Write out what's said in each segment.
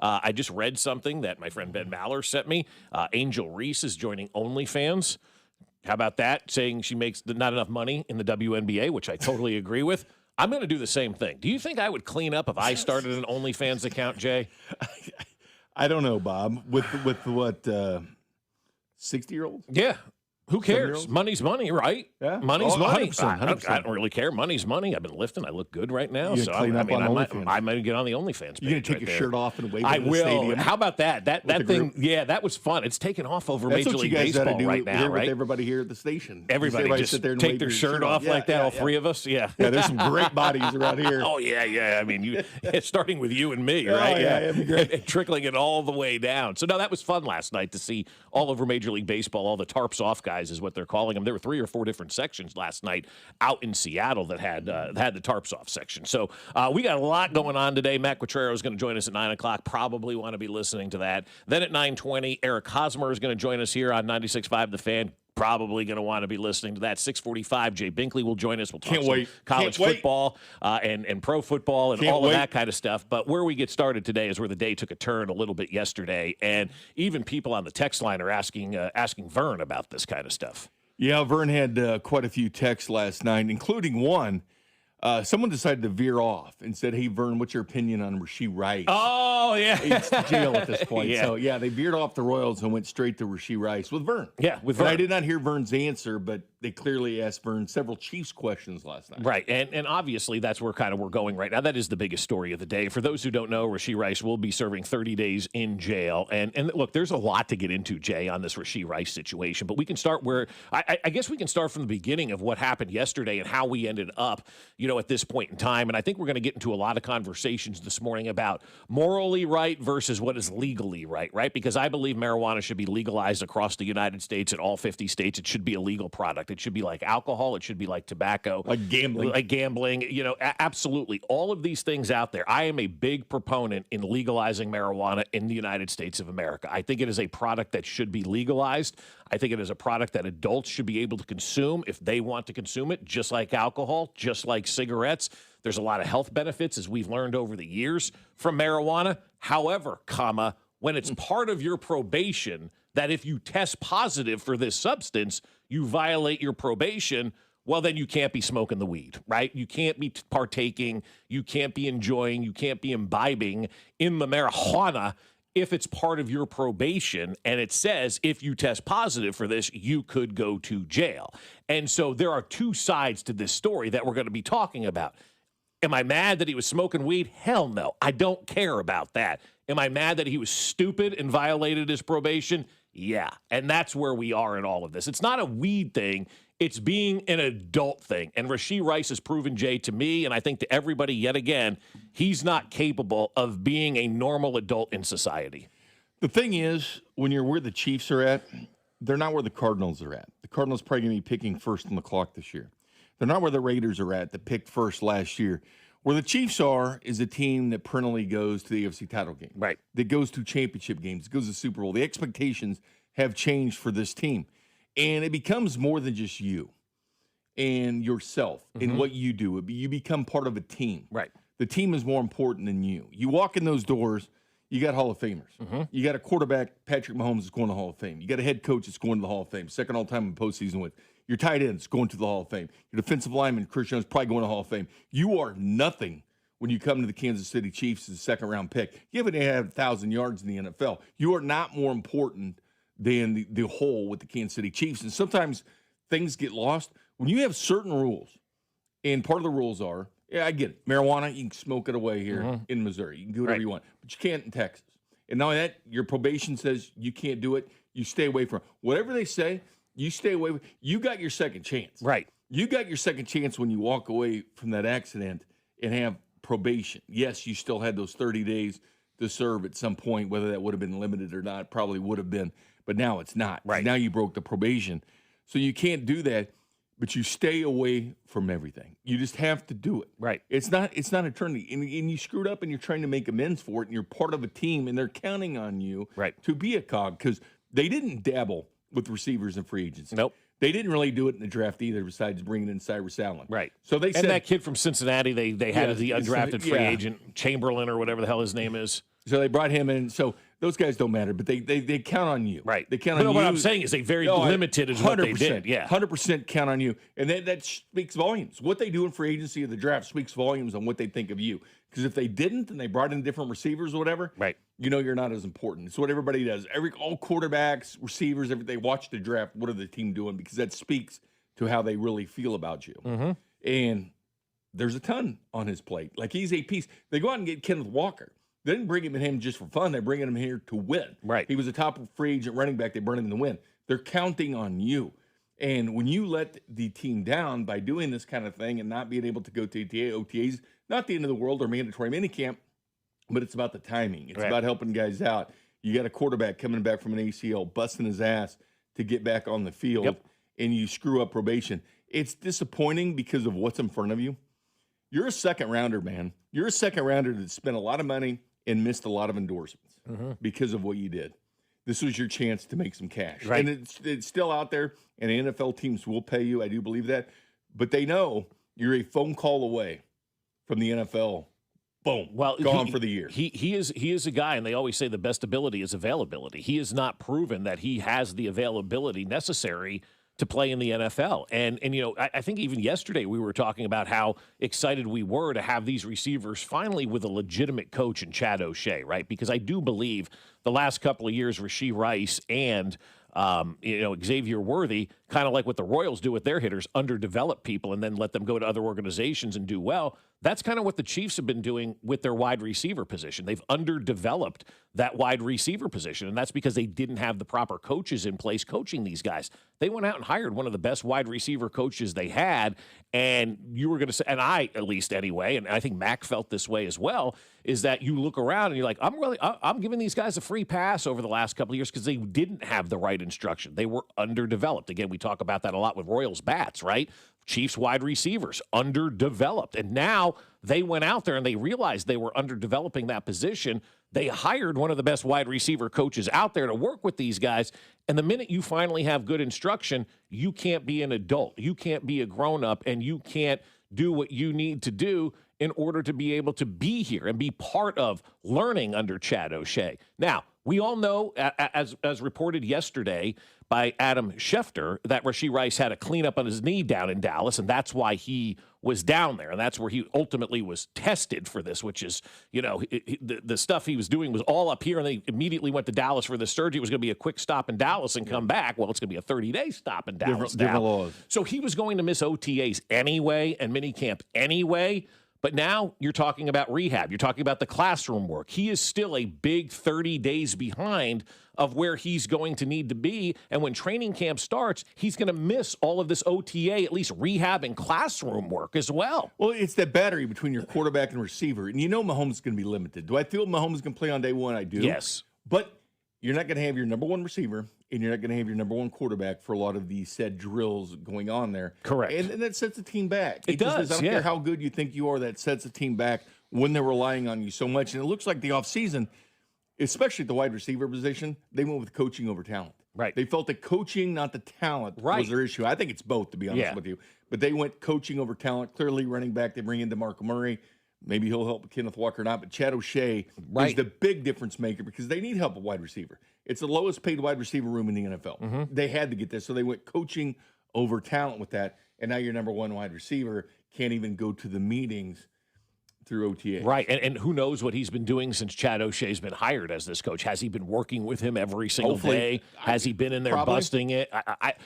I just read something that my friend Ben Maller sent me. Angel Reese is joining OnlyFans. How about that? Saying she makes not enough money in the WNBA, which I totally agree with. I'm going to do the same thing. Do you think I would clean up if I started an OnlyFans account, Jay? I don't know, Bob. With what, 60-year-olds? Yeah. Who cares? Money's money, right? Yeah. Money's money. 100%. I don't really care. Money's money. I've been lifting. I look good right now. So I might get on the OnlyFans page. You're going to take your shirt off and wave I at the will. stadium? How about that? That thing, yeah, that was fun. It's taken off over Major League Baseball right now, right? With everybody here at the station. Everybody just sit there and take their shirt off like that, all three of us? Yeah. Yeah, there's some great bodies around here. Oh, yeah. I mean, starting with you and me, right? Oh, yeah, it'd be great. And trickling it all the way down. So, no, that was fun last night to see all over Major League Baseball, all the tarps off guys is what they're calling them. There were 3 or 4 different sections last night out in Seattle that had the tarps off section. So we got a lot going on today. Matt Quattrero is going to join us at 9 o'clock. Probably want to be listening to that. Then at 9:20, Eric Hosmer is going to join us here on 96.5 The Fan. Probably going to want to be listening to that. 6:45, Jay Binkley will join us. We'll talk some college football and pro football and all of that kind of stuff. But where we get started today is where the day took a turn a little bit yesterday, and even people on the text line are asking Vern about this kind of stuff. Yeah, Vern had quite a few texts last night, including one. Someone decided to veer off and said, "Hey, Vern, what's your opinion on Rasheed Rice?" Oh, yeah. It's jail at this point. Yeah. So, they veered off the Royals and went straight to Rasheed Rice with Vern. Yeah, with Vern. And I did not hear Vern's answer, but they clearly asked Vern several Chiefs questions last night. Right, and obviously that's where we're going right now. That is the biggest story of the day. For those who don't know, Rasheed Rice will be serving 30 days in jail. And look, there's a lot to get into, Jay, on this Rasheed Rice situation. But we can start where I guess we can start from the beginning of what happened yesterday and how we ended up, at this point in time. And I think we're going to get into a lot of conversations this morning about morally right versus what is legally right? Because I believe marijuana should be legalized across the United States in all 50 states. It should be a legal product. It should be like alcohol. It should be like tobacco. Like gambling. Absolutely. All of these things out there. I am a big proponent in legalizing marijuana in the United States of America. I think it is a product that should be legalized. I think it is a product that adults should be able to consume if they want to consume it, just like alcohol, just like cigarettes. There's a lot of health benefits, as we've learned over the years, from marijuana. However, when it's part of your probation, that if you test positive for this substance, you violate your probation, well, then you can't be smoking the weed, right? You can't be partaking, you can't be enjoying, you can't be imbibing in the marijuana if it's part of your probation. And it says if you test positive for this, you could go to jail. And so there are two sides to this story that we're going to be talking about. Am I mad that he was smoking weed? Hell no. I don't care about that. Am I mad that he was stupid and violated his probation? Yeah. And that's where we are in all of this. It's not a weed thing. It's being an adult thing. And Rasheed Rice has proven, Jay, to me, and I think to everybody yet again, he's not capable of being a normal adult in society. The thing is, when you're where the Chiefs are at, they're not where the Cardinals are at. The Cardinals probably going to be picking first on the clock this year. They're not where the Raiders are at that picked first last year. Where the Chiefs are is a team that perennially goes to the AFC title game. Right. That goes to championship games, goes to Super Bowl. The expectations have changed for this team. And it becomes more than just you and yourself and what you do. You become part of a team. Right. The team is more important than you. You walk in those doors, you got Hall of Famers. You got a quarterback, Patrick Mahomes, that's going to the Hall of Fame. You got a head coach that's going to the Hall of Fame, second all-time in postseason wins. Your tight end's going to the Hall of Fame. Your defensive lineman, Chris Jones, probably going to the Hall of Fame. You are nothing when you come to the Kansas City Chiefs as a second-round pick. You haven't had 1,000 yards in the NFL. You are not more important than the whole with the Kansas City Chiefs. And sometimes things get lost. When you have certain rules, and part of the rules are, I get it. Marijuana, you can smoke it away here in Missouri. You can do whatever you want. But you can't in Texas. And not only that, your probation says you can't do it. You stay away from it. Whatever they say, you stay away. You got your second chance. Right. You got your second chance when you walk away from that accident and have probation. Yes, you still had those 30 days to serve at some point, whether that would have been limited or not, probably would have been. But now it's not. Right. Now you broke the probation. So you can't do that, but you stay away from everything. You just have to do it. Right. It's not eternity. And you screwed up and you're trying to make amends for it, and you're part of a team, and they're counting on you to be a cog, because they didn't dabble with receivers and free agents. Nope. They didn't really do it in the draft either, besides bringing in Cyrus Allen. Right. So they said, and that kid from Cincinnati, they had as the undrafted free agent, Chamberlain or whatever the hell his name is. So they brought him in. So those guys don't matter, but they count on you. Right. They count on you. What I'm saying is they very limited is what they did. Yeah. 100% count on you. And that speaks volumes. What they do in free agency of the draft speaks volumes on what they think of you. Because if they didn't and they brought in different receivers or whatever, right, you know you're not as important. It's what everybody does. All quarterbacks, receivers, they watch the draft. What are the team doing? Because that speaks to how they really feel about you. Mm-hmm. And there's a ton on his plate. Like, he's a piece. They go out and get Kenneth Walker. They didn't bring him in just for fun. They're bringing him here to win. Right. He was a top free agent running back. They brought him in to win. They're counting on you. And when you let the team down by doing this kind of thing and not being able to go to OTAs, not the end of the world or mandatory minicamp, but it's about the timing. It's about helping guys out. You got a quarterback coming back from an ACL, busting his ass to get back on the field, and you screw up probation. It's disappointing because of what's in front of you. You're a second rounder, man. You're a second rounder that spent a lot of money and missed a lot of endorsements because of what you did. This was your chance to make some cash. Right. And it's still out there, and NFL teams will pay you. I do believe that. But they know you're a phone call away from the NFL. Boom. Well, gone for the year. He is a guy, and they always say the best ability is availability. He has not proven that he has the availability necessary to play in the NFL. And you know, I think even yesterday we were talking about how excited we were to have these receivers finally with a legitimate coach in Chad O'Shea, right? Because I do believe the last couple of years, Rasheed Rice and Xavier Worthy, kind of like what the Royals do with their hitters, underdevelop people and then let them go to other organizations and do well. That's kind of what the Chiefs have been doing with their wide receiver position. They've underdeveloped that wide receiver position, and that's because they didn't have the proper coaches in place coaching these guys. They went out and hired one of the best wide receiver coaches they had, and you were going to say, and I, at least anyway, and I think Mac felt this way as well, is that you look around and you're like, I'm giving these guys a free pass over the last couple of years because they didn't have the right instruction. They were underdeveloped. Again, we talk about that a lot with Royals bats, right? Chiefs wide receivers, underdeveloped. And now they went out there and they realized they were underdeveloping that position. They hired one of the best wide receiver coaches out there to work with these guys. And the minute you finally have good instruction, you can't be an adult. You can't be a grown-up, and you can't do what you need to do in order to be able to be here and be part of learning under Chad O'Shea. Now, we all know, as reported yesterday by Adam Schefter, that Rasheed Rice had a cleanup on his knee down in Dallas, and that's why he was down there. And that's where he ultimately was tested for this, which is, the stuff he was doing was all up here, and they immediately went to Dallas for the surgery. It was going to be a quick stop in Dallas and come back. Well, it's going to be a 30-day stop in Dallas. Different laws. So he was going to miss OTAs anyway and minicamp anyway. But now you're talking about rehab. You're talking about the classroom work. He is still a big 30 days behind of where he's going to need to be. And when training camp starts, he's going to miss all of this OTA, at least rehab and classroom work as well. Well, it's that battery between your quarterback and receiver. And you know Mahomes is going to be limited. Do I feel Mahomes is going to play on day one? I do. Yes. But you're not going to have your number one receiver, and you're not going to have your number one quarterback for a lot of these said drills going on there. Correct. And that sets the team back. It does, I don't care how good you think you are, that sets the team back when they're relying on you so much. And it looks like the offseason, especially at the wide receiver position, they went with coaching over talent. Right. They felt that coaching, not the talent, was their issue. I think it's both, to be honest with you. But they went coaching over talent. Clearly running back, they bring in DeMarco Murray. Maybe he'll help Kenneth Walker or not, but Chad O'Shea is the big difference maker because they need help at wide receiver. It's the lowest paid wide receiver room in the NFL. They had to get this, so they went coaching over talent with that, and now your number one wide receiver can't even go to the meetings through OTA. Right, and who knows what he's been doing since Chad O'Shea's been hired as this coach. Has he been working with him every single day? Has he been in there busting it?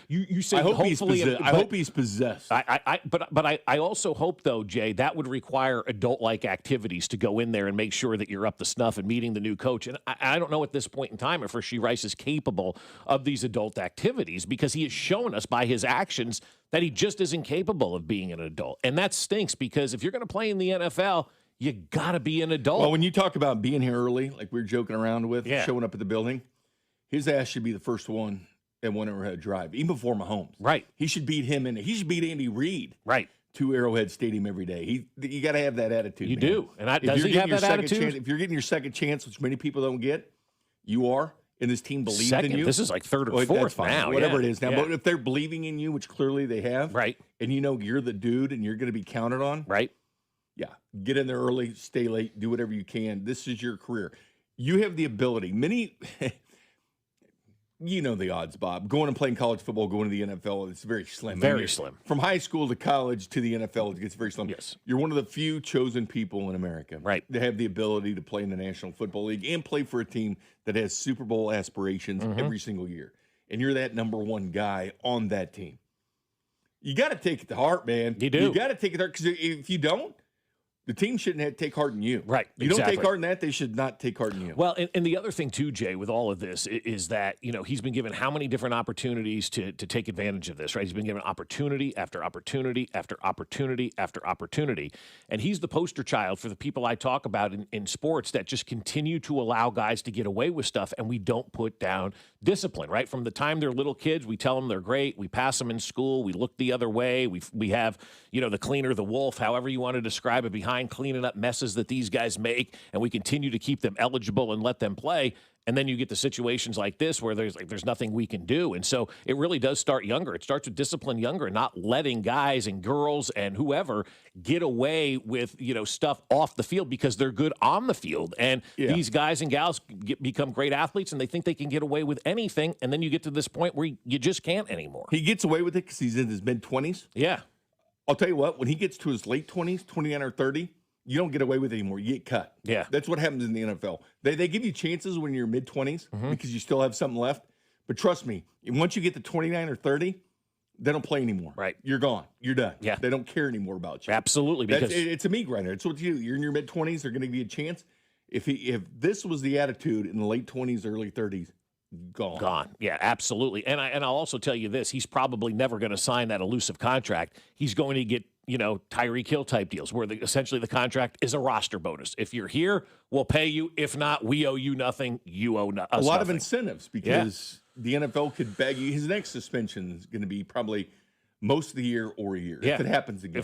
You say I hope hopefully. I hope he's possessed. But I also hope, though, Jay, that would require adult-like activities to go in there and make sure that you're up to snuff and meeting the new coach. And I don't know at this point in time if Rasheed Rice is capable of these adult activities because he has shown us by his actions that he just isn't capable of being an adult. And that stinks because if you're going to play in the NFL, you got to be an adult. Well, when you talk about being here early, like we were joking around with, showing up at the building, his ass should be the first one at one Arrowhead Drive, even before Mahomes. Right. He should beat him in. He should beat Andy Reid. Right. To Arrowhead Stadium every day. You got to have that attitude. You man. do. And does he have that attitude? If you're getting your second chance, which many people don't get, you are. And this team believes in you. This is like third or fourth now. Whatever it is now. But if they're believing in you, which clearly they have, right? And you know you're the dude and you're going to be counted on, right? Yeah. Get in there early, stay late, do whatever you can. This is your career. You have the ability. Many, you know the odds, Bob. Going and playing college football, going to the NFL, it's very slim. Very slim. From high school to college to the NFL, it gets very slim. Yes. You're one of the few chosen people in America to have the ability to play in the National Football League and play for a team that has Super Bowl aspirations every single year. And you're that number one guy on that team. You got to take it to heart, man. You do. You got to take it to heart, because if you don't, the team shouldn't have to take heart in you. Right. You don't take heart in that, they should not take heart in you. Well, and the other thing, too, Jay, with all of this is that, he's been given how many different opportunities to take advantage of this, right? He's been given opportunity after opportunity after opportunity after opportunity. And he's the poster child for the people I talk about in sports that just continue to allow guys to get away with stuff, and we don't put down discipline, right? From the time they're little kids, we tell them they're great. We pass them in school. We look the other way. We have, the cleaner, the wolf, however you want to describe it, behind cleaning up messes that these guys make, and we continue to keep them eligible and let them play. And then you get to situations like this where there's nothing we can do. And so it really does start younger. It starts with discipline younger, not letting guys and girls and whoever get away with, stuff off the field because they're good on the field. And these guys and gals become great athletes, and they think they can get away with anything. And then you get to this point where you just can't anymore. He gets away with it because he's in his mid-20s. Yeah. I'll tell you what, when he gets to his late 20s, 29 or 30, you don't get away with it anymore. You get cut. Yeah. That's what happens in the NFL. They give you chances when you're mid-20s because you still have something left. But trust me, once you get to 29 or 30, they don't play anymore. Right. You're gone. You're done. Yeah. They don't care anymore about you. Absolutely. Because it's a meat grinder. It's what you do. You're in your mid-20s. They're going to give you a chance. If this was the attitude in the late 20s, early 30s, gone. Yeah, absolutely. And I'll also tell you this. He's probably never going to sign that elusive contract. He's going to get, Tyreek Hill type deals where essentially the contract is a roster bonus. If you're here, we'll pay you. If not, we owe you nothing. You owe us nothing. A lot of incentives because the NFL could bag you. His next suspension is going to be probably most of the year or a year if it happens again.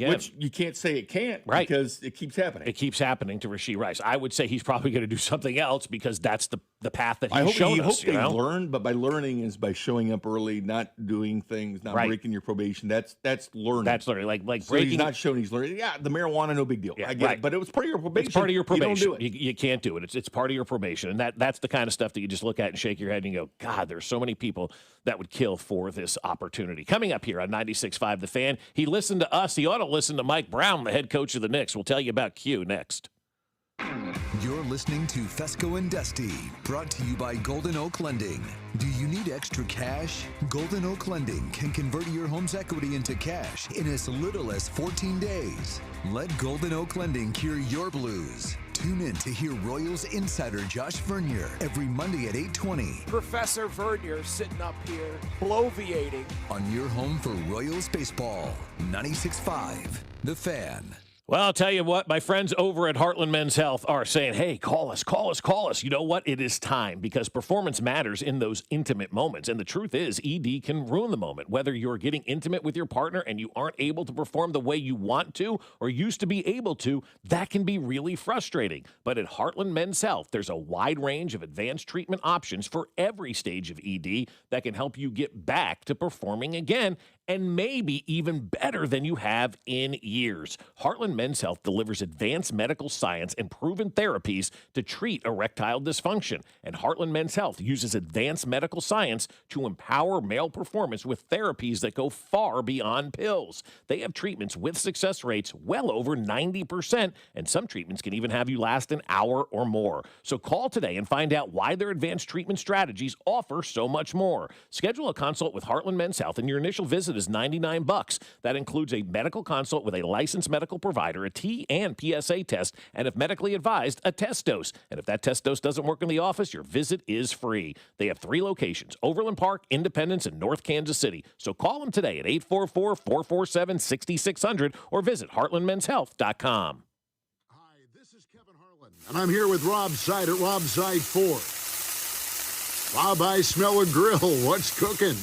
Which you can't say it can't because it keeps happening. It keeps happening to Rasheed Rice. I would say he's probably going to do something else because that's the path that he's shown us. I hope they learn, but by learning is by showing up early, not doing things, not breaking your probation. That's learning. That's learning. Like so breaking. He's not showing he's learning. Yeah, the marijuana, no big deal. Yeah, I get it, but it was part of your probation. It's part of your probation. You don't do it. You can't do it. It's part of your probation, and that's the kind of stuff that you just look at and shake your head and you go, God, there's so many people that would kill for this opportunity. Coming up here on 96.5 The Fan, he listened to us. He ought to listen to Mike Brown, the head coach of the Knicks. We'll tell you about Q next. You're listening to Fescoe and Dusty, brought to you by Golden Oak Lending. Do you need extra cash? Golden Oak Lending can convert your home's equity into cash in as little as 14 days. Let Golden Oak Lending cure your blues. Tune in to hear Royals insider Josh Vernier every Monday at 8:20. Professor Vernier sitting up here, bloviating. On your home for Royals baseball, 96.5 The Fan. Well, I'll tell you what, my friends over at Heartland Men's Health are saying, hey, call us. You know what? It is time because performance matters in those intimate moments. And the truth is, ED can ruin the moment. Whether you're getting intimate with your partner and you aren't able to perform the way you want to or used to be able to, that can be really frustrating. But at Heartland Men's Health, there's a wide range of advanced treatment options for every stage of ED that can help you get back to performing again, and maybe even better than you have in years. Heartland Men's Health delivers advanced medical science and proven therapies to treat erectile dysfunction. And Heartland Men's Health uses advanced medical science to empower male performance with therapies that go far beyond pills. They have treatments with success rates well over 90%, and some treatments can even have you last an hour or more. So call today and find out why their advanced treatment strategies offer so much more. Schedule a consult with Heartland Men's Health, and your initial visit is $99. That includes a medical consult with a licensed medical provider, a T and PSA test, and if medically advised, a test dose. And if that test dose doesn't work in the office, your visit is free. They have 3 locations, Overland Park, Independence, and North Kansas City. So call them today at 844-447-6600 or visit heartlandmenshealth.com. Hi, this is Kevin Harlan, and I'm here with Rob Seid at Rob Seid Ford. Rob, I smell a grill. What's cooking?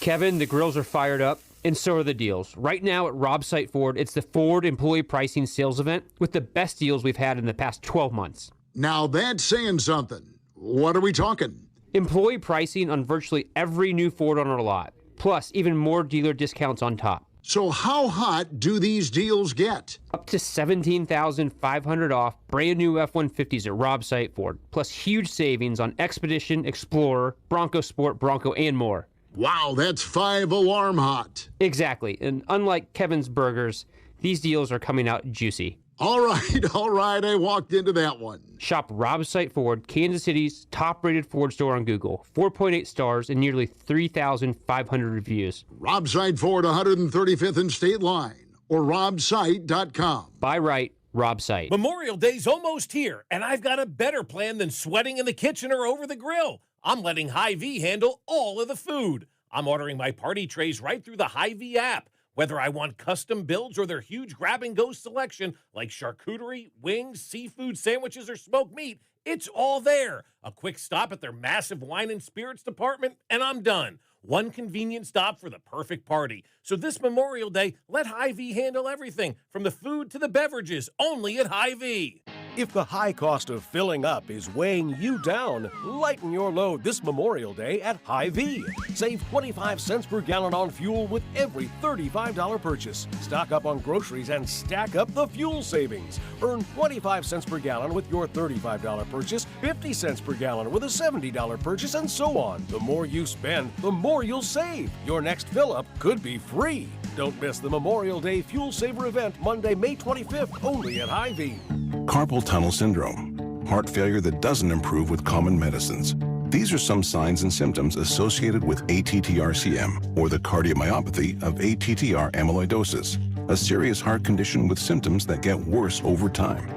Kevin, the grills are fired up, and so are the deals. Right now at Rob Seid Ford, it's the Ford Employee Pricing Sales Event with the best deals we've had in the past 12 months. Now that's saying something. What are we talking? Employee pricing on virtually every new Ford on our lot, plus even more dealer discounts on top. So how hot do these deals get? Up to $17,500 off brand new F-150s at Rob Site Ford, plus huge savings on Expedition, Explorer, Bronco Sport, Bronco, and more. Wow, that's 5 alarm hot. Exactly, and unlike Kevin's Burgers, these deals are coming out juicy. All right, I walked into that one. Shop Rob Site Ford, Kansas City's top-rated Ford store on Google. 4.8 stars and nearly 3,500 reviews. Rob Site Ford, 135th and State Line, or robsite.com. Buy right, Rob Site. Memorial Day's almost here, and I've got a better plan than sweating in the kitchen or over the grill. I'm letting Hy-Vee handle all of the food. I'm ordering my party trays right through the Hy-Vee app. Whether I want custom builds or their huge grab-and-go selection like charcuterie, wings, seafood, sandwiches, or smoked meat, it's all there. A quick stop at their massive wine and spirits department, and I'm done. One convenient stop for the perfect party. So this Memorial Day, let Hy-Vee handle everything, from the food to the beverages, only at Hy-Vee. If the high cost of filling up is weighing you down, lighten your load this Memorial Day at Hy-Vee. Save 25 cents per gallon on fuel with every $35 purchase. Stock up on groceries and stack up the fuel savings. Earn 25 cents per gallon with your $35 purchase, 50 cents per gallon with a $70 purchase, and so on. The more you spend, the more you'll save. Your next fill-up could be free. Don't miss the Memorial Day Fuel Saver event Monday, May 25th, only at Hy-Vee. Carpal tunnel syndrome, heart failure that doesn't improve with common medicines. These are some signs and symptoms associated with ATTR-CM, or the cardiomyopathy of ATTR amyloidosis, a serious heart condition with symptoms that get worse over time.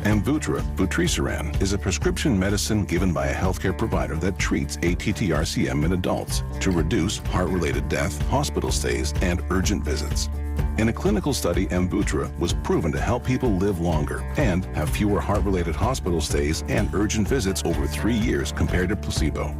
Amvuttra, vutrisiran, is a prescription medicine given by a healthcare provider that treats ATTR-CM in adults to reduce heart-related death, hospital stays, and urgent visits. In a clinical study, Amvuttra was proven to help people live longer and have fewer heart-related hospital stays and urgent visits over 3 years compared to placebo.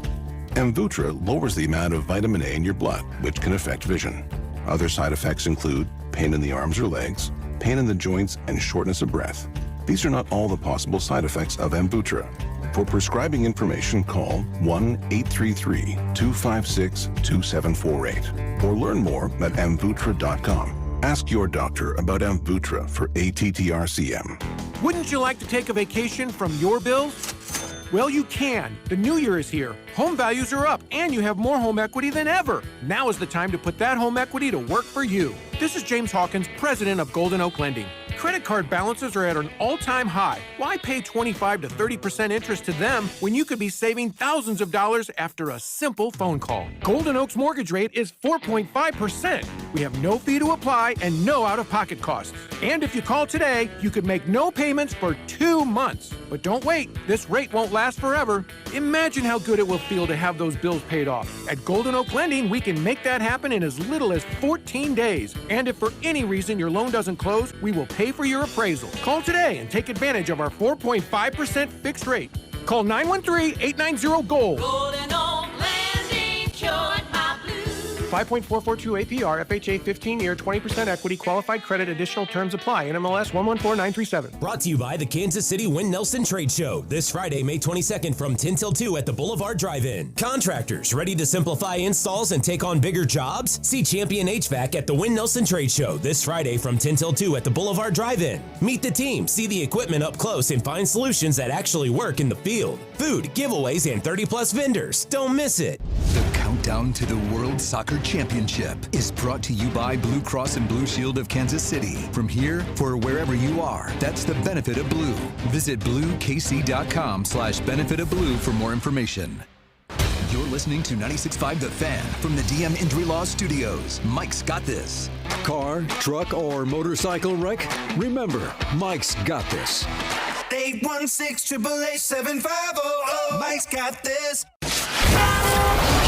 Amvuttra lowers the amount of vitamin A in your blood, which can affect vision. Other side effects include pain in the arms or legs, pain in the joints, and shortness of breath. These are not all the possible side effects of Amvuttra. For prescribing information, call 1-833-256-2748 or learn more at amvuttra.com. Ask your doctor about Amvuttra for ATTR-CM. Wouldn't you like to take a vacation from your bills? Well, you can. The new year is here. Home values are up, and you have more home equity than ever. Now is the time to put that home equity to work for you. This is James Hawkins, president of Golden Oak Lending. Credit card balances are at an all-time high. Why pay 25 to 30% interest to them when you could be saving thousands of dollars after a simple phone call? Golden Oak's mortgage rate is 4.5%. We have no fee to apply and no out-of-pocket costs. And if you call today, you could make no payments for 2 months. But don't wait. This rate won't last forever. Imagine how good it will feel to have those bills paid off. At Golden Oak Lending, we can make that happen in as little as 14 days. And if for any reason your loan doesn't close, we will pay for your appraisal. Call today and take advantage of our 4.5% fixed rate. Call 913-890-GOLD. Golden Oak Lending cured my blues. 5.442 APR, FHA 15-year, 20% equity, qualified credit, additional terms apply. NMLS 114937. Brought to you by the Kansas City Win Nelson Trade Show this Friday, May 22nd from 10 till 2 at the Boulevard Drive-In. Contractors ready to simplify installs and take on bigger jobs? See Champion HVAC at the Win Nelson Trade Show this Friday from 10 till 2 at the Boulevard Drive-In. Meet the team, see the equipment up close, and find solutions that actually work in the field. Food, giveaways, and 30-plus vendors. Don't miss it. The countdown to the World Soccer Championship is brought to you by Blue Cross and Blue Shield of Kansas City. From here, for wherever you are, that's the benefit of blue. Visit bluekc.com/benefit of blue for more information. You're listening to 96.5 The Fan from the DM Injury Law Studios. Mike's got this. Car, truck, or motorcycle wreck? Remember, Mike's got this. 816-888-7500. Mike's got this.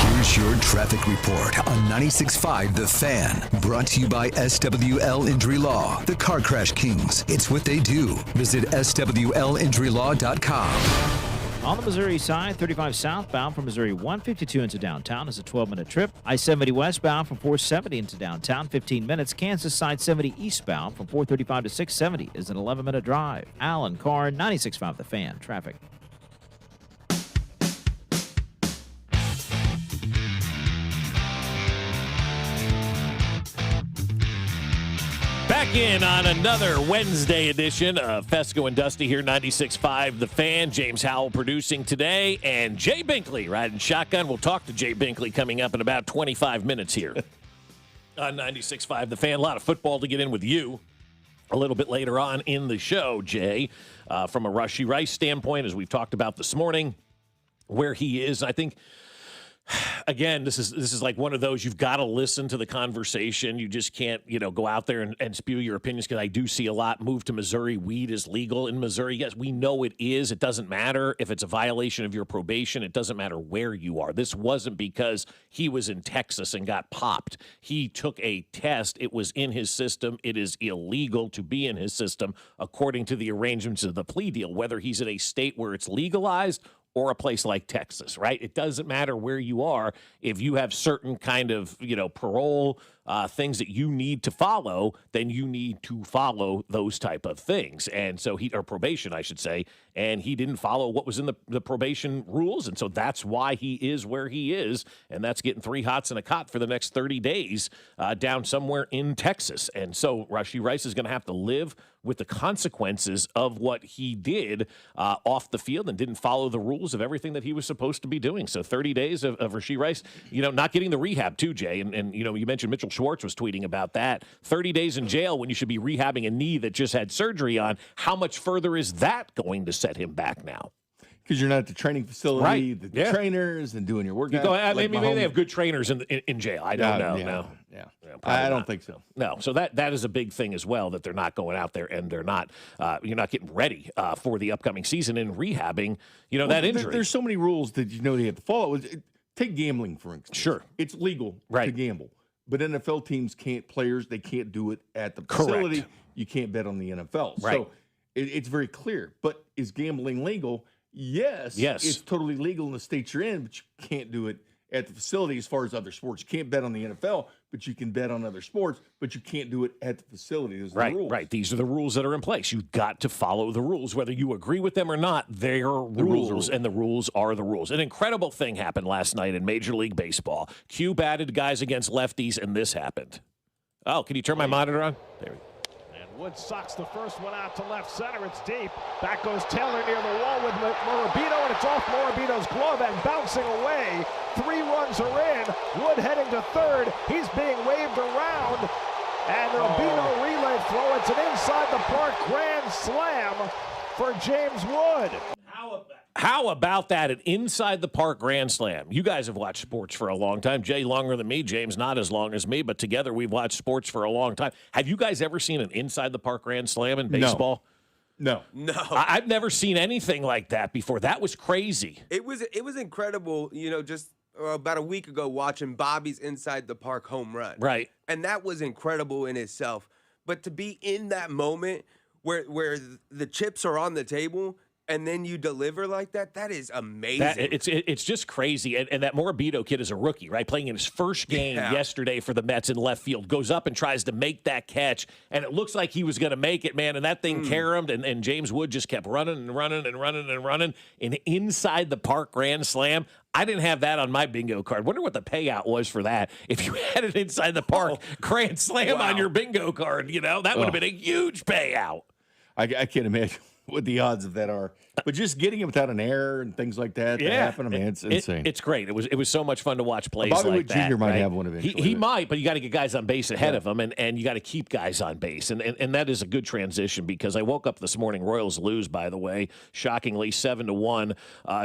Here's your traffic report on 96.5 The Fan. Brought to you by SWL Injury Law, the Car Crash Kings. It's what they do. Visit SWLInjuryLaw.com. On the Missouri side, 35 southbound from Missouri 152 into downtown is a 12-minute trip. I-70 westbound from 470 into downtown, 15 minutes. Kansas side 70 eastbound from 435 to 670 is an 11-minute drive. Alan Carr, 96.5 The Fan. Traffic. back in on another Wednesday edition of Fescoe and Dusty here, 96.5 The Fan. James Howell producing today, and Jay Binkley riding shotgun. We'll talk to Jay Binkley coming up in about 25 minutes here on 96.5 The Fan. A lot of football to get in with you a little bit later on in the show, Jay. From a Rasheed Rice standpoint, as we've talked about this morning, where he is, I think, again, this is like one of those, you've got to listen to the conversation. You just can't, go out there and spew your opinions, because I do see a lot move to Missouri. Weed is legal in Missouri. Yes, we know it is. It doesn't matter if it's a violation of your probation. It doesn't matter where you are. This wasn't because he was in Texas and got popped. He took a test. It was in his system. It is illegal to be in his system according to the arrangements of the plea deal, whether he's in a state where it's legalized or a place like Texas, right? It doesn't matter where you are. If you have certain kind of, parole things that you need to follow, then you need to follow those type of things. And so or probation, I should say, and he didn't follow what was in the probation rules. And so that's why he is where he is. And that's getting 3 hots and a cot for the next 30 days down somewhere in Texas. And so Rasheed Rice is going to have to live with the consequences of what he did off the field and didn't follow the rules of everything that he was supposed to be doing. So 30 days of Rasheed Rice, not getting the rehab too, Jay. And you mentioned Mitchell Schwartz was tweeting about that. 30 days in jail when you should be rehabbing a knee that just had surgery on. How much further is that going to set him back now? Because you're not at the training facility, the trainers, and doing your workout. Maybe they have good trainers in jail. I don't know. No. I don't think so. No. So that is a big thing as well, that they're not going out there and they're not, you're not getting ready for the upcoming season and rehabbing, that injury. There's so many rules that they have to follow. Take gambling, for instance. Sure. It's legal to gamble. But NFL teams they can't do it at the facility. Correct. You can't bet on the NFL. Right. So it's very clear. But is gambling legal? Yes. It's totally legal in the state you're in, but you can't do it at the facility as far as other sports. You can't bet on the NFL, but you can bet on other sports, but you can't do it at the facility. Those are the rules. Right. These are the rules that are in place. You've got to follow the rules. Whether you agree with them or not, they're rules, and the rules are the rules. An incredible thing happened last night in Major League Baseball. Q batted guys against lefties, and this happened. Oh, can you turn my monitor on? There we go. Wood sucks the first one out to left center. It's deep. Back goes Taylor near the wall with Morabito, and it's off Morabito's glove and bouncing away. 3 runs are in. Wood heading to third. He's being waved around. And Morabito relay throw. It's an inside the park grand slam for James Wood. How about that? An inside the park grand slam. You guys have watched sports for a long time. Jay, longer than me. James, not as long as me, but together we've watched sports for a long time. Have you guys ever seen an inside the park grand slam in baseball? No. I've never seen anything like that before. That was crazy. It was incredible, just about a week ago watching Bobby's inside the park home run. Right. And that was incredible in itself. But to be in that moment where the chips are on the table and then you deliver like that, that is amazing. It's just crazy. And that Morabito kid is a rookie, right? Playing in his first game yesterday for the Mets in left field. Goes up and tries to make that catch, and it looks like he was going to make it, man. And that thing caromed, and James Wood just kept running and running and running and running. And inside the park grand slam, I didn't have that on my bingo card. Wonder what the payout was for that. If you had it inside the park grand slam on your bingo card, that would have been a huge payout. I can't imagine what the odds of that are. But just getting it without an error and things like that to happen, it's insane. It's great. It was so much fun to watch plays Bobby like Wood that. Jr. might right? have one eventually. He might, but you got to get guys on base ahead of him, and you got to keep guys on base. And that is a good transition, because I woke up this morning, Royals lose, by the way, shockingly 7-1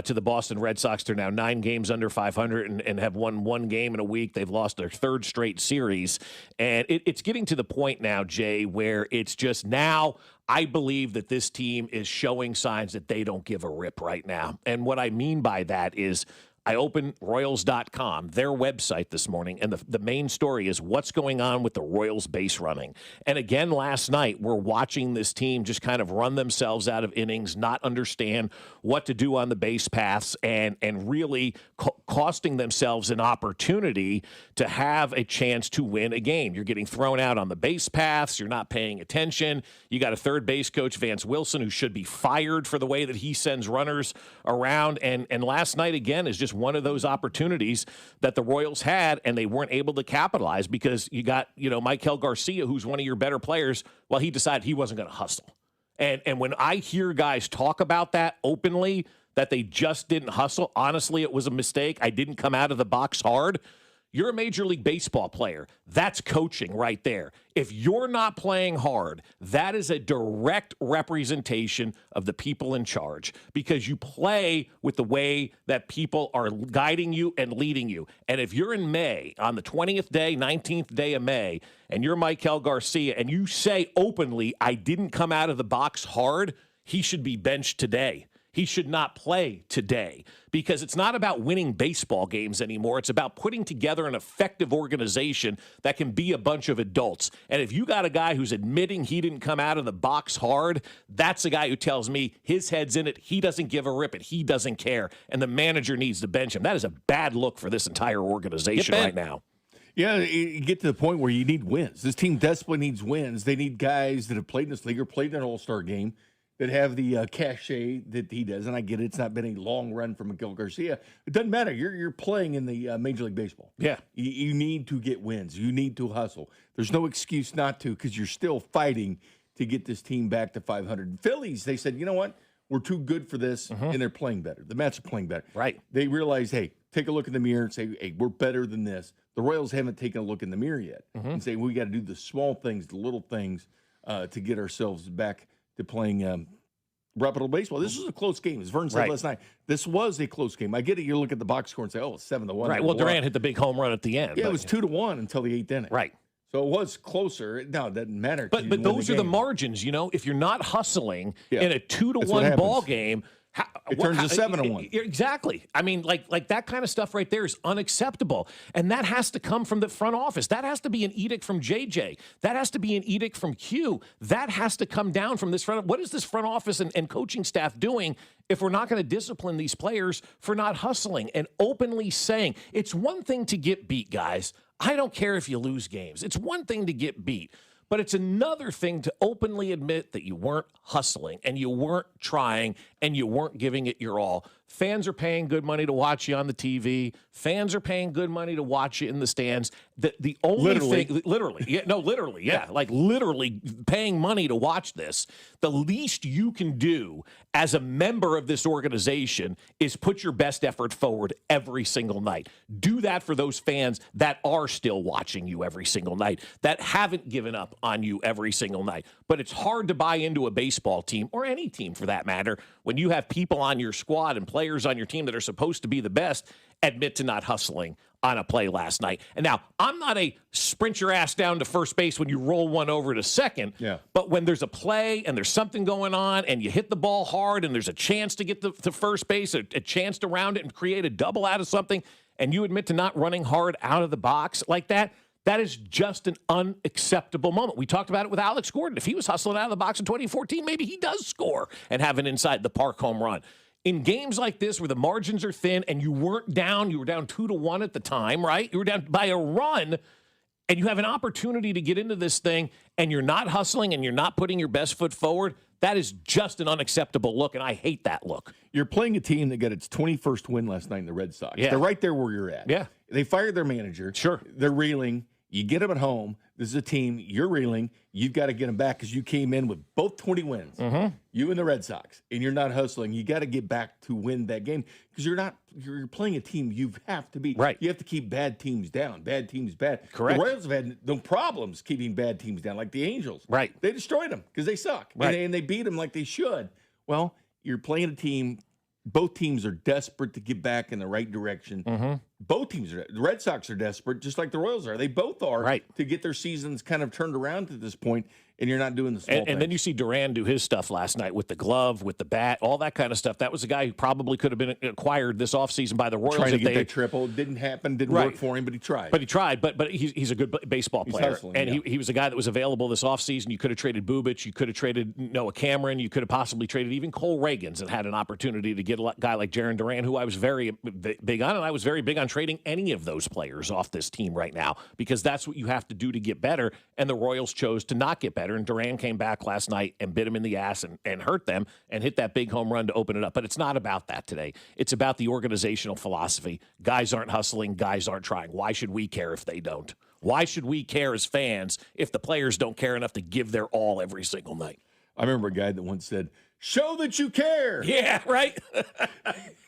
to the Boston Red Sox. They're now 9 games under 500 and have won 1 game in a week. They've lost their 3rd straight series. And it's getting to the point now, Jay, where it's just now I believe that this team is showing signs that they don't give a rip right now. And what I mean by that is I opened Royals.com, their website this morning, and the main story is what's going on with the Royals base running. And again, last night, we're watching this team just kind of run themselves out of innings, not understand what to do on the base paths, and really costing themselves an opportunity to have a chance to win a game. You're getting thrown out on the base paths. You're not paying attention. You got a third base coach, Vance Wilson, who should be fired for the way that he sends runners around. And last night, again, is just one of those opportunities that the Royals had, and they weren't able to capitalize because you got, Michael Garcia, who's one of your better players. Well, he decided he wasn't going to hustle. And when I hear guys talk about that openly, that they just didn't hustle, honestly, it was a mistake. I didn't come out of the box hard. You're a Major League Baseball player. That's coaching right there. If you're not playing hard, that is a direct representation of the people in charge because you play with the way that people are guiding you and leading you. And if you're in May, on the 20th day, 19th day of May, and you're Michael Garcia, and you say openly, I didn't come out of the box hard, he should be benched today. He should not play today because it's not about winning baseball games anymore. It's about putting together an effective organization that can be a bunch of adults. And if you got a guy who's admitting he didn't come out of the box hard, that's a guy who tells me his head's in it. He doesn't give a rip and he doesn't care. And the manager needs to bench him. That is a bad look for this entire organization right now. Yeah, you get to the point where you need wins. This team desperately needs wins. They need guys that have played in this league or played in an all-star game that have the cachet that he does. And I get it. It's not been a long run for Miguel Garcia. It doesn't matter. You're playing in the Major League Baseball. Yeah. You need to get wins. You need to hustle. There's no excuse not to because you're still fighting to get this team back to 500. Phillies, they said, you know what? We're too good for this, and they're playing better. The Mets are playing better. Right. They realize, hey, take a look in the mirror and say, hey, we're better than this. The Royals haven't taken a look in the mirror yet and say, we got to do the small things, the little things to get ourselves back to playing reputable baseball. This was a close game. As Vern said last night, this was a close game. I get it. You look at the box score and say, oh, it's 7-1. Right. Well, Durant hit the big home run at the end. Yeah, it was 2-1 until the 8th inning. Right. So it was closer. No, it doesn't matter. But those are the margins, If you're not hustling in a 2-1 ball game, it turns to 7-1. Exactly. I mean, like that kind of stuff right there is unacceptable. And that has to come from the front office. That has to be an edict from JJ. That has to be an edict from Q. That has to come down from this front. What is this front office and coaching staff doing if we're not going to discipline these players for not hustling and openly saying it's one thing to get beat, guys. I don't care if you lose games. It's one thing to get beat. But it's another thing to openly admit that you weren't hustling and you weren't trying and you weren't giving it your all. Fans are paying good money to watch you on the TV. Fans are paying good money to watch you in the stands. The only thing, literally paying money to watch this. The least you can do as a member of this organization is put your best effort forward every single night. Do that for those fans that are still watching you every single night, that haven't given up on you every single night. But it's hard to buy into a baseball team, or any team for that matter, when you have people on your squad and players on your team that are supposed to be the best admit to not hustling on a play last night. And now, I'm not a sprint your ass down to first base when you roll one over to second. Yeah. But when there's a play and there's something going on and you hit the ball hard and there's a chance to get to first base, a chance to round it and create a double out of something, and you admit to not running hard out of the box like that, that is just an unacceptable moment. We talked about it with Alex Gordon. If he was hustling out of the box in 2014, maybe he does score and have an inside the park home run. In games like this where the margins are thin and you weren't down, you were down 2-1 at the time, right? You were down by a run, and you have an opportunity to get into this thing, and you're not hustling and you're not putting your best foot forward. That is just an unacceptable look, and I hate that look. You're playing a team that got its 21st win last night in the Red Sox. Yeah. They're right there where you're at. Yeah. They fired their manager. Sure. They're reeling. You get them at home. This is a team. You're reeling. You've got to get them back because you came in with both 20 wins. You and the Red Sox, and you're not hustling. You got to get back to win that game because you're playing a team you have to beat. Right. You have to keep bad teams down. Bad teams bad. Correct. The Royals have had no problems keeping bad teams down, like the Angels. Right. They destroyed them because they suck. Right. And they beat them like they should. Well, you're playing a team. Both teams are desperate to get back in the right direction. both teams are. The Red Sox are desperate, just like the Royals are. They both are to get their seasons kind of turned around to this point, and you're not doing the small things. And then you see Duran do his stuff last night with the glove, with the bat, all that kind of stuff. That was a guy who probably could have been acquired this offseason by the Royals. Trying to get that triple. Didn't happen. Didn't work for him, but he tried. But he's a good baseball player. Hustling, and he was a guy that was available this offseason. You could have traded Bubich. You could have traded Noah Cameron. You could have possibly traded even Cole Reagans and had an opportunity to get a guy like Jaron Duran, who I was very big on. And I was very big on trading any of those players off this team right now because that's what you have to do to get better. And the Royals chose to not get better. And Duran came back last night and bit him in the ass and hurt them and hit that big home run to open it up. But it's not about that today. It's about the organizational philosophy. Guys aren't hustling. Guys aren't trying. Why should we care if they don't? Why should we care as fans if the players don't care enough to give their all every single night? I remember a guy that once said, "Show that you care." Yeah, right?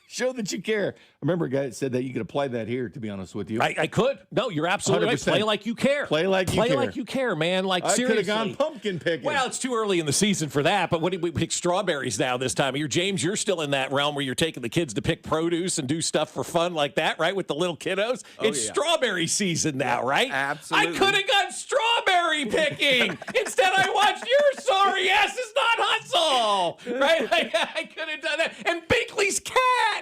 Show that you care. I remember a guy that said that. You could apply that here, to be honest with you. I could. No, you're absolutely 100%. right. Play like you care. Play like you care, man. Like, I seriously. could have gone pumpkin picking. Well, it's too early in the season for that, but what did we pick strawberries now this time of year? James, you're still in that realm where you're taking the kids to pick produce and do stuff for fun like that, right, with the little kiddos? It's strawberry season now, right? Absolutely. I could have gone strawberry picking. Instead, I watched your sorry ass is not hustle, right? I could have done that. And Binkley's cat.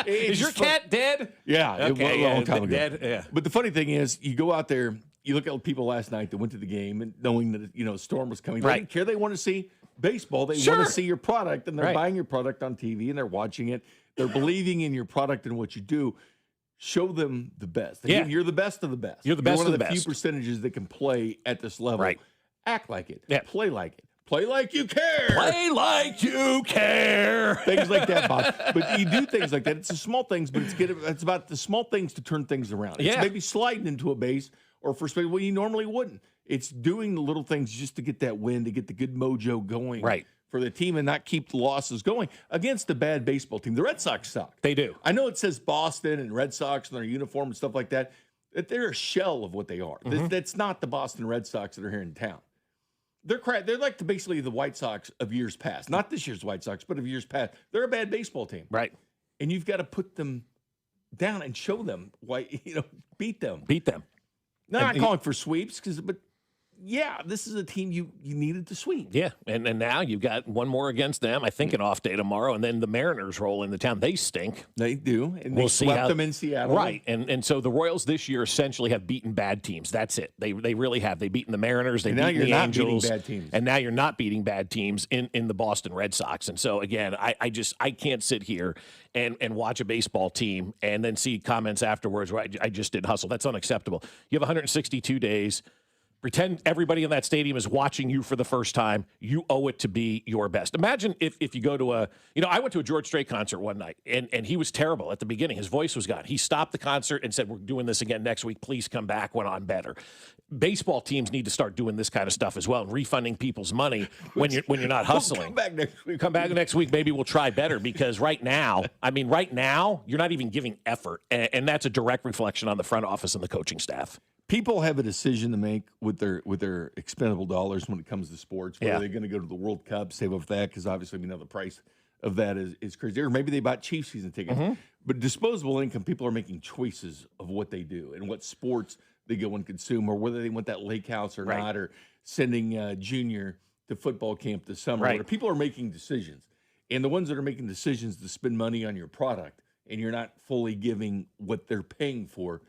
Is your cat dead? Yeah, Okay, a long time ago. dead. Yeah. But the funny thing is, you go out there, you look at people last night that went to the game and knowing that a storm was coming. They Right. don't care. They want to see baseball. They Sure. want to see your product, and they're Right. buying your product on TV and they're watching it. They're believing in your product and what you do. Show them the best. Again, Yeah. you're the best of the best. You're the best one of of the the few best. percentages that can play at this level. Right. Act like it. Yeah. Play like it. Play like you care. Play like you care. Things like that, Bob. But you do things like that. It's the small things, but it's about the small things to turn things around. It's Yeah. maybe sliding into a base or first base where you normally wouldn't. It's doing the little things just to get that win, to get the good mojo going for the team and not keep the losses going against a bad baseball team. The Red Sox suck. They do. I know it says Boston and Red Sox and their uniform and stuff like that. That they're a shell of what they are. That's not the Boston Red Sox that are here in town. They're like basically the White Sox of years past. Not this year's White Sox, but of years past. They're a bad baseball team. Right. And you've got to put them down and show them why, beat them. Beat them. Not calling for sweeps, but yeah, this is a team you needed to sweep. Yeah, and now you've got one more against them. I think an off day tomorrow, and then the Mariners roll into town. They stink. They do, and we'll they see swept them in Seattle. Right, and so the Royals this year essentially have beaten bad teams. That's it. They really have. They've beaten the Mariners. They've beaten the Angels. Beating bad teams. And now you're not beating bad teams in the Boston Red Sox. And so again, I can't sit here and watch a baseball team and then see comments afterwards where I just did hustle. That's unacceptable. You have 162 days. Pretend everybody in that stadium is watching you for the first time. You owe it to be your best. Imagine if you go to I went to a George Strait concert one night, and he was terrible at the beginning. His voice was gone. He stopped the concert and said, "We're doing this again next week. Please come back when I'm better." Baseball teams need to start doing this kind of stuff as well and refunding people's money when you're not hustling. Come back next week. Come back next week. Maybe we'll try better because right now, you're not even giving effort, and that's a direct reflection on the front office and the coaching staff. People have a decision to make with their expendable dollars when it comes to sports. Whether they're going to go to the World Cup, save up for that, because obviously we know the price of that is crazy. Or maybe they bought Chiefs season tickets. But disposable income, people are making choices of what they do and what sports they go and consume, or whether they want that lake house or not, or sending Junior to football camp this summer. Right. People are making decisions. And the ones that are making decisions to spend money on your product and you're not fully giving what they're paying for,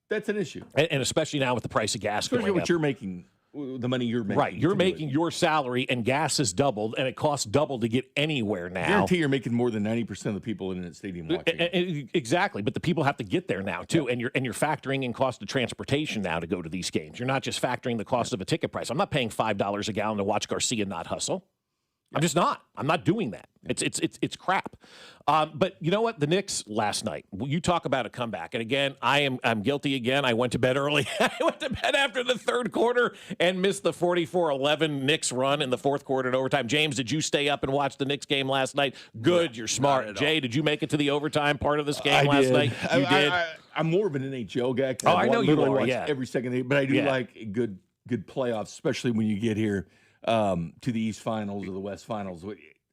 that's an issue. And especially now with the price of gas Especially going what up. you're making, the money you're making. Right. You're making your salary, and gas has doubled, and it costs double to get anywhere now. I guarantee you're making more than 90% of the people in that stadium watching. Exactly. But the people have to get there now, too. Yeah. And you're factoring in cost of transportation now to go to these games. You're not just factoring the cost of a ticket price. I'm not paying $5 a gallon to watch Garcia not hustle. I'm just not. I'm not doing that. It's crap. But you know what? The Knicks last night. You talk about a comeback, and again, I'm guilty again. I went to bed early. I went to bed after the third quarter and missed the 44-11 Knicks run in the fourth quarter and overtime. James, did you stay up and watch the Knicks game last night? Good. You're smart. Jay, did you make it to the overtime part of this game last night? You did. I'm more of an NHL guy. Oh, I know you are. Yeah. Every second, but I do like good playoffs, especially when you get here to the East Finals or the West Finals.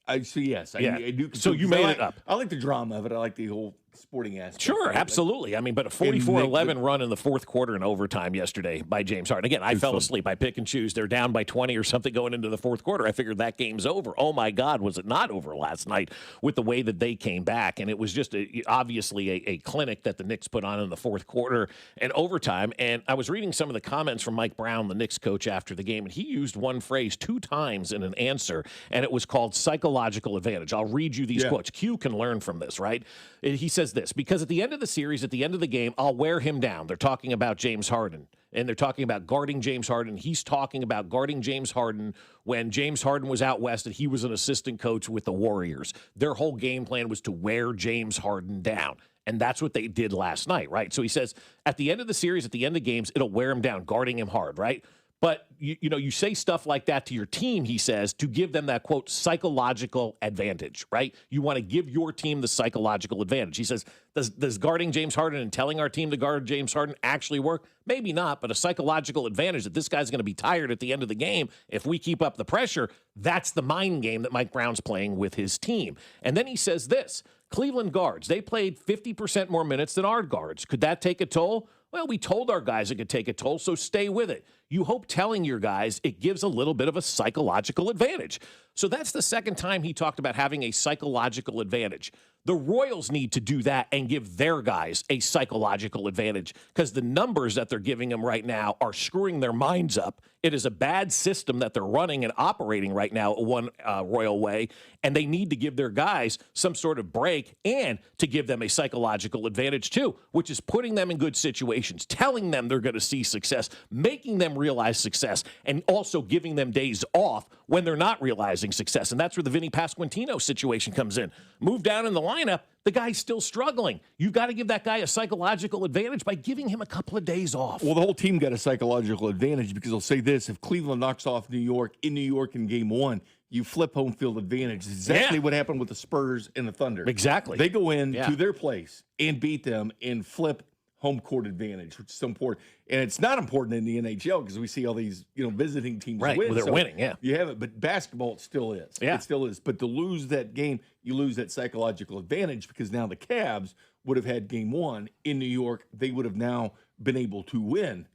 I do. So you made it up. I like the drama of it. I like the whole sporting aspect. Sure, right? absolutely. I mean, but a 44-11 run in the fourth quarter in overtime yesterday by James Harden. Again, I fell asleep. I pick and choose. They're down by 20 or something going into the fourth quarter. I figured that game's over. Oh, my God, was it not over last night with the way that they came back? And it was just obviously a clinic that the Knicks put on in the fourth quarter and overtime. And I was reading some of the comments from Mike Brown, the Knicks coach, after the game, and he used one phrase 2 times in an answer, and it was called psychological advantage. I'll read you these quotes. Q can learn from this, right? He says this, because at the end of the series, at the end of the game, I'll wear him down. They're talking about James Harden, and they're talking about guarding James Harden. He's talking about guarding James Harden when James Harden was out west and he was an assistant coach with the Warriors. Their whole game plan was to wear James Harden down. And that's what they did last night, right? So he says, at the end of the series, at the end of games, it'll wear him down, guarding him hard, right? But, you say stuff like that to your team, he says, to give them that, quote, psychological advantage, right? You want to give your team the psychological advantage. He says, does guarding James Harden and telling our team to guard James Harden actually work? Maybe not, but a psychological advantage that this guy's going to be tired at the end of the game. If we keep up the pressure, that's the mind game that Mike Brown's playing with his team. And then he says this, Cleveland guards, they played 50% more minutes than our guards. Could that take a toll? Well, we told our guys it could take a toll, so stay with it. You hope telling your guys it gives a little bit of a psychological advantage. So that's the second time he talked about having a psychological advantage. The Royals need to do that and give their guys a psychological advantage because the numbers that they're giving them right now are screwing their minds up. It is a bad system that they're running and operating right now one Royal way, and they need to give their guys some sort of break and to give them a psychological advantage too, which is putting them in good situations, telling them they're going to see success, making them realize success, and also giving them days off when they're not realizing success. And that's where the Vinny Pasquantino situation comes in. Move down in the lineup, the guy's still struggling. You've got to give that guy a psychological advantage by giving him a couple of days off. Well, the whole team got a psychological advantage because I'll say this, if Cleveland knocks off New York in game 1, you flip home field advantage. Exactly what happened with the Spurs and the Thunder. Exactly. They go in to their place and beat them and flip home court advantage, which is so important. And it's not important in the NHL because we see all these, visiting teams win. Well, they're winning, You have it, but basketball, it still is. Yeah. It still is. But to lose that game, you lose that psychological advantage because now the Cavs would have had game 1 in New York. They would have now been able to win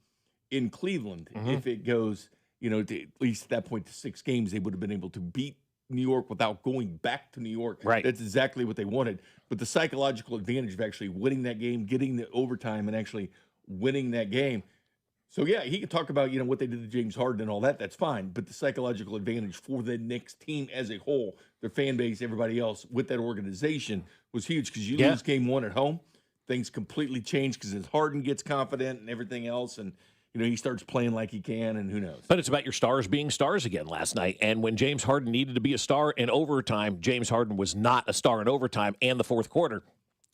in Cleveland. If it goes, to at least at that point to 6 games, they would have been able to beat New York without going back to New York. Right. That's exactly what they wanted. But the psychological advantage of actually winning that game, getting the overtime, and actually winning that game. So, yeah, he could talk about, what they did to James Harden and all that. That's fine. But the psychological advantage for the Knicks team as a whole, their fan base, everybody else with that organization was huge because you lose game 1 at home, things completely change because as Harden gets confident and everything else and he starts playing like he can, and who knows. But it's about your stars being stars again last night. And when James Harden needed to be a star in overtime, James Harden was not a star in overtime and the fourth quarter.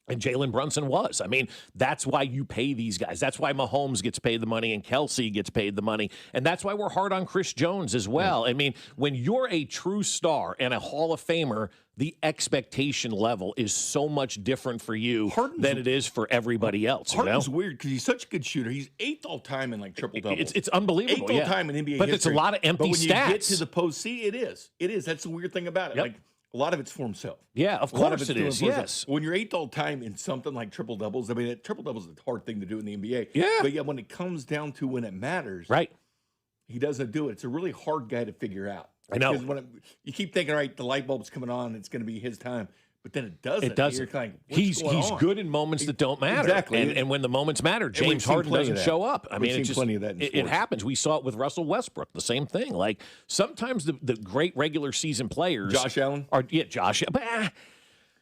And Jalen Brunson was. I mean, that's why you pay these guys. That's why Mahomes gets paid the money and Kelsey gets paid the money. And that's why we're hard on Chris Jones as well. I mean, when you're a true star and a Hall of Famer, the expectation level is so much different for you than it is for everybody else. Harden's weird because he's such a good shooter. He's 8th all time in triple doubles. It's unbelievable. 8th all time in NBA but history. It's a lot of empty stats. But when you get to the postseason, it is. It is. That's the weird thing about it. A lot of it's for himself. Yeah, of course it is. Yes. When you're 8th all time in something like triple doubles, I mean, triple doubles is a hard thing to do in the NBA. Yeah. But when it comes down to when it matters, he doesn't do it. It's a really hard guy to figure out. I know. Because you keep thinking, all right, the light bulb's coming on, it's going to be his time. But then it doesn't. It doesn't. You're like, he's good in moments that don't matter. Exactly. And when the moments matter, James Harden doesn't show up. I mean, it's just plenty of that. It happens. We saw it with Russell Westbrook. The same thing. Like sometimes the great regular season players, Josh Allen, Josh. But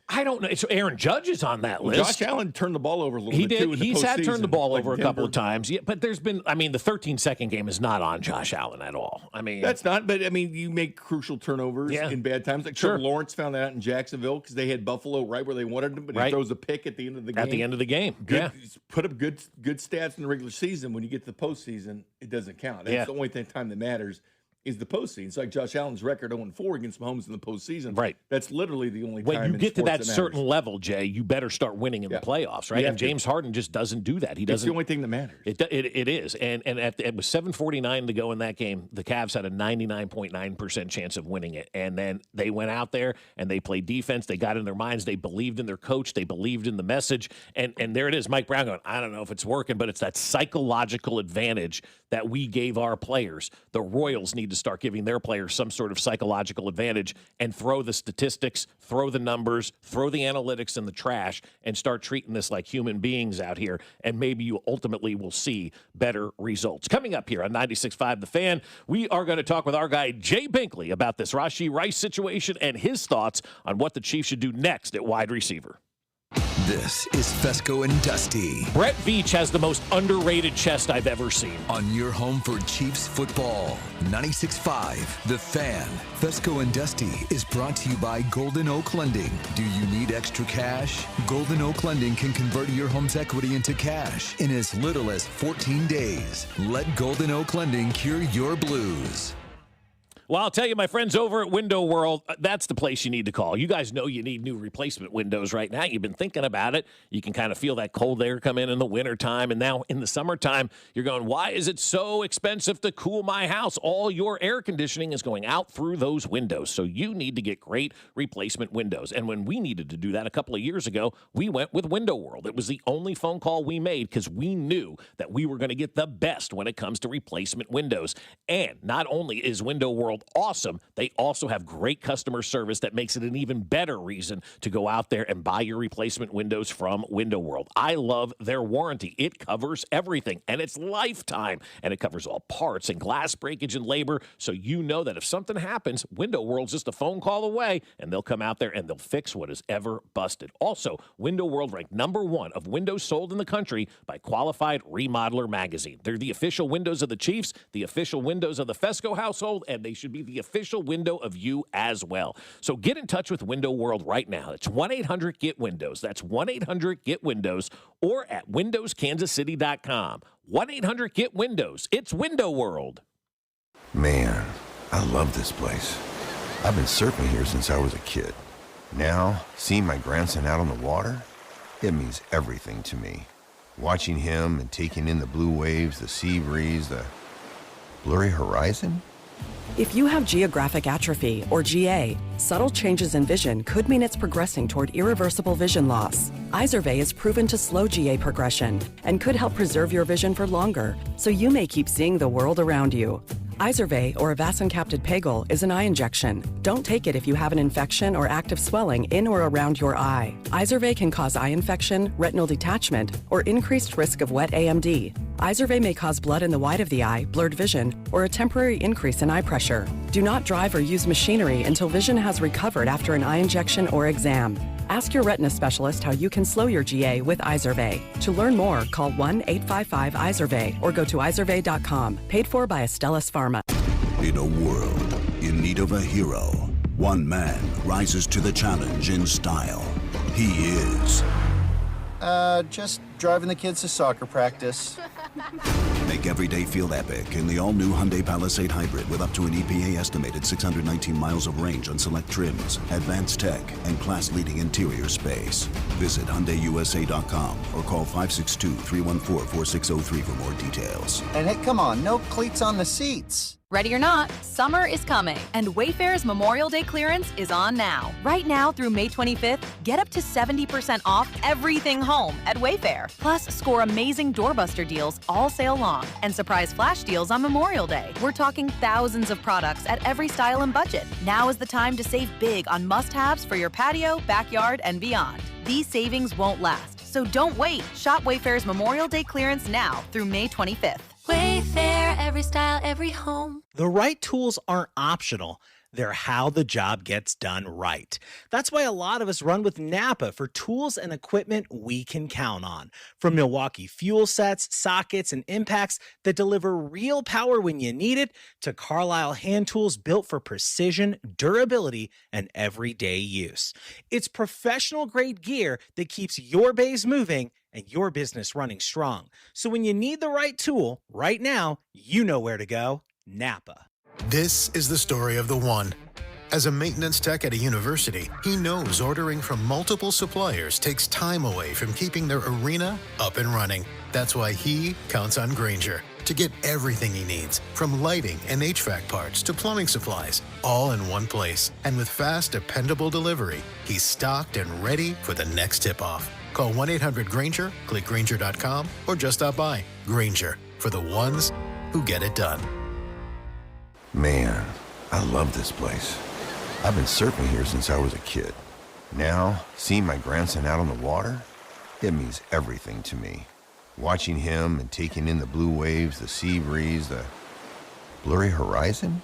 I don't know. So Aaron Judge is on that list. Josh Allen turned the ball over a little bit. He did. Too, He's had turned the ball over a Denver. couple of times. Yeah, but there's been. I mean, the 13-second game is not on Josh Allen at all. I mean, that's not. But I mean, you make crucial turnovers in bad times. Like Trevor Lawrence found that out in Jacksonville because they had Buffalo right where they wanted him, but he throws a pick at the end of the game. At the end of the game, He's put up good stats in the regular season. When you get to the postseason, it doesn't count. That's the only time that matters. is the postseason. It's like Josh Allen's record 0-4 against Mahomes in the postseason. Right. That's literally the only When time you in get to sports that matters. certain level, Jay, you better start winning in the playoffs, right? You And have to. James Harden just doesn't do that. He It's doesn't. the only thing that matters. It is. And it was 7:49 to go in that game. The Cavs had a 99.9% chance of winning it. And then they went out there and they played defense. They got in their minds. They believed in their coach. They believed in the message. And there it is. Mike Brown going, I don't know if it's working, but it's that psychological advantage that we gave our players. The Royals need to start giving their players some sort of psychological advantage and throw the statistics, throw the numbers, throw the analytics in the trash, and start treating this like human beings out here. And maybe you ultimately will see better results. Coming up here on 96.5 The Fan, we are going to talk with our guy Jay Binkley about this Rasheed Rice situation and his thoughts on what the Chiefs should do next at wide receiver. This is Fescoe and Dusty. Brett Veach has the most underrated chest I've ever seen. On your home for Chiefs football, 96.5 The Fan. Fescoe and Dusty is brought to you by Golden Oak Lending. Do you need extra cash? Golden Oak Lending can convert your home's equity into cash in as little as 14 days. Let Golden Oak Lending cure your blues. Well, I'll tell you, my friends over at Window World, that's the place you need to call. You guys know you need new replacement windows right now. You've been thinking about it. You can kind of feel that cold air come in the wintertime. And now in the summertime, you're going, why is it so expensive to cool my house? All your air conditioning is going out through those windows. So you need to get great replacement windows. And when we needed to do that a couple of years ago, we went with Window World. It was the only phone call we made because we knew that we were going to get the best when it comes to replacement windows. And not only is Window World awesome, they also have great customer service that makes it an even better reason to go out there and buy your replacement windows from Window World. I love their warranty. It covers everything, and it's lifetime, and it covers all parts and glass breakage and labor, so you know that if something happens, Window World's just a phone call away, and they'll come out there and they'll fix what is ever busted. Also, Window World ranked #1 of windows sold in the country by Qualified Remodeler magazine. They're the official windows of the Chiefs, the official windows of the Fescoe household, and they should be the official window of you as well. So get in touch with Window World right now. It's 1-800-GET-WINDOWS. That's 1-800-GET-WINDOWS or at windowskansascity.com. 1-800-GET-WINDOWS. It's Window World. Man, I love this place. I've been surfing here since I was a kid. Now, seeing my grandson out on the water, it means everything to me. Watching him and taking in the blue waves, the sea breeze, the blurry horizon. If you have geographic atrophy, or GA, subtle changes in vision could mean it's progressing toward irreversible vision loss. Izervay is proven to slow GA progression and could help preserve your vision for longer, so you may keep seeing the world around you. Izervay, or avacincaptad pegol, is an eye injection. Don't take it if you have an infection or active swelling in or around your eye. Izervay can cause eye infection, retinal detachment, or increased risk of wet AMD. Izervay may cause blood in the white of the eye, blurred vision, or a temporary increase in eye pressure. Do not drive or use machinery until vision has recovered after an eye injection or exam. Ask your retina specialist how you can slow your GA with Izervay. To learn more, call 1-855-IZERVAY or go to izervay.com. Paid for by Astellas Pharma. In a world in need of a hero, one man rises to the challenge in style. He is... just driving the kids to soccer practice. Make every day feel epic in the all-new Hyundai Palisade Hybrid with up to an EPA estimated 619 miles of range on select trims, advanced tech, and class-leading interior space. Visit HyundaiUSA.com or call 562-314-4603 for more details. And hey, come on, no cleats on the seats. Ready or not, summer is coming, and Wayfair's Memorial Day clearance is on now. Right now through May 25th, get up to 70% off everything home at Wayfair. Plus, score amazing doorbuster deals all sale long and surprise flash deals on Memorial Day. We're talking thousands of products at every style and budget. Now is the time to save big on must-haves for your patio, backyard, and beyond. These savings won't last, so don't wait. Shop Wayfair's Memorial Day clearance now through May 25th. Wayfair, every style, every home. The right tools aren't optional. They're how the job gets done right. That's why a lot of us run with Napa for tools and equipment we can count on. From Milwaukee fuel sets, sockets, and impacts that deliver real power when you need it, to Carlisle hand tools built for precision, durability, and everyday use. It's professional-grade gear that keeps your bays moving and your business running strong. So when you need the right tool, right now, you know where to go. Napa. This is the story of the one. As a maintenance tech at a university, he knows ordering from multiple suppliers takes time away from keeping their arena up and running. That's why he counts on Grainger to get everything he needs, from lighting and HVAC parts to plumbing supplies, all in one place. And with fast, dependable delivery, he's stocked and ready for the next tip-off. Call 1-800-GRAINGER, click Grainger.com, or just stop by. Grainger, for the ones who get it done. Man, I love this place. I've been surfing here since I was a kid. Now, seeing my grandson out on the water, it means everything to me. Watching him and taking in the blue waves, the sea breeze, the blurry horizon.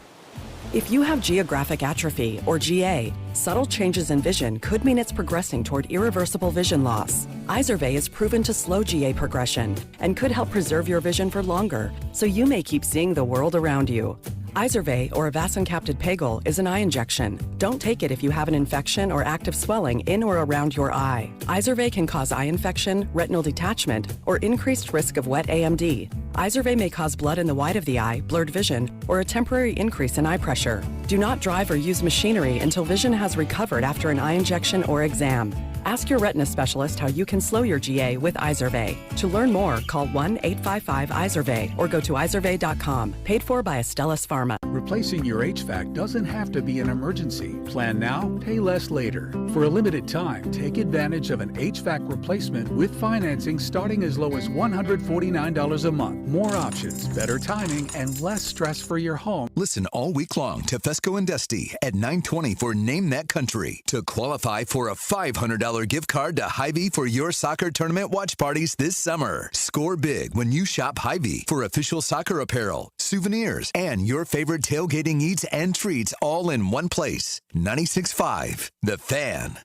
If you have geographic atrophy, or GA, subtle changes in vision could mean it's progressing toward irreversible vision loss. Izervay is proven to slow GA progression and could help preserve your vision for longer, so you may keep seeing the world around you. Izervay, or avacincaptad pegol, is an eye injection. Don't take it if you have an infection or active swelling in or around your eye. Izervay can cause eye infection, retinal detachment, or increased risk of wet AMD. Izervay may cause blood in the white of the eye, blurred vision, or a temporary increase in eye pressure. Do not drive or use machinery until vision has recovered after an eye injection or exam. Ask your retina specialist how you can slow your GA with Izervay. To learn more, call 1-855-IZERVAY or go to izervay.com. Paid for by Astellas Pharma. Replacing your HVAC doesn't have to be an emergency. Plan now, pay less later. For a limited time, take advantage of an HVAC replacement with financing starting as low as $149 a month. More options, better timing, and less stress for your home. Listen all week long to Fescoe and Dusty at 9:20 for Name That Country to qualify for a $500 gift card to Hy-Vee for your soccer tournament watch parties this summer. Score big when you shop Hy-Vee for official soccer apparel, souvenirs, and your favorite tailgating eats and treats all in one place. 96.5 The Fan.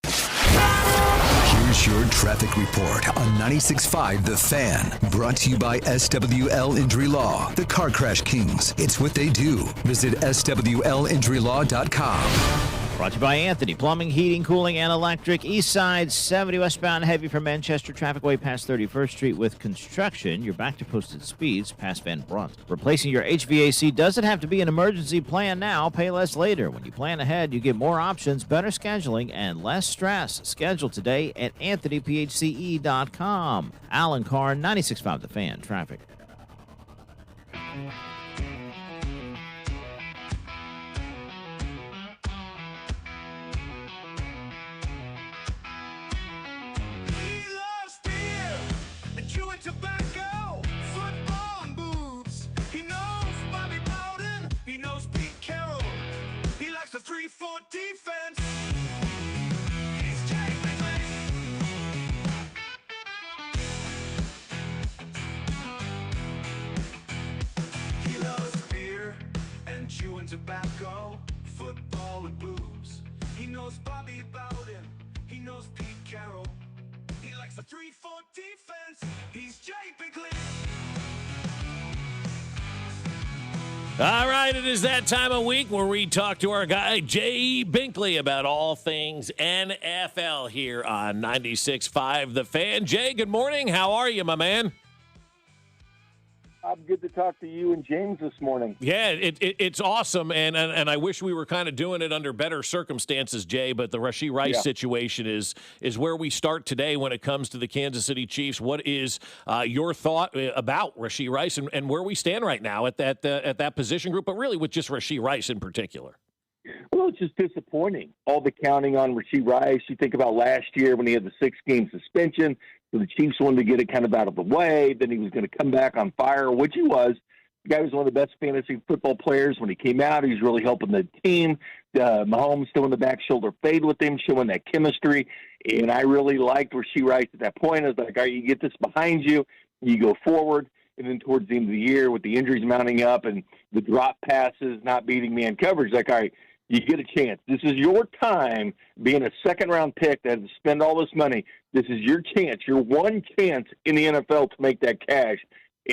Here's your traffic report on 96.5 The Fan. Brought to you by SWL Injury Law, the Car Crash Kings. It's what they do. Visit SWLinjurylaw.com. Brought to you by Anthony Plumbing, Heating, Cooling, and Electric. East Side 70 westbound heavy from Manchester. Traffic way past 31st Street with construction. You're back to posted speeds past Van Brunt. Replacing your HVAC doesn't have to be an emergency. Plan now, pay less later. When you plan ahead, you get more options, better scheduling, and less stress. Schedule today at AnthonyPHCE.com. Alan Carr, 96.5 The Fan. Traffic. Tobacco, football, and boobs. He knows Bobby Bowden. He knows Pete Carroll. He likes the 3-4 defense. He's Jay Binkley. He loves beer and chewing tobacco, football and boobs. He knows Bobby Bowden. He knows Pete Carroll. He likes the 3-4 defense. He's Jay Binkley. All right, it is that time of week where we talk to our guy, Jay Binkley, about all things NFL here on 96.5 The Fan. Jay, good morning. How are you, my man? I'm good to talk to you and James this morning. Yeah, it's awesome, and I wish we were kind of doing it under better circumstances, Jay, but the Rasheed Rice situation is where we start today when it comes to the Kansas City Chiefs. What is your thought about Rasheed Rice and where we stand right now at that position group, but really with just Rasheed Rice in particular? Well, it's just disappointing. All the counting on Rasheed Rice. You think about last year when he had the 6-game suspension. So the Chiefs wanted to get it kind of out of the way. Then he was going to come back on fire, which he was. The guy was one of the best fantasy football players when he came out. He was really helping the team. Mahomes doing the back shoulder fade with him, showing that chemistry. And I really liked Rasheed Rice at that point. I was like, all right, you get this behind you, you go forward. And then towards the end of the year, with the injuries mounting up and the drop passes, not beating man coverage, like, all right, you get a chance. This is your time, being a second-round pick that had to spend all this money. This is your chance, your one chance in the NFL to make that cash.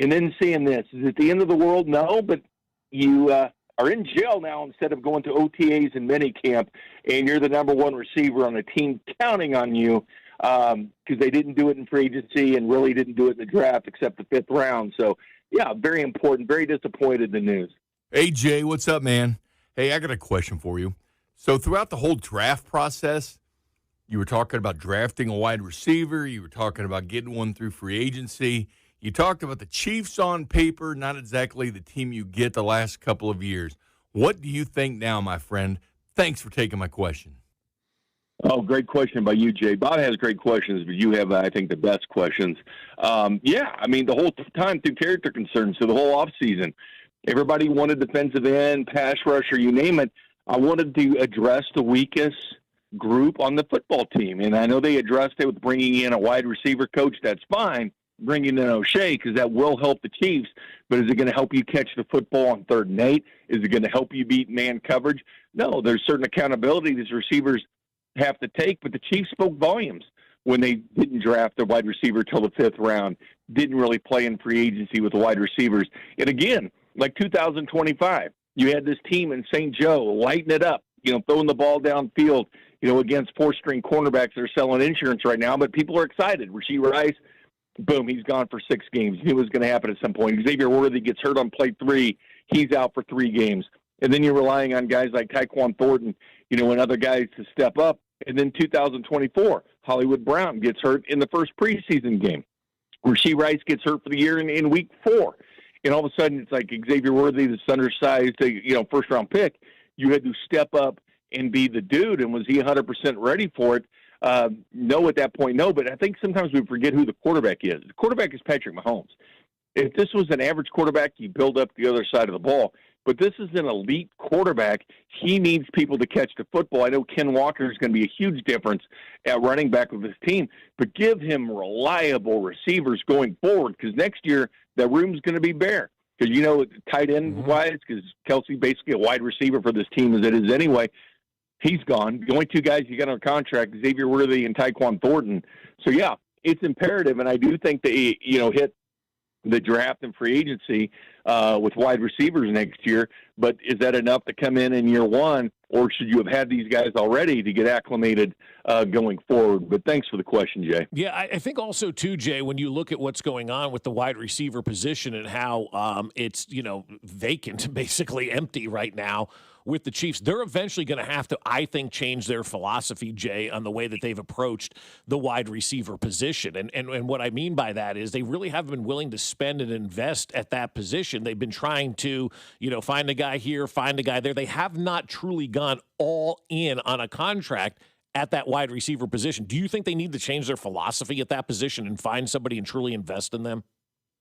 And then seeing this, is it the end of the world? No, but you are in jail now instead of going to OTAs and minicamp, and you're the number one receiver on a team counting on you because they didn't do it in free agency and really didn't do it in the draft except the 5th round. So, yeah, very important, very disappointed in the news. Hey, Jay, what's up, man? Hey, I got a question for you. So throughout the whole draft process, you were talking about drafting a wide receiver. You were talking about getting one through free agency. You talked about the Chiefs on paper, not exactly the team you get the last couple of years. What do you think now, my friend? Thanks for taking my question. Oh, great question by you, Jay. Bob has great questions, but you have, I think, the best questions. Yeah, I mean, the whole time through character concerns, so the whole offseason, everybody wanted defensive end, pass rusher, you name it. I wanted to address the weakest group on the football team, and I know they addressed it with bringing in a wide receiver coach. That's fine, bringing in O'Shea, because that will help the Chiefs, but is it going to help you catch the football on 3rd and 8? Is it going to help you beat man coverage? No, there's certain accountability these receivers have to take, but the Chiefs spoke volumes when they didn't draft a wide receiver till the 5th round, didn't really play in free agency with the wide receivers. And again, like 2025, you had this team in St. Joe lighting it up, throwing the ball downfield, against 4-string cornerbacks that are selling insurance right now, but people are excited. Rasheed Rice, boom, he's gone for 6 games. Knew it was going to happen at some point. Xavier Worthy gets hurt on play 3. He's out for 3 games. And then you're relying on guys like Tyquan Thornton, and other guys to step up. And then 2024, Hollywood Brown gets hurt in the first preseason game. Rasheed Rice gets hurt for the year in week 4. And all of a sudden, it's like Xavier Worthy, this undersized, first-round pick. You had to step up and be the dude. And was he 100% ready for it? No, at that point, no. But I think sometimes we forget who the quarterback is. The quarterback is Patrick Mahomes. If this was an average quarterback, you build up the other side of the ball. But this is an elite quarterback. He needs people to catch the football. I know Ken Walker is going to be a huge difference at running back with his team, but give him reliable receivers going forward, because next year that room's going to be bare. Because, tight end-wise, because Kelsey basically a wide receiver for this team as it is anyway, he's gone. The only 2 guys you got on contract, Xavier Worthy and Tyquan Thornton. So, yeah, it's imperative, and I do think they, hit the draft and free agency with wide receivers next year. But is that enough to come in year 1, or should you have had these guys already to get acclimated going forward? But thanks for the question, Jay. Yeah, I think also, too, Jay, when you look at what's going on with the wide receiver position and how it's, vacant, basically empty right now with the Chiefs, they're eventually going to have to, I think, change their philosophy, Jay, on the way that they've approached the wide receiver position. And what I mean by that is they really haven't been willing to spend and invest at that position. They've been trying to, find a guy here, find a guy there. They have not truly gone all in on a contract at that wide receiver position. Do you think they need to change their philosophy at that position and find somebody and truly invest in them?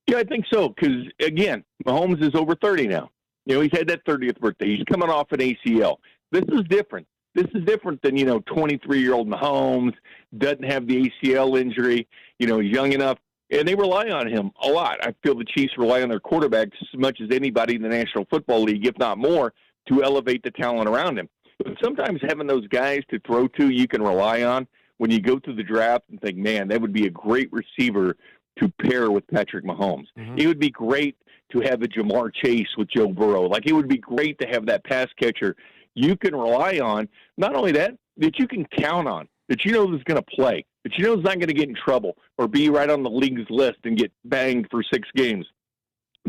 Yeah, I think so, because, again, Mahomes is over 30 now. He's had that 30th birthday. He's coming off an ACL. This is different. This is different than, 23-year-old Mahomes, doesn't have the ACL injury, he's young enough, and they rely on him a lot. I feel the Chiefs rely on their quarterback just as much as anybody in the National Football League, if not more, to elevate the talent around him. But sometimes having those guys to throw to you can rely on when you go through the draft and think, man, that would be a great receiver to pair with Patrick Mahomes. Mm-hmm. It would be great to have a Jamar Chase with Joe Burrow. Like, it would be great to have that pass catcher you can rely on. Not only that you can count on, that is going to play, that is not going to get in trouble or be right on the league's list and get banged for 6 games.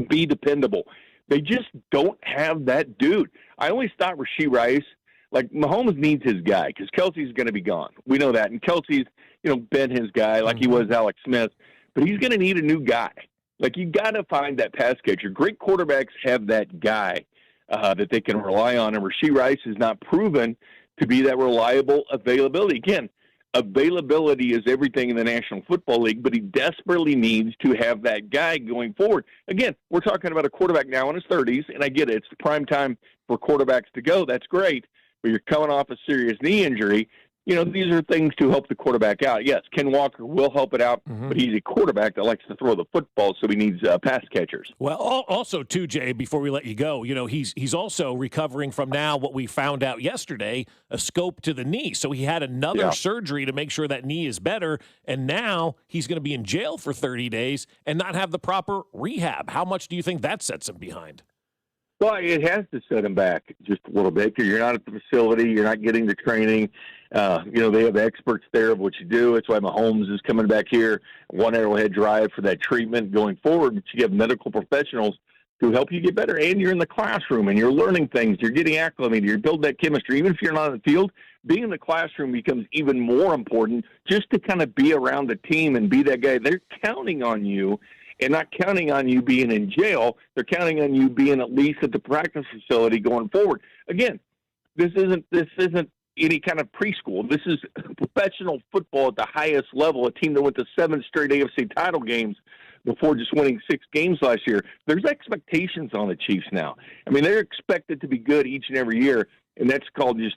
Be dependable. They just don't have that dude. I always thought Rasheed Rice, like, Mahomes needs his guy because Kelsey's going to be gone. We know that. And Kelsey's, been his guy like he was Alex Smith. But he's going to need a new guy. Like, you got to find that pass catcher. Great quarterbacks have that guy that they can rely on. And Rasheed Rice has not proven to be that reliable availability. Again, availability is everything in the National Football League, but he desperately needs to have that guy going forward. Again, we're talking about a quarterback now in his 30s, and I get it. It's the prime time for quarterbacks to go. That's great. But you're coming off a serious knee injury. These are things to help the quarterback out. Yes, Ken Walker will help it out, but he's a quarterback that likes to throw the football, so he needs pass catchers. Well, also, too, Jay, before we let you go, he's also recovering from now what we found out yesterday, a scope to the knee. So he had another surgery to make sure that knee is better, and now he's going to be in jail for 30 days and not have the proper rehab. How much do you think that sets him behind? Well, it has to set him back just a little bit because you're not at the facility. You're not getting the training. They have experts there of what you do. It's why Mahomes is coming back here, One Arrowhead Drive for that treatment going forward. But you have medical professionals to help you get better. And you're in the classroom and you're learning things. You're getting acclimated. You're building that chemistry. Even if you're not on the field, being in the classroom becomes even more important just to kind of be around the team and be that guy. They're counting on you and not counting on you being in jail. They're counting on you being at least at the practice facility going forward. Again, this isn't any kind of preschool. This is professional football at the highest level, a team that went to 7 straight AFC title games before just winning 6 games last year. There's expectations on the Chiefs now. I mean, they're expected to be good each and every year, and that's called just,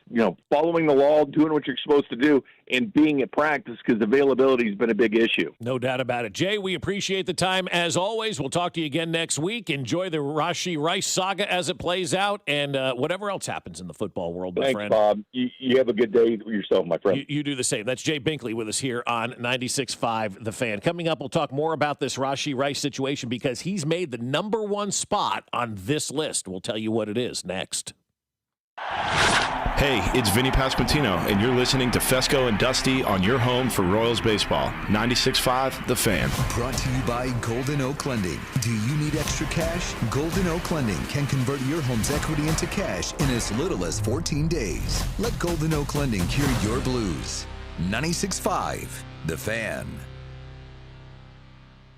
following the law, doing what you're supposed to do, and being at practice, because availability has been a big issue. No doubt about it. Jay, we appreciate the time as always. We'll talk to you again next week. Enjoy the Rasheed Rice saga as it plays out, and whatever else happens in the football world, my friend. Thanks, Bob. You have a good day yourself, my friend. You do the same. That's Jay Binkley with us here on 96.5 The Fan. Coming up, we'll talk more about this Rasheed Rice situation because he's made the number 1 spot on this list. We'll tell you what it is next. Hey, it's Vinny Pasquantino, and you're listening to Fescoe and Dusty on your home for Royals baseball. 96.5 The Fan. Brought to you by Golden Oak Lending. Do you need extra cash? Golden Oak Lending can convert your home's equity into cash in as little as 14 days. Let Golden Oak Lending cure your blues. 96.5 The Fan.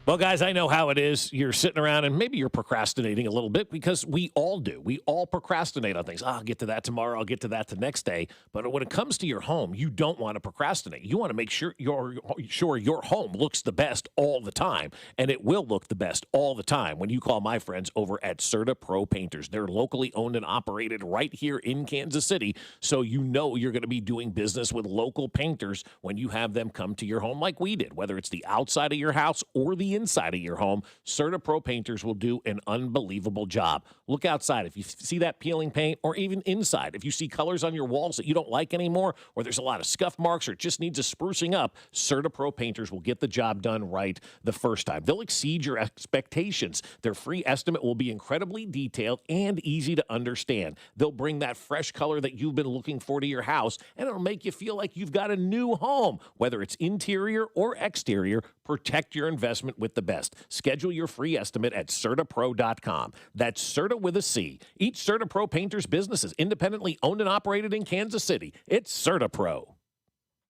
Well, guys, I know how it is. You're sitting around and maybe you're procrastinating a little bit because we all do. We all procrastinate on things. I'll get to that tomorrow. I'll get to that the next day. But when it comes to your home, you don't want to procrastinate. You want to make sure your home looks the best all the time. And it will look the best all the time when you call my friends over at Serta Pro Painters. They're locally owned and operated right here in Kansas City. So you know you're going to be doing business with local painters when you have them come to your home like we did. Whether it's the outside of your house or the inside of your home, Serta Pro Painters will do an unbelievable job. Look outside. If you see that peeling paint, or even inside, if you see colors on your walls that you don't like anymore, or there's a lot of scuff marks, or it just needs a sprucing up, Serta Pro Painters will get the job done right the first time. They'll exceed your expectations. Their free estimate will be incredibly detailed and easy to understand. They'll bring that fresh color that you've been looking for to your house, and it'll make you feel like you've got a new home. Whether it's interior or exterior, protect your investment with the best. Schedule your free estimate at CertaPro.com. That's Serta with a C. Each Serta Pro Painters business is independently owned and operated in Kansas City. It's Serta Pro.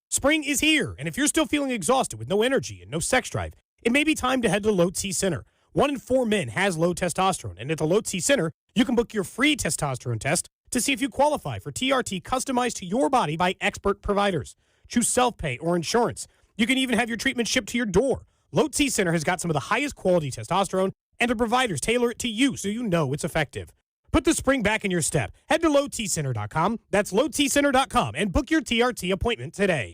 Spring is here, and if you're still feeling exhausted with no energy and no sex drive, it may be time to head to Low T Center. 1 in 4 men has low testosterone, and at the Low T Center, you can book your free testosterone test to see if you qualify for TRT customized to your body by expert providers. Choose self-pay or insurance. You can even have your treatment shipped to your door. Low T Center has got some of the highest quality testosterone, and the providers tailor it to you so you know it's effective. Put the spring back in your step. Head to lowtcenter.com. That's lowtcenter.com and book your TRT appointment today.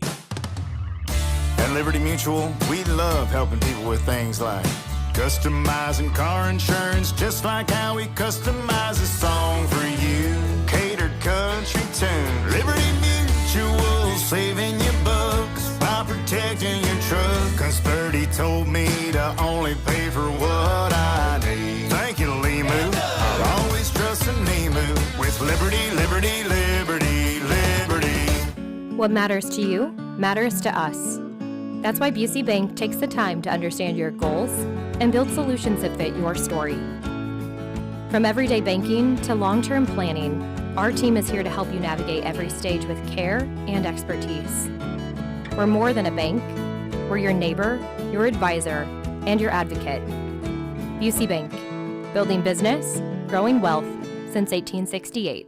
At Liberty Mutual, we love helping people with things like customizing car insurance, just like how we customize a song for you. Catered country tune. Liberty Mutual, saving you bucks by protecting your truck. 'Cause Birdie told me to only pay for what I need. Thank you, Limu. I'll always trust an emu with Liberty, Liberty, Liberty, Liberty. What matters to you matters to us. That's why Busey Bank takes the time to understand your goals and build solutions that fit your story. From everyday banking to long-term planning, our team is here to help you navigate every stage with care and expertise. We're more than a bank. We're your neighbor, your advisor, and your advocate. Busey Bank, building business, growing wealth since 1868.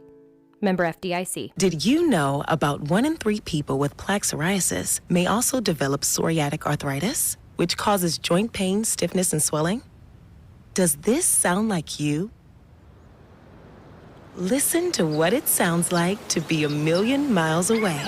Member FDIC. Did you know about 1 in 3 people with plaque psoriasis may also develop psoriatic arthritis, which causes joint pain, stiffness, and swelling? Does this sound like you? Listen to what it sounds like to be a million miles away.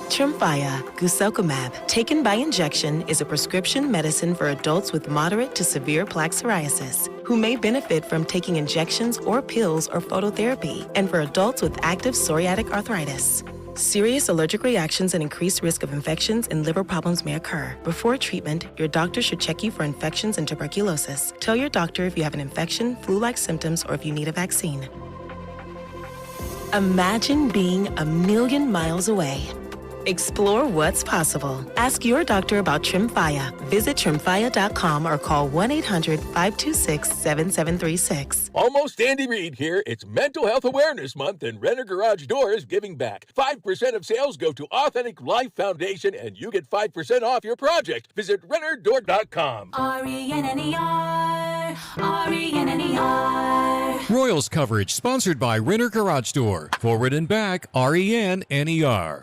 Tremfya guselkumab, taken by injection, is a prescription medicine for adults with moderate to severe plaque psoriasis who may benefit from taking injections or pills or phototherapy, and for adults with active psoriatic arthritis. Serious allergic reactions and increased risk of infections and liver problems may occur. Before treatment, your doctor should check you for infections and tuberculosis. Tell your doctor if you have an infection, flu-like symptoms, or if you need a vaccine. Imagine being a million miles away. Explore what's possible. Ask your doctor about Tremfya. Visit tremfya.com or call 1-800-526-7736. Almost Andy Reid here. It's Mental Health Awareness Month, and Renner Garage Door is giving back. 5% of sales go to Authentic Life Foundation, and you get 5% off your project. Visit rennerdoor.com. RENNER, RENNER. Royals coverage sponsored by Renner Garage Door. Forward and back, RENNER.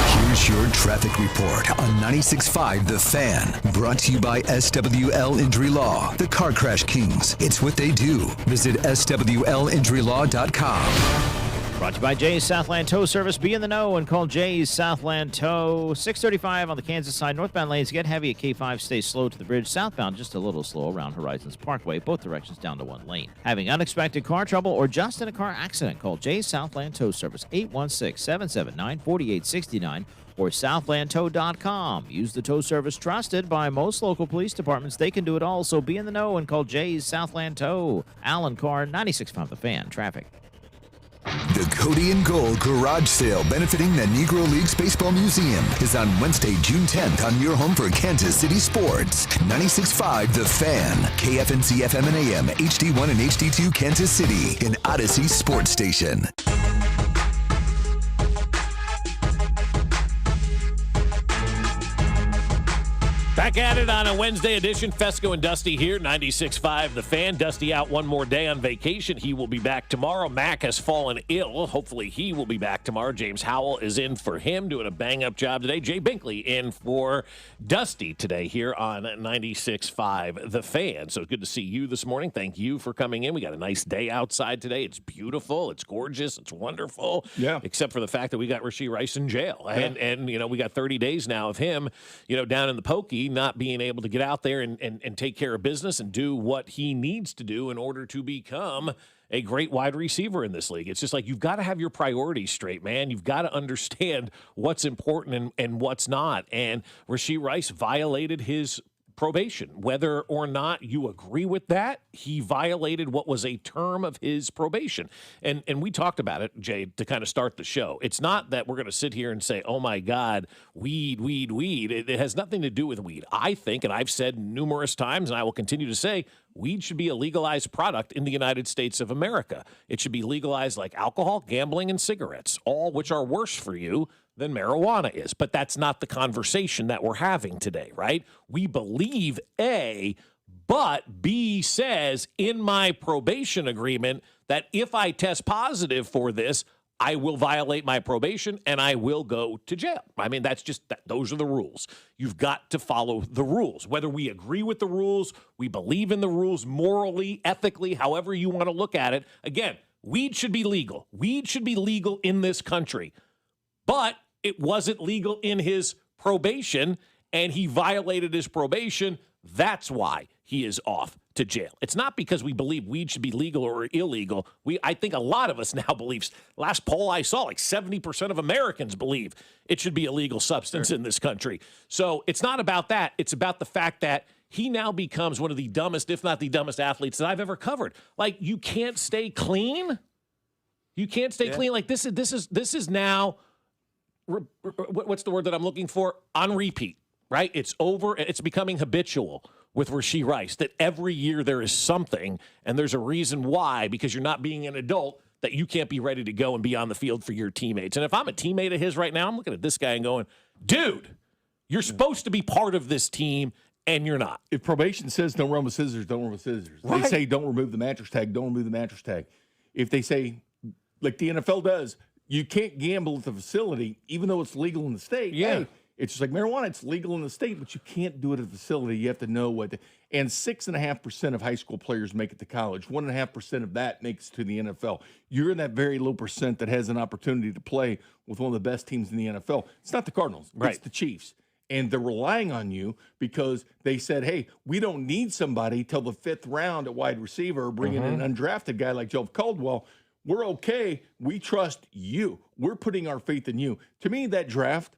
Here's your traffic report on 96.5 The Fan. Brought to you by SWL Injury Law, the Car Crash Kings. It's what they do. Visit SWLinjurylaw.com. Brought to you by Jay's Southland Tow Service. Be in the know and call Jay's Southland Tow. 635 on the Kansas side. Northbound lanes get heavy at K5. Stay slow to the bridge. Southbound just a little slow around Horizons Parkway. Both directions down to one lane. Having unexpected car trouble or just in a car accident, call Jay's Southland Tow Service. 816-779-4869 or southlandtow.com. Use the tow service trusted by most local police departments. They can do it all, so be in the know and call Jay's Southland Tow. Alan Carr, 96.5 The Fan. Traffic. The Cody and Gold Garage Sale benefiting the Negro Leagues Baseball Museum is on Wednesday, June 10th on your home for Kansas City sports. 96.5 The Fan, KFNC FM and AM, HD1 and HD2 Kansas City, an Odyssey sports station. Back at it on a Wednesday edition. Fescoe and Dusty here, 96.5 The Fan. Dusty out one more day on vacation. He will be back tomorrow. Mac has fallen ill. Hopefully he will be back tomorrow. James Howell is in for him, doing a bang-up job today. Jay Binkley in for Dusty today here on 96.5 The Fan. So good to see you this morning. Thank you for coming in. We got a nice day outside today. It's beautiful. It's gorgeous. It's wonderful. Yeah. Except for the fact that we got Rasheed Rice in jail. And you know, we got 30 days now of him, you know, down in the pokey, not being able to get out there and take care of business and do what he needs to do in order to become a great wide receiver in this league. It's just like, you've got to have your priorities straight, man. You've got to understand what's important and what's not. And Rasheed Rice violated his probation. Whether or not you agree with that, he violated what was a term of his probation. And we talked about it, Jay, to kind of start the show. It's not that we're going to sit here and say, oh my God, weed, weed, weed. It has nothing to do with weed. I think, and I've said numerous times, and I will continue to say, weed should be a legalized product in the United States of America. It should be legalized like alcohol, gambling, and cigarettes, all which are worse for you than marijuana is. But that's not the conversation that we're having today, right? We believe A, but B says in my probation agreement that if I test positive for this, I will violate my probation and I will go to jail. I mean, that's just, those are the rules. You've got to follow the rules. Whether we agree with the rules, we believe in the rules morally, ethically, however you want to look at it. Again, weed should be legal. Weed should be legal in this country. But it wasn't legal in his probation, and he violated his probation. That's why he is off to jail. It's not because we believe weed should be legal or illegal. I think a lot of us now believe, last poll I saw, like 70% of Americans believe it should be a legal substance in this country. So it's not about that. It's about the fact that he now becomes one of the dumbest, if not the dumbest athletes that I've ever covered. Like, you can't stay clean. You can't stay clean. Like, this is now, what's the word that I'm looking for? On repeat, right? It's over. It's becoming habitual with Rasheed Rice that every year there is something, and there's a reason why, because you're not being an adult, that you can't be ready to go and be on the field for your teammates. And if I'm a teammate of his right now, I'm looking at this guy and going, dude, you're supposed to be part of this team, and you're not. If probation says don't run with scissors, don't run with scissors. Right. They say don't remove the mattress tag, don't remove the mattress tag. If they say, like the NFL does, you can't gamble at the facility, even though it's legal in the state. Yeah. Hey, it's just like marijuana. It's legal in the state, but you can't do it at the facility. You have to know what. And 6.5% of high school players make it to college. 1.5% of that makes it to the NFL. You're in that very low percent that has an opportunity to play with one of the best teams in the NFL. It's not the Cardinals. Right. It's the Chiefs. And they're relying on you because they said, hey, we don't need somebody till the 5th round at wide receiver, bringing in an undrafted guy like Joe Caldwell. We're okay. We trust you. We're putting our faith in you. To me, that draft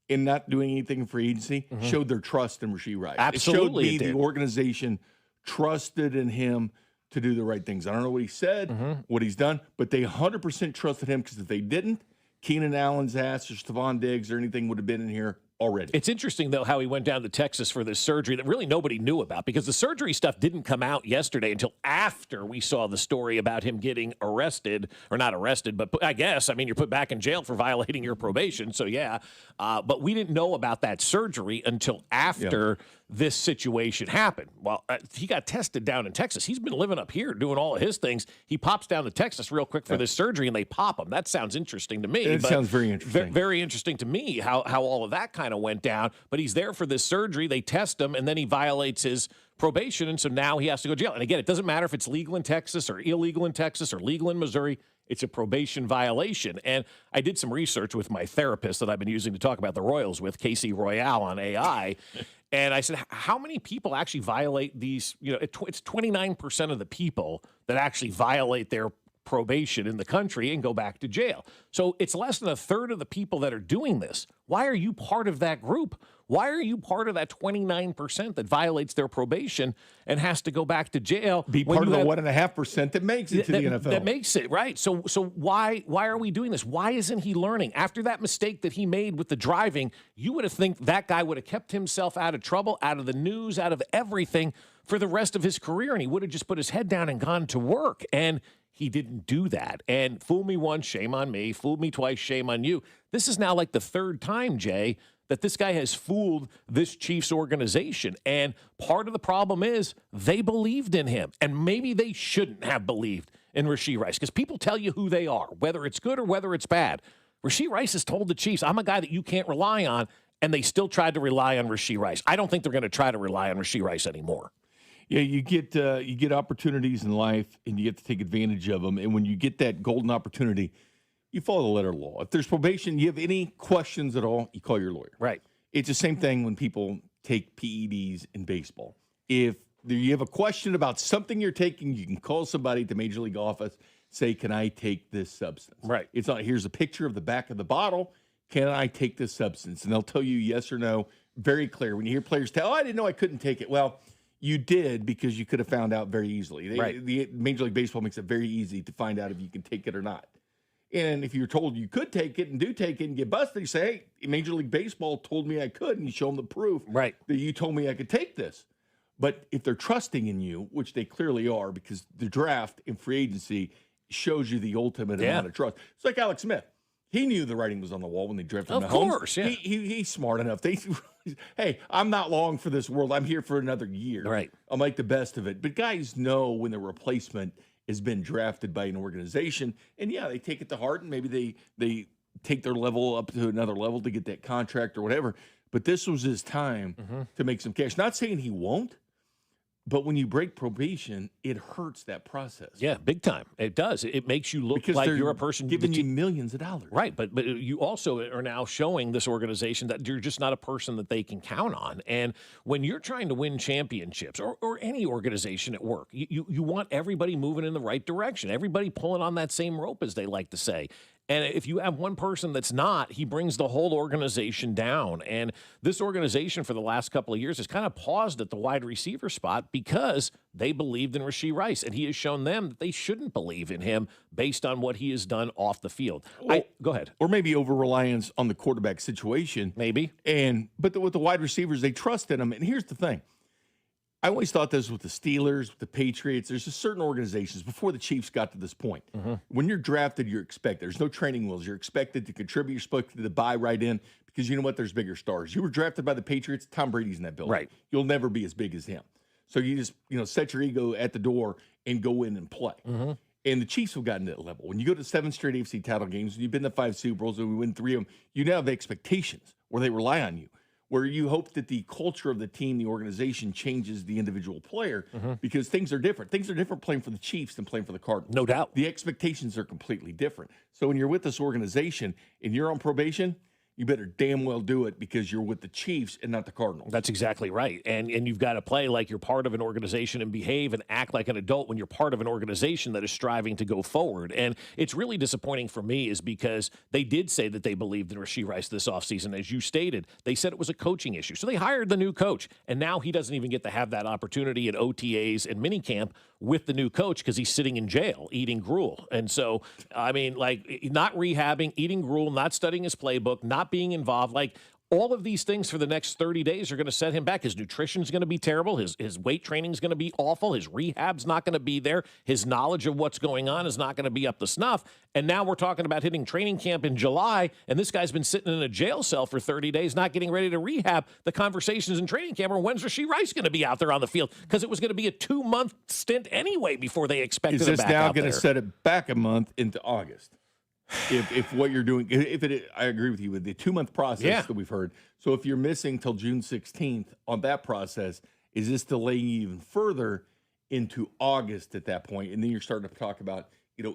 and not doing anything in free agency showed their trust in Rasheed Rice. Absolutely, it showed me the organization trusted in him to to do the right things. I don't know what he said, what he's done, but they 100% trusted him, because if they didn't, Keenan Allen's ass or Stephon Diggs or anything would have been in here already. It's interesting, though, how he went down to Texas for this surgery that really nobody knew about, because the surgery stuff didn't come out yesterday until after we saw the story about him getting arrested, or not arrested, but I guess, I mean, you're put back in jail for violating your probation, so yeah. But we didn't know about that surgery until after this situation happened. Well, he got tested down in Texas. He's been living up here doing all of his things. He pops down to Texas real quick for this surgery, and they pop him. That sounds interesting to me. It sounds very interesting. Very interesting to me how all of that kind of went down. But he's there for this surgery. They test him, and then he violates his probation, and so now he has to go to jail. And again, it doesn't matter if it's legal in Texas or illegal in Texas or legal in Missouri. It's a probation violation. And I did some research with my therapist that I've been using to talk about the Royals with, Casey Royale on AI. And I said, how many people actually violate these? You know, it's 29% of the people that actually violate their probation in the country and go back to jail. So it's less than a third of the people that are doing this. Why are you part of that group? Why are you part of that 29% that violates their probation and has to go back to jail? Be part of the 1.5% that makes it to the NFL. That makes it, right. So why are we doing this? Why isn't he learning? After that mistake that he made with the driving, you would have think that guy would have kept himself out of trouble, out of the news, out of everything for the rest of his career, and he would have just put his head down and gone to work. And he didn't do that. And fool me once, shame on me. Fool me twice, shame on you. This is now like the third time, Jay, that this guy has fooled this Chiefs organization. And part of the problem is they believed in him. And maybe they shouldn't have believed in Rasheed Rice, because people tell you who they are, whether it's good or whether it's bad. Rasheed Rice has told the Chiefs, I'm a guy that you can't rely on, and they still tried to rely on Rasheed Rice. I don't think they're going to try to rely on Rasheed Rice anymore. Yeah, you get opportunities in life, and you get to take advantage of them. And when you get that golden opportunity, you follow the letter of law. If there's probation, you have any questions at all, you call your lawyer. Right. It's the same thing when people take PEDs in baseball. If you have a question about something you're taking, you can call somebody at the Major League office, say, can I take this substance? Right. It's not, here's a picture of the back of the bottle. Can I take this substance? And they'll tell you yes or no, very clear. When you hear players tell, I didn't know I couldn't take it. Well, you did, because you could have found out very easily. The Major League Baseball makes it very easy to find out if you can take it or not. And if you're told you could take it and do take it and get busted, you say, hey, Major League Baseball told me I could, and you show them the proof that you told me I could take this. But if they're trusting in you, which they clearly are, because the draft in free agency shows you the ultimate amount of trust. It's like Alex Smith. He knew the writing was on the wall when they drafted Mahomes. Of course, yeah. He's smart enough. Hey, I'm not long for this world. I'm here for another year. Right. I'll make the best of it. But guys know when the replacement has been drafted by an organization, and yeah, they take it to heart, and maybe they take their level up to another level to get that contract or whatever. But this was his time to make some cash. Not saying he won't, but when you break probation, it hurts that process. Yeah, big time. It does. It makes you look like you're a person giving you millions of dollars. Right, but you also are now showing this organization that you're just not a person that they can count on. And when you're trying to win championships, or any organization at work, you want everybody moving in the right direction, everybody pulling on that same rope, as they like to say. And if you have one person that's not, he brings the whole organization down. And this organization for the last couple of years has kind of paused at the wide receiver spot because they believed in Rasheed Rice. And he has shown them that they shouldn't believe in him based on what he has done off the field. Go ahead. Or maybe over-reliance on the quarterback situation. Maybe. But with the wide receivers, they trust in them. And here's the thing. I always thought this with the Steelers, with the Patriots. There's just certain organizations before the Chiefs got to this point. When you're drafted, you're expected. There's no training wheels. You're expected to contribute. You're supposed to buy right in because you know what? There's bigger stars. You were drafted by the Patriots. Tom Brady's in that building. Right. You'll never be as big as him. So you just set your ego at the door and go in and play. And the Chiefs have gotten to that level. When you go to 7 straight AFC title games, and you've been to 5 Super Bowls, and we win 3 of them, you now have expectations where they rely on you, where you hope that the culture of the team, the organization, changes the individual player because things are different. Things are different playing for the Chiefs than playing for the Cardinals. No doubt. The expectations are completely different. So when you're with this organization and you're on probation, you better damn well do it because you're with the Chiefs and not the Cardinals. That's exactly right. And you've got to play like you're part of an organization and behave and act like an adult when you're part of an organization that is striving to go forward. And it's really disappointing for me is because they did say that they believed in Rasheed Rice this offseason. As you stated, they said it was a coaching issue. So they hired the new coach, and now he doesn't even get to have that opportunity at OTAs and minicamp with the new coach because he's sitting in jail eating gruel. And so, I mean, like, not rehabbing, eating gruel, not studying his playbook, not being involved, like, all of these things for the next 30 days are going to set him back. His nutrition is going to be terrible. His weight training is going to be awful. His rehab's not going to be there. His knowledge of what's going on is not going to be up to snuff. And now we're talking about hitting training camp in July, and this guy's been sitting in a jail cell for 30 days, not getting ready to rehab. The conversations in training camp are, when's Rasheed Rice going to be out there on the field? Because it was going to be a 2-month stint anyway before they expected him back out there. Is this now going to set it back a month into August? If what you're doing, I agree with you with the 2-month process that we've heard. So if you're missing till June 16th on that process, is this delaying you even further into August at that point? And then you're starting to talk about,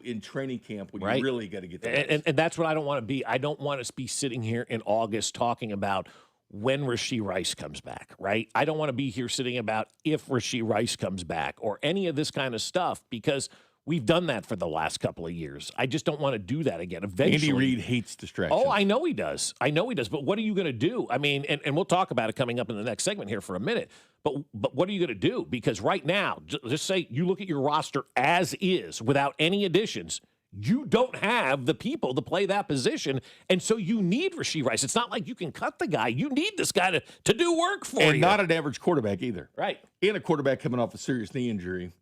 in training camp when you really got to get that. And that's what I don't want to be. I don't want to be sitting here in August talking about when Rasheed Rice comes back, right? I don't want to be here sitting about if Rasheed Rice comes back or any of this kind of stuff, because we've done that for the last couple of years. I just don't want to do that again. Eventually, Andy Reid hates distractions. Oh, I know he does. But what are you going to do? I mean, and we'll talk about it coming up in the next segment here for a minute. But what are you going to do? Because right now, just say you look at your roster as is without any additions. You don't have the people to play that position, and so you need Rasheed Rice. It's not like you can cut the guy. You need this guy to do work for you. And not an average quarterback either. Right. And a quarterback coming off a serious knee injury.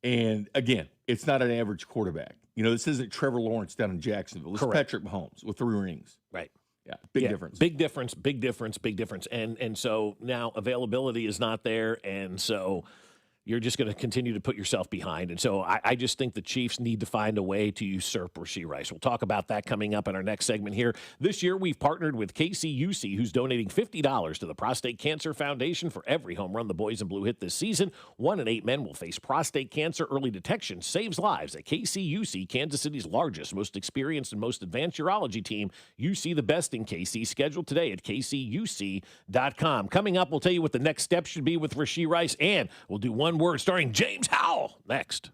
And, again, it's not an average quarterback. This isn't Trevor Lawrence down in Jacksonville. It's Patrick Mahomes with 3 rings. Right. Yeah, big difference. Big difference. And so now availability is not there, and so you're just going to continue to put yourself behind. And so I just think the Chiefs need to find a way to usurp Rasheed Rice. We'll talk about that coming up in our next segment here. This year, we've partnered with KCUC, who's donating $50 to the Prostate Cancer Foundation for every home run the boys in blue hit this season. 1 in 8 men will face prostate cancer. Early detection saves lives at KCUC, Kansas City's largest, most experienced, and most advanced urology team. You see the best in KC. Scheduled today at kcuc.com. Coming up, we'll tell you what the next step should be with Rasheed Rice, and we'll do one word starring James Howell next.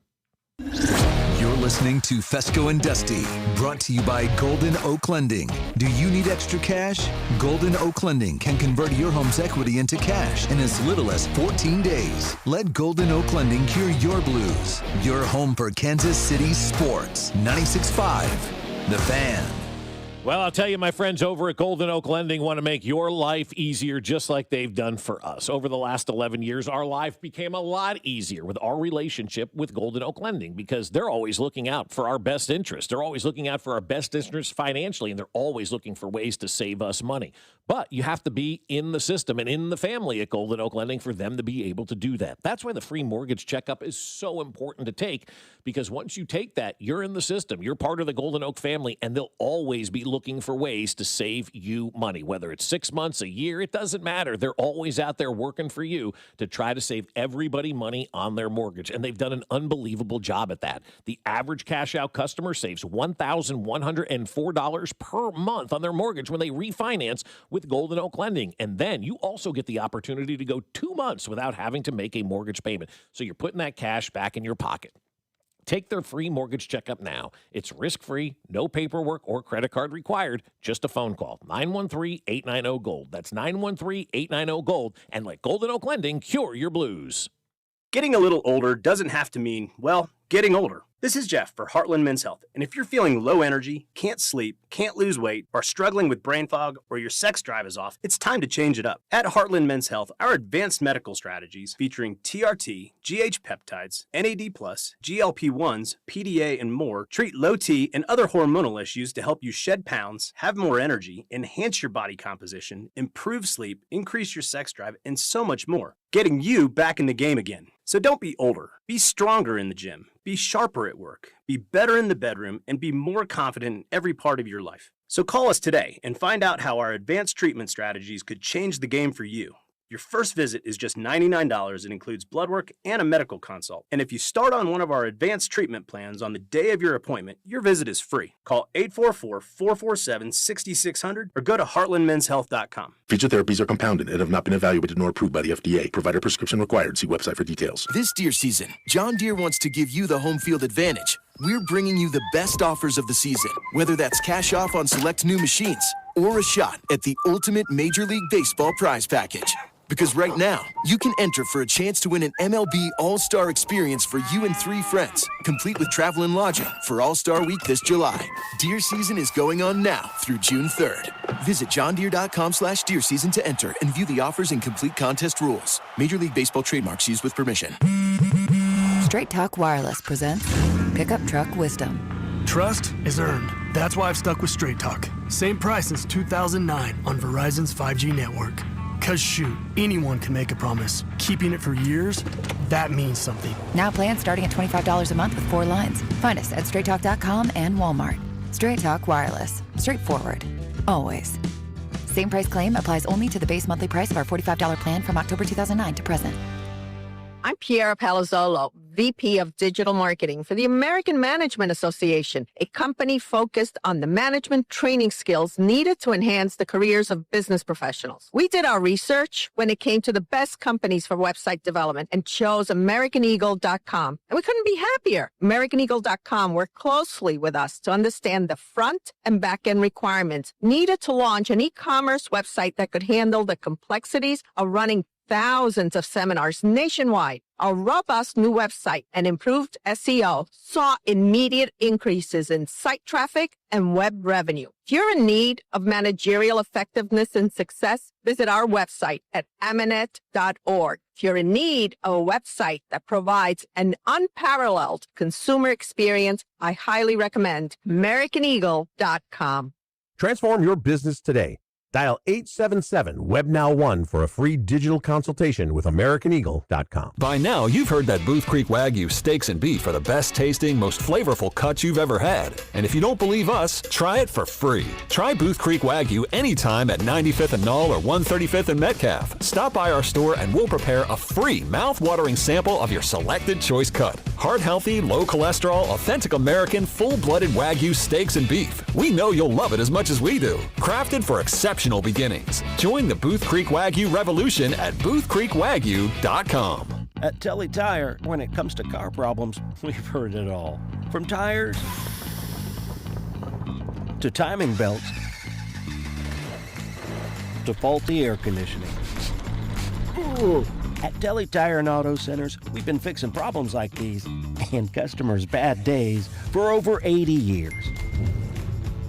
You're listening to Fescoe and Dusty, brought to you by Golden Oak Lending. Do you need extra cash? Golden Oak Lending can convert your home's equity into cash in as little as 14 days. Let Golden Oak Lending cure your blues. Your home for Kansas City sports. 96.5, The Fan. Well, I'll tell you, my friends over at Golden Oak Lending want to make your life easier just like they've done for us. Over the last 11 years, our life became a lot easier with our relationship with Golden Oak Lending because they're always looking out for our best interest. They're always looking out for our best interest financially, and they're always looking for ways to save us money. But you have to be in the system and in the family at Golden Oak Lending for them to be able to do that. That's why the free mortgage checkup is so important to take, because once you take that, you're in the system. You're part of the Golden Oak family, and they'll always be looking for ways to save you money. Whether it's 6 months, a year, it doesn't matter. They're always out there working for you to try to save everybody money on their mortgage, and they've done an unbelievable job at that. The average cash-out customer saves $1,104 per month on their mortgage when they refinance with Golden Oak Lending. And then you also get the opportunity to go 2 months without having to make a mortgage payment. So you're putting that cash back in your pocket. Take their free mortgage checkup now. It's risk-free, no paperwork or credit card required, just a phone call. 913-890-GOLD. That's 913-890-GOLD. And let Golden Oak Lending cure your blues. Getting a little older doesn't have to mean, well, getting older. This is Jeff for Heartland Men's Health, and if you're feeling low energy, can't sleep, can't lose weight, are struggling with brain fog, or your sex drive is off, it's time to change it up. At Heartland Men's Health, our advanced medical strategies featuring TRT, GH peptides, NAD+, GLP-1s, PDA, and more treat low T and other hormonal issues to help you shed pounds, have more energy, enhance your body composition, improve sleep, increase your sex drive, and so much more, getting you back in the game again. So don't be older. Be stronger in the gym. Be sharper at work. Be better in the bedroom, and be more confident in every part of your life. So call us today and find out how our advanced treatment strategies could change the game for you. Your first visit is just $99 and includes blood work and a medical consult. And if you start on one of our advanced treatment plans on the day of your appointment, your visit is free. Call 844-447-6600 or go to heartlandmenshealth.com. Feature therapies are compounded and have not been evaluated nor approved by the FDA. Provider prescription required. See website for details. This deer season, John Deere wants to give you the home field advantage. We're bringing you the best offers of the season, whether that's cash off on select new machines or a shot at the ultimate Major League Baseball prize package. Because right now, you can enter for a chance to win an MLB All-Star experience for you and 3 friends, complete with travel and lodging for All-Star Week this July. Deer season is going on now through June 3rd. Visit johndeere.com/deer season to enter and view the offers and complete contest rules. Major League Baseball trademarks used with permission. Straight Talk Wireless presents Pickup Truck Wisdom. Trust is earned. That's why I've stuck with Straight Talk. Same price since 2009 on Verizon's 5G network. Cause shoot, anyone can make a promise. Keeping it for years, that means something. Now plans starting at $25 a month with 4 lines. Find us at straighttalk.com and Walmart. Straight Talk Wireless. Straightforward. Always. Same price claim applies only to the base monthly price of our $45 plan from October 2009 to present. I'm Piera Palazzolo, VP of Digital Marketing for the American Management Association, a company focused on the management training skills needed to enhance the careers of business professionals. We did our research when it came to the best companies for website development and chose AmericanEagle.com. And we couldn't be happier. AmericanEagle.com worked closely with us to understand the front and back end requirements needed to launch an e-commerce website that could handle the complexities of running thousands of seminars nationwide. Our robust new website and improved SEO saw immediate increases in site traffic and web revenue. If you're in need of managerial effectiveness and success, visit our website at amanet.org. If you're in need of a website that provides an unparalleled consumer experience, I highly recommend AmericanEagle.com. Transform your business today. Dial 877-WEB-NOW-1 for a free digital consultation with AmericanEagle.com. By now, you've heard that Booth Creek Wagyu steaks and beef are the best tasting, most flavorful cuts you've ever had. And if you don't believe us, try it for free. Try Booth Creek Wagyu anytime at 95th and Knoll or 135th and Metcalf. Stop by our store and we'll prepare a free mouth-watering sample of your selected choice cut. Heart-healthy, low-cholesterol, authentic American, full-blooded Wagyu steaks and beef. We know you'll love it as much as we do. Crafted for exceptional beginnings. Join the Booth Creek Wagyu revolution at boothcreekwagyu.com. At Telly Tire, when it comes to car problems, we've heard it all. From tires to timing belts to faulty air conditioning. Ooh. At Telly Tire and Auto Centers, we've been fixing problems like these and customers' bad days for over 80 years.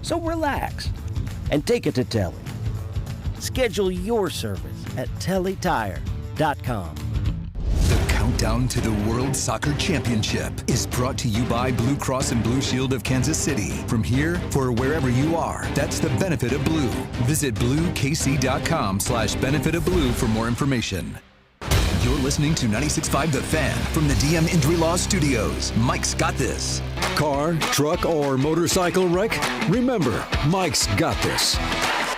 So relax and take it to Telly. Schedule your service at tellytire.com. The countdown to the World Soccer Championship is brought to you by Blue Cross and Blue Shield of Kansas City. From here, for wherever you are, that's the benefit of blue. Visit bluekc.com/benefit of blue for more information. You're listening to 96.5 The Fan from the DM Injury Law Studios. Mike's got this. Car, truck, or motorcycle wreck? Remember, Mike's got this.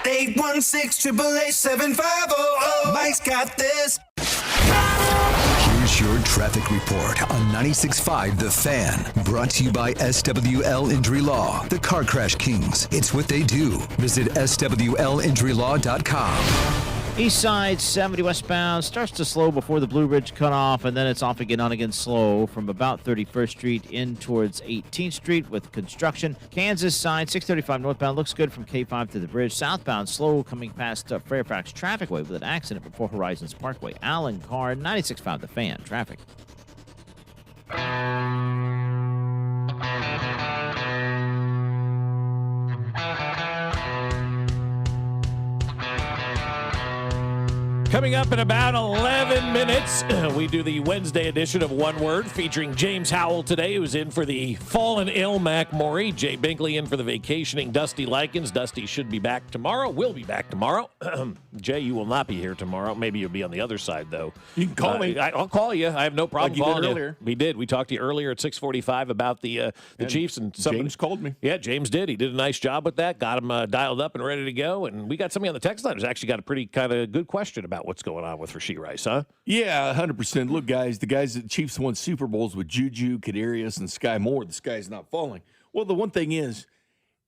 816-888-7500. Mike's got this. Here's your traffic report on 96.5 The Fan. Brought to you by SWL Injury Law, the Car Crash Kings. It's what they do. Visit SWLinjurylaw.com. East side 70 westbound starts to slow before the Blue Ridge cutoff, and then it's off again on again slow from about 31st Street in towards 18th Street with construction. Kansas side 635 northbound looks good from K5 to the bridge. Southbound slow coming past Fairfax Trafficway with an accident before Horizons Parkway. Allen Carr 96.5 The Fan traffic. Coming up in about 11 minutes, we do the Wednesday edition of One Word featuring James Howell today, who's in for the fallen ill Mac Morey. Jay Binkley in for the vacationing Dusty Likens. Dusty should be back tomorrow. We'll be back tomorrow. Jay, you will not be here tomorrow. Maybe you'll be on the other side, though. You can call me. I'll call you. I have no problem calling you. Earlier. We did. We talked to you earlier at 6:45 about the Chiefs. And James called me. Yeah, James did. He did a nice job with that. Got him dialed up and ready to go. And we got somebody on the text line who's actually got a pretty kind of good question about what's going on with Rasheed Rice, huh? Yeah, 100%. Look, guys, the guys that Chiefs won Super Bowls with Juju, Kadarius, and Sky Moore. The sky's not falling. Well, the one thing is,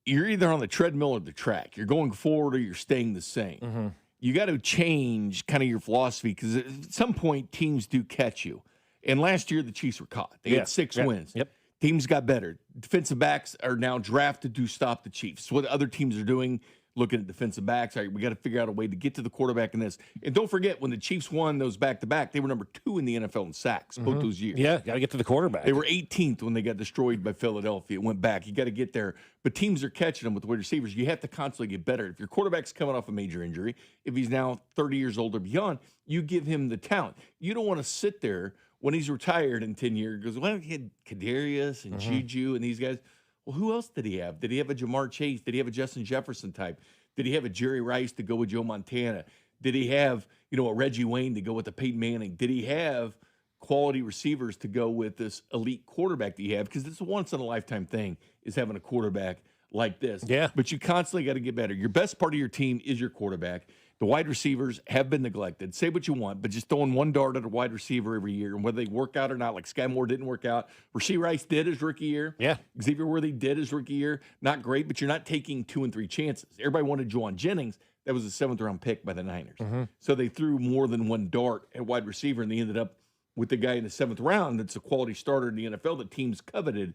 you're either on the treadmill or the track. You're going forward or you're staying the same. Mm-hmm. You got to change kind of your philosophy because at some point teams do catch you. And last year the Chiefs were caught. They had 6 wins. Yep. Teams got better. Defensive backs are now drafted to stop the Chiefs. What other teams are doing, looking at defensive backs. All right, we got to figure out a way to get to the quarterback in this. And don't forget, when the Chiefs won those back-to-back, they were number 2 in the NFL in sacks both those years. Yeah, got to get to the quarterback. They were 18th when they got destroyed by Philadelphia. It went back. You got to get there. But teams are catching them with wide receivers. You have to constantly get better. If your quarterback's coming off a major injury, if he's now 30 years old or beyond, you give him the talent. You don't want to sit there when he's retired in 10 years. Goes, well, he had Kadarius and Juju and these guys. Well, who else did he have? Did he have a Jamar Chase? Did he have a Justin Jefferson type? Did he have a Jerry Rice to go with Joe Montana? Did he have, a Reggie Wayne to go with the Peyton Manning? Did he have quality receivers to go with this elite quarterback that you have? Because it's a once-in-a-lifetime thing is having a quarterback like this. Yeah. But you constantly got to get better. Your best part of your team is your quarterback. The wide receivers have been neglected. Say what you want, but just throwing one dart at a wide receiver every year, and whether they work out or not, like Sky Moore didn't work out. Rasheed Rice did his rookie year. Yeah. Xavier Worthy did his rookie year. Not great, but you're not taking 2 and 3 chances. Everybody wanted Juwan Jennings. That was a 7th-round pick by the Niners. So they threw more than one dart at wide receiver, and they ended up with the guy in the 7th round that's a quality starter in the NFL that teams coveted.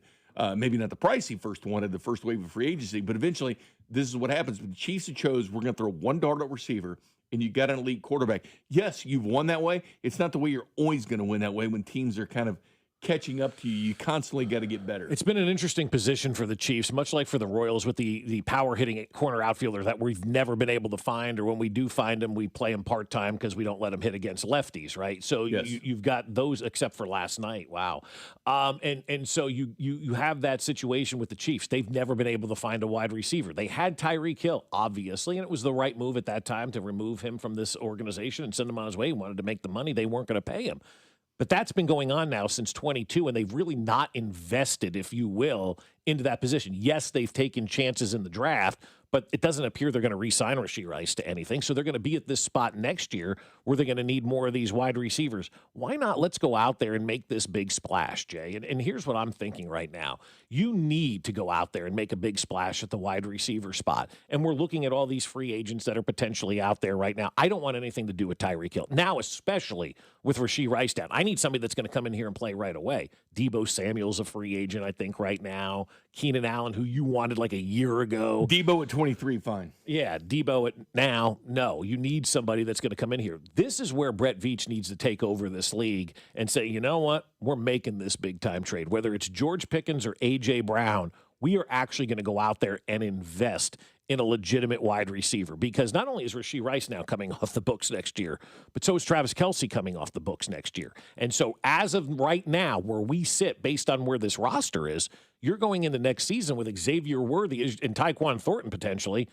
Maybe not the price he first wanted, the first wave of free agency, but eventually this is what happens. When the Chiefs chose, we're going to throw one dart at receiver, and you got an elite quarterback. Yes, you've won that way. It's not the way you're always going to win that way when teams are kind of catching up to you. You constantly got to get better. It's been an interesting position for the Chiefs, much like for the Royals with the power-hitting corner outfielder that we've never been able to find, or when we do find them, we play them part-time because we don't let them hit against lefties, right? So Yes. you've got those, except for last night. Wow. And so you have that situation with the Chiefs. They've never been able to find a wide receiver. They had Tyreek Hill, obviously, and it was the right move at that time to remove him from this organization and send him on his way. He wanted to make the money. They weren't going to pay him. But that's been going on now since 22, and they've really not invested, if you will, into that position. Yes, they've taken chances in the draft, but it doesn't appear they're going to re-sign Rasheed Rice to anything. So they're going to be at this spot next year where they're going to need more of these wide receivers. Why not? Let's go out there and make this big splash, Jay. And here's what I'm thinking right now. You need to go out there and make a big splash at the wide receiver spot. And we're looking at all these free agents that are potentially out there right now. I don't want anything to do with Tyreek Hill. Now, especially with Rasheed Rice down. I need somebody that's going to come in here and play right away. Debo Samuel's a free agent, I think, right now. Keenan Allen, who you wanted like a year ago. Debo at 23, fine. Yeah, Debo at now, no. You need somebody that's going to come in here. This is where Brett Veach needs to take over this league and say, you know what? We're making this big-time trade. Whether it's George Pickens or A.J. Brown, we are actually going to go out there and invest in a legitimate wide receiver, because not only is Rasheed Rice now coming off the books next year, but so is Travis Kelce coming off the books next year. And so as of right now, where we sit based on where this roster is, you're going into next season with Xavier Worthy and Tyquan Thornton potentially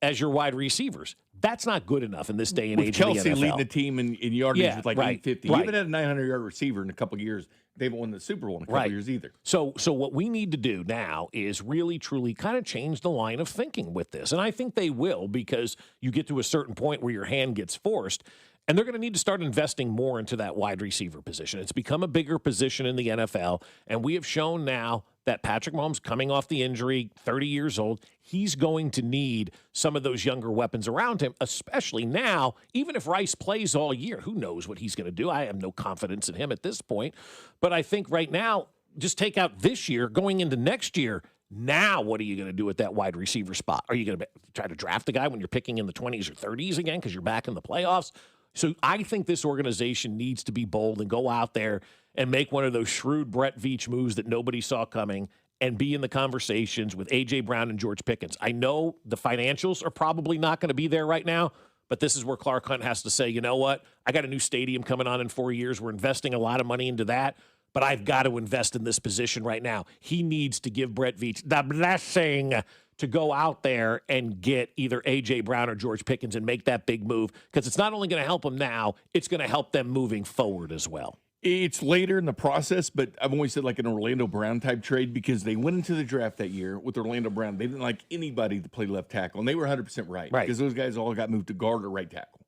as your wide receivers. That's not good enough in this day and with age Kelce of the NFL. leading the team in yardage with like 850. You Right. haven't had a 900-yard receiver in a couple of years. They haven't won the Super Bowl in a couple of years either. So what we need to do now is really, truly kind of change the line of thinking with this. And I think they will, because you get to a certain point where your hand gets forced, and they're going to need to start investing more into that wide receiver position. It's become a bigger position in the NFL, and we have shown now that Patrick Mahomes, coming off the injury, 30 years old, he's going to need some of those younger weapons around him, especially now. Even if Rice plays all year, who knows what he's going to do? I have no confidence in him at this point. But I think right now, just take out this year, going into next year, now what are you going to do at that wide receiver spot? Are you going to try to draft a guy when you're picking in the 20s or 30s again because you're back in the playoffs? So I think this organization needs to be bold and go out there and make one of those shrewd Brett Veach moves that nobody saw coming and be in the conversations with A.J. Brown and George Pickens. I know the financials are probably not going to be there right now, but this is where Clark Hunt has to say, you know what? I got a new stadium coming on in 4 years. We're investing a lot of money into that, but I've got to invest in this position right now. He needs to give Brett Veach the blessing to go out there and get either A.J. Brown or George Pickens and make that big move, because it's not only going to help them now, it's going to help them moving forward as well. It's later in the process, but I've always said like an Orlando Brown type trade, because they went into the draft that year with Orlando Brown. They didn't like anybody to play left tackle, and they were 100% right. Because those guys all got moved to guard or right tackle,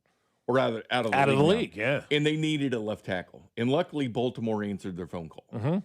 or out of the league, yeah. And they needed a left tackle. And luckily, Baltimore answered their phone call,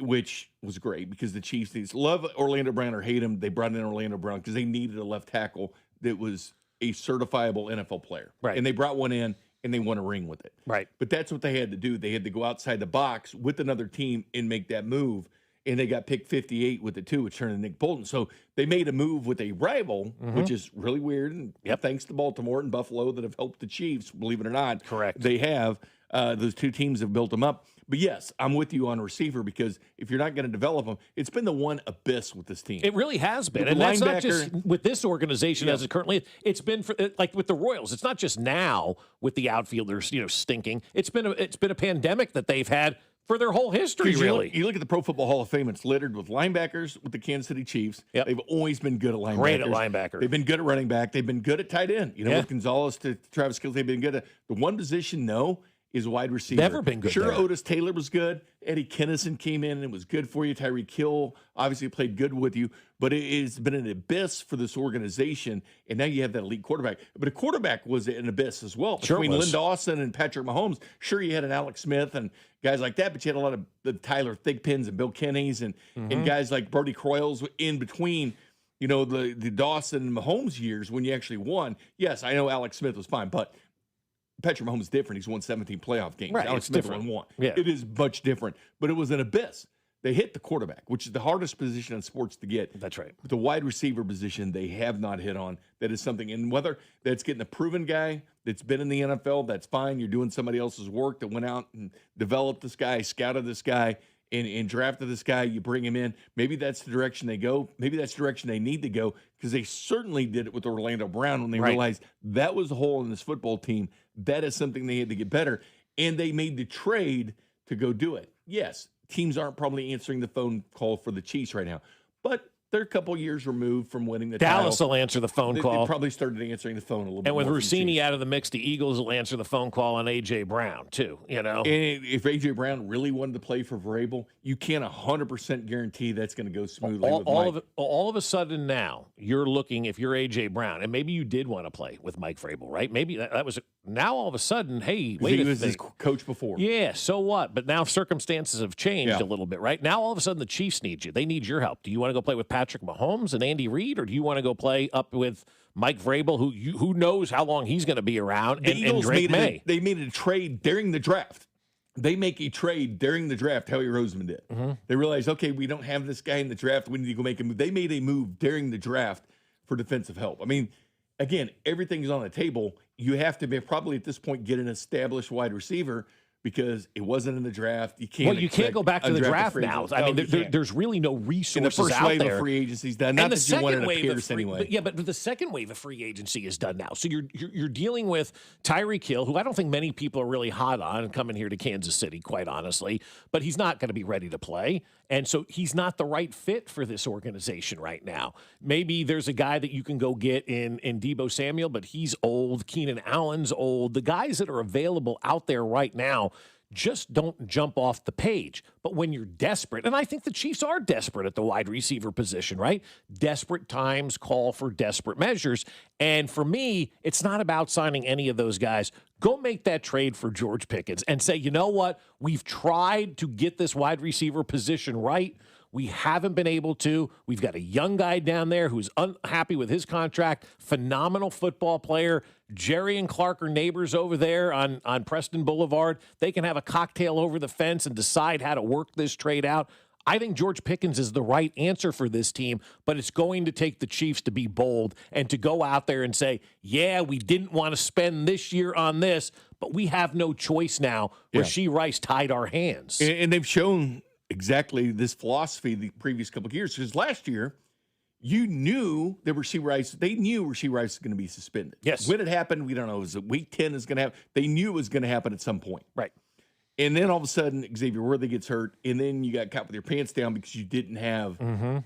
which was great, because the Chiefs love Orlando Brown or hate him. They brought in Orlando Brown because they needed a left tackle that was a certifiable NFL player. Right. And they brought one in, and they won a ring with it. Right. But that's what they had to do. They had to go outside the box with another team and make that move. and they got picked 58 with the 2, which turned to Nick Bolton. So they made a move with a rival, which is really weird. And thanks to Baltimore and Buffalo that have helped the Chiefs, believe it or not. Correct. They have. Those 2 teams have built them up. But yes, I'm with you on receiver because if you're not going to develop them, it's been the one abyss with this team. It really has been. With And the that's not linebacker- just with this organization as it currently is. It's been for, like with the Royals. It's not just now with the outfielders, stinking. It's been a pandemic that they've had for their whole history, 'Cause really. You look at the Pro Football Hall of Fame, it's littered with linebackers with the Kansas City Chiefs. They've always been good at linebackers. Great at linebacker. They've been good at running back. They've been good at tight end. With Gonzalez to Travis Kelce, they've been good at the one position, is wide receiver. Never been good Sure, there. Otis Taylor was good. Eddie Kennison came in and was good for you. Tyreek Hill obviously played good with you. But it has been an abyss for this organization, and now you have that elite quarterback. But a quarterback was an abyss as well. Sure Between was. Lynn Dawson and Patrick Mahomes, sure, you had an Alex Smith and guys like that, but you had a lot of the Tyler Thigpens and Bill Kennys and guys like Brody Croyles in between, the Dawson and Mahomes years when you actually won. Yes, I know Alex Smith was fine, but Patrick Mahomes is different. He's won 17 playoff games. Right, Alex it's Smith different. won one. Yeah. It is much different, but it was an abyss. They hit the quarterback, which is the hardest position in sports to get. That's right. The wide receiver position, they have not hit on. That is something. And whether that's getting a proven guy that's been in the NFL, that's fine. You're doing somebody else's work that went out and developed this guy, scouted this guy, and drafted this guy. You bring him in. Maybe that's the direction they go. Maybe that's the direction they need to go because they certainly did it with Orlando Brown when they realized that was a hole in this football team. That is something they had to get better. And they made the trade to go do it. Yes, teams aren't probably answering the phone call for the Chiefs right now, but they're a couple years removed from winning the Dallas title. will answer the phone They call. probably started answering the phone a little bit And with more from the Rossini Chiefs. out of the mix, the Eagles will answer the phone call on A.J. Brown, too, And if A.J. Brown really wanted to play for Vrabel, you can't 100% guarantee that's going to go smoothly with Mike. All of a sudden now, you're looking, if you're A.J. Brown, and maybe you did want to play with Mike Vrabel, right? Maybe that was, now all of a sudden, hey, wait He a was his minute. coach before. Yeah, so what? But now circumstances have changed a little bit, right? Now all of a sudden the Chiefs need you. They need your help. Do you want to go play with Patrick Mahomes and Andy Reid, or do you want to go play up with Mike Vrabel, who knows how long he's going to be around, The and Eagles Drake May? they made a trade during the draft. They make a trade during the draft. Howie Roseman did. They realized, okay, we don't have this guy in the draft. We need to go make a move. They made a move during the draft for defensive help. I mean, again, everything's on the table. You have to be probably at this point get an established wide receiver because it wasn't in the draft. You can't. Well, you can't go back to the undrafted draft free now. agents. I mean, No, you can't. there's really no resources And the first out wave there. of free agency's done. Not And the that you wanted second to wave of Pierce free, anyway. but the second wave of free agency is done now. So you're dealing with Tyreek Hill, who I don't think many people are really hot on coming here to Kansas City, quite honestly. But he's not going to be ready to play, and so he's not the right fit for this organization right now. Maybe there's a guy that you can go get in Deebo Samuel, but he's old. Keenan Allen's old. The guys that are available out there right now just don't jump off the page. But when you're desperate, and I think the Chiefs are desperate at the wide receiver position, right? Desperate times call for desperate measures. And for me, it's not about signing any of those guys. Go make that trade for George Pickens and say, you know what? We've tried to get this wide receiver position right. We haven't been able to. We've got a young guy down there who's unhappy with his contract, phenomenal football player. Jerry and Clark are neighbors over there on Preston Boulevard. They can have a cocktail over the fence and decide how to work this trade out. I think George Pickens is the right answer for this team, but it's going to take the Chiefs to be bold and to go out there and say, yeah, we didn't want to spend this year on this, but we have no choice now. Yeah. Rasheed Rice tied our hands. And they've shown exactly this philosophy the previous couple of years. Because last year, you knew that Rasheed Rice, they knew Rasheed Rice was going to be suspended. Yes. When it happened, we don't know. Was it week 10 is going to happen? They knew it was going to happen at some point. Right. And then all of a sudden, Xavier Worthy gets hurt, and then you got caught with your pants down because you didn't have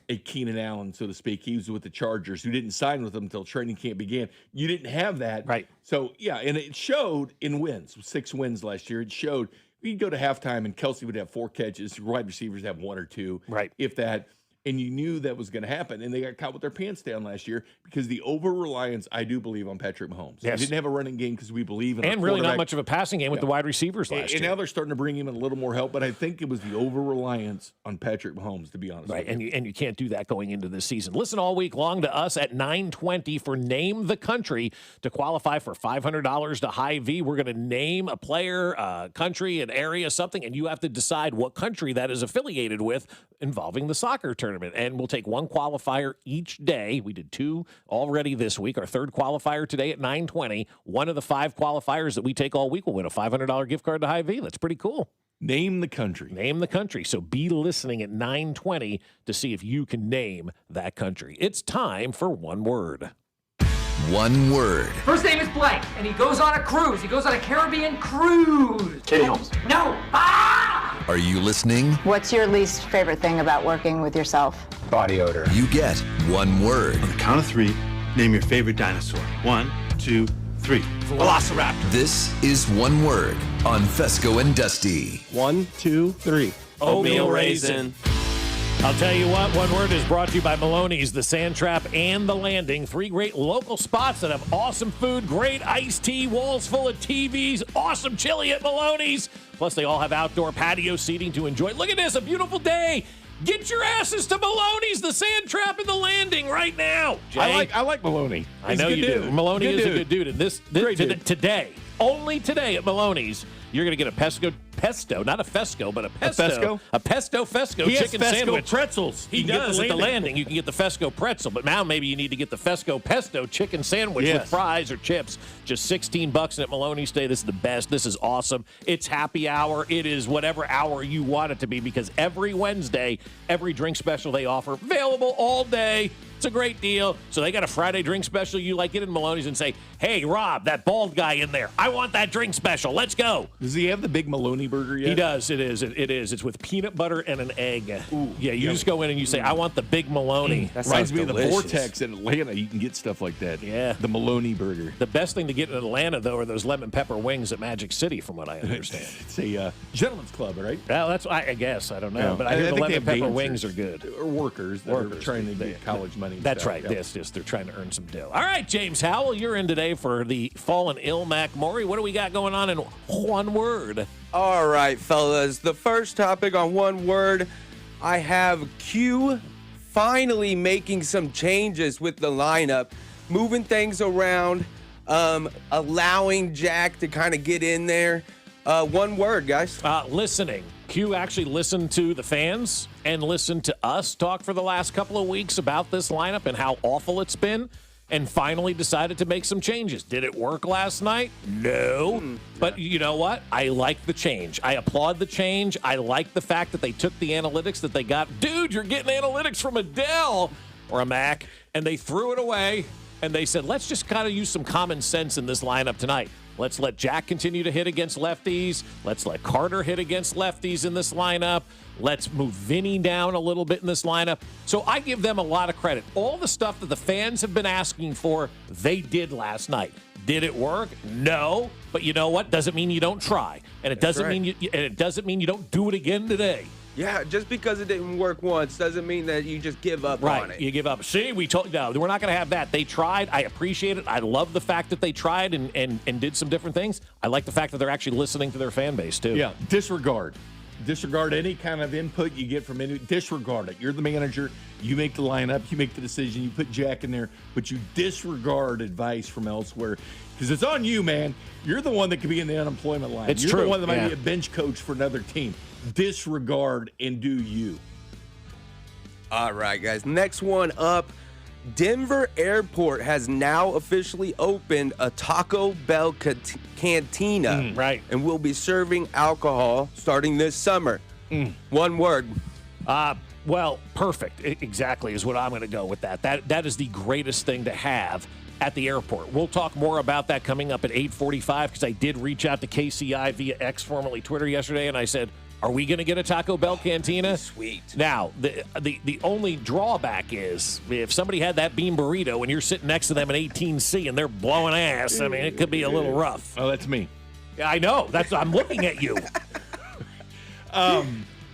a Keenan Allen, so to speak. He was with the Chargers, who didn't sign with them until training camp began. You didn't have that. Right. So, yeah, and it showed in wins, 6 wins last year. It showed you'd go to halftime, and Kelsey would have 4 catches. Wide receivers have 1 or 2, right? If that. and you knew that was going to happen. And they got caught with their pants down last year because the over-reliance, I do believe, on Patrick Mahomes. Yes. They didn't have a running game because we believe in and really not much of a passing game with the wide receivers last year. And now they're starting to bring him in a little more help, but I think it was the over-reliance on Patrick Mahomes, to be honest. Right, and you can't do that going into this season. Listen all week long to us at 9:20 for Name the Country to qualify for $500 to Hy-Vee. We're going to name a player, country, an area, something, and you have to decide what country that is affiliated with involving the soccer tournament. And we'll take one qualifier each day. We did 2 already this week. Our third qualifier today at 9:20. One of the 5 qualifiers that we take all week will win a $500 gift card to Hy-Vee. That's pretty cool. Name the country. Name the country. So be listening at 9:20 to see if you can name that country. It's time for one word. One word. First name is blank, and he goes on a cruise. He goes on a Caribbean cruise. Katie Holmes. No. Are you listening? What's your least favorite thing about working with yourself? Body odor. You get one word. On the count of 3, name your favorite dinosaur. 1, 2, 3. Velociraptor. This is one word on Fescoe and Dusty. 1, 2, 3. Oatmeal raisin. I'll tell you what, one word is brought to you by Maloney's, the Sand Trap, and the Landing. 3 great local spots that have awesome food, great iced tea, walls full of TVs, awesome chili at Maloney's. Plus, they all have outdoor patio seating to enjoy. Look at this, a beautiful day. Get your asses to Maloney's, the Sand Trap, and the Landing right now. Jay? I like Maloney. I know you do. Maloney is a good dude. And this today, only today at Maloney's, you're going to get a pesto, not a Fesco, but a pesto Fesco he chicken has Fesco sandwich. Pretzels. He does at the Landing. You can get the Fesco pretzel, but now maybe you need to get the Fesco pesto chicken sandwich with fries or chips. Just $16 and at Maloney's Day. This is the best. This is awesome. It's happy hour. It is whatever hour you want it to be because every Wednesday, every drink special they offer, available all day. It's a great deal. So they got a Friday drink special. You like it in Maloney's and say, hey, Rob, that bald guy in there, I want that drink special. Let's go. Does he have the big Maloney burger yet? He does. It is. It's with peanut butter and an egg. Yeah, you just go in and you say, I want the big Maloney. That reminds me of the Vortex in Atlanta. You can get stuff like that. Yeah. The Maloney burger. The best thing to get in Atlanta, though, are those lemon pepper wings at Magic City, from what I understand. It's a gentleman's club, right? Well, that's I guess. I don't know. Yeah. But I hear the think lemon they have pepper dancers wings are good. Or workers that are trying to get college money. and That's stuff. right. Yeah. Yes, they're trying to earn some dough. All right, James Howell, you're in today for the fallen ill Mac Maury. What do we got going on in one word? All right, fellas. The first topic on one word, I have Q finally making some changes with the lineup, moving things around, allowing Jack to kind of get in there. One word, guys. Listening. Q actually listened to the fans and listened to us talk for the last couple of weeks about this lineup and how awful it's been, and finally decided to make some changes. Did it work last night? No. But you know what? I like the change. I applaud the change. I like the fact that they took the analytics that they got. Dude, you're getting analytics from a Dell or a Mac, and they threw it away, and they said, let's just kind of use some common sense in this lineup tonight. Let's let Jack continue to hit against lefties. Let's let Carter hit against lefties in this lineup. Let's move Vinny down a little bit in this lineup. So I give them a lot of credit. All the stuff that the fans have been asking for, they did last night. Did it work? No. But you know what? Doesn't mean you don't try. And it doesn't mean you don't do it again today. Yeah, just because it didn't work once doesn't mean that you just give up on it. You give up. See, we told no, we're not going to have that. They tried. I appreciate it. I love the fact that they tried and did some different things. I like the fact that they're actually listening to their fan base too. Yeah, disregard any kind of input you get from any. Disregard it. You're the manager. You make the lineup. You make the decision. You put Jack in there, but you disregard advice from elsewhere because it's on you, man. You're the one that could be in the unemployment line. It's You're true. the one that might be a bench coach for another team. Disregard and do you. All right, guys. Next one up. Denver Airport has now officially opened a Taco Bell cantina. Right. And will be serving alcohol starting this summer. One word. Well, perfect. Exactly is what I'm going to go with that. That is the greatest thing to have at the airport. We'll talk more about that coming up at 8:45 because I did reach out to KCI via X, formerly Twitter, yesterday, and I said, are we going to get a Taco Bell cantina? Sweet. Now, the only drawback is if somebody had that bean burrito and you're sitting next to them in 18C and they're blowing ass, I mean, it could be a little rough. Oh, that's me. Yeah, I know. I'm looking at you.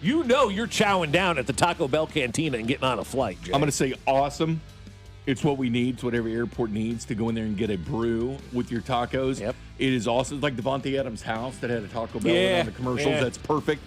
you know you're chowing down at the Taco Bell cantina and getting on a flight, Jay. I'm going to say awesome. It's what we need. It's what every airport needs to go in there and get a brew with your tacos. Yep. It is awesome. It's like Devontae Adams' house that had a Taco Bell in on the commercials. Yeah. That's perfect.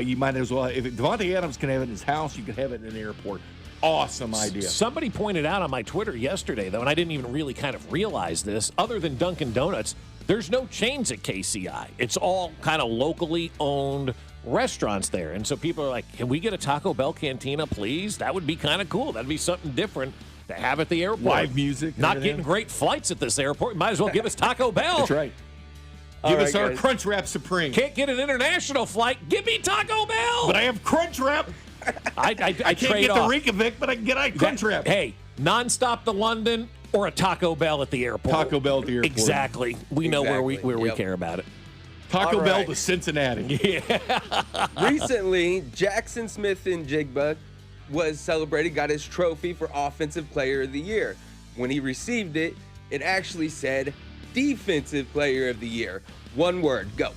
You might as well. If Devontae Adams can have it in his house, you can have it in an airport. Awesome idea. Somebody pointed out on my Twitter yesterday, though, and I didn't even really kind of realize this, other than Dunkin' Donuts, there's no chains at KCI. It's all kind of locally owned restaurants there. And so people are like, can we get a Taco Bell cantina, please? That would be kind of cool. That'd be something different to have at the airport. Live music. Not getting great flights at this airport. Might as well give us Taco Bell. That's right. Give us our Crunch Wrap Supreme. Can't get an international flight. Give me Taco Bell. But I have Crunch Wrap. I can't trade get off. the Reykjavik, but I can get a Crunch Wrap. Hey, nonstop to London or a Taco Bell at the airport. Taco Bell at the airport. Exactly. We know where we care about it. Taco All Bell right. to Cincinnati. Yeah. Recently, Jackson Smith in Jigba was celebrated, got his trophy for Offensive Player of the Year. When he received it, it actually said Defensive Player of the Year. One word, go.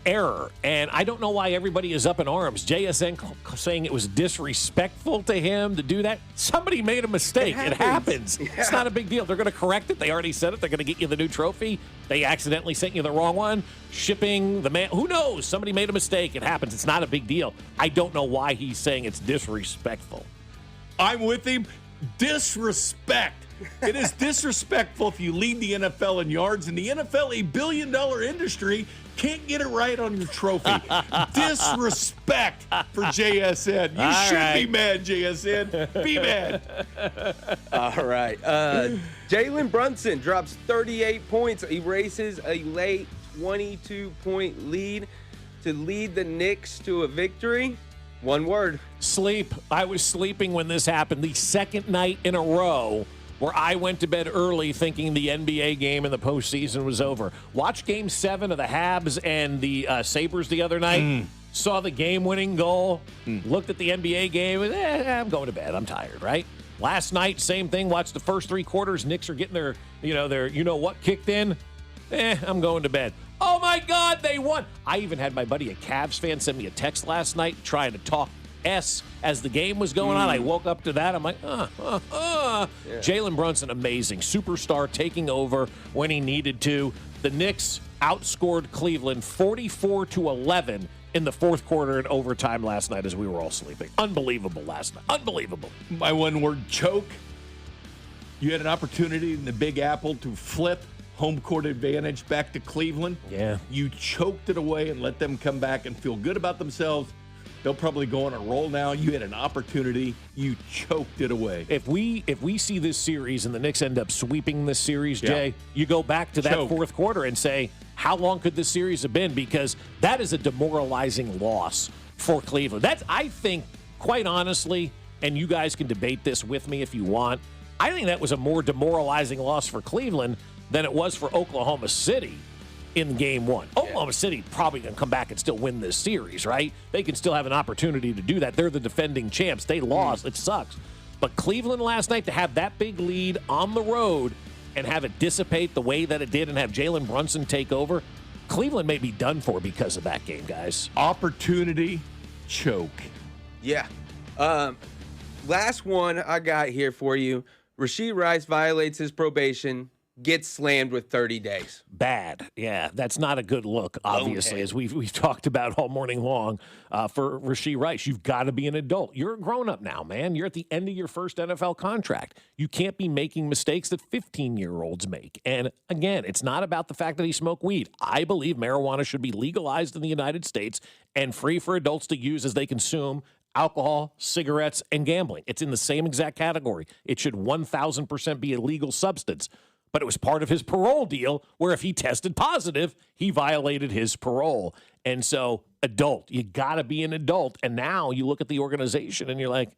Error. And I don't know why everybody is up in arms. JSN saying it was disrespectful to him to do that. Somebody made a mistake. It happens. Yeah. It's not a big deal. They're going to correct it. They already said it. They're going to get you the new trophy. They accidentally sent you the wrong one. Shipping, the man, who knows? Somebody made a mistake. It happens. It's not a big deal. I don't know why he's saying it's disrespectful. I'm with him. Disrespect. It is disrespectful if you lead the NFL in yards, and the NFL, a billion-dollar industry, can't get it right on your trophy. Disrespect for JSN. You should be mad, JSN. Be mad. All right. Jalen Brunson drops 38 points, erases a late 22-point lead to lead the Knicks to a victory. One word. Sleep. I was sleeping when this happened. The second night in a row where I went to bed early thinking the NBA game in the postseason was over. Watched Game 7 of the Habs and the Sabres the other night. Saw the game-winning goal. Looked at the NBA game. I'm going to bed. I'm tired, right? Last night, same thing. Watched the first 3 quarters. Knicks are getting their you-know-what kicked in. I'm going to bed. Oh, my God, they won. I even had my buddy, a Cavs fan, send me a text last night trying to talk S as the game was going on. I woke up to that. I'm like, Jalen Brunson, amazing. Superstar taking over when he needed to. The Knicks outscored Cleveland 44-11 in the fourth quarter and overtime last night as we were all sleeping. Unbelievable last night. Unbelievable. My one word, choke. You had an opportunity in the Big Apple to flip home court advantage back to Cleveland. Yeah. You choked it away and let them come back and feel good about themselves. They'll probably go on a roll now. You had an opportunity. You choked it away. If we see this series and the Knicks end up sweeping this series, Jay, you go back to that fourth quarter and say, how long could this series have been? Because that is a demoralizing loss for Cleveland. That's, I think, quite honestly, and you guys can debate this with me if you want, I think that was a more demoralizing loss for Cleveland than it was for Oklahoma City in Game 1. Oklahoma City probably going to come back and still win this series, right? They can still have an opportunity to do that. They're the defending champs. They lost. It sucks. But Cleveland last night, to have that big lead on the road and have it dissipate the way that it did and have Jalen Brunson take over, Cleveland may be done for because of that game, guys. Opportunity, choke. Yeah. Last one I got here for you. Rasheed Rice violates his probation, gets slammed with 30 days. Bad. Yeah, that's not a good look, obviously, as we've talked about all morning long for Rasheed Rice. You've got to be an adult. You're a grown-up now, man. You're at the end of your first NFL contract. You can't be making mistakes that 15-year-olds make. And, again, it's not about the fact that he smoked weed. I believe marijuana should be legalized in the United States and free for adults to use as they consume alcohol, cigarettes, and gambling. It's in the same exact category. It should 1,000% be a legal substance. But it was part of his parole deal where if he tested positive, he violated his parole. And so, adult, you got to be an adult. And now you look at the organization and you're like,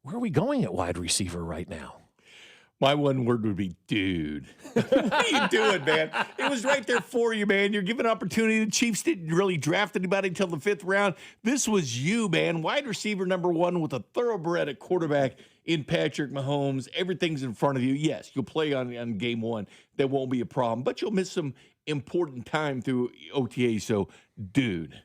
where are we going at wide receiver right now? My one word would be, dude. What are you doing, man? It was right there for you, man. You're given opportunity. The Chiefs didn't really draft anybody until the 5th round. This was you, man. Wide receiver number 1 with a thoroughbred at quarterback in Patrick Mahomes. Everything's in front of you. Yes, you'll play on game 1. That won't be a problem. But you'll miss some important time through OTA. So, dude.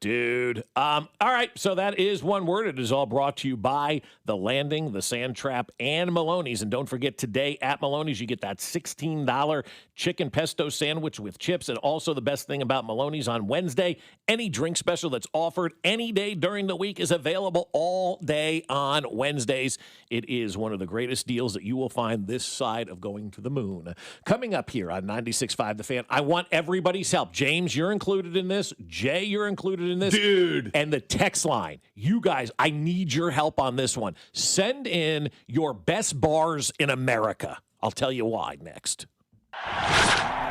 Dude. All right, so that is one word. It is all brought to you by The Landing, The Sand Trap, and Maloney's. And don't forget, today at Maloney's, you get that $16 chicken pesto sandwich with chips. And also the best thing about Maloney's on Wednesday, any drink special that's offered any day during the week is available all day on Wednesdays. It is one of the greatest deals that you will find this side of going to the moon. Coming up here on 96.5 The Fan, I want everybody's help. James, you're included in this. Jay, you're included in this. Dude. And the text line. You guys, I need your help on this one. Send in your best bars in America. I'll tell you why next.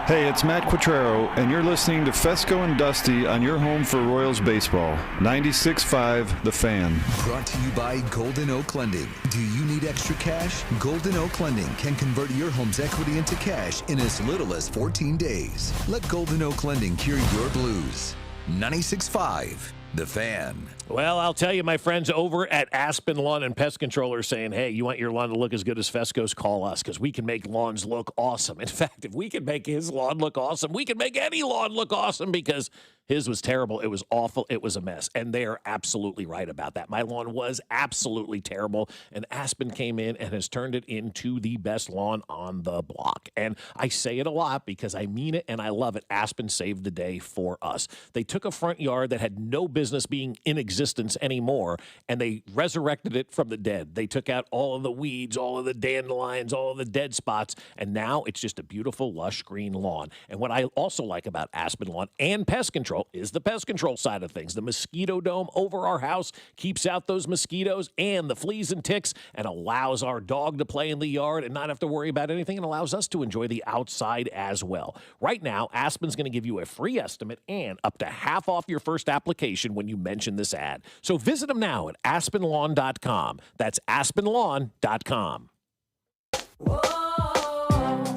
Hey, it's Matt Quattrero, and you're listening to Fescoe and Dusty on your home for Royals baseball. 96.5 The Fan. Brought to you by Golden Oak Lending. Do you need extra cash? Golden Oak Lending can convert your home's equity into cash in as little as 14 days. Let Golden Oak Lending cure your blues. 96.5 The Fan. Well, I'll tell you, my friends over at Aspen Lawn and Pest Control are saying, hey, you want your lawn to look as good as Fescoe's? Call us, because we can make lawns look awesome. In fact, if we can make his lawn look awesome, we can make any lawn look awesome, because his was terrible. It was awful. It was a mess. And they are absolutely right about that. My lawn was absolutely terrible, and Aspen came in and has turned it into the best lawn on the block. And I say it a lot because I mean it and I love it. Aspen saved the day for us. They took a front yard that had no business being in existence anymore, and they resurrected it from the dead. They took out all of the weeds, all of the dandelions, all of the dead spots, and now it's just a beautiful, lush green lawn. And what I also like about Aspen Lawn and Pest Control is the pest control side of things. The mosquito dome over our house keeps out those mosquitoes and the fleas and ticks, and allows our dog to play in the yard and not have to worry about anything, and allows us to enjoy the outside as well. Right now, Aspen's going to give you a free estimate and up to half off your first application when you mention this ad. So visit them now at aspenlawn.com. That's aspenlawn.com.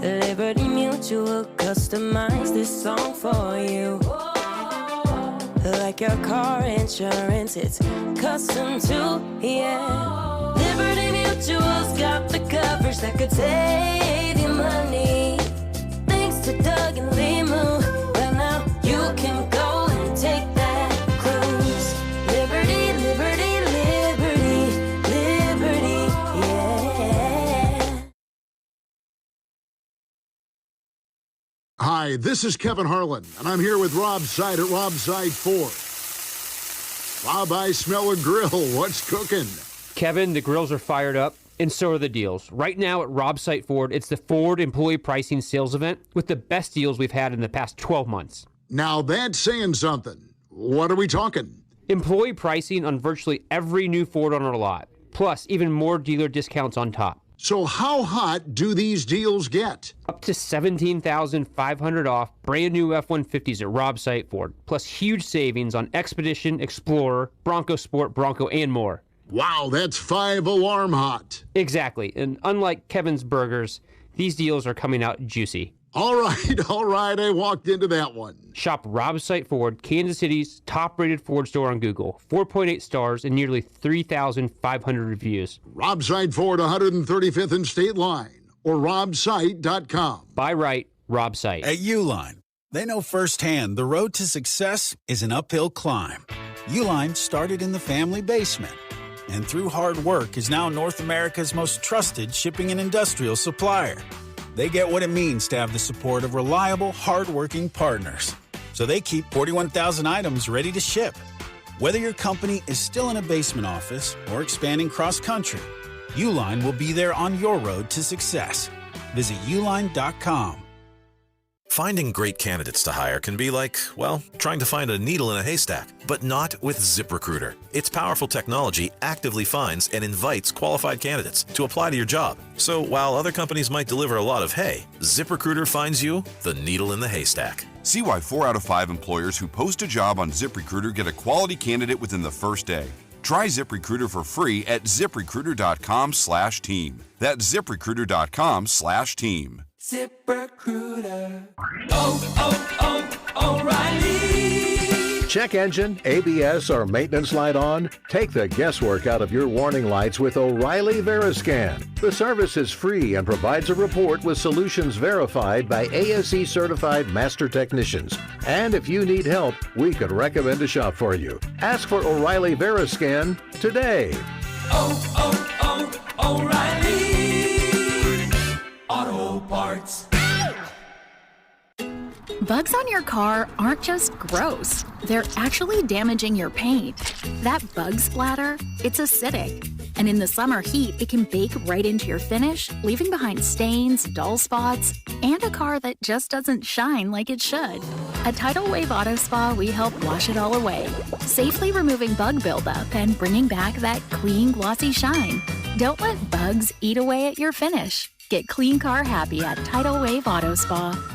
Liberty Mutual customized this song for you. Like your car insurance, it's custom too, yeah. Liberty Mutual's got the coverage that could save you money. Thanks to Doug and Limu, well now you can go and take that cruise. Liberty, liberty, liberty, liberty, yeah. Hi, this is Kevin Harlan, and I'm here with Rob Side at Rob Side Ford. Rob, I smell a grill. What's cooking? Kevin, the grills are fired up, and so are the deals. Right now at Rob Site Ford, it's the Ford Employee Pricing Sales Event with the best deals we've had in the past 12 months. Now that's saying something. What are we talking? Employee pricing on virtually every new Ford on our lot, plus even more dealer discounts on top. So how hot do these deals get? Up to $17,500 off brand new F-150s at Rob Site Ford, plus huge savings on Expedition, Explorer, Bronco Sport, Bronco, and more. Wow, that's 5 alarm hot. Exactly, and unlike Kevin's Burgers, these deals are coming out juicy. All right, I walked into that one. Shop Rob Site Ford, Kansas City's top-rated Ford store on Google. 4.8 stars and nearly 3,500 reviews. Rob Site Ford, 135th and State Line, or robsite.com. Buy right, Rob Site. At Uline, they know firsthand the road to success is an uphill climb. Uline started in the family basement, and through hard work is now North America's most trusted shipping and industrial supplier. They get what it means to have the support of reliable, hard-working partners. So they keep 41,000 items ready to ship. Whether your company is still in a basement office or expanding cross-country, Uline will be there on your road to success. Visit uline.com. Finding great candidates to hire can be like, well, trying to find a needle in a haystack, but not with ZipRecruiter. Its powerful technology actively finds and invites qualified candidates to apply to your job. So while other companies might deliver a lot of hay, ZipRecruiter finds you the needle in the haystack. See why 4 out of 5 employers who post a job on ZipRecruiter get a quality candidate within the first day. Try ZipRecruiter for free at ZipRecruiter.com/team. That's ZipRecruiter.com/team. ZipRecruiter. Oh, O'Reilly. Check engine, ABS, or maintenance light on? Take the guesswork out of your warning lights with O'Reilly Veriscan. The service is free and provides a report with solutions verified by ASE certified master technicians. And if you need help, we could recommend a shop for you. Ask for O'Reilly Veriscan today. O'Reilly Auto Parts. Bugs on your car aren't just gross. They're actually damaging your paint. That bug splatter, it's acidic. And in the summer heat, it can bake right into your finish, leaving behind stains, dull spots, and a car that just doesn't shine like it should. At Tidal Wave Auto Spa, we help wash it all away, safely removing bug buildup and bringing back that clean, glossy shine. Don't let bugs eat away at your finish. Get clean car happy at Tidal Wave Auto Spa.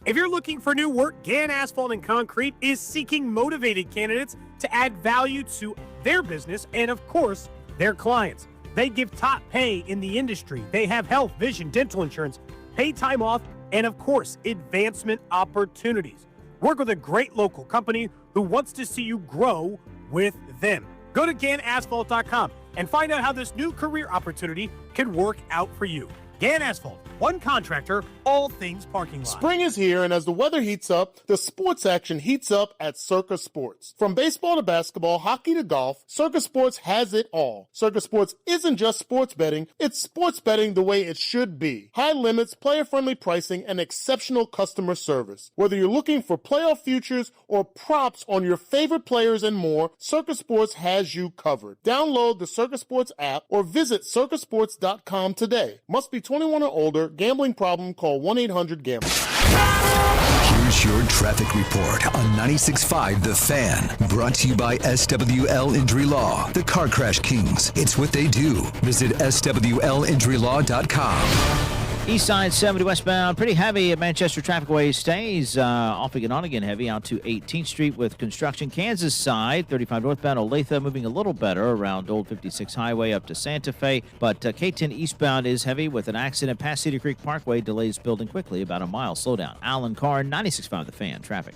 If you're looking for new work, Gann Asphalt and Concrete is seeking motivated candidates to add value to their business and, of course, their clients. They give top pay in the industry. They have health, vision, dental insurance, paid time off, and, of course, advancement opportunities. Work with a great local company who wants to see you grow with them. Go to GannAsphalt.com and find out how this new career opportunity can work out for you. Gann Asphalt, one contractor, all things parking lot. Spring is here, and as the weather heats up, the sports action heats up at Circa Sports. From baseball to basketball, hockey to golf, Circa Sports has it all. Circa Sports isn't just sports betting, it's sports betting the way it should be. High limits, player-friendly pricing, and exceptional customer service. Whether you're looking for playoff futures or props on your favorite players and more, Circa Sports has you covered. Download the Circa Sports app or visit circasports.com today. Must be 21 or older. Gambling problem? Call 1-800-GAMBLER. Here's your traffic report on 96.5 The Fan. Brought to you by SWL Injury Law, the Car Crash Kings. It's what they do. Visit SWLinjurylaw.com. East side 70 westbound, pretty heavy at Manchester Trafficway stays off again on again heavy out to 18th Street with construction. Kansas side 35 northbound Olathe moving a little better around Old 56 Highway up to Santa Fe, but K10 eastbound is heavy with an accident past Cedar Creek Parkway. Delays building quickly, about a mile slowdown. Alan Carr 96.5 The Fan traffic.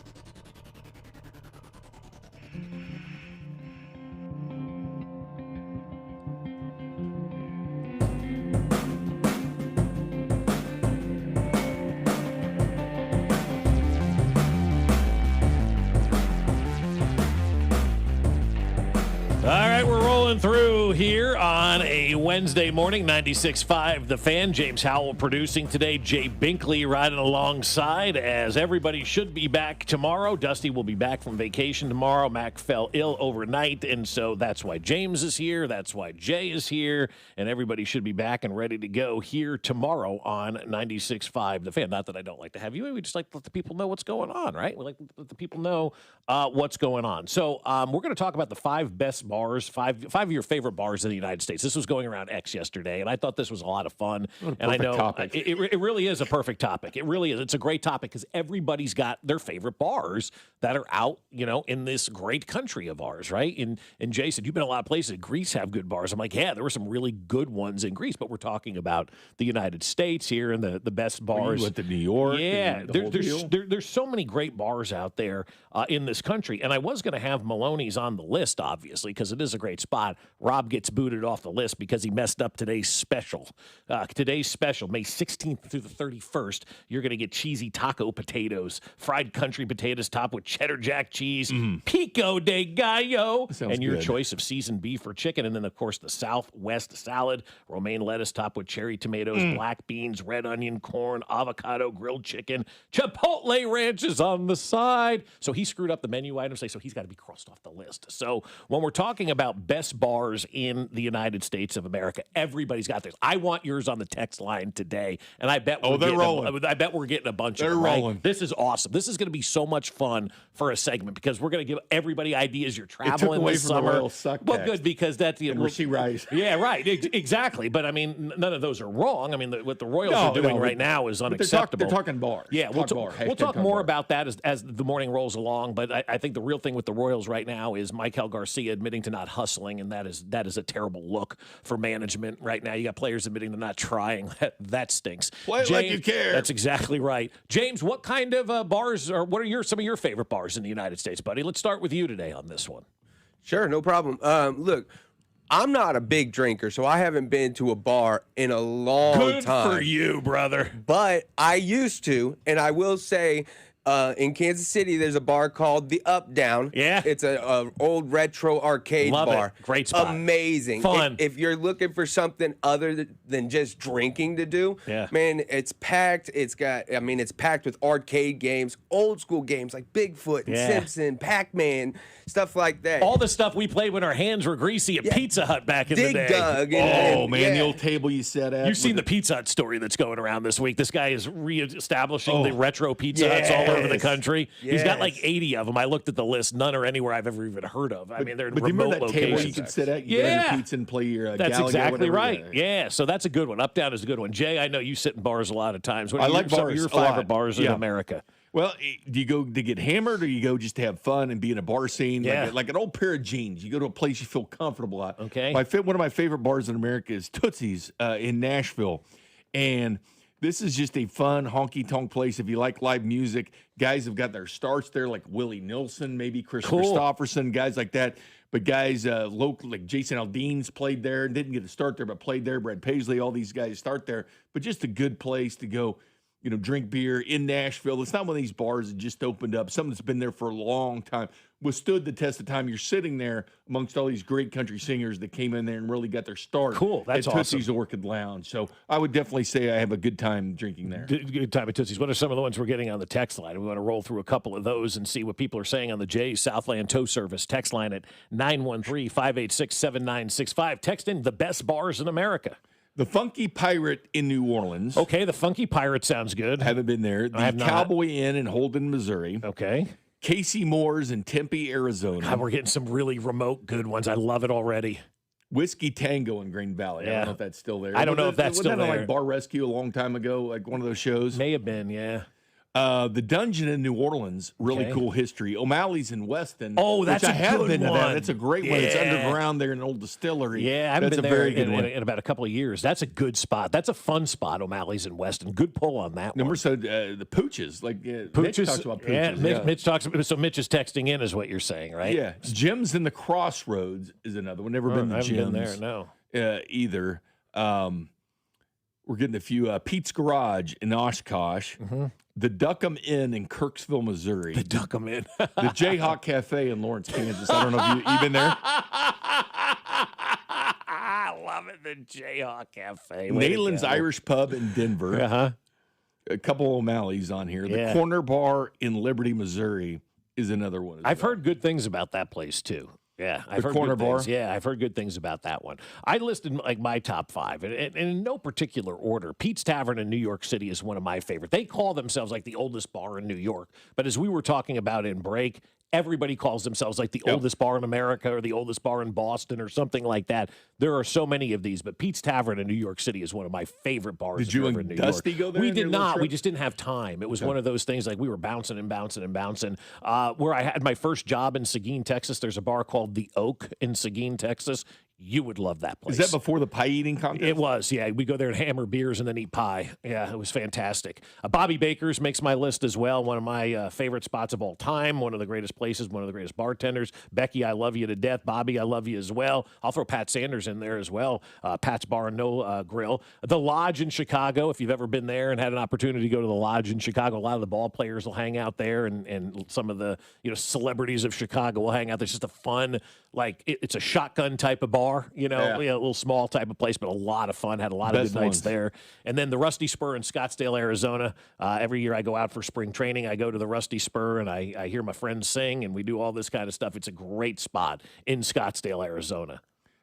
All right, we're rolling through here on a Wednesday morning, 96.5 The Fan. James Howell producing today. Jay Binkley riding alongside, as everybody should be back tomorrow. Dusty will be back from vacation tomorrow. Mac fell ill overnight, and so that's why James is here. That's why Jay is here, and everybody should be back and ready to go here tomorrow on 96.5 The Fan. Not that I don't like to have you. We just like to let the people know what's going on, right? We like to let the people know what's going on. So we're going to talk about the 5 best bars, five of your favorite bars in the United States. This was going around X yesterday, and I thought this was a lot of fun. And I know it really is a perfect topic. It really is. It's a great topic because everybody's got their favorite bars that are out, in this great country of ours, right? And Jay said, you've been a lot of places. Greece have good bars. I'm like, yeah, there were some really good ones in Greece, but we're talking about the United States here and the best bars. You went to New York. Yeah, there's so many great bars out there in this country. And I was going to have Maloney's on the list, obviously, because it is a great spot. Rob gets booted off the list because he messed up today's special. May 16th through the 31st, you're going to get cheesy taco potatoes, fried country potatoes topped with cheddar jack cheese, pico de gallo, and your choice of seasoned beef or chicken. And then, of course, the Southwest salad, romaine lettuce topped with cherry tomatoes, black beans, red onion, corn, avocado, grilled chicken, chipotle ranches on the side. So he screwed up the menu items, so he's got to be crossed off the list. So when we're talking about best bars in the United States of America, everybody's got theirs. I want yours on the text line today, and I bet we're getting a bunch of them. Right? Rolling. This is awesome. This is going to be so much fun for a segment because we're going to give everybody ideas. You're traveling this summer. Well, good, because that's Rasheed Rice. Yeah, right. Exactly. But I mean, none of those are wrong. I mean, what the Royals are doing right now is unacceptable. They're talking bars. Yeah, we'll talk more about that as the morning rolls along. But I think the real thing with the Royals right now is Michael Garcia admitting to not hustling and that is a terrible look for management right now. You got players admitting they're not trying. That stinks. Play like you care. That's exactly right. James, what kind of bars, or what are some of your favorite bars in the United States, buddy? Let's start with you today on this one. Sure, no problem. Look, I'm not a big drinker, so I haven't been to a bar in a long Good time. for you, brother. But I used to, and I will say, in Kansas City, there's a bar called the Up Down. Yeah. It's a old retro arcade Love bar. it. Great spot. Amazing. Fun. If you're looking for something other than just drinking to do, man, it's packed. It's packed with arcade games, old school games like Bigfoot and Simpson, Pac-Man, stuff like that. All the stuff we played when our hands were greasy at Pizza Hut back in the day. Dug. The old table you sat at. You've seen the Pizza Hut story that's going around this week. This guy is reestablishing the retro Pizza Huts all over the country. He's got like 80 of them. I looked at the list. None are anywhere I've ever even heard of. I mean, they're in But do you remember remote that table locations. you could sit at? You get your pizza and play your That's Gallagher, exactly whatever. right. Yeah, so that's a good one. Up Down is a good one. Jay, I know you sit in bars a lot of times. What are I like some of bars your a lot. favorite bars in America? Well, do you go to get hammered, or you go just to have fun and be in a bar scene? Like an old pair of jeans. You go to a place you feel comfortable at. Okay. One of my favorite bars in America is Tootsie's in Nashville. And this is just a fun, honky-tonk place. If you like live music, guys have got their starts there, like Willie Nelson, maybe Chris Christopherson, guys like that. But guys local, like Jason Aldean's played there. Didn't get to start there, but played there. Brad Paisley, all these guys start there. But just a good place to go, drink beer in Nashville. It's not one of these bars that just opened up. Something that's been there for a long time, withstood the test of time. You're sitting there amongst all these great country singers that came in there and really got their start. Cool, that's at Tootsie's awesome. Orchid Lounge. So I would definitely say I have a good time drinking there. Good time at Tootsie's. What are some of the ones we're getting on the text line? We want to roll through a couple of those and see what people are saying on the Jay's Southland Tow Service text line at 913-586-7965. Text in the best bars in America. The Funky Pirate in New Orleans. Okay, the Funky Pirate sounds good. I haven't been there. The Cowboy Inn in Holden, Missouri. Okay. Casey Moore's in Tempe, Arizona. God, we're getting some really remote good ones. I love it already. Whiskey Tango in Green Valley. I don't know if that's still there. I don't know if that's still there. there. Like Bar Rescue a long time ago, like one of those shows? May have been, yeah. The Dungeon in New Orleans, really cool history. O'Malley's in Weston. Oh, that's which I a have good been to one. that. It's a great one. It's underground there in an old distillery. Yeah, I haven't that's been a there very good one. in about a couple of years. That's a good spot. That's a fun spot, O'Malley's in Weston. Good pull on that one. The Pooches. Like Pooches, Mitch talks about Pooches. Mitch talks about, so Mitch is texting in is what you're saying, right? Yeah. Jim's in the Crossroads is another one. Never been to I haven't Jim's. been there, no. Either. We're getting a few. Pete's Garage in Oshkosh. Mm-hmm. The Duckham Inn in Kirksville, Missouri. The Duckham Inn. The Jayhawk Cafe in Lawrence, Kansas. I don't know if you've been there. I love it. The Jayhawk Cafe. Nayland's Irish Pub in Denver. Uh-huh. A couple O'Malley's on here. The Corner Bar in Liberty, Missouri is another one. I've heard good things about that place, too. Yeah, I've heard Corner good things. Bar? Yeah, I've heard good things about that one. I listed like my top five, and in no particular order. Pete's Tavern in New York City is one of my favorite. They call themselves like the oldest bar in New York, but as we were talking about in break, everybody calls themselves like the oldest bar in America or the oldest bar in Boston or something like that. There are so many of these, but Pete's Tavern in New York City is one of my favorite bars. Did you in and New Dusty York. go there? We on your did little not. trip? We just didn't have time. It was one of those things like we were bouncing and bouncing and bouncing. Where I had my first job in Seguin, Texas, there's a bar called The Oak in Seguin, Texas. You would love that place. Is that before the pie eating contest? It was, yeah. We go there and hammer beers and then eat pie. Yeah, it was fantastic. Bobby Baker's makes my list as well. One of my favorite spots of all time. One of the greatest places. One of the greatest bartenders. Becky, I love you to death. Bobby, I love you as well. I'll throw Pat Sanders in there as well. Pat's Bar and No Grill. The Lodge in Chicago. If you've ever been there and had an opportunity to go to the Lodge in Chicago, a lot of the ball players will hang out there, and some of the celebrities of Chicago will hang out there. It's just a fun, it's a shotgun type of bar. A little small type of place, but a lot of fun. Had a lot of good nights there. And then the Rusty Spur in Scottsdale, Arizona. Every year I go out for spring training. I go to the Rusty Spur and I hear my friends sing, and we do all this kind of stuff. It's a great spot in Scottsdale, Arizona.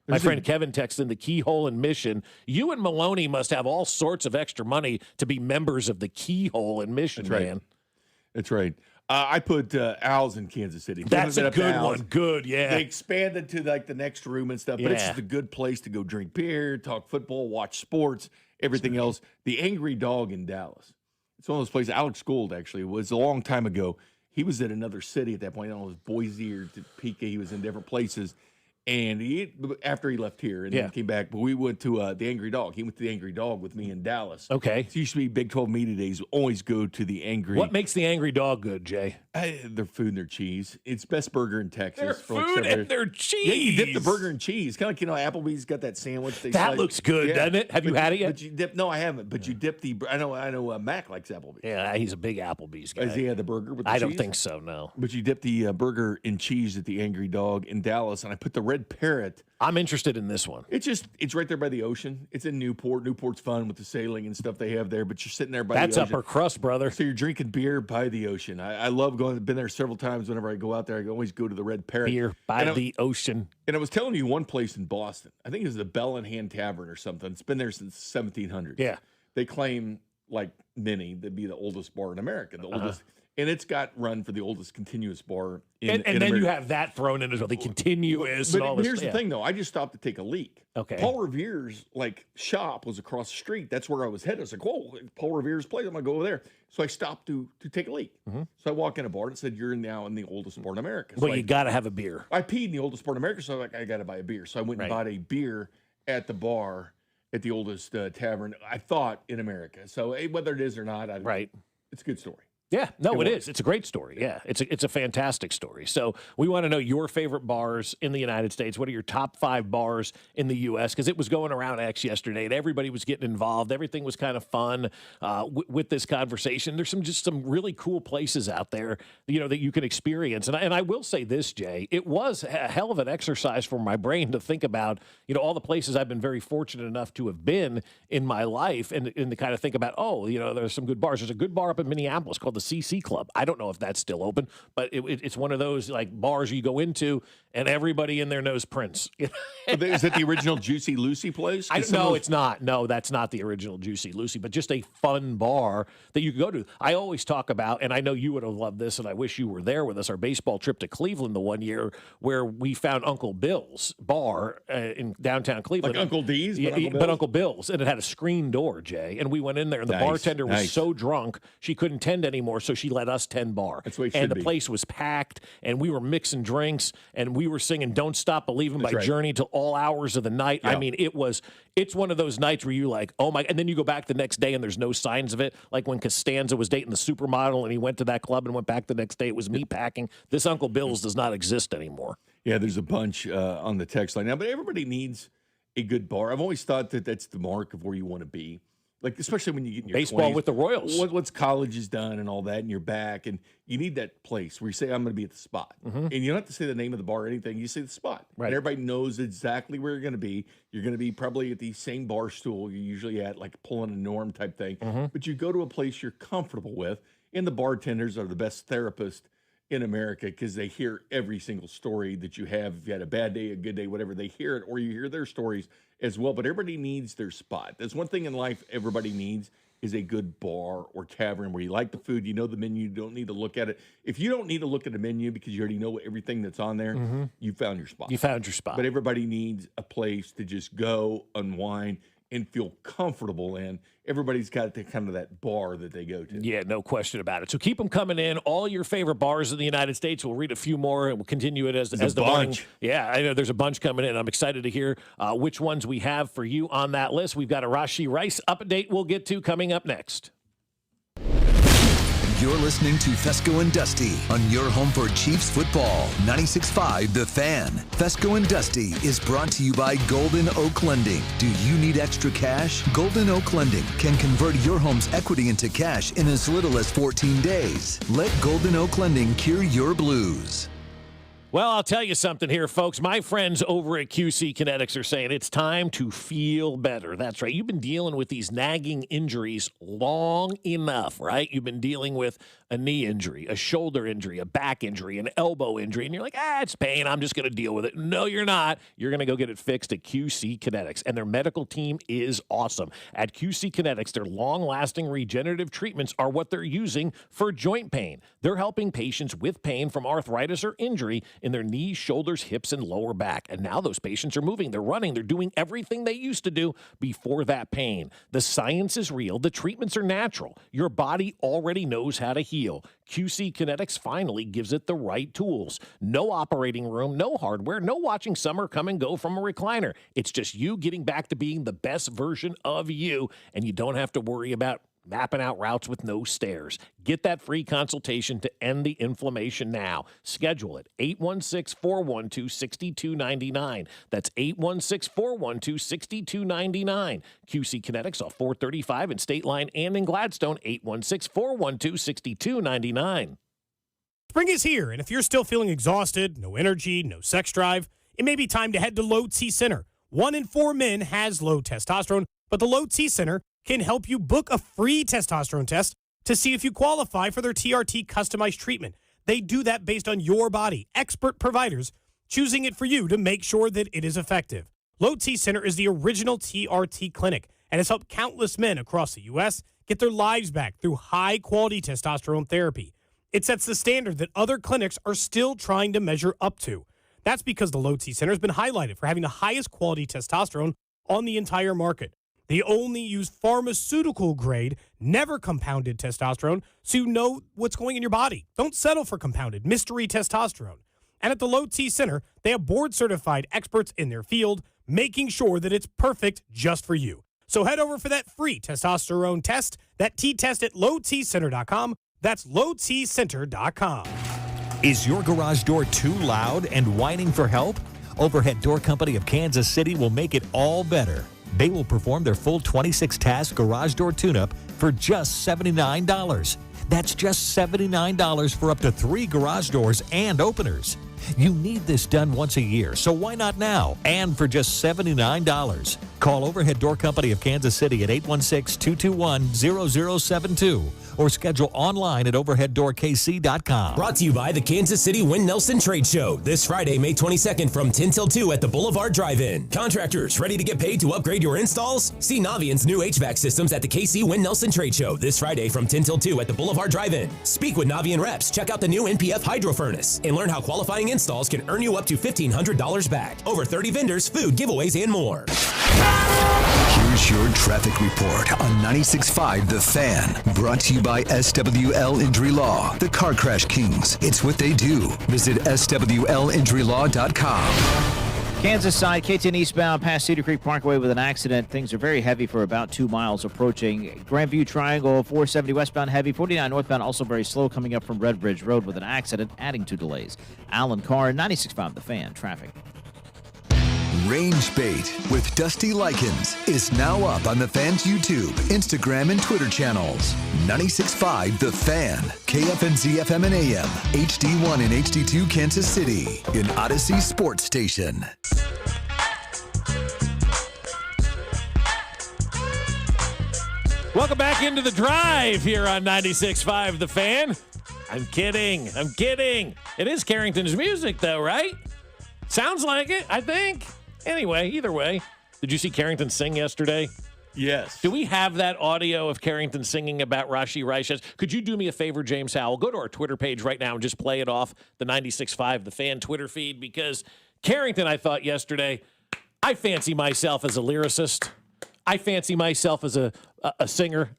My friend Kevin texted in the Keyhole in Mission. You and Maloney must have all sorts of extra money to be members of the Keyhole in Mission, man. That's right. I put Owls in Kansas City. That's a good one. Good, yeah. They expanded to the next room and stuff, but it's just a good place to go drink beer, talk football, watch sports, everything else. The Angry Dog in Dallas. It's one of those places. Alex Gould, actually, was a long time ago. He was in another city at that point. I don't know, it was Boise or Topeka. He was in different places. And after he left here and then came back, but we went to the Angry Dog. He went to the Angry Dog with me in Dallas. Okay. So it used to be Big 12 Media Days. Always go to the Angry. What makes the Angry Dog good, Jay? Their food and their cheese. It's best burger in Texas. Their food and their cheese. Yeah, you dip the burger in cheese. Kind of like, Applebee's got that sandwich. That looks good, doesn't it? Have you had it yet? But you dip, no, I haven't. But you dip the. I know. Mac likes Applebee's. Yeah, he's a big Applebee's guy. Has he had the burger with the I cheese? don't think so. No. But you dip the burger in cheese at the Angry Dog in Dallas, and I put the Red Parrot. I'm interested in this one. It's right there by the ocean. It's in Newport. Newport's fun with the sailing and stuff they have there, but you're sitting there by the ocean. That's upper crust, brother. So you're drinking beer by the ocean. I love going. I've been there several times. Whenever I go out there, I always go to the Red Parrot. Beer by the ocean. And I was telling you one place in Boston. I think it was the Bell and Hand Tavern or something. It's been there since 1700. Yeah. They claim, like many, to be the oldest bar in America. The oldest. And it's got run for the oldest continuous bar in then America. you have that thrown in as well, the continuous and all But this. here's the thing, though. I just stopped to take a leak. Okay. Paul Revere's shop was across the street. That's where I was headed. I was like, "Whoa, Paul Revere's place. I'm gonna go over there." So I stopped to take a leak. Mm-hmm. So I walk in a bar and said, "You're now in the oldest bar in America." So Well, you got to have a beer. I peed in the oldest bar in America, so I'm like, I got to buy a beer. So I went and bought a beer at the bar at the oldest tavern, I thought, in America. So whether it is or not, it's a good story. Yeah, no, it is. It's a great story. Yeah, it's a fantastic story. So we want to know your favorite bars in the United States. What are your top 5 bars in the U.S.? Because it was going around X yesterday, and everybody was getting involved. Everything was kind of fun with this conversation. There's some really cool places out there, that you can experience. And I will say this, Jay, it was a hell of an exercise for my brain to think about, all the places I've been very fortunate enough to have been in my life, and to kind of think about, there's some good bars. There's a good bar up in Minneapolis called the CC Club. I don't know if that's still open, but it's one of those bars you go into and everybody in there knows Prince. Is that the original Juicy Lucy place? No, it's not. No, that's not the original Juicy Lucy, but just a fun bar that you can go to. I always talk about, and I know you would have loved this, and I wish you were there with us, our baseball trip to Cleveland the one year where we found Uncle Bill's bar in downtown Cleveland. Like Uncle D's? But Uncle Bill's, and it had a screen door, Jay, and we went in there, and the bartender was so drunk, she couldn't tend anymore, so she let us tend bar. That's the way it and should the be. place was packed, and we were mixing drinks, and we were singing Don't Stop Believing by right. Journey till all hours of the night. Yeah. I mean, it's one of those nights where you oh my, and then you go back the next day and there's no signs of it. Like when Costanza was dating the supermodel and he went to that club and went back the next day, it was meat packing. This Uncle Bill's does not exist anymore. Yeah, there's a bunch on the text line now, but everybody needs a good bar. I've always thought that that's the mark of where you want to be. Especially when you get in your baseball 20s, with the Royals. What's college is done and all that, and you're back, and you need that place where you say, I'm going to be at the spot. Mm-hmm. And you don't have to say the name of the bar or anything. You say the spot. Right. And everybody knows exactly where you're going to be. You're going to be probably at the same bar stool you're usually at, like pulling a Norm type thing. Mm-hmm. But you go to a place you're comfortable with, and the bartenders are the best therapists in America because they hear every single story that you have. If you had a bad day, a good day, whatever, they hear it, or you hear their stories as well. But everybody needs their spot. That's one thing in life everybody needs is a good bar or tavern where you like the food, you know the menu, you don't need to look at it. If you don't need to look at the menu because you already know everything that's on there, you found your spot. You found your spot. But everybody needs a place to just go, unwind, and feel comfortable in. Everybody's got kind of that bar that they go to. Yeah, no question about it. So keep them coming in. All your favorite bars in the United States. We'll read a few more, and we'll continue it as the morning. Yeah, I know there's a bunch coming in. I'm excited to hear which ones we have for you on that list. We've got a Rasheed Rice update we'll get to coming up next. You're listening to Fescoe and Dusty on your home for Chiefs football. 96.5 The Fan. Fescoe and Dusty is brought to you by Golden Oak Lending. Do you need extra cash? Golden Oak Lending can convert your home's equity into cash in as little as 14 days. Let Golden Oak Lending cure your blues. Well, I'll tell you something here, folks. My friends over at QC Kinetics are saying it's time to feel better. That's right. You've been dealing with these nagging injuries long enough, right? You've been dealing with a knee injury, a shoulder injury, a back injury, an elbow injury, and you're like, it's pain. I'm just going to deal with it. No, you're not. You're going to go get it fixed at QC Kinetics, and their medical team is awesome. At QC Kinetics, their long-lasting regenerative treatments are what they're using for joint pain. They're helping patients with pain from arthritis or injury in their knees, shoulders, hips, and lower back. And now those patients are moving, they're running, they're doing everything they used to do before that pain. The science is real. The treatments are natural. Your body already knows how to heal. QC Kinetics finally gives it the right tools. No operating room, no hardware, no watching summer come and go from a recliner. It's just you getting back to being the best version of you, and you don't have to worry about mapping out routes with no stairs. Get that free consultation to end the inflammation now. Schedule it, 816-412-6299. That's 816-412-6299. QC Kinetics off 435 in State Line and in Gladstone, 816-412-6299. Spring is here, and if you're still feeling exhausted, no energy, no sex drive, it may be time to head to Low T Center. 1 in 4 men has low testosterone, but the Low T Center can help you book a free testosterone test to see if you qualify for their TRT customized treatment. They do that based on your body, expert providers choosing it for you to make sure that it is effective. Low T Center is the original TRT clinic and has helped countless men across the U.S. get their lives back through high-quality testosterone therapy. It sets the standard that other clinics are still trying to measure up to. That's because the Low T Center has been highlighted for having the highest quality testosterone on the entire market. They only use pharmaceutical-grade, never compounded testosterone, so you know what's going in your body. Don't settle for compounded mystery testosterone. And at the Low T Center, they have board-certified experts in their field, making sure that it's perfect just for you. So head over for that free testosterone test, that T-test at lowtcenter.com. That's lowtcenter.com. Is your garage door too loud and whining for help? Overhead Door Company of Kansas City will make it all better. They will perform their full 26-task garage door tune-up for just $79. That's just $79 for up to 3 garage doors and openers. You need this done once a year, so why not now? And for just $79. Call Overhead Door Company of Kansas City at 816-221-0072 or schedule online at overheaddoorkc.com. Brought to you by the Kansas City Wynn Nelson Trade Show this Friday, May 22nd from 10 till 2 at the Boulevard Drive-In. Contractors ready to get paid to upgrade your installs? See Navient's new HVAC systems at the KC Wynn Nelson Trade Show this Friday from 10 till 2 at the Boulevard Drive-In. Speak with Navient reps, check out the new NPF Hydro Furnace, and learn how qualifying installs can earn you up to $1,500 back. Over 30 vendors, food giveaways, and more. Here's your traffic report on 96.5 The Fan. Brought to you by SWL Injury Law, the Car Crash Kings. It's what they do. Visit SWLinjurylaw.com. Kansas side, K10 eastbound past Cedar Creek Parkway with an accident. Things are very heavy for about 2 miles approaching Grandview Triangle. 470 westbound heavy. 49 northbound also very slow coming up from Red Bridge Road with an accident, adding to delays. Alan Carr, 96.5 The Fan. Traffic. Range Bait with Dusty Likens is now up on the Fan's YouTube, Instagram, and Twitter channels. 96.5 The Fan, KFNZ FM and AM, HD1 and HD2 Kansas City, an Odyssey sports station. Welcome back into the drive here on 96.5 The Fan. I'm kidding. It is Carrington's music, though, right? Sounds like it, I think. Anyway, either way, did you see Carrington sing yesterday? Yes. Do we have that audio of Carrington singing about Rasheed Rice? Could you do me a favor, James Howell? Go to our Twitter page right now and just play it off the 96.5 The Fan Twitter feed, because Carrington, I thought yesterday, I fancy myself as a lyricist. I fancy myself as a singer.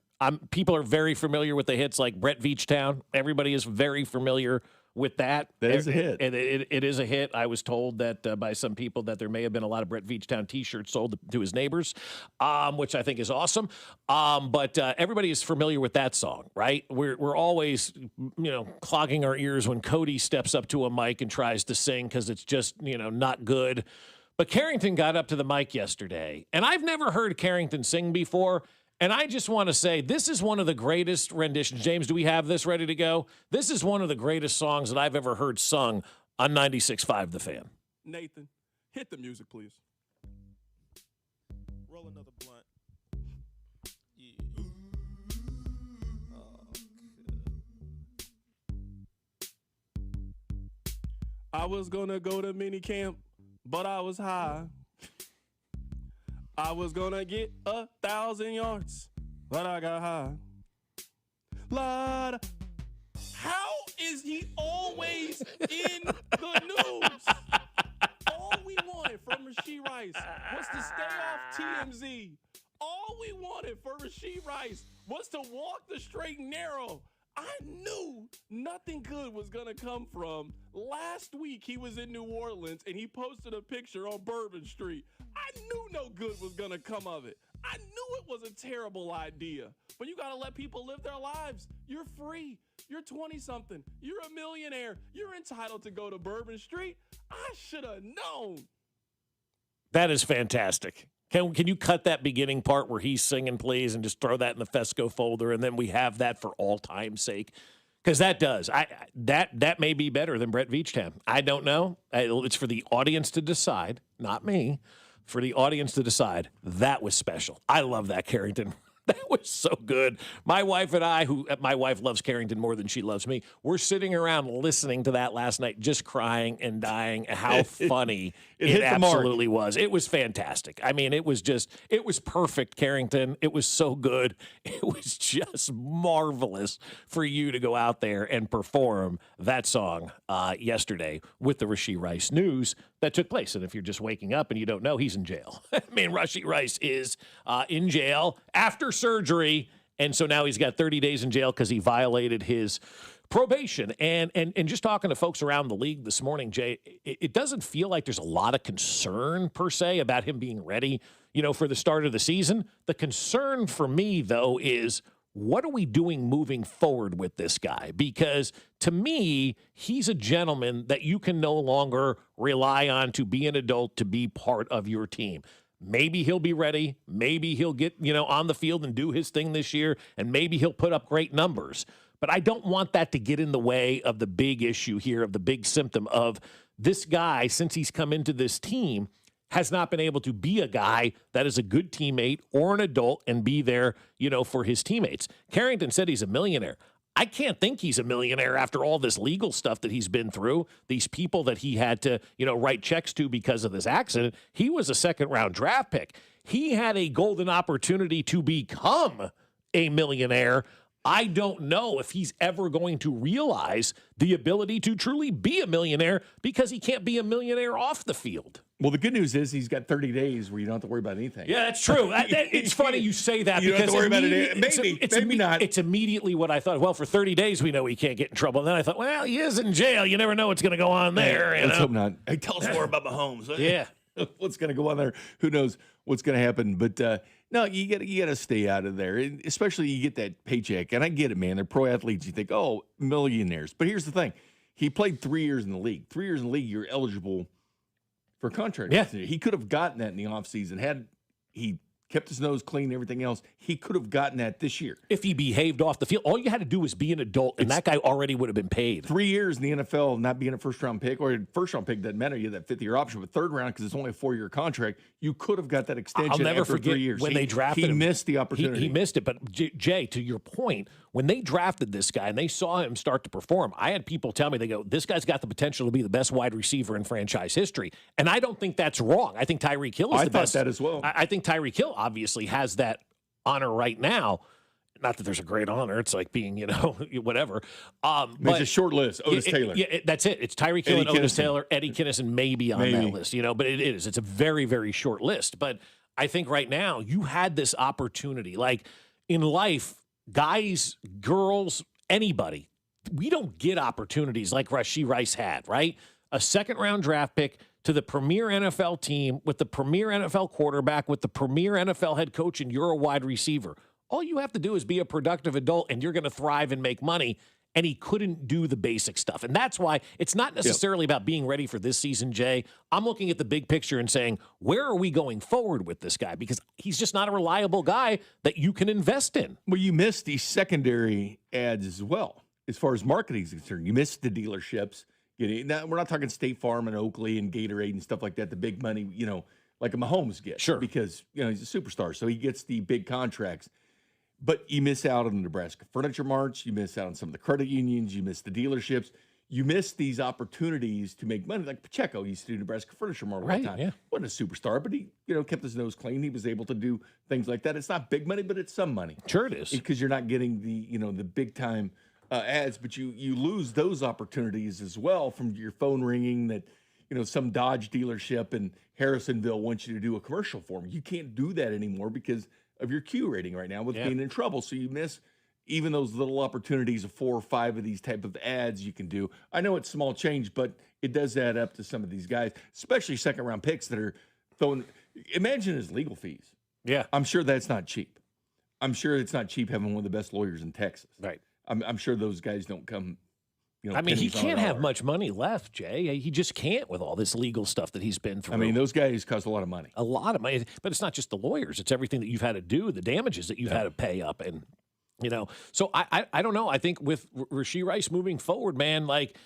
People are very familiar with the hits like Brett Veachtown. Everybody is very familiar with that. That is a hit. It is a hit. I was told that by some people that there may have been a lot of Brett Veachtown T-shirts sold to his neighbors, which I think is awesome. But everybody is familiar with that song, right? We're always, clogging our ears when Cody steps up to a mic and tries to sing because it's just, not good. But Carrington got up to the mic yesterday, and I've never heard Carrington sing before. And I just want to say, this is one of the greatest renditions. James, do we have this ready to go? This is one of the greatest songs that I've ever heard sung on 96.5 The Fan. Nathan, hit the music, please. Roll another blunt. Yeah. I was going to go to mini camp, but I was high. I was gonna get 1,000 yards, but I got high. How is he always in the news? from Rasheed Rice was to stay off TMZ. All we wanted for Rasheed Rice was to walk the straight and narrow. I knew nothing good was going to come from. Last week, he was in New Orleans, and he posted a picture on Bourbon Street. I knew no good was going to come of it. I knew it was a terrible idea. But you got to let people live their lives. You're free. You're 20-something. You're a millionaire. You're entitled to go to Bourbon Street. I should have known. That is fantastic. Can you cut that beginning part where he's singing, please, and just throw that in the Fescoe folder, and then we have that for all time's sake? Because that does. That may be better than Brett Veachtam. I don't know. It's for the audience to decide, not me. For the audience to decide. That was special. I love that, Carrington. That was so good. My wife and I, my wife loves Carrington more than she loves me, we're sitting around listening to that last night, just crying and dying. How funny it absolutely was. It was fantastic. I mean, it was perfect, Carrington. It was so good. It was just marvelous for you to go out there and perform that song yesterday with the Rasheed Rice news that took place. And if you're just waking up and you don't know, he's in jail. I mean, Rasheed Rice is in jail after surgery, and so now he's got 30 days in jail because he violated his probation. And just talking to folks around the league this morning, Jay, it doesn't feel like there's a lot of concern per se about him being ready, for the start of the season. The concern for me, though, is what are we doing moving forward with this guy? Because to me, he's a gentleman that you can no longer rely on to be an adult, to be part of your team. Maybe he'll be ready. Maybe he'll get, on the field and do his thing this year, and maybe he'll put up great numbers. But I don't want that to get in the way of the big issue here, of the big symptom of this guy, since he's come into this team, has not been able to be a guy that is a good teammate or an adult and be there, for his teammates. Carrington said he's a millionaire. I can't think he's a millionaire after all this legal stuff that he's been through, these people that he had to, write checks to because of this accident. He was a second-round draft pick. He had a golden opportunity to become a millionaire. I don't know if he's ever going to realize the ability to truly be a millionaire because he can't be a millionaire off the field. Well, the good news is he's got 30 days where you don't have to worry about anything. Yeah, that's true. It's funny you say that. You don't because have to worry about it. Maybe not. It's immediately what I thought. Well, for 30 days, we know he can't get in trouble. And then I thought, well, he is in jail. You never know what's going to go on there. Let's hope not. Hey, tell us more about Mahomes. Yeah. What's going to go on there? Who knows what's going to happen? But no, you got to stay out of there, and especially you get that paycheck. And I get it, man. They're pro athletes. You think, oh, millionaires. But here's the thing: he played 3 years in the league. 3 years in the league, you're eligible for a contract. Yeah. He could have gotten that in the offseason had he kept his nose clean and everything else. He could have gotten that this year. If he behaved off the field, all you had to do was be an adult, and that guy already would have been paid. 3 years in the NFL, not being a first-round pick, or a first-round pick doesn't matter. You have that fifth-year option, but third round, because it's only a 4-year contract, you could have got that extension. I'll never after forget 3 years. when they drafted him. He missed the opportunity. He missed it. But, Jay, to your point, when they drafted this guy and they saw him start to perform, I had people tell me, they go, this guy's got the potential to be the best wide receiver in franchise history. And I don't think that's wrong. I think Tyreek Hill is the best. I thought that as well. I think Tyreek Hill obviously has that honor right now. Not that there's a great honor. It's like being, whatever. But it's a short list. Otis Taylor. Yeah, that's it. It's Tyreek Hill and Otis Taylor. Eddie Kinnison may be on that list, but it is. It's a very, very short list. But I think right now you had this opportunity. Like in life, guys, girls, anybody, we don't get opportunities like Rasheed Rice had, right? A second-round draft pick to the premier NFL team with the premier NFL quarterback, with the premier NFL head coach, and you're a wide receiver. All you have to do is be a productive adult, and you're going to thrive and make money. And he couldn't do the basic stuff. And that's why it's not necessarily about being ready for this season, Jay. I'm looking at the big picture and saying, where are we going forward with this guy? Because he's just not a reliable guy that you can invest in. Well, you missed these secondary ads as well, as far as marketing is concerned. You missed the dealerships. Now, we're not talking State Farm and Oakley and Gatorade and stuff like that, the big money, like a Mahomes gets. Sure. Because, he's a superstar, so he gets the big contracts. But you miss out on the Nebraska Furniture Marts. You miss out on some of the credit unions. You miss the dealerships. You miss these opportunities to make money. Like Pacheco used to do Nebraska Furniture Mart all the time. Yeah. Wasn't a superstar, but he, kept his nose clean. He was able to do things like that. It's not big money, but it's some money. Sure it is. Because you're not getting the, the big time ads, but you lose those opportunities as well from your phone ringing that, some Dodge dealership in Harrisonville wants you to do a commercial for them. You can't do that anymore because of your Q rating right now with being in trouble. So you miss even those little opportunities of 4 or 5 of these type of ads you can do. I know it's small change, but it does add up to some of these guys, especially second-round picks that are throwing. Imagine his legal fees. Yeah. I'm sure that's not cheap. I'm sure it's not cheap having one of the best lawyers in Texas. Right. I'm sure those guys don't come. I mean, he can't have much money left, Jay. He just can't with all this legal stuff that he's been through. I mean, those guys cost a lot of money. A lot of money. But it's not just the lawyers. It's everything that you've had to do, the damages that you've had to pay up. And, so I don't know. I think with Rasheed Rice moving forward, man, like,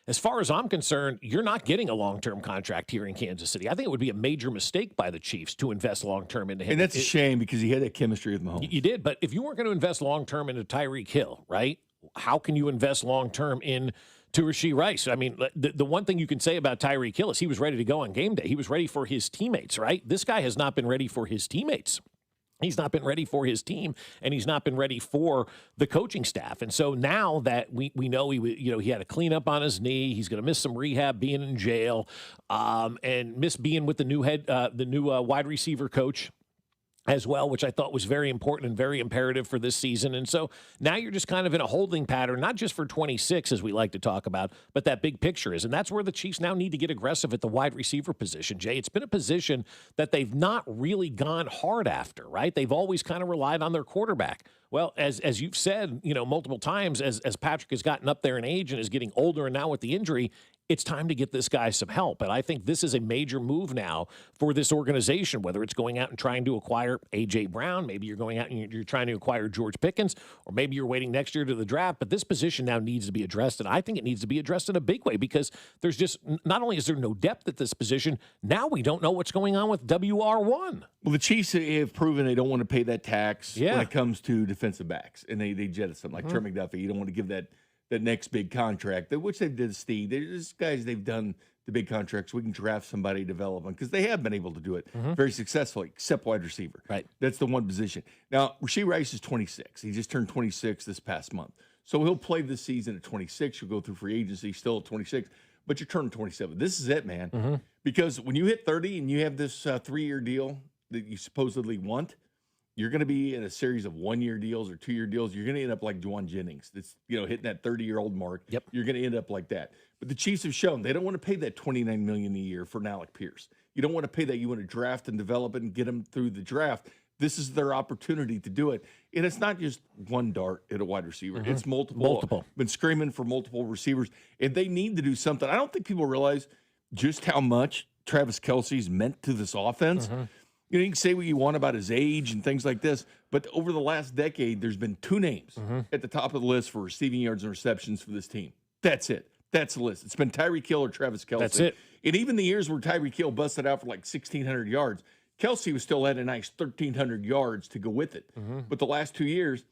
as far as I'm concerned, you're not getting a long-term contract here in Kansas City. I think it would be a major mistake by the Chiefs to invest long-term into him. And that's a shame because he had that chemistry with Mahomes. You did, but if you weren't going to invest long-term into Tyreek Hill, right, how can you invest long-term into Rasheed Rice? I mean, the one thing you can say about Tyreek Hill is he was ready to go on game day. He was ready for his teammates, right? This guy has not been ready for his teammates. He's not been ready for his team, and he's not been ready for the coaching staff. And so now that we know he had a cleanup on his knee, he's going to miss some rehab, being in jail, and miss being with the new wide receiver coach as well, which I thought was very important and very imperative for this season. And so now you're just kind of in a holding pattern, not just for 26, as we like to talk about, but that big picture is. And that's where the Chiefs now need to get aggressive at the wide receiver position, Jay. It's been a position that they've not really gone hard after, right? They've always kind of relied on their quarterback. Well, as you've said, multiple times, as Patrick has gotten up there in age and is getting older, and now with the injury, it's time to get this guy some help. And I think this is a major move now for this organization, whether it's going out and trying to acquire A.J. Brown, maybe you're going out and you're trying to acquire George Pickens, or maybe you're waiting next year to the draft. But this position now needs to be addressed, and I think it needs to be addressed in a big way because there's just not only is there no depth at this position, now we don't know what's going on with WR1. Well, the Chiefs have proven they don't want to pay that tax when it comes to defensive backs, and they jettison like Trey McDuffie. You don't want to give that next big contract, which they did to Steve. There's guys they've done the big contracts. We can draft somebody, develop them, because they have been able to do it very successfully, except wide receiver. Right. That's the one position. Now, Rasheed Rice is 26. He just turned 26 this past month. So he'll play this season at 26. You'll go through free agency still at 26, but you're turning 27. This is it, man. Because when you hit 30 and you have this 3-year deal that you supposedly want, you're going to be in a series of 1-year deals or 2-year deals. You're going to end up like Juwan Jennings. That's hitting that 30-year-old mark. Yep. You're going to end up like that. But the Chiefs have shown they don't want to pay that $29 million a year for Alec Pierce. You don't want to pay that. You want to draft and develop it and get them through the draft. This is their opportunity to do it. And it's not just one dart at a wide receiver. It's multiple. Been screaming for multiple receivers. And they need to do something. I don't think people realize just how much Travis Kelce's meant to this offense. You can say what you want about his age and things like this, but over the last decade, there's been 2 names at the top of the list for receiving yards and receptions for this team. That's it. That's the list. It's been Tyreek Hill or Travis Kelce. That's it. And even the years where Tyreek Hill busted out for like 1,600 yards, Kelce was still at a nice 1,300 yards to go with it. But the last 2 years,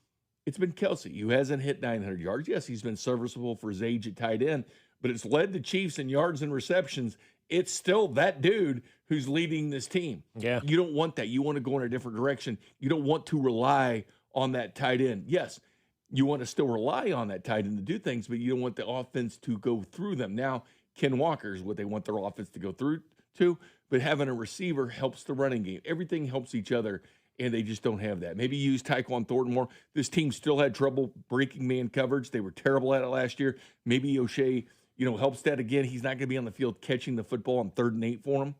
it's been Kelce who hasn't hit 900 yards. Yes, he's been serviceable for his age at tight end, but it's led the Chiefs in yards and receptions. It's still that dude who's leading this team. Yeah. You don't want that. You want to go in a different direction. You don't want to rely on that tight end. Yes, you want to still rely on that tight end to do things, but you don't want the offense to go through them. Now, Ken Walker is what they want their offense to go through to, but having a receiver helps the running game. Everything helps each other, and they just don't have that. Maybe use Tyquan Thornton more. This team still had trouble breaking man coverage. They were terrible at it last year. Maybe O'Shea helps that again. He's not going to be on the field catching the football on 3rd and 8 for him.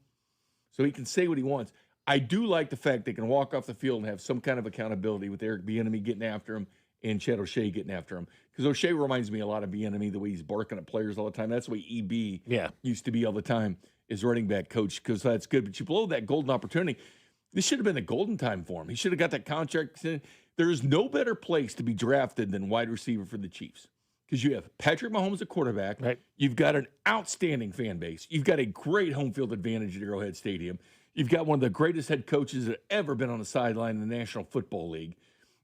So he can say what he wants. I do like the fact they can walk off the field and have some kind of accountability with Eric Bieniemy getting after him and Chad O'Shea getting after him. Because O'Shea reminds me a lot of Bieniemy, the way he's barking at players all the time. That's the way EB used to be all the time as running back coach, because that's good. But you blow that golden opportunity. This should have been a golden time for him. He should have got that contract. There is no better place to be drafted than wide receiver for the Chiefs. Because you have Patrick Mahomes at quarterback. Right. You've got an outstanding fan base. You've got a great home field advantage at Arrowhead Stadium. You've got one of the greatest head coaches that have ever been on the sideline in the National Football League.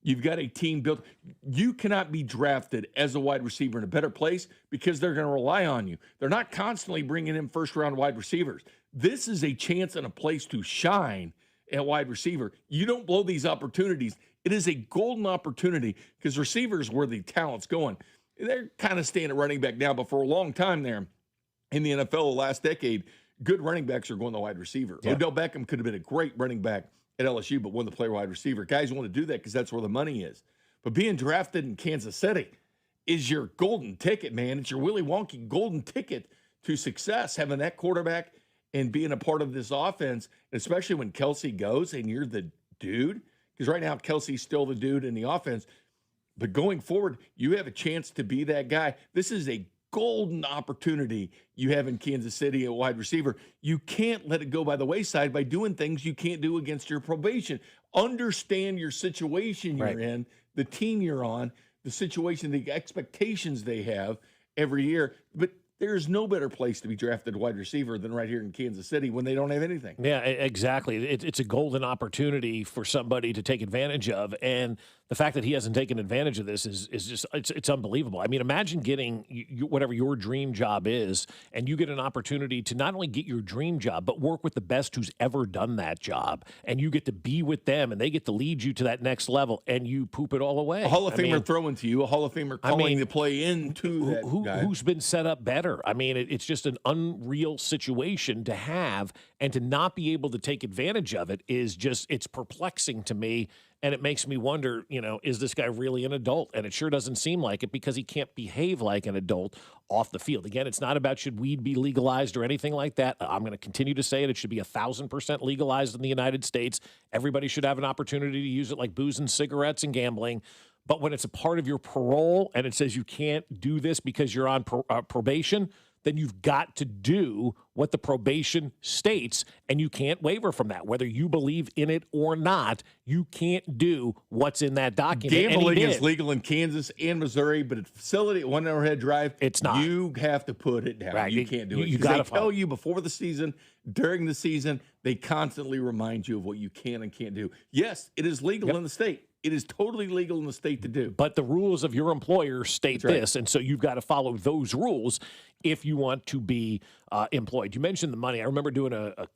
You've got a team built. You cannot be drafted as a wide receiver in a better place because they're going to rely on you. They're not constantly bringing in first-round wide receivers. This is a chance and a place to shine at wide receiver. You don't blow these opportunities. It is a golden opportunity because receivers where the talent's going. They're kind of staying at running back now, but for a long time there in the NFL the last decade, good running backs are going to wide receiver. Yeah. Odell Beckham could have been a great running back at LSU, but won the player wide receiver. Guys want to do that because that's where the money is. But being drafted in Kansas City is your golden ticket, man. It's your Willy Wonka golden ticket to success, having that quarterback and being a part of this offense, especially when Kelsey goes and you're the dude. Because right now, Kelsey's still the dude in the offense. But going forward, you have a chance to be that guy. This is a golden opportunity you have in Kansas City at wide receiver. You can't let it go by the wayside by doing things you can't do against your probation. Understand your situation you're in, the team you're on, the situation, the expectations they have every year. But there's no better place to be drafted wide receiver than right here in Kansas City when they don't have anything. Yeah, exactly. It's a golden opportunity for somebody to take advantage of. And the fact that he hasn't taken advantage of this is just, it's unbelievable. I mean, imagine getting whatever your dream job is, and you get an opportunity to not only get your dream job, but work with the best who's ever done that job. And you get to be with them, and they get to lead you to that next level, and you poop it all away. A Hall of Famer throwing to you, a Hall of Famer calling the play into that guy. Who's been set up better? I mean, it's just an unreal situation to have, and to not be able to take advantage of it is just, it's perplexing to me. And it makes me wonder, is this guy really an adult? And it sure doesn't seem like it, because he can't behave like an adult off the field. Again, it's not about should weed be legalized or anything like that. I'm going to continue to say it. It should be 1,000% legalized in the United States. Everybody should have an opportunity to use it like booze and cigarettes and gambling. But when it's a part of your parole and it says you can't do this because you're on probation, then you've got to do what the probation states, and you can't waver from that. Whether you believe in it or not, you can't do what's in that document. Gambling is legal in Kansas and Missouri, but at the facility at One Arrowhead Drive, it's not. You have to put it down. Right. You can't do it. You Because got they tell you before the season, during the season, they constantly remind you of what you can and can't do. Yes, it is legal in the state. It is totally legal in the state to do. But the rules of your employer state this, and so you've got to follow those rules if you want to be employed. You mentioned the money. I remember doing a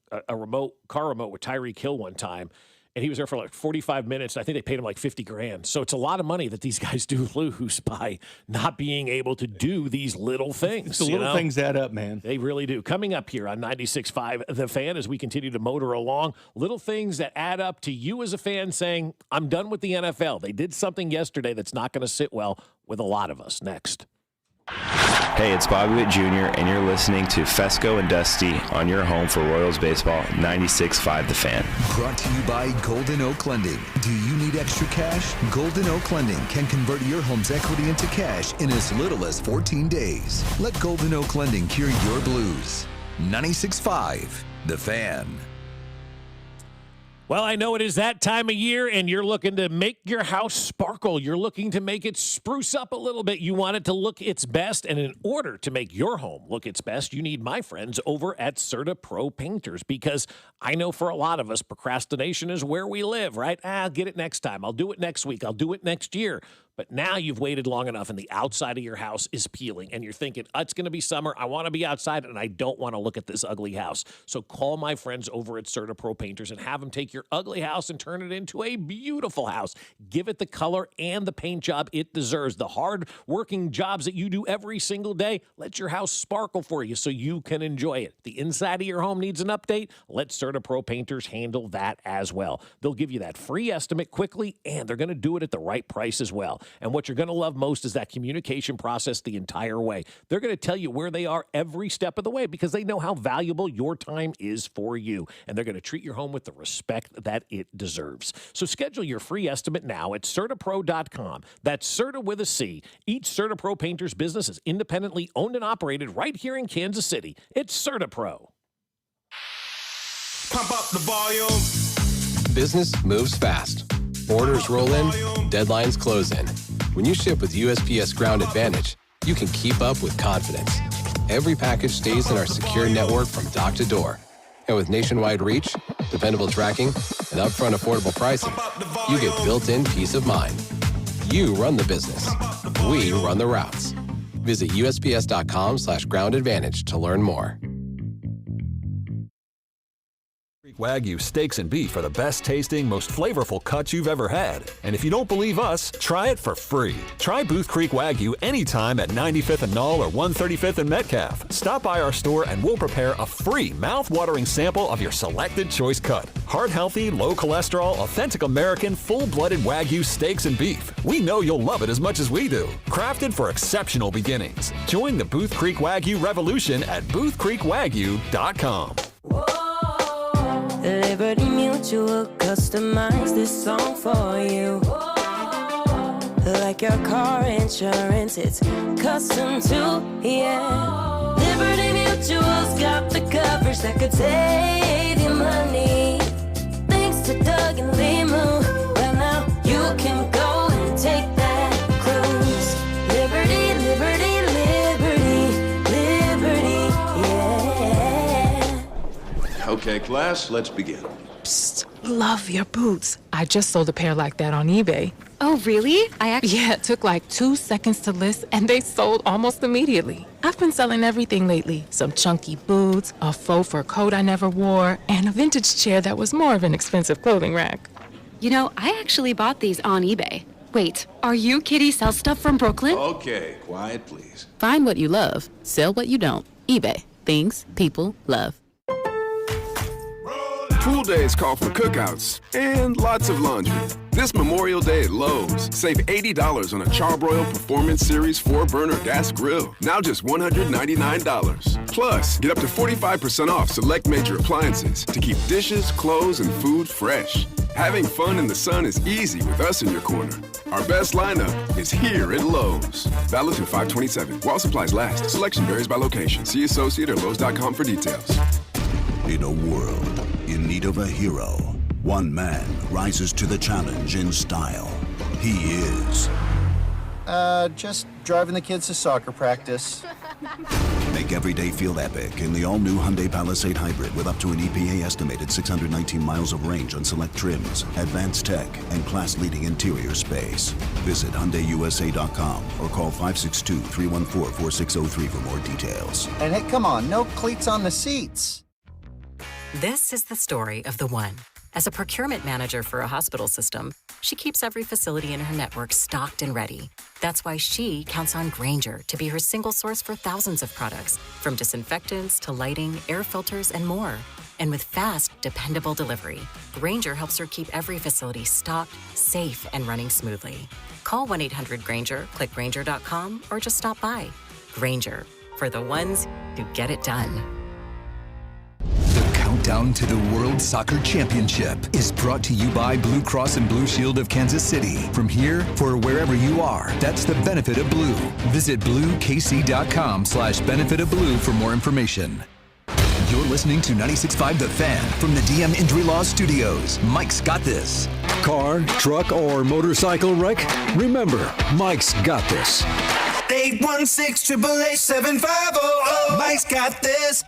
car remote with Tyreek Hill one time, and he was there for like 45 minutes. I think they paid him like $50,000. So it's a lot of money that these guys do lose by not being able to do these little things. The little things add up, man. They really do. Coming up here on 96.5 The Fan, as we continue to motor along, little things that add up to you as a fan saying, I'm done with the NFL. They did something yesterday that's not going to sit well with a lot of us. Next. Hey, it's Bobby Witt Jr., and you're listening to Fescoe and Dusty on your home for Royals baseball, 96.5 The Fan. Brought to you by Golden Oak Lending. Do you need extra cash? Golden Oak Lending can convert your home's equity into cash in as little as 14 days. Let Golden Oak Lending cure your blues. 96.5 The Fan. Well, I know it is that time of year, and you're looking to make your house sparkle. You're looking to make it spruce up a little bit. You want it to look its best, and in order to make your home look its best, you need my friends over at Serta Pro Painters, because I know for a lot of us, procrastination is where we live, right? I'll get it next time. I'll do it next week. I'll do it next year. But now you've waited long enough, and the outside of your house is peeling, and you're thinking, it's going to be summer. I want to be outside, and I don't want to look at this ugly house. So call my friends over at Serta Pro Painters and have them take your ugly house and turn it into a beautiful house. Give it the color and the paint job it deserves. The hard-working jobs that you do every single day, let your house sparkle for you so you can enjoy it. The inside of your home needs an update. Let Serta Pro Painters handle that as well. They'll give you that free estimate quickly, and they're going to do it at the right price as well. And what you're going to love most is that communication process the entire way. They're going to tell you where they are every step of the way, because they know how valuable your time is for you. And they're going to treat your home with the respect that it deserves. So schedule your free estimate now at CertaPro.com. That's Serta with a C. Each Serta Pro Painters business is independently owned and operated right here in Kansas City. It's Serta Pro. Pump up the volume. Business moves fast. Orders roll in, deadlines close in. When you ship with USPS Ground Advantage, you can keep up with confidence. Every package stays in our secure network from dock to door. And with nationwide reach, dependable tracking, and upfront affordable pricing, you get built-in peace of mind. You run the business. We run the routes. Visit USPS.com/ground advantage to learn more. Creek Wagyu steaks and beef are the best tasting, most flavorful cuts you've ever had. And if you don't believe us, try it for free. Try Booth Creek Wagyu anytime at 95th and Knoll or 135th and Metcalf. Stop by our store and we'll prepare a free mouth-watering sample of your selected choice cut. Heart-healthy, low-cholesterol, authentic American, full-blooded Wagyu steaks and beef. We know you'll love it as much as we do. Crafted for exceptional beginnings. Join the Booth Creek Wagyu revolution at boothcreekwagyu.com. Liberty Mutual customize this song for you. Like your car insurance, it's custom too, yeah. Liberty Mutual's got the coverage that could save you money. Thanks to Doug and Limu, well now you can go and take that cruise. Liberty, liberty, liberty, liberty, yeah. Okay, class, let's begin. Psst, love your boots. I just sold a pair like that on eBay. Oh, really? Yeah, it took like 2 seconds to list, and they sold almost immediately. I've been selling everything lately. Some chunky boots, a faux fur coat I never wore, and a vintage chair that was more of an expensive clothing rack. You know, I actually bought these on eBay. Wait, are you Kitty Sell Stuff from Brooklyn? Okay, quiet, please. Find what you love, sell what you don't. eBay. Things people love. Pool days call for cookouts and lots of laundry. This Memorial Day at Lowe's, save $80 on a Charbroil Performance Series 4-burner gas grill, now just $199. Plus, get up to 45% off select major appliances to keep dishes, clothes, and food fresh. Having fun in the sun is easy with us in your corner. Our best lineup is here at Lowe's. Valid through 5/27. While supplies last. Selection varies by location. See associate or Lowe's.com for details. In a world in need of a hero, one man rises to the challenge in style. He is... just driving the kids to soccer practice. Make every day feel epic in the all-new Hyundai Palisade Hybrid with up to an EPA-estimated 619 miles of range on select trims, advanced tech, and class-leading interior space. Visit HyundaiUSA.com or call 562-314-4603 for more details. And hey, come on, no cleats on the seats. This is the story of the one. As a procurement manager for a hospital system, she keeps every facility in her network stocked and ready. That's why she counts on Grainger to be her single source for thousands of products, from disinfectants to lighting, air filters, and more. And with fast, dependable delivery, Grainger helps her keep every facility stocked, safe, and running smoothly. Call 1-800-GRAINGER, click Grainger.com, or just stop by. Grainger, for the ones who get it done. Countdown to the World Soccer Championship is brought to you by Blue Cross and Blue Shield of Kansas City. From here, for wherever you are, that's the benefit of blue. Visit bluekc.com/benefit of blue for more information. You're listening to 96.5 The Fan from the DM Injury Law Studios. Mike's got this. Car, truck, or motorcycle wreck? Remember, Mike's got this. 816-888-7500. Mike's got this.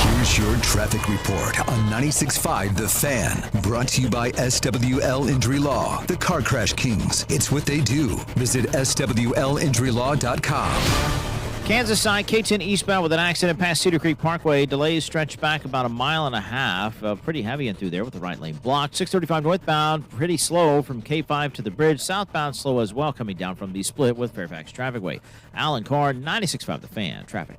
Here's your traffic report on 96.5 The Fan. Brought to you by SWL Injury Law, the car crash kings. It's what they do. Visit SWLinjurylaw.com. Kansas side, K10 eastbound with an accident past Cedar Creek Parkway. Delays stretch back about 1.5 miles. Pretty heavy in through there with the right lane blocked. 635 northbound, pretty slow from K5 to the bridge. Southbound slow as well coming down from the split with Fairfax Traffic Way. Alan Carr, 96.5 The Fan. Traffic.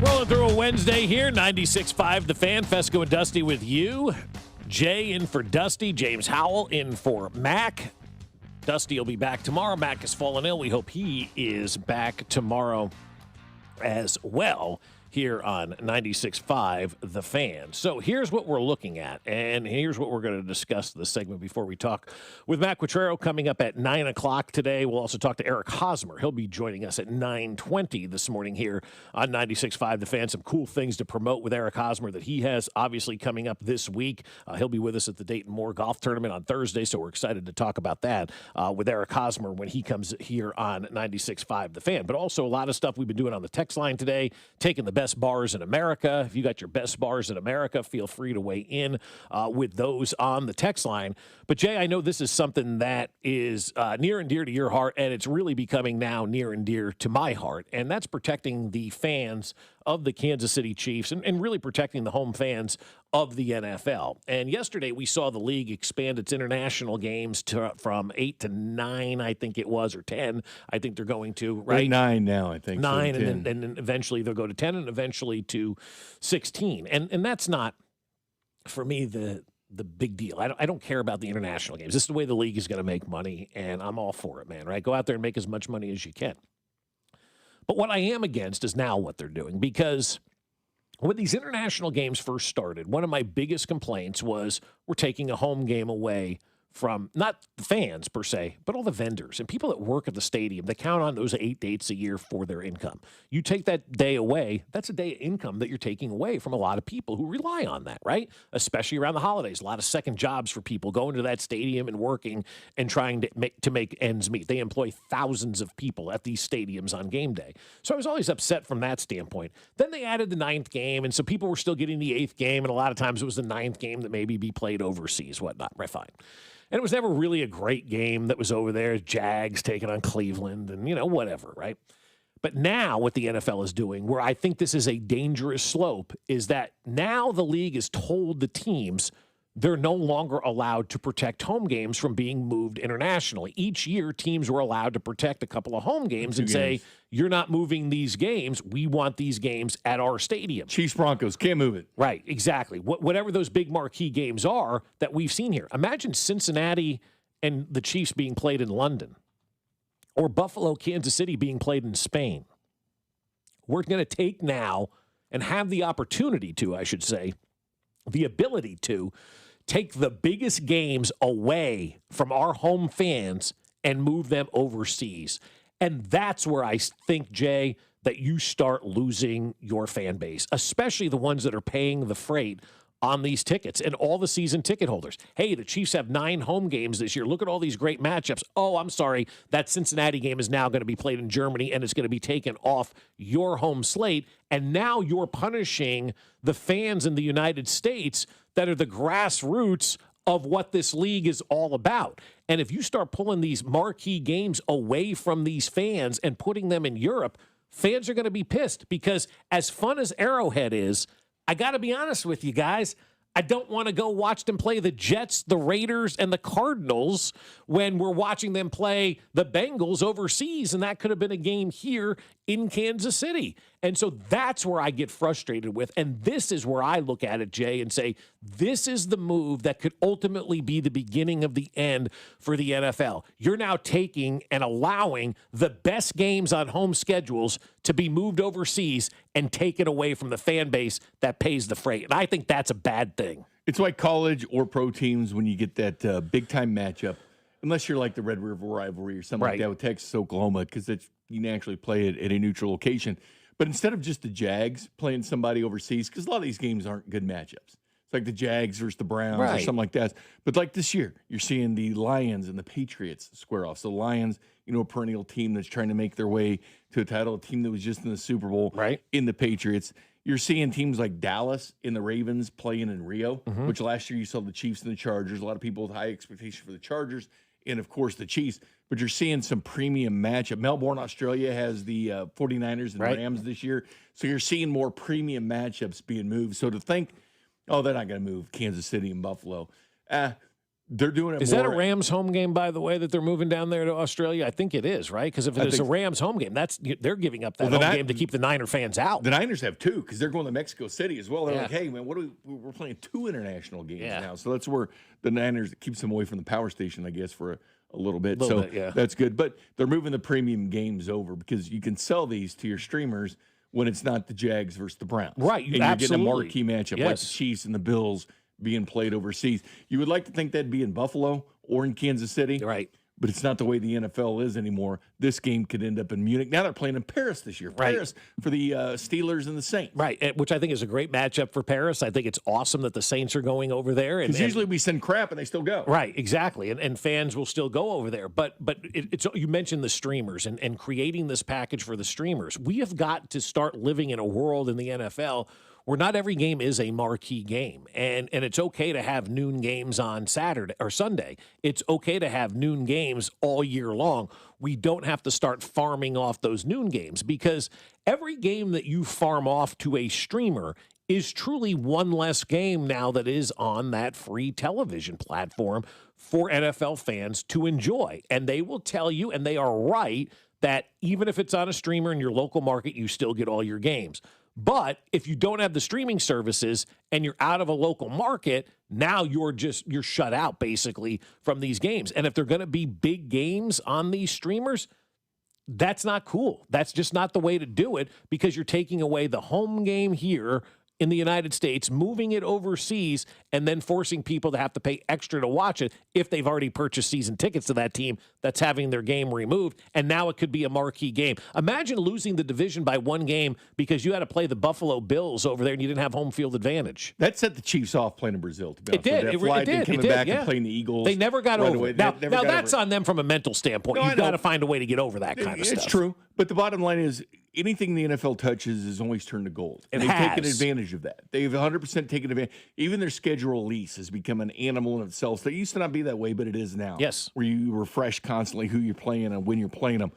Rolling through a Wednesday here, 96.5 The Fan, Fescoe and Dusty with you. Jay in for Dusty, James Howell in for Mac. Dusty will be back tomorrow. Mac has fallen ill. We hope he is back tomorrow as well here on 96.5 The Fan. So here's what we're looking at, and here's what we're going to discuss this segment before we talk with Mac Quattrero coming up at 9 o'clock today. We'll also talk to Eric Hosmer. He'll be joining us at 9:20 this morning here on 96.5 The Fan. Some cool things to promote with Eric Hosmer that he has obviously coming up this week. He'll be with us at the Dayton Moore Golf Tournament on Thursday, so we're excited to talk about that with Eric Hosmer when he comes here on 96.5 The Fan. But also a lot of stuff we've been doing on the text line today, taking the best best bars in America. If you got your best bars in America, feel free to weigh in with those on the text line. But, Jay, I know this is something that is near and dear to your heart, and it's really becoming now near and dear to my heart, and that's protecting the fans of the Kansas City Chiefs and really protecting the home fans of the NFL. And yesterday we saw the league expand its international games from 8 to 9, I think it was, or 10. I think they're going to, right? 9 now, I think. 9, so and then eventually they'll go to 10 and eventually to 16. And that's not, for me, the big deal. I don't care about the international games. This is the way the league is going to make money, and I'm all for it, man, right? Go out there and make as much money as you can. But what I am against is now what they're doing, because when these international games first started, one of my biggest complaints was we're taking a home game away from not the fans per se, but all the vendors and people that work at the stadium that count on those 8 dates a year for their income. You take that day away, that's a day of income that you're taking away from a lot of people who rely on that, right? Especially around the holidays. A lot of second jobs for people going to that stadium and working and trying to make ends meet. They employ thousands of people at these stadiums on game day. So I was always upset from that standpoint. Then they added the 9th game, and so people were still getting the 8th game, and a lot of times it was the 9th game that maybe be played overseas, whatnot. Right, fine. And it was never really a great game that was over there. Jags taking on Cleveland and, whatever, right? But now what the NFL is doing, where I think this is a dangerous slope, is that now the league has told the teams they're no longer allowed to protect home games from being moved internationally. Each year, teams were allowed to protect a couple of home games and say, you're not moving these games. We want these games at our stadium. Chiefs Broncos, can't move it. Right, exactly. Whatever those big marquee games are that we've seen here. Imagine Cincinnati and the Chiefs being played in London, or Buffalo, Kansas City being played in Spain. We're going to take now and have the opportunity to, I should say, the ability to take the biggest games away from our home fans and move them overseas. And that's where I think, Jay, that you start losing your fan base, especially the ones that are paying the freight on these tickets and all the season ticket holders. Hey, the Chiefs have 9 home games this year. Look at all these great matchups. Oh, I'm sorry. That Cincinnati game is now going to be played in Germany, and it's going to be taken off your home slate. And now you're punishing the fans in the United States that are the grassroots of what this league is all about. And if you start pulling these marquee games away from these fans and putting them in Europe, fans are going to be pissed, because as fun as Arrowhead is, I got to be honest with you guys, I don't want to go watch them play the Jets, the Raiders, and the Cardinals when we're watching them play the Bengals overseas, and that could have been a game here in Kansas City. And so that's where I get frustrated with, and this is where I look at it, Jay, and say, this is the move that could ultimately be the beginning of the end for the NFL. You're now taking and allowing the best games on home schedules to be moved overseas and taken away from the fan base that pays the freight. And I think that's a bad thing. It's like college or pro teams when you get that big-time matchup, unless you're like the Red River rivalry or something like that with Texas, Oklahoma, because you can actually play it at a neutral location. But instead of just the Jags playing somebody overseas, because a lot of these games aren't good matchups. It's like the Jags versus the Browns or something like that. But like this year, you're seeing the Lions and the Patriots square off. So the Lions, a perennial team that's trying to make their way to a title, a team that was just in the Super Bowl in the Patriots. You're seeing teams like Dallas and the Ravens playing in Rio, which last year you saw the Chiefs and the Chargers. A lot of people with high expectations for the Chargers and, of course, the Chiefs. But you're seeing some premium matchup. Melbourne, Australia has the 49ers and Rams this year. So you're seeing more premium matchups being moved. So to think, they're not going to move Kansas City and Buffalo. They're doing it Is that a Rams home game, by the way, that they're moving down there to Australia? I think it is, right? Because if it is a Rams home game, they're giving up that home game to keep the Niner fans out. The Niners have 2 because they're going to Mexico City as well. They're like, hey, man, we're playing 2 international games now. So that's where the Niners keeps them away from the power station, I guess, for a little bit. That's good. But they're moving the premium games over because you can sell these to your streamers when it's not the Jags versus the Browns. Right. And you're getting a marquee matchup like the Chiefs and the Bills being played overseas. You would like to think that'd be in Buffalo or in Kansas City. Right. but it's not the way the NFL is anymore. This game could end up in Munich. Now they're playing in Paris this year. Right. Paris for the Steelers and the Saints. Right, which I think is a great matchup for Paris. I think it's awesome that the Saints are going over there. Because usually we send crap and they still go. Right, exactly. And fans will still go over there. But it's you mentioned the streamers and creating this package for the streamers. We have got to start living in a world in the NFL where not every game is a marquee game. And it's okay to have noon games on Saturday or Sunday. It's okay to have noon games all year long. We don't have to start farming off those noon games, because every game that you farm off to a streamer is truly one less game now that is on that free television platform for NFL fans to enjoy. And they will tell you, and they are right, that even if it's on a streamer in your local market, you still get all your games. But if you don't have the streaming services and you're out of a local market, now you're shut out basically from these games. And if they're going to be big games on these streamers, that's not cool. That's just not the way to do it, because you're taking away the home game here in the United States, moving it overseas, and then forcing people to have to pay extra to watch it if they've already purchased season tickets to that team that's having their game removed. And now it could be a marquee game. Imagine losing the division by one game because you had to play the Buffalo Bills over there and you didn't have home field advantage. That set the Chiefs off playing in Brazil, to be honest. It did. It did. Coming back yeah. and playing the Eagles. They never got over it. Now that's over. On them from a mental standpoint. No, You've got to find a way to get over that kind of stuff. It's true. But the bottom line is, anything the NFL touches is always turned to gold. And they've taken advantage of that. They've 100% taken advantage. Even their schedule release has become an animal in itself. So it used to not be that way, but it is now. Yes. Where you refresh constantly who you're playing and when you're playing them.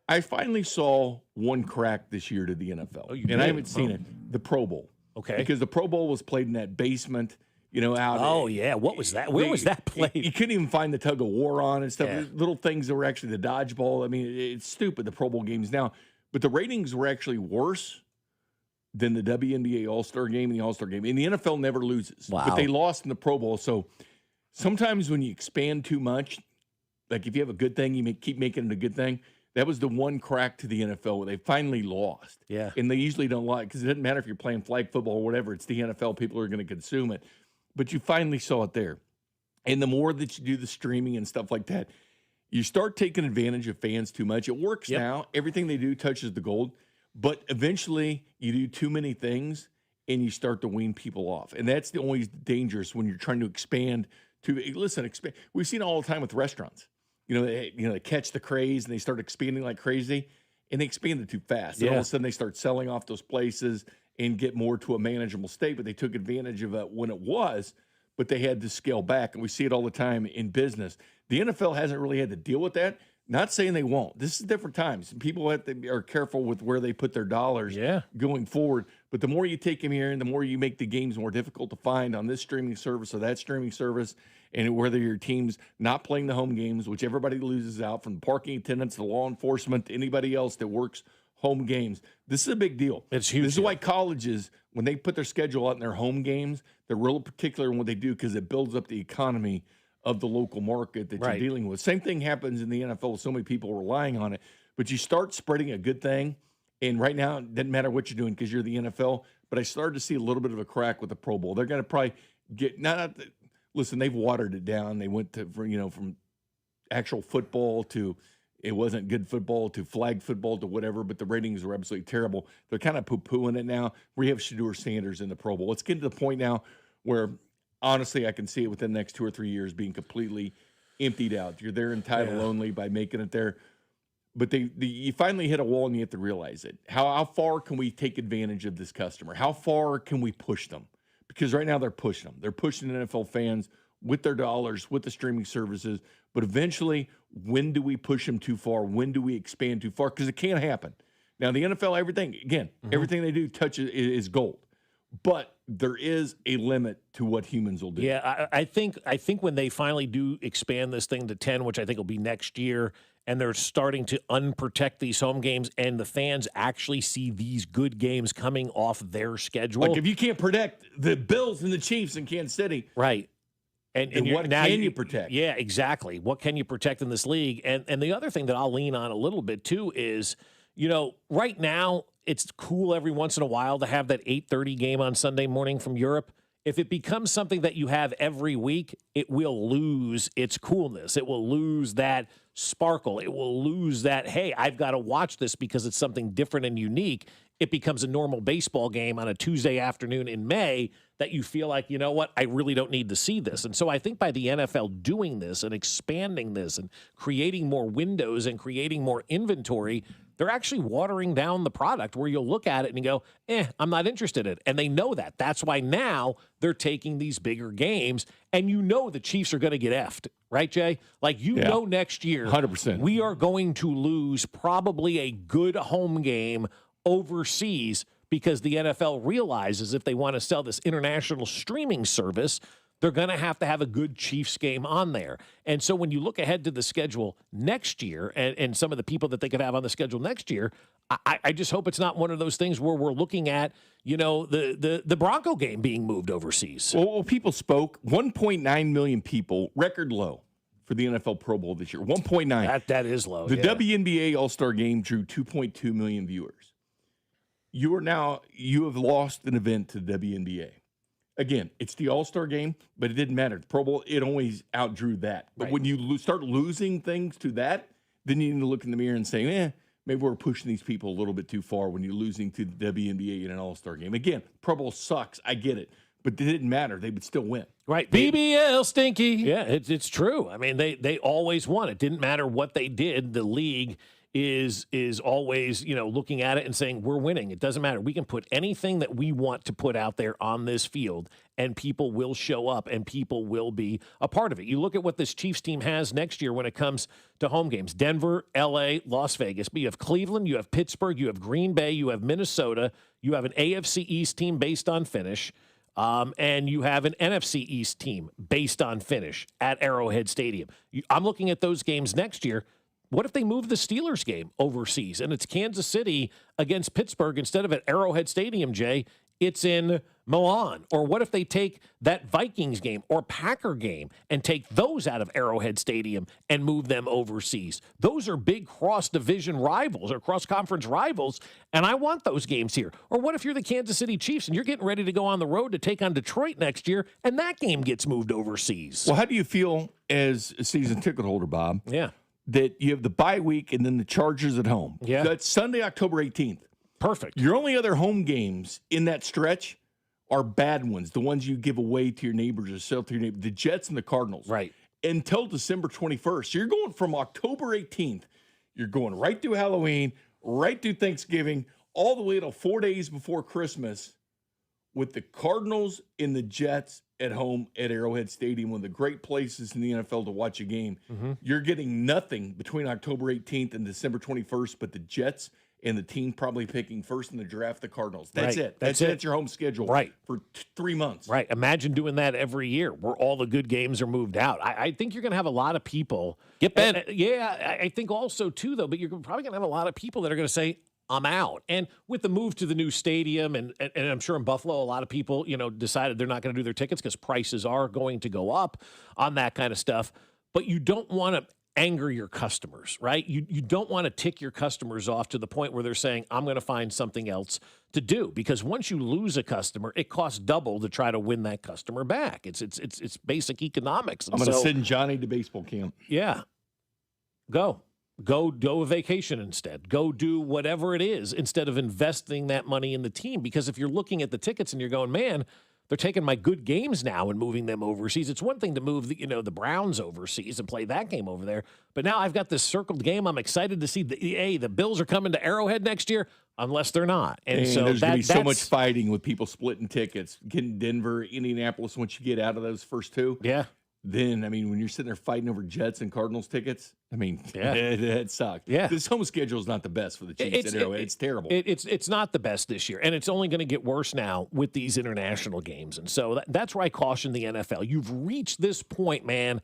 I finally saw one crack this year to the NFL. I haven't seen it. The Pro Bowl. Okay. Because the Pro Bowl was played in that basement, out. Oh, yeah. What was that? Where was that played? You couldn't even find the tug of war on and stuff. Yeah. Little things that were actually the dodgeball. I mean, it's stupid, the Pro Bowl games now. But the ratings were actually worse than the WNBA All-Star Game and the All-Star Game. And the NFL never loses. Wow. But they lost in the Pro Bowl. So sometimes when you expand too much, like if you have a good thing, you keep making it a good thing. That was the one crack to the NFL where they finally lost. Yeah. And they usually don't like, because it doesn't matter if you're playing flag football or whatever. It's the NFL. People are going to consume it. But you finally saw it there. And the more that you do the streaming and stuff like that, you start taking advantage of fans too much. It works now. Everything they do touches the gold. But eventually, you do too many things, and you start to wean people off. And that's the only dangerous when you're trying to expand. Expand. We've seen it all the time with restaurants. They catch the craze, and they start expanding like crazy, and they expanded too fast. And all of a sudden, they start selling off those places and get more to a manageable state. But they took advantage of it when it was, but they had to scale back. And we see it all the time in business. The NFL hasn't really had to deal with that. Not saying they won't. This is different times. People are careful with where they put their dollars going forward. But the more you take them here and the more you make the games more difficult to find on this streaming service or that streaming service, and whether your team's not playing the home games, which everybody loses out, from the parking attendants to law enforcement to anybody else that works home games. This is a big deal. It's huge. This is why colleges, when they put their schedule out in their home games, they're real particular in what they do, because it builds up the economy of the local market that you're dealing with. Same thing happens in the NFL with so many people relying on it. But you start spreading a good thing, and right now it doesn't matter what you're doing because you're the NFL, but I started to see a little bit of a crack with the Pro Bowl. They're going to probably get listen, they've watered it down. They went to from actual football to it wasn't good football to flag football to whatever, but the ratings were absolutely terrible. They're kind of poo-pooing it now. We have Shedeur Sanders in the Pro Bowl. Let's get to the point now where honestly, I can see it within the next 2 or 3 years being completely emptied out. You're there in title only by making it there. But you finally hit a wall and you have to realize it. How far can we take advantage of this customer? How far can we push them? Because right now they're pushing them. They're pushing NFL fans with their dollars, with the streaming services. But eventually, when do we push them too far? When do we expand too far? Because it can't happen. Now, the NFL, everything they do touches is gold. But there is a limit to what humans will do. Yeah, I think when they finally do expand this thing to 10, which I think will be next year, and they're starting to unprotect these home games, and the fans actually see these good games coming off their schedule. Like if you can't protect the Bills and the Chiefs in Kansas City, right? And what can you protect? Yeah, exactly. What can you protect in this league? And the other thing that I'll lean on a little bit too is, right now it's cool every once in a while to have that 8:30 game on Sunday morning from Europe. if it becomes something that you have every week, it will lose its coolness. It will lose that sparkle. It will lose that, hey, I've got to watch this because it's something different and unique. It becomes a normal baseball game on a Tuesday afternoon in May that you feel like, you know what, I really don't need to see this. And so I think by the NFL doing this and expanding this and creating more windows and creating more inventory, they're actually watering down the product where you'll look at it and you go, I'm not interested in it. And they know that. That's why now they're taking these bigger games, and you know the Chiefs are going to get effed, right, Jay? Like, you know next year 100%. we are going to lose probably a good home game overseas because the NFL realizes if they want to sell this international streaming service, they're going to have a good Chiefs game on there. And so when you look ahead to the schedule next year and some of the people that they could have on the schedule next year, I just hope it's not one of those things where we're looking at, the Bronco game being moved overseas. Well, people spoke. 1.9 million people, record low for the NFL Pro Bowl this year. 1.9. That is low. The WNBA All-Star Game drew 2.2 million viewers. You have lost an event to the WNBA. Again, it's the All-Star Game, but it didn't matter. The Pro Bowl, it always outdrew that. But when you start losing things to that, then you need to look in the mirror and say, maybe we're pushing these people a little bit too far when you're losing to the WNBA in an All-Star Game. Again, Pro Bowl sucks. I get it. But it didn't matter. They would still win. Right. BBL stinky. Yeah, it's true. I mean, they always won. It didn't matter what they did. The league is always, looking at it and saying, we're winning. It doesn't matter. We can put anything that we want to put out there on this field, and people will show up, and people will be a part of it. You look at what this Chiefs team has next year when it comes to home games. Denver, L.A., Las Vegas. But you have Cleveland, you have Pittsburgh, you have Green Bay, you have Minnesota. You have an AFC East team based on finish. And you have an NFC East team based on finish at Arrowhead Stadium. I'm looking at those games next year. What if they move the Steelers game overseas and it's Kansas City against Pittsburgh instead of at Arrowhead Stadium, Jay? It's in Milan. Or what if they take that Vikings game or Packer game and take those out of Arrowhead Stadium and move them overseas? Those are big cross-division rivals or cross-conference rivals, and I want those games here. Or what if you're the Kansas City Chiefs and you're getting ready to go on the road to take on Detroit next year, and that game gets moved overseas? Well, how do you feel as a season ticket holder, Bob? Yeah. That you have the bye week and then the Chargers at home. Yeah. That's Sunday, October 18th. Perfect. Your only other home games in that stretch are bad ones, the ones you give away to your neighbors or sell to your neighbors, the Jets and the Cardinals. Right. Until December 21st. So you're going from October 18th, you're going right through Halloween, right through Thanksgiving, all the way till 4 days before Christmas with the Cardinals and the Jets at home at Arrowhead Stadium, one of the great places in the NFL to watch a game. Mm-hmm. You're getting nothing between October 18th and December 21st, but the Jets and the team probably picking first in the draft, the Cardinals. That's right. it. That's your home schedule for 3 months. Right. Imagine doing that every year where all the good games are moved out. I think you're going to have a lot of people. Get bent. I think also, too, though, but you're probably going to have a lot of people that are going to say, I'm out. And with the move to the new stadium, and I'm sure in Buffalo, a lot of people, decided they're not going to do their tickets because prices are going to go up on that kind of stuff. But you don't want to anger your customers, right? You don't want to tick your customers off to the point where they're saying, I'm going to find something else to do. Because once you lose a customer, it costs double to try to win that customer back. It's basic economics. And I'm going to send Johnny to baseball camp. Yeah. Go do a vacation instead. Go do whatever it is instead of investing that money in the team. Because if you're looking at the tickets and you're going, man, they're taking my good games now and moving them overseas. It's one thing to move the Browns overseas and play that game over there. But now I've got this circled game. I'm excited to see the Bills are coming to Arrowhead next year, unless they're not. And so there's going to be so much fighting with people splitting tickets. Getting Denver, Indianapolis, once you get out of those first two. Yeah. Then, when you're sitting there fighting over Jets and Cardinals tickets, it sucked. Yeah. This home schedule is not the best for the Chiefs. It's terrible. It's not the best this year, and it's only going to get worse now with these international games. And so that's where I caution the NFL. You've reached this point, man.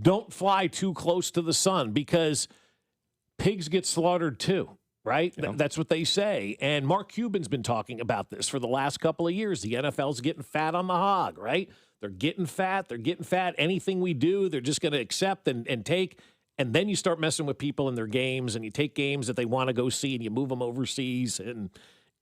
Don't fly too close to the sun because pigs get slaughtered too. Right? Yeah. That's what they say. And Mark Cuban's been talking about this for the last couple of years. The NFL's getting fat on the hog, right? They're getting fat. Anything we do, they're just going to accept and take. And then you start messing with people in their games, and you take games that they want to go see, and you move them overseas. And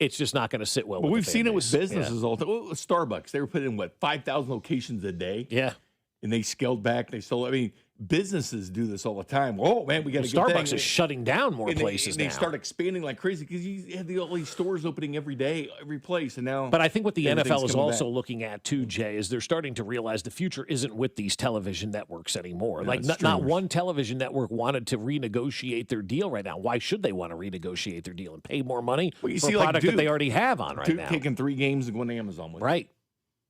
it's just not going to sit well But with we've the seen fan it with base. businesses all the time. Well, Starbucks, they were putting in, 5,000 locations a day? Yeah. And they scaled back. They sold. I mean, businesses do this all the time. Oh, man, we got to get Starbucks is shutting down more places now. They start expanding like crazy because you have all these stores opening every day, every place. And now, But I think what the everything's NFL is coming also back. looking at too, Jay, is they're starting to realize the future isn't with these television networks anymore. No, Like it's not streamers. one television network wanted to renegotiate their deal right now. Why should they want to renegotiate their deal and pay more money Well, you for see, a like product that they Duke. already have on right Duke now? taking 3 games and going to Amazon with it. Right.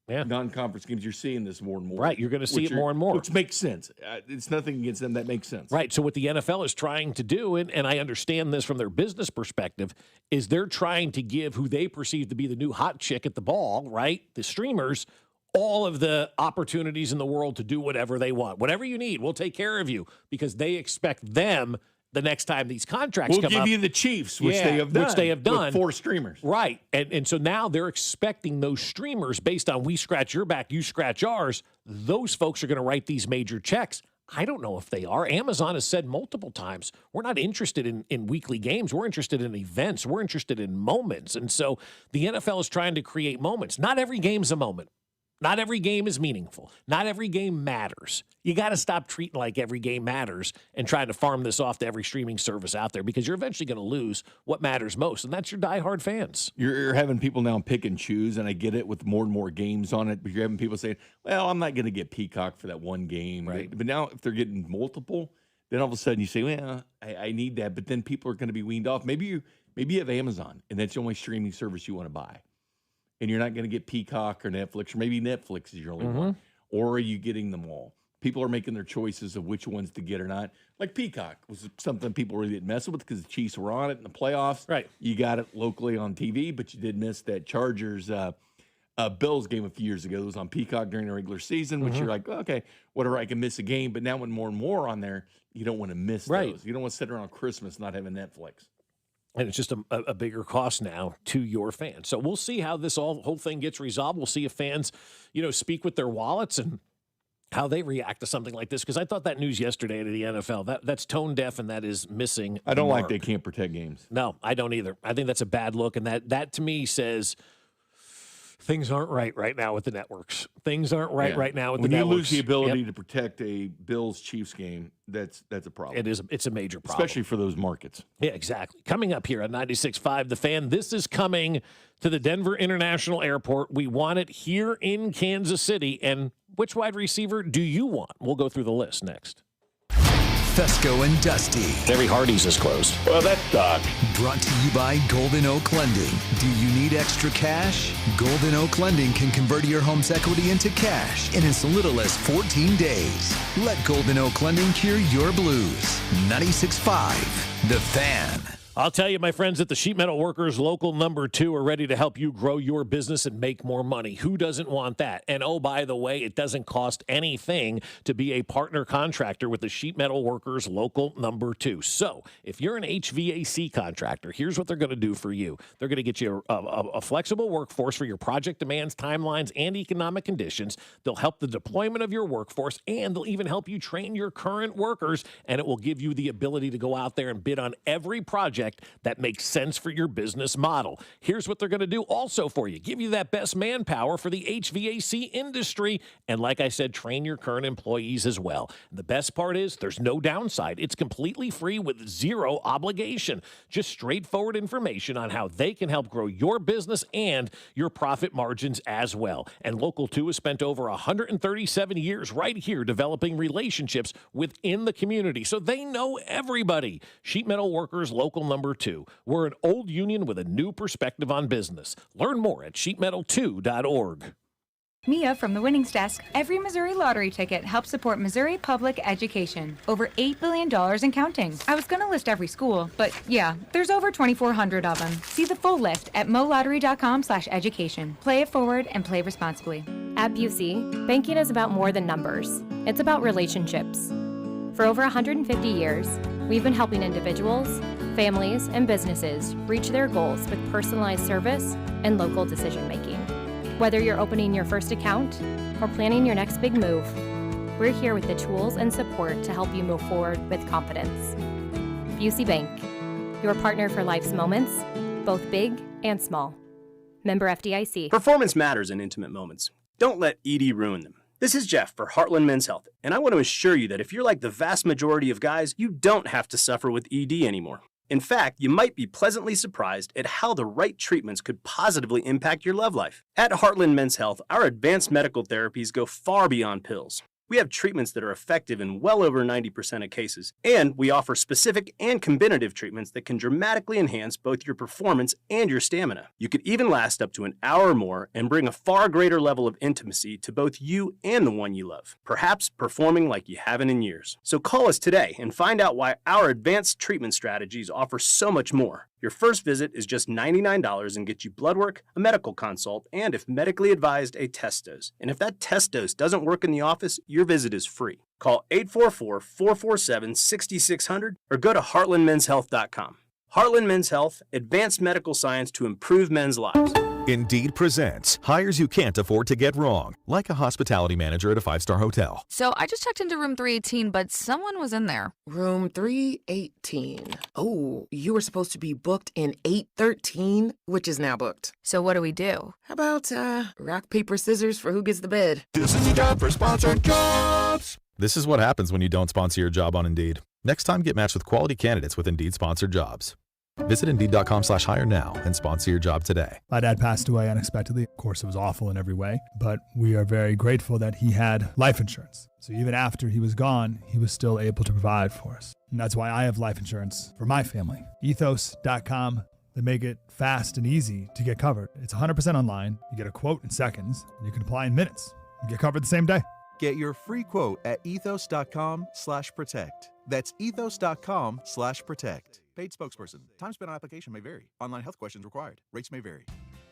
Yeah. Non-conference games, you're seeing this more and more. Right, you're gonna see it more and more. Which makes sense. It's nothing against them. That makes sense. Right. So what the NFL is trying to do, and I understand this from their business perspective, is they're trying to give who they perceive to be the new hot chick at the ball, right? The streamers, all of the opportunities in the world to do whatever they want. Whatever you need, we'll take care of you because they expect them the next time these contracts We'll come give up. you the Chiefs, which Yeah, they have done. Which they have done. With 4 streamers. Right. And so now they're expecting those streamers, based on we scratch your back, you scratch ours, those folks are going to write these major checks. I don't know if they are. Amazon has said multiple times, we're not interested in weekly games. We're interested in events. We're interested in moments. And so the NFL is trying to create moments. Not every game's a moment. Not every game is meaningful. Not every game matters. You got to stop treating like every game matters and trying to farm this off to every streaming service out there because you're eventually going to lose what matters most, and that's your diehard fans. You're having people now pick and choose, and I get it with more and more games on it, but you're having people saying, well, I'm not going to get Peacock for that one game. Right. But now if they're getting multiple, then all of a sudden you say, well, I need that. But then people are going to be weaned off. Maybe you have Amazon, and that's the only streaming service you want to buy. And you're not going to get Peacock or Netflix, or maybe Netflix is your only one. Or are you getting them all? People are making their choices of which ones to get or not. Like Peacock was something people really didn't mess with because the Chiefs were on it in the playoffs. Right. You got it locally on TV, but you did miss that Chargers Bills game a few years ago. It was on Peacock during the regular season, which you're like, okay, whatever, I can miss a game. But now when more and more on there, you don't want to miss those. You don't want to sit around Christmas not having Netflix. And it's just a bigger cost now to your fans. So we'll see how this whole thing gets resolved. We'll see if fans, speak with their wallets and how they react to something like this. Because I thought that news yesterday to the NFL, that's tone deaf and that is missing. I don't the like mark. they can't protect games. No, I don't either. I think that's a bad look. And that to me says things aren't right now with the networks. Things aren't right now with the networks. When you lose the ability to protect a Bills-Chiefs game, that's a problem. It's a major problem. Especially for those markets. Yeah, exactly. Coming up here on 96.5 The Fan, this is coming to the Denver International Airport. We want it here in Kansas City. And which wide receiver do you want? We'll go through the list next. Fescoe and Dusty. Terry Hardy's is closed. Well, that sucks. Brought to you by Golden Oak Lending. Do you need extra cash? Golden Oak Lending can convert your home's equity into cash in as little as 14 days. Let Golden Oak Lending cure your blues. 96.5 The Fan. I'll tell you, my friends, that the Sheet Metal Workers Local Number 2 are ready to help you grow your business and make more money. Who doesn't want that? And oh, by the way, it doesn't cost anything to be a partner contractor with the Sheet Metal Workers Local Number 2. So if you're an HVAC contractor, here's what they're going to do for you. They're going to get you a flexible workforce for your project demands, timelines, and economic conditions. They'll help the deployment of your workforce, and they'll even help you train your current workers, and it will give you the ability to go out there and bid on every project that makes sense for your business model. Here's what they're going to do also for you. Give you that best manpower for the HVAC industry. And like I said, train your current employees as well. And the best part is there's no downside. It's completely free with zero obligation. Just straightforward information on how they can help grow your business and your profit margins as well. And Local 2 has spent over 137 years right here developing relationships within the community. So they know everybody. Sheet Metal Workers Local Number 2. We're an old union with a new perspective on business. Learn more at sheetmetal2.org. Mia from the Winnings Desk. Every Missouri lottery ticket helps support Missouri public education. Over $8 billion and counting. I was going to list every school, but yeah, there's over 2,400 of them. See the full list at molottery.com/education. Play it forward and play responsibly. At Busey, banking is about more than numbers. It's about relationships. For over 150 years, we've been helping individuals, families, and businesses reach their goals with personalized service and local decision-making. Whether you're opening your first account or planning your next big move, we're here with the tools and support to help you move forward with confidence. Busey Bank, your partner for life's moments, both big and small. Member FDIC. Performance matters in intimate moments. Don't let ED ruin them. This is Jeff for Heartland Men's Health, and I want to assure you that if you're like the vast majority of guys, you don't have to suffer with ED anymore. In fact, you might be pleasantly surprised at how the right treatments could positively impact your love life. At Heartland Men's Health, our advanced medical therapies go far beyond pills. We have treatments that are effective in well over 90% of cases, and we offer specific and combinative treatments that can dramatically enhance both your performance and your stamina. You could even last up to an hour or more and bring a far greater level of intimacy to both you and the one you love, perhaps performing like you haven't in years. So call us today and find out why our advanced treatment strategies offer so much more. Your first visit is just $99 and gets you blood work, a medical consult, and if medically advised, a test dose. And if that test dose doesn't work in the office, your visit is free. Call 844-447-6600 or go to heartlandmenshealth.com. Heartland Men's Health, advanced medical science to improve men's lives. Indeed presents hires you can't afford to get wrong, like a hospitality manager at a 5-star hotel. So I just checked into room 318, but someone was in there. Room 318. Oh, you were supposed to be booked in 813, which is now booked. So what do we do? How about rock, paper, scissors for who gets the bed? This is a job for sponsored jobs. This is what happens when you don't sponsor your job on Indeed. Next time, get matched with quality candidates with Indeed sponsored jobs. Visit Indeed.com/hire now and sponsor your job today. My dad passed away unexpectedly. Of course, it was awful in every way, but we are very grateful that he had life insurance. So even after he was gone, he was still able to provide for us. And that's why I have life insurance for my family. Ethos.com. They make it fast and easy to get covered. It's 100% online. You get a quote in seconds, and you can apply in minutes. You get covered the same day. Get your free quote at ethos.com/protect. That's ethos.com/protect. Paid spokesperson. Time spent on application may vary. Online health questions required. Rates may vary.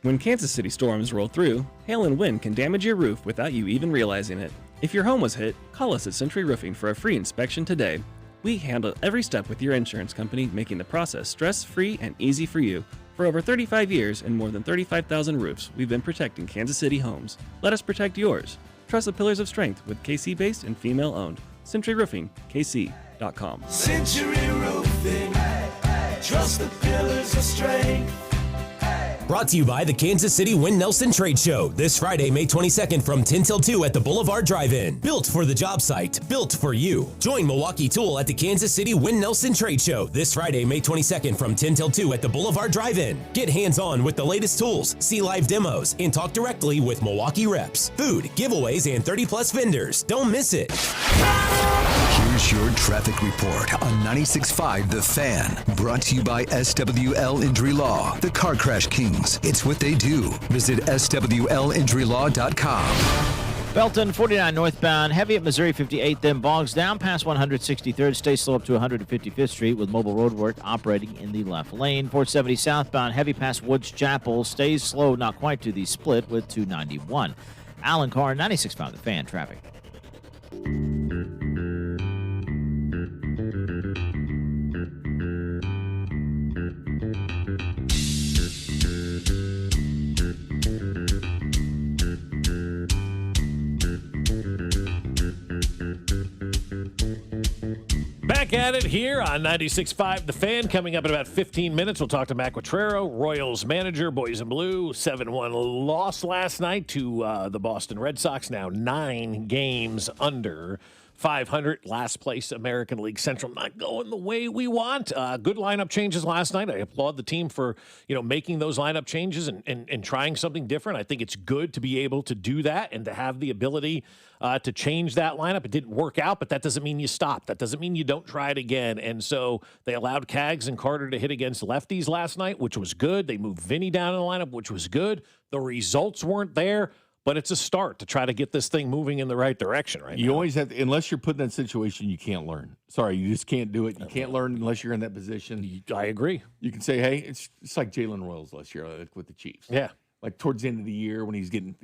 When Kansas City storms roll through, hail and wind can damage your roof without you even realizing it. If your home was hit, call us at Century Roofing for a free inspection today. We handle every step with your insurance company, making the process stress-free and easy for you. For over 35 years and more than 35,000 roofs, we've been protecting Kansas City homes. Let us protect yours. Trust the pillars of strength with KC-based and female-owned. Century Roofing, KC.com. Century Roofing. Trust the pillars of strength. Brought to you by the Kansas City Win Nelson Trade Show this Friday, May 22nd from 10 till 2 at the Boulevard Drive-In. Built for the job site, built for you. Join Milwaukee Tool at the Kansas City Win Nelson Trade Show this Friday, May 22nd from 10 till 2 at the Boulevard Drive-In. Get hands-on with the latest tools, see live demos, and talk directly with Milwaukee reps. Food, giveaways, and 30-plus vendors. Don't miss it. Here's your traffic report on 96.5 The Fan. Brought to you by SWL Injury Law, the car crash kings. It's what they do. Visit SWLinjurylaw.com. Belton, 49 northbound, heavy at Missouri 58, then bogs down past 163rd, stays slow up to 155th Street with mobile road work operating in the left lane. 470 southbound, heavy past Woods Chapel, stays slow, not quite to the split with 291. Alan Carr, 96.5 The Fan, traffic. Back at it here on 96.5 The Fan. Coming up in about 15 minutes, we'll talk to Matt Quatrero, Royals manager, Boys in Blue. 7-1 loss last night to the Boston Red Sox. Now 9 games under 500. Last place American League Central. Not going the way we want. Good lineup changes last night. I applaud the team for making those lineup changes and trying something different. I think it's good to be able to do that and to have the ability to change that lineup. It didn't work out, but that doesn't mean you stop. That doesn't mean you don't try it again. And so they allowed Kaggs and Carter to hit against lefties last night, which was good. They moved Vinny down in the lineup, which was good. The results weren't there, but it's a start to try to get this thing moving in the right direction right now. You always have to, unless you're put in that situation, you can't learn. Sorry, you just can't do it. You can't learn unless you're in that position. I agree. You can say, hey, it's like Jalen Royals last year with the Chiefs. Yeah. Like towards the end of the year when he's getting,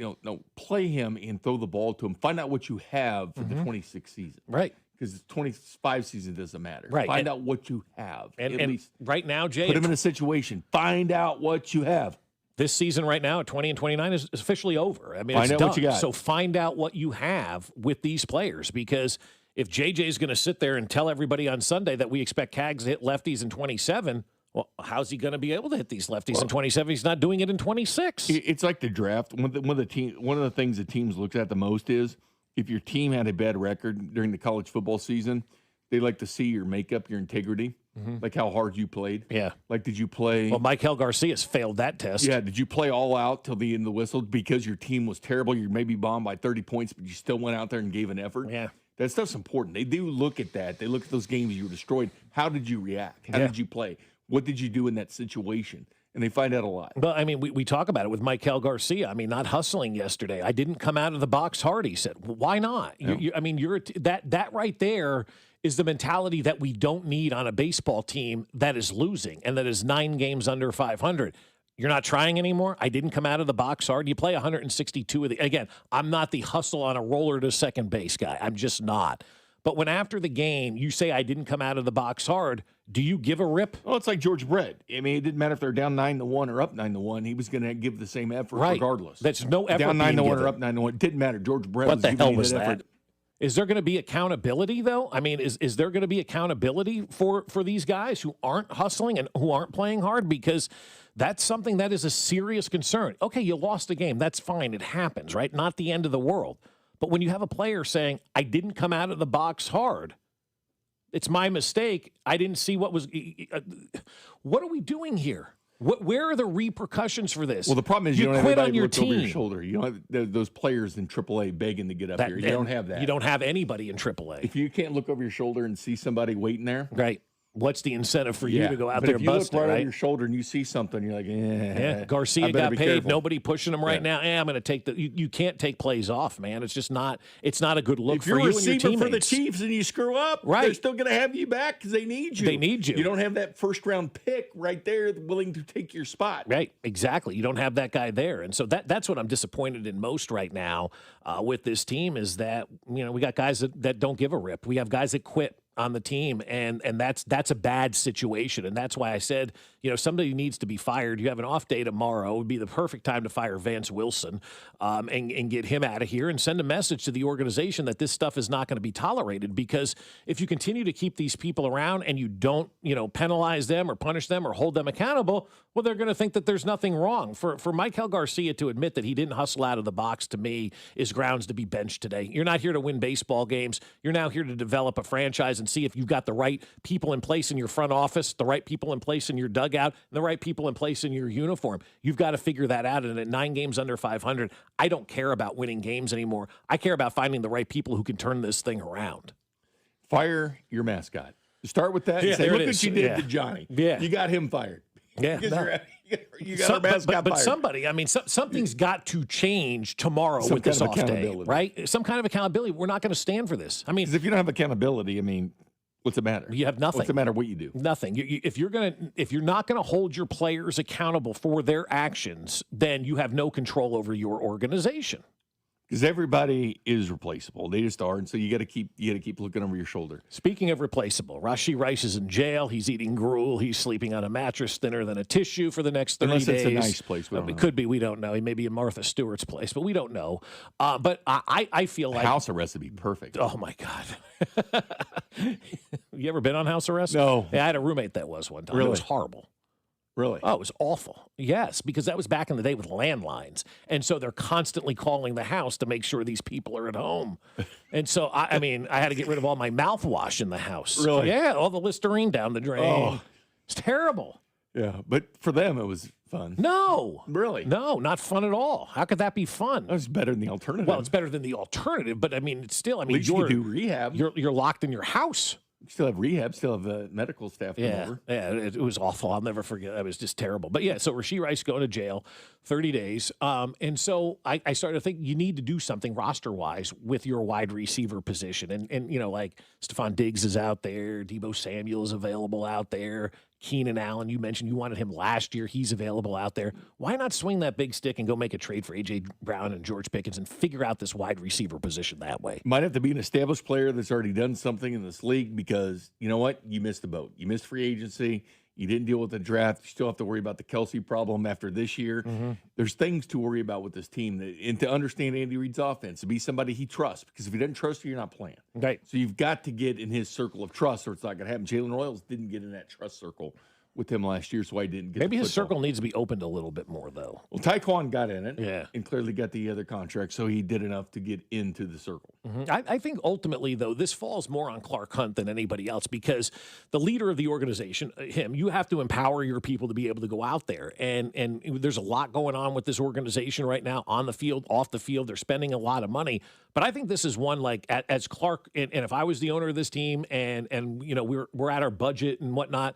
play him and throw the ball to him. Find out what you have for the 26th season. Right. Because the 25 season doesn't matter. Right. Find out what you have. And at least right now, Jay. Put him in a situation. Find out what you have. This season right now at 20 and 29 is officially over. I mean, find it's out done. what you got. So find out what you have with these players, because if JJ is going to sit there and tell everybody on Sunday that we expect Kaggs to hit lefties in 27, Well, how's he going to be able to hit these lefties in 27? He's not doing it in 26. It's like the draft. One of the things the teams looks at the most is if your team had a bad record during the college football season, they like to see your makeup, your integrity, like how hard you played. Yeah. Like, did you play? Well, Michael Garcia's failed that test. Yeah. Did you play all out till the end of the whistle because your team was terrible? You maybe bombed by 30 points, but you still went out there and gave an effort. Yeah. That stuff's important. They do look at that. They look at those games you were destroyed. How did you react? How did you play? What did you do in that situation? And they find out a lot. But, I mean, we talk about it with Michael Garcia. I mean, not hustling yesterday. I didn't come out of the box hard, he said. Why not? Yeah. That right there is the mentality that we don't need on a baseball team that is losing and that is 9 games under 500. You're not trying anymore? I didn't come out of the box hard. You play 162 of the – again, I'm not the hustle on a roller to second base guy. I'm just not. But when after the game you say I didn't come out of the box hard, do you give a rip? Well, it's like George Brett. I mean, it didn't matter if they're down 9-1 or up 9-1. He was going to give the same effort regardless. That's no effort down being 9-1 given. or up 9-1. It didn't matter. George Brett What was the giving hell you was that that? effort. Is there going to be accountability, though? I mean, is there going to be accountability for these guys who aren't hustling and who aren't playing hard? Because that's something that is a serious concern. Okay, you lost a game. That's fine. It happens, right? Not the end of the world. But when you have a player saying, I didn't come out of the box hard, it's my mistake. I didn't see what was what are we doing here? Where are the repercussions for this? Well, the problem is you don't have quit anybody on your look over your team. shoulder. You don't have those players in AAA begging to get up here. You don't have that. You don't have anybody in AAA. If you can't look over your shoulder and see somebody waiting there. Right. What's the incentive for you to go out but there if you look busting, right right? over your shoulder and you see something, you're like, Yeah, Garcia I better got be paid. careful. Nobody pushing him right now. I'm going to take the. You can't take plays off, man. It's just not. It's not a good look If for you're a you and your receiver teammates. for the Chiefs and you screw up, Right. they're still going to have you back because they need you. They need you. You don't have that first round pick right there willing to take your spot. Right, exactly. You don't have that guy there, and so that's what I'm disappointed in most right now with this team is that we got guys that don't give a rip. We have guys that quit on the team, and that's a bad situation, and that's why I said somebody needs to be fired. You have an off day tomorrow. It would be the perfect time to fire Vance Wilson and get him out of here and send a message to the organization that this stuff is not going to be tolerated, because if you continue to keep these people around and you don't penalize them or punish them or hold them accountable, well, they're going to think that there's nothing wrong. For Michael Garcia to admit that he didn't hustle out of the box, to me, is grounds to be benched today. You're not here to win baseball games. You're now here to develop a franchise and see if you've got the right people in place in your front office, the right people in place in your dugout, and the right people in place in your uniform. You've got to figure that out. And at 9 games under 500, I don't care about winning games anymore. I care about finding the right people who can turn this thing around. Fire your mascot. Start with that and say, there look it what is. you did Yeah. to Johnny. Yeah. You got him fired. Yeah. Because No. you got our mascot but fired. somebody, I mean, something's got to change tomorrow Some with this kind of off day, accountability. right? Some kind of accountability. We're not going to stand for this. I mean, Because if you don't have accountability, I mean, what's the matter? you have nothing. What's the matter what you do? Nothing. If you're not going to hold your players accountable for their actions, then you have no control over your organization. Because everybody is replaceable. They just are. And so you got to keep looking over your shoulder. Speaking of replaceable, Rasheed Rice is in jail. He's eating gruel. He's sleeping on a mattress thinner than a tissue for the next 30 Unless days. it's a nice place. We don't It know. could be. We don't know. He may be in Martha Stewart's place, but we don't know. But I feel like House arrest would be perfect. Oh my God! You ever been on house arrest? No. Yeah, I had a roommate that was one time. It Really? was horrible. Really? Oh, it was awful. Yes, because that was back in the day with landlines. And so they're constantly calling the house to make sure these people are at home. And so, I mean, I had to get rid of all my mouthwash in the house. Really? Yeah, all the Listerine down the drain. Oh. It's terrible. Yeah. But for them, it was fun. No. Really? No, not fun at all. How could that be fun? That was better than the alternative. Well, it's better than the alternative, but I mean, it's still, I mean, At least you could do rehab. You're locked in your house. You still have rehab, still have medical staff come over. Yeah, it was awful. I'll never forget. It was just terrible. But yeah, so Rasheed Rice going to jail, 30 days. And so I started to think you need to do something roster-wise with your wide receiver position. And like Stephon Diggs is out there. Deebo Samuel is available out there. Keenan Allen, you mentioned you wanted him last year. He's available out there. Why not swing that big stick and go make a trade for A.J. Brown and George Pickens and figure out this wide receiver position that way? Might have to be an established player that's already done something in this league because, you know what? You missed the boat. You missed free agency. You didn't deal with the draft. You still have to worry about the Kelsey problem after this year. Mm-hmm. There's things to worry about with this team. And to understand Andy Reid's offense, to be somebody he trusts. Because if he doesn't trust you, you're not playing. Right. So you've got to get in his circle of trust or it's not going to happen. Jalen Royals didn't get in that trust circle with him last year, so I didn't get Maybe the his football. circle needs to be opened a little bit more, though. Well, Tyquan got in it, Yeah. and clearly got the other contract, so he did enough to get into the circle. I think ultimately, though, this falls more on Clark Hunt than anybody else because the leader of the organization, him, you have to empower your people to be able to go out there. And there's a lot going on with this organization right now, on the field, off the field. They're spending a lot of money. But I think this is one, like, as Clark, and if I was the owner of this team and you know, we're at our budget and whatnot,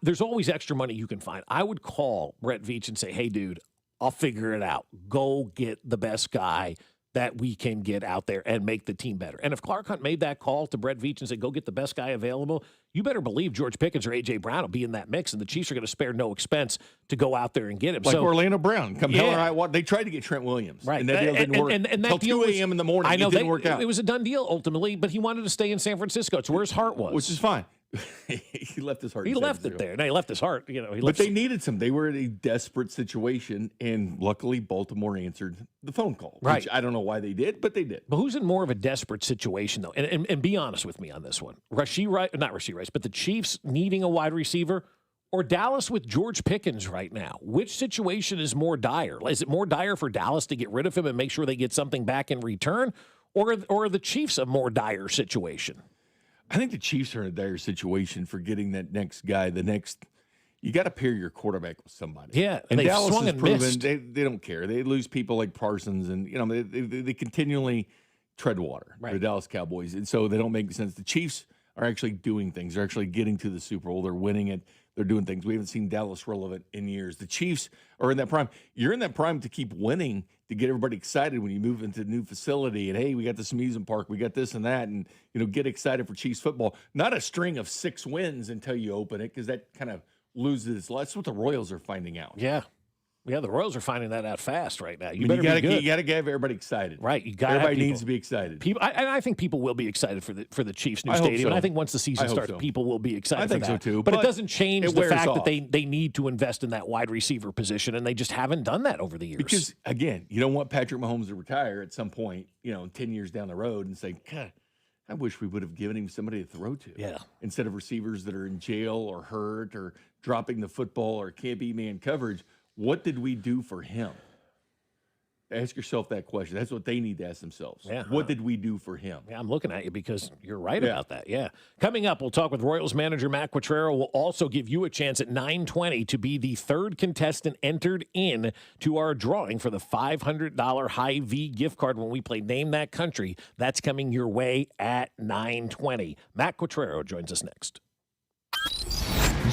there's always extra money you can find. I would call Brett Veach and say, hey, dude, I'll figure it out. Go get the best guy that we can get out there and make the team better. And if Clark Hunt made that call to Brett Veach and said, go get the best guy available, you better believe George Pickens or A.J. Brown will be in that mix, and the Chiefs are going to spare no expense to go out there and get him. Like so, Orlando Brown. Come hell or high water. They tried to get Trent Williams. Right. And that deal didn't work. And that Until deal 2 a.m. in the morning, I know it didn't work out. It was a done deal ultimately, but he wanted to stay in San Francisco. It's where his heart was. Which is fine. He left his heart. He in San left it Francisco. there. No, he left his heart. You know, he But left they needed some. They were in a desperate situation, and luckily Baltimore answered the phone call. Right. Which I don't know why they did, but they did. But who's in more of a desperate situation, though? And be honest with me on this one. Rasheed Rice, not Rasheed Rice, but the Chiefs needing a wide receiver, or Dallas with George Pickens right now? Which situation is more dire? Is it more dire for Dallas to get rid of him and make sure they get something back in return? Or are the Chiefs a more dire situation? I think the Chiefs are in a dire situation for getting that next guy. You got to pair your quarterback with somebody. Yeah, and they've Dallas swung has and proven missed. they don't care. They lose people like Parsons, and you know they continually tread water. Right. The Dallas Cowboys, and so they don't make sense. The Chiefs are actually doing things. They're actually getting to the Super Bowl. They're winning it. They're doing things. We haven't seen Dallas relevant in years. The Chiefs are in that prime. You're in that prime to keep winning, to get everybody excited when you move into a new facility. And, hey, we got this amusement park. We got this and that. And, you know, get excited for Chiefs football. Not a string of 6 wins until you open it, because that kind of loses. That's what the Royals are finding out. Yeah. Yeah, the Royals are finding that out fast right now. You got to get everybody excited. Right. You got everybody needs to be excited. People, I think people will be excited for the Chiefs' new I hope stadium. so. And I think once the season I hope starts, so. people will be excited I think for that. so too. But it doesn't change it the wears fact off. that they need to invest in that wide receiver position, and they just haven't done that over the years. Because, again, you don't want Patrick Mahomes to retire at some point, 10 years down the road and say, God, I wish we would have given him somebody to throw to. Yeah. Instead of receivers that are in jail or hurt or dropping the football or can't be man coverage. What did we do for him? Ask yourself that question. That's what they need to ask themselves. Yeah. What did we do for him? Yeah, I'm looking at you because you're right Yeah. about that. Yeah. Coming up, we'll talk with Royals manager Matt Quattrero. We'll also give you a chance at 9:20 to be the third contestant entered in to our drawing for the $500 Hy-Vee gift card when we play Name That Country. That's coming your way at 9:20. Matt Quattrero joins us next.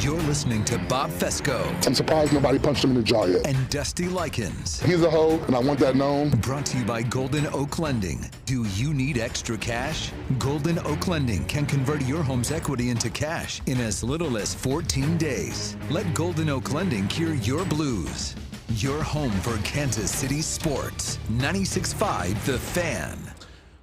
You're listening to Bob Fescoe I'm surprised nobody punched him in the jaw yet. and Dusty Likens. He's a hoe, and I want that known. Brought to you by Golden Oak Lending. Do you need extra cash? Golden Oak Lending can convert your home's equity into cash in as little as 14 days. Let Golden Oak Lending cure your blues. Your home for Kansas City sports. 96.5 The Fan.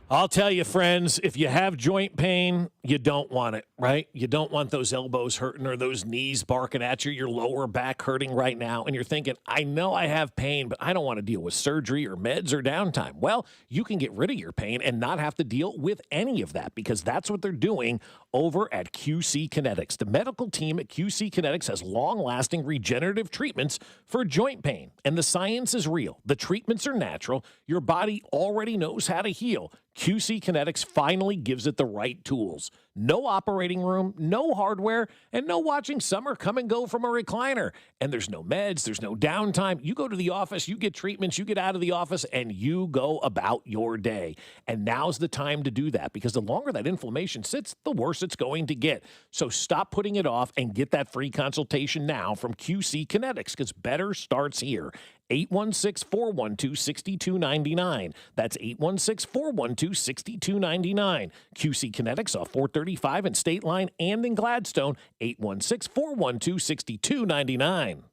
I'll tell you, friends, if you have joint pain, you don't want it, right? You don't want those elbows hurting or those knees barking at you, your lower back hurting right now, and you're thinking, I know I have pain, but I don't want to deal with surgery or meds or downtime. Well, you can get rid of your pain and not have to deal with any of that, because that's what they're doing over at QC Kinetics. The medical team at QC Kinetics has long-lasting regenerative treatments for joint pain, and the science is real. The treatments are natural. Your body already knows how to heal. QC Kinetics finally gives it the right tools. No operating room, no hardware, and no watching summer come and go from a recliner. And there's no meds, there's no downtime. You go to the office, you get treatments, you get out of the office, and you go about your day. And now's the time to do that, because the longer that inflammation sits, the worse it's going to get. So stop putting it off and get that free consultation now from QC Kinetics, because better starts here. 816-412-6299. That's 816-412-6299. QC Kinetics off 435 in State Line and in Gladstone. 816-412-6299.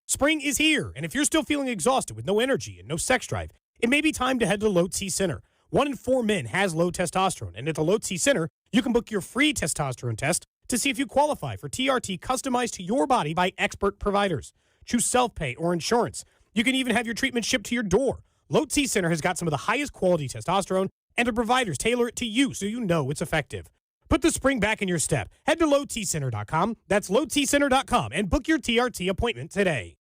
Spring is here, and if you're still feeling exhausted with no energy and no sex drive, it may be time to head to the Lote Center. 1 in 4 men has low testosterone, and at the Lote Center, you can book your free testosterone test to see if you qualify for TRT customized to your body by expert providers. Choose self-pay or insurance. You can even have your treatment shipped to your door. Lote Center has got some of the highest quality testosterone, and the providers tailor it to you so you know it's effective. Put the spring back in your step. Head to lowtcenter.com. That's lowtcenter.com and book your TRT appointment today.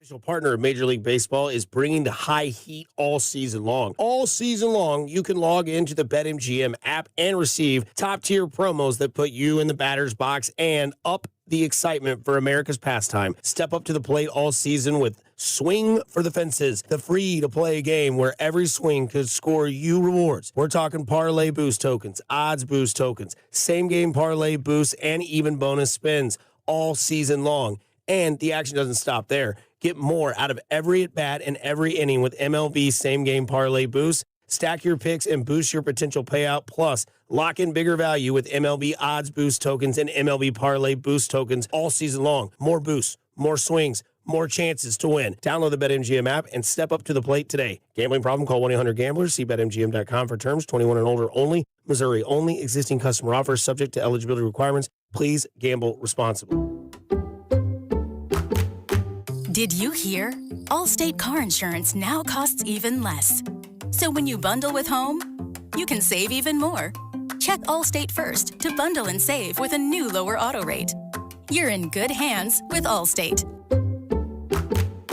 Official partner of Major League Baseball is bringing the high heat all season long. All season long, you can log into the BetMGM app and receive top-tier promos that put you in the batter's box and up the excitement for America's pastime. Step up to the plate all season with Swing for the Fences, the free-to-play game where every swing could score you rewards. We're talking parlay boost tokens, odds boost tokens, same-game parlay boosts, and even bonus spins all season long. And the action doesn't stop there. Get more out of every at-bat and every inning with MLB same-game parlay boost. Stack your picks and boost your potential payout. Plus, lock in bigger value with MLB odds boost tokens and MLB parlay boost tokens all season long. More boosts, more swings, more chances to win. Download the BetMGM app and step up to the plate today. Gambling problem? Call 1-800-GAMBLERS. See BetMGM.com for terms. 21 and older only. Missouri only. Existing customer offers subject to eligibility requirements. Please gamble responsibly. Did you hear? Allstate car insurance now costs even less. So when you bundle with home, you can save even more. Check Allstate first to bundle and save with a new lower auto rate. You're in good hands with Allstate.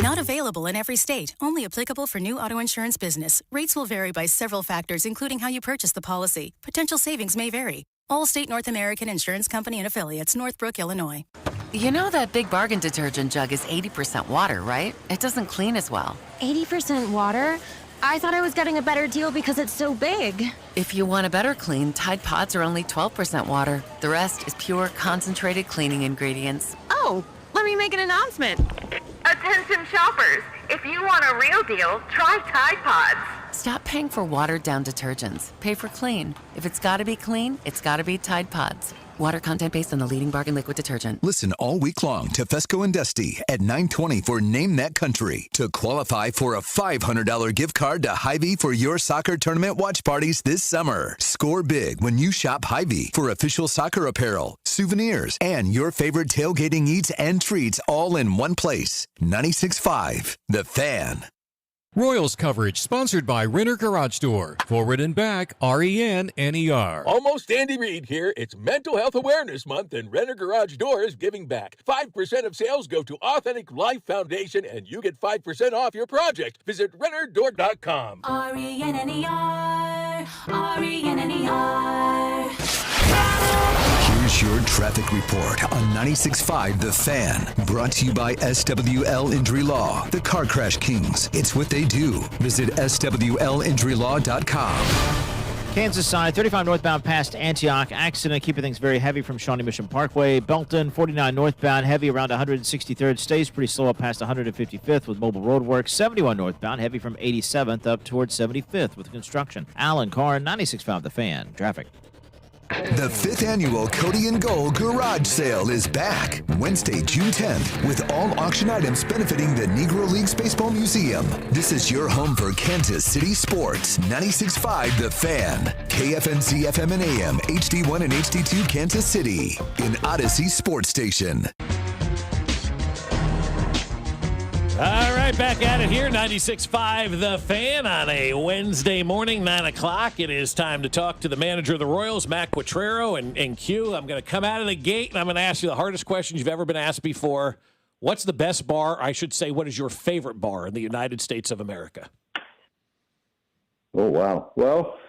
Not available in every state. Only applicable for new auto insurance business. Rates will vary by several factors, including how you purchase the policy. Potential savings may vary. Allstate North American Insurance Company and Affiliates, Northbrook, Illinois. You know that Big Bargain detergent jug is 80% water, right? It doesn't clean as well. 80% water? I thought I was getting a better deal because it's so big. If you want a better clean, Tide Pods are only 12% water. The rest is pure, concentrated cleaning ingredients. Oh, let me make an announcement. Attention shoppers, if you want a real deal, try Tide Pods. Stop paying for watered-down detergents. Pay for clean. If it's gotta be clean, it's gotta be Tide Pods. Water content based on the leading bargain liquid detergent. Listen all week long to Fescoe and Dusty at 9:20 for Name That Country to qualify for a $500 gift card to Hy-Vee for your soccer tournament watch parties this summer. Score big when you shop Hy-Vee for official soccer apparel, souvenirs, and your favorite tailgating eats and treats all in one place. 96.5 The Fan. Royals coverage sponsored by Renner Garage Door. Forward and back, RENNER. Almost Andy Reid here. It's Mental Health Awareness Month, and Renner Garage Door is giving back. 5% of sales go to Authentic Life Foundation, and you get 5% off your project. Visit rennerdoor.com. RENNER, RENNER. Here's your traffic report on 96.5 The Fan. Brought to you by SWL Injury Law, the Car Crash Kings. It's what they do. Visit SWLinjurylaw.com. Kansas side, 35 northbound past Antioch. Accident keeping things very heavy from Shawnee Mission Parkway. Belton, 49 northbound, heavy around 163rd. Stays pretty slow up past 155th with mobile road work. 71 northbound, heavy from 87th up towards 75th with construction. Alan Carr, 96.5 The Fan. Traffic. The 5th annual Cody and Gold Garage Sale is back Wednesday, June 10th, with all auction items benefiting the Negro Leagues Baseball Museum. This is your home for Kansas City sports. 96.5 The Fan, KFNC FM and AM, HD1 and HD2 Kansas City, in Odyssey Sports Station. All right, back at it here, 96.5 The Fan on a Wednesday morning, 9 o'clock. It is time to talk to the manager of the Royals, Matt Quatrero, and Q. I'm going to come out of the gate, and I'm going to ask you the hardest questions you've ever been asked before. What's the best bar? I should say, what is your favorite bar in the United States of America? Oh, wow. Well,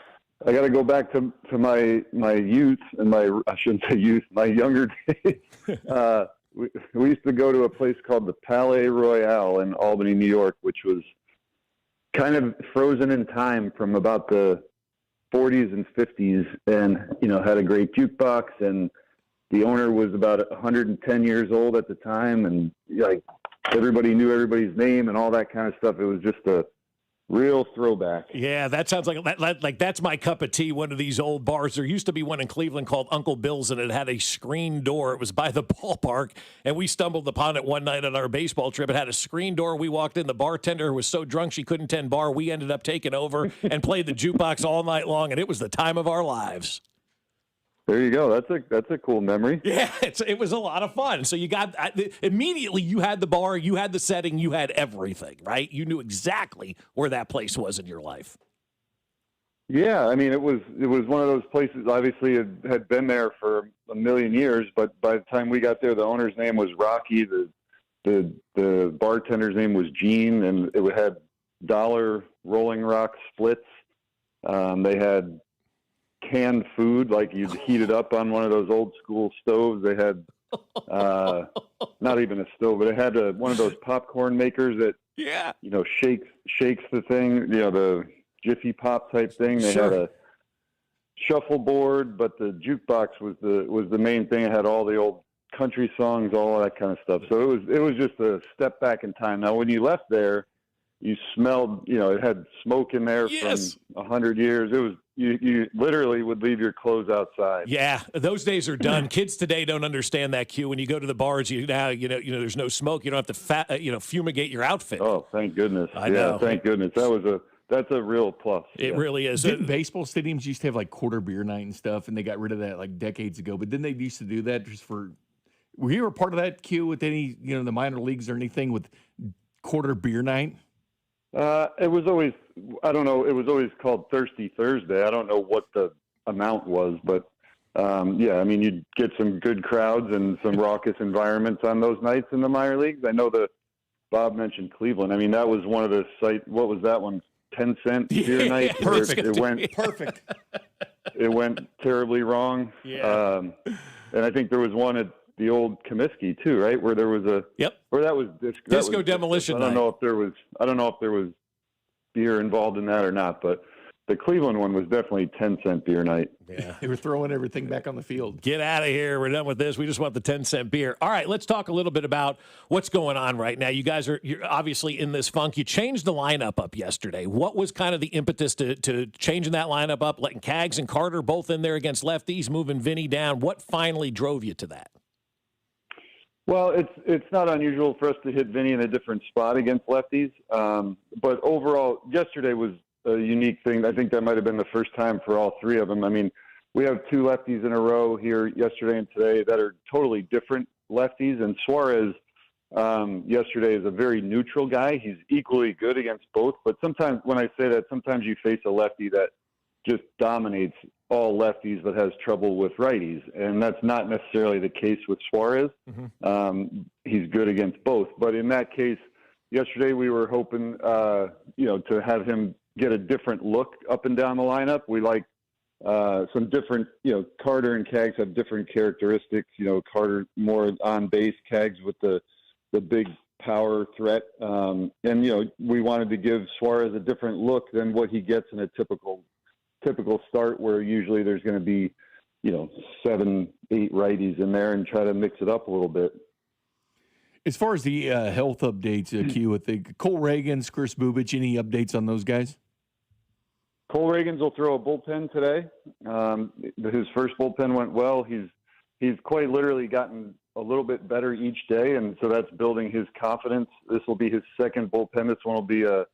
I got to go back to my youth and I shouldn't say youth, my younger days. We used to go to a place called the Palais Royale in Albany, New York, which was kind of frozen in time from about the 40s and 50s, and had a great jukebox, and the owner was about 110 years old at the time, and everybody knew everybody's name and all that kind of stuff. It was just a real throwback. Yeah, that sounds like that's my cup of tea, one of these old bars. There used to be one in Cleveland called Uncle Bill's, and it had a screen door. It was by the ballpark, and we stumbled upon it one night on our baseball trip. It had a screen door. We walked in. The bartender was so drunk she couldn't tend bar. We ended up taking over and played the jukebox all night long, and it was the time of our lives. There you go. That's a cool memory. Yeah, it was a lot of fun. So you got immediately you had the bar, you had the setting, you had everything, right? You knew exactly where that place was in your life. Yeah, I mean, it was one of those places. Obviously, it had been there for a million years, but by the time we got there, the owner's name was Rocky. The bartender's name was Gene, and it had dollar Rolling Rock splits. They had canned food, like you'd heat it up on one of those old school stoves. They had not even a stove, but it had one of those popcorn makers that shakes the thing. The Jiffy Pop type thing. They had a shuffleboard, but the jukebox was the main thing. It had all the old country songs, all that kind of stuff. So it was just a step back in time. Now, when you left there, you smelled, it had smoke in there from 100 years. It was you literally would leave your clothes outside. Yeah, those days are done. Kids today don't understand that, Q. When you go to the bars, there's no smoke. You don't have to fumigate your outfit. Oh, thank goodness. I know. Thank goodness. That's a real plus. It really is. Didn't baseball stadiums used to have like quarter beer night and stuff, and they got rid of that like decades ago? But then they used to do that just for. Were you a part of that, Q, with any the minor leagues or anything with quarter beer night? It was always, I don't know, it was always called Thirsty Thursday. I don't know what the amount was, but I mean, you'd get some good crowds and some raucous environments on those nights in the minor leagues. I know that Bob mentioned Cleveland. I mean, that was one of the what was that one? 10-cent beer night. Perfect. It went perfect. It went terribly wrong. Yeah. And I think there was one at the old Comiskey too, right? Where there was where that was disco demolition. I don't know if there was beer involved in that or not, but the Cleveland one was definitely 10-cent beer night. Yeah. They were throwing everything back on the field. Get out of here. We're done with this. We just want the 10-cent beer. All right, let's talk a little bit about what's going on right now. You guys you're obviously in this funk. You changed the lineup up yesterday. What was kind of the impetus to changing that lineup up, letting Kaggs and Carter both in there against lefties, moving Vinny down? What finally drove you to that? Well, it's not unusual for us to hit Vinny in a different spot against lefties. But overall, yesterday was a unique thing. I think that might have been the first time for all three of them. I mean, we have two lefties in a row here yesterday and today that are totally different lefties. And Suarez yesterday is a very neutral guy. He's equally good against both. But sometimes when I say that, sometimes you face a lefty that just dominates all lefties but has trouble with righties. And that's not necessarily the case with Suarez. Mm-hmm. He's good against both. But in that case, yesterday we were hoping, to have him get a different look up and down the lineup. We like some different, Carter and Kaggs have different characteristics. Carter more on base, Kaggs with the big power threat. And we wanted to give Suarez a different look than what he gets in a typical start, where usually there's going to be, 7-8 righties in there, and try to mix it up a little bit. As far as the health updates, Q, with the Cole Reagans, Chris Bubich, any updates on those guys? Cole Reagans will throw a bullpen today. His first bullpen went well. He's quite literally gotten a little bit better each day, and so that's building his confidence. This will be his second bullpen. This one will be a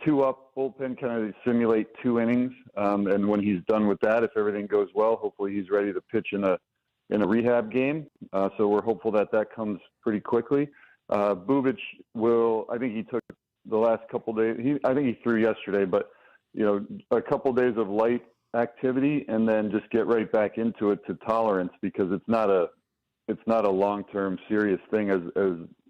2-up bullpen, kind of simulate 2 innings. And when he's done with that, if everything goes well, hopefully he's ready to pitch in a rehab game. So we're hopeful that comes pretty quickly. Bubich I think he took the last couple days. I think he threw yesterday, but a couple days of light activity and then just get right back into it to tolerance, because it's not a long-term serious thing as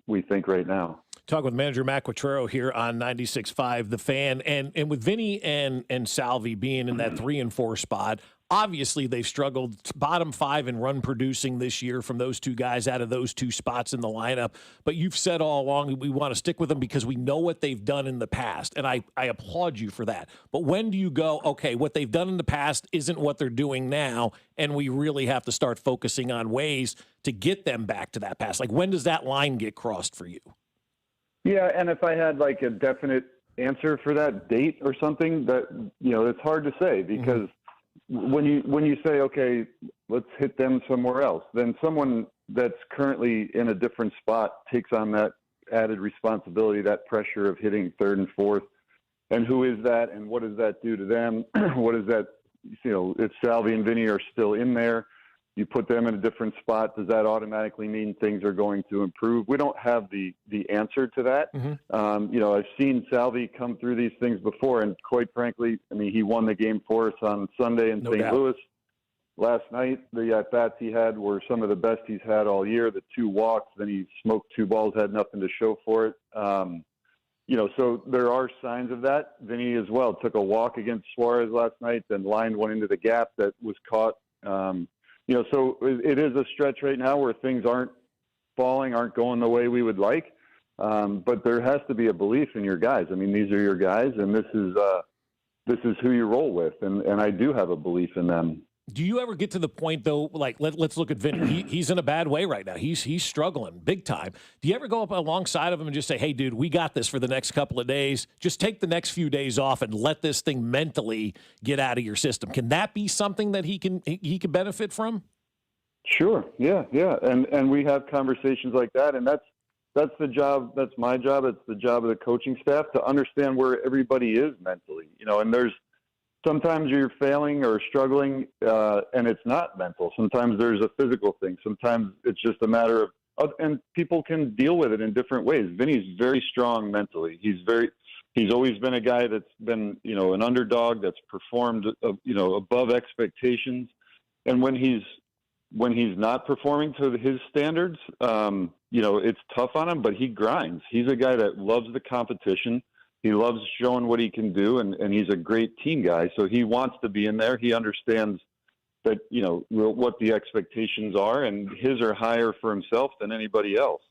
we think right now. Talk with manager Matt Quatrero here on 96.5 The Fan, and with Vinny and Salvi being in that 3 and 4 spot, obviously they've struggled bottom 5 in run producing this year from those two guys out of those two spots in the lineup. But you've said all along we want to stick with them because we know what they've done in the past, and I applaud you for that. But when do you go, okay, what they've done in the past isn't what they're doing now, and we really have to start focusing on ways to get them back to that past? Like, when does that line get crossed for you? Yeah, and if I had like a definite answer for that date or something, that it's hard to say, because when you say, okay, let's hit them somewhere else, then someone that's currently in a different spot takes on that added responsibility, that pressure of hitting 3rd and 4th. And who is that, and what does that do to them? What is that? If Salvi and Vinny are still in there, you put them in a different spot. Does that automatically mean things are going to improve? We don't have the answer to that. I've seen Salvi come through these things before, and quite frankly, I mean, he won the game for us on Sunday in St. Louis. Last night, the at-bats he had were some of the best he's had all year. The 2 walks, then he smoked 2 balls, had nothing to show for it. So there are signs of that. Vinny as well took a walk against Suarez last night, then lined one into the gap that was caught. So it is a stretch right now where things aren't going the way we would like. But there has to be a belief in your guys. I mean, these are your guys, and this is who you roll with. And I do have a belief in them. Do you ever get to the point, though, like let's look at Vinny. He's in a bad way right now. He's struggling big time. Do you ever go up alongside of him and just say, hey, dude, we got this for the next couple of days. Just take the next few days off and let this thing mentally get out of your system. Can that be something that he can benefit from? Sure. Yeah. And we have conversations like that. And that's the job. That's my job. It's the job of the coaching staff to understand where everybody is mentally, and sometimes you're failing or struggling, and it's not mental. Sometimes there's a physical thing. Sometimes it's just a matter of, and people can deal with it in different ways. Vinny's very strong mentally. He's always been a guy that's been, an underdog that's performed, above expectations. And when he's not performing to his standards, it's tough on him, but he grinds. He's a guy that loves the competition. He loves showing what he can do, and he's a great team guy. So he wants to be in there. He understands that, what the expectations are, and his are higher for himself than anybody else.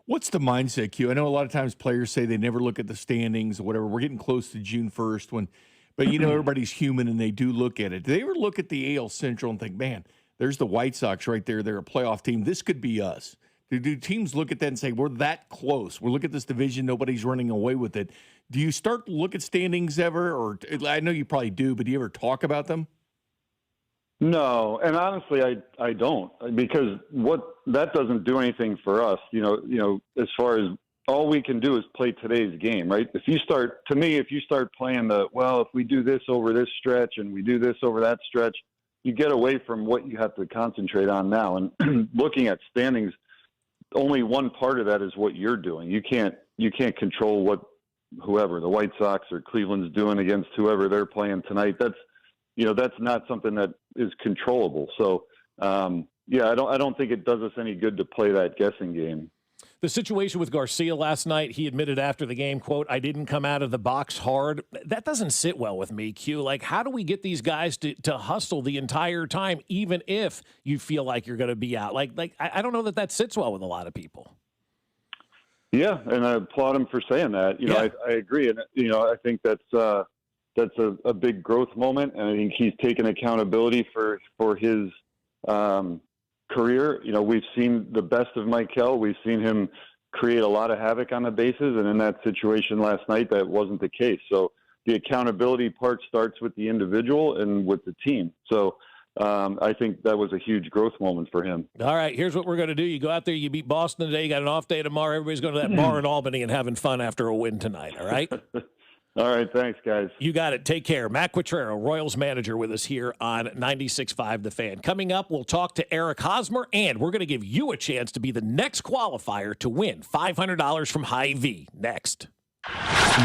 What's the mindset, Q? I know a lot of times players say they never look at the standings or whatever. We're getting close to June 1st but everybody's human and they do look at it. Do they ever look at the AL Central and think, man, there's the White Sox right there. They're a playoff team. This could be us. Do teams look at that and say, we're that close? We look at this division. Nobody's running away with it. Do you start to look at standings ever? Or I know you probably do, but do you ever talk about them? No, and honestly, I don't, because that doesn't do anything for us. As far as all we can do is play today's game, right? If you start playing if we do this over this stretch and we do this over that stretch, you get away from what you have to concentrate on now. And looking at standings, only one part of that is what you're doing. You can't control what whoever the White Sox or Cleveland's doing against whoever they're playing tonight. That's not something that is controllable. So I don't think it does us any good to play that guessing game. The situation with Garcia last night, he admitted after the game, quote, I didn't come out of the box hard. That doesn't sit well with me, Q. Like, how do we get these guys to hustle the entire time, even if you feel like you're going to be out? I don't know that sits well with a lot of people. Yeah, and I applaud him for saying that. I agree. And, I think that's a big growth moment. And I think he's taken accountability for his career. We've seen the best of Michael. We've seen him create a lot of havoc on the bases, and in that situation last night, that wasn't the case. So the accountability part starts with the individual and with the team. So I think that was a huge growth moment for him. All right, here's what we're going to do. You go out there, you beat Boston today, you got an off day tomorrow. Everybody's going to that bar in Albany and having fun after a win tonight, all right? All right, thanks, guys. You got it. Take care. Matt Quattrero, Royals manager, with us here on 96.5 The Fan. Coming up, we'll talk to Eric Hosmer, and we're going to give you a chance to be the next qualifier to win $500 from Hy-Vee. Next.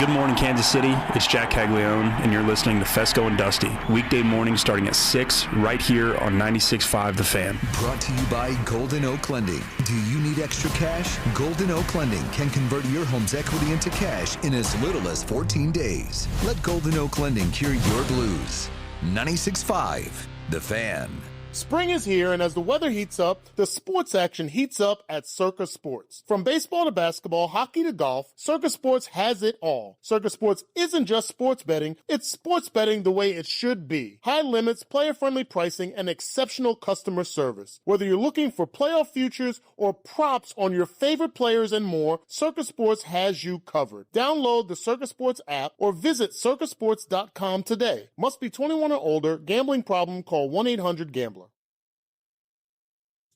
Good morning, Kansas City. It's Jack Caglione, and you're listening to Fescoe and Dusty. Weekday mornings starting at 6 right here on 96.5 The Fan. Brought to you by Golden Oak Lending. Do you need extra cash? Golden Oak Lending can convert your home's equity into cash in as little as 14 days. Let Golden Oak Lending cure your blues. 96.5 The Fan. Spring is here, and as the weather heats up, the sports action heats up at Circa Sports. From baseball to basketball, hockey to golf, Circa Sports has it all. Circa Sports isn't just sports betting, it's sports betting the way it should be. High limits, player-friendly pricing, and exceptional customer service. Whether you're looking for playoff futures or props on your favorite players and more, Circa Sports has you covered. Download the Circa Sports app or visit circasports.com today. Must be 21 or older. Gambling problem? Call 1-800-GAMBLER.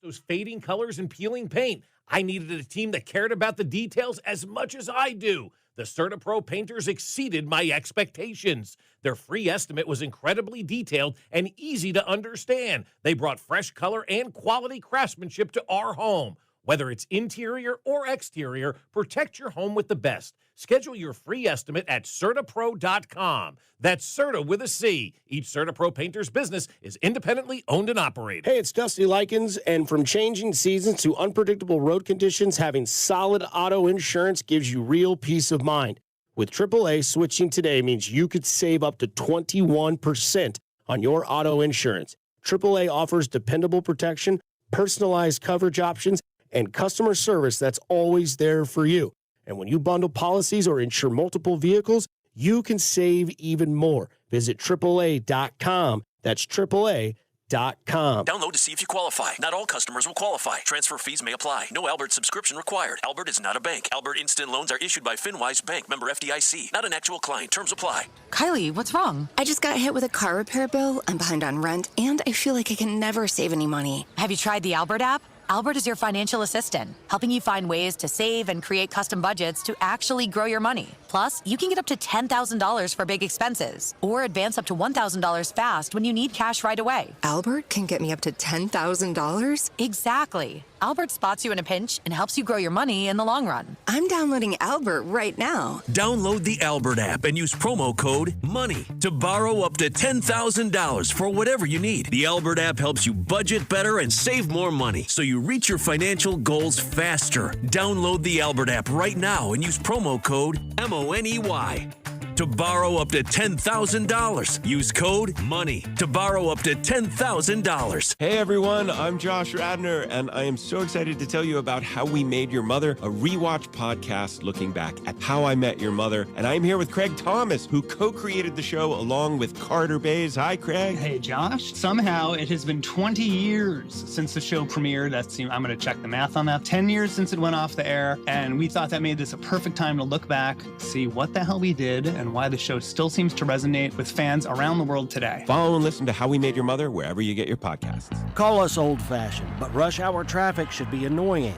Those fading colors and peeling paint. I needed a team that cared about the details as much as I do. The CertaPro painters exceeded my expectations. Their free estimate was incredibly detailed and easy to understand. They brought fresh color and quality craftsmanship to our home. Whether it's interior or exterior, protect your home with the best. Schedule your free estimate at CertaPro.com. That's Certa with a C. Each CertaPro painter's business is independently owned and operated. Hey, it's Dusty Likens, and from changing seasons to unpredictable road conditions, having solid auto insurance gives you real peace of mind. With AAA, switching today means you could save up to 21% on your auto insurance. AAA offers dependable protection, personalized coverage options, and customer service that's always there for you. And when you bundle policies or insure multiple vehicles, you can save even more. Visit AAA.com. That's AAA.com. Download to see if you qualify. Not all customers will qualify. Transfer fees may apply. No Albert subscription required. Albert is not a bank. Albert Instant Loans are issued by FinWise Bank, member FDIC. Not an actual client. Terms apply. Kylie, what's wrong? I just got hit with a car repair bill. I'm behind on rent, and I feel like I can never save any money. Have you tried the Albert app? Albert is your financial assistant, helping you find ways to save and create custom budgets to actually grow your money. Plus, you can get up to $10,000 for big expenses or advance up to $1,000 fast when you need cash right away. Albert can get me up to $10,000? Exactly. Albert spots you in a pinch and helps you grow your money in the long run. I'm downloading Albert right now. Download the Albert app and use promo code MONEY to borrow up to $10,000 for whatever you need. The Albert app helps you budget better and save more money so you reach your financial goals faster. Download the Albert app right now and use promo code MONEY to borrow up to $10,000. Use code MONEY to borrow up to $10,000. Hey everyone, I'm Josh Radner, and I am so excited to tell you about How We Made Your Mother, a rewatch podcast looking back at How I Met Your Mother. And I'm here with Craig Thomas, who co-created the show along with Carter Bays. Hi, Craig. Hey, Josh. Somehow it has been 20 years since the show premiered. I'm going to check the math on that. 10 years since it went off the air, and we thought that made this a perfect time to look back, see what the hell we did, and why the show still seems to resonate with fans around the world today. Follow and listen to How We Made Your Mother wherever you get your podcasts. Call us old-fashioned, but rush hour traffic should be annoying.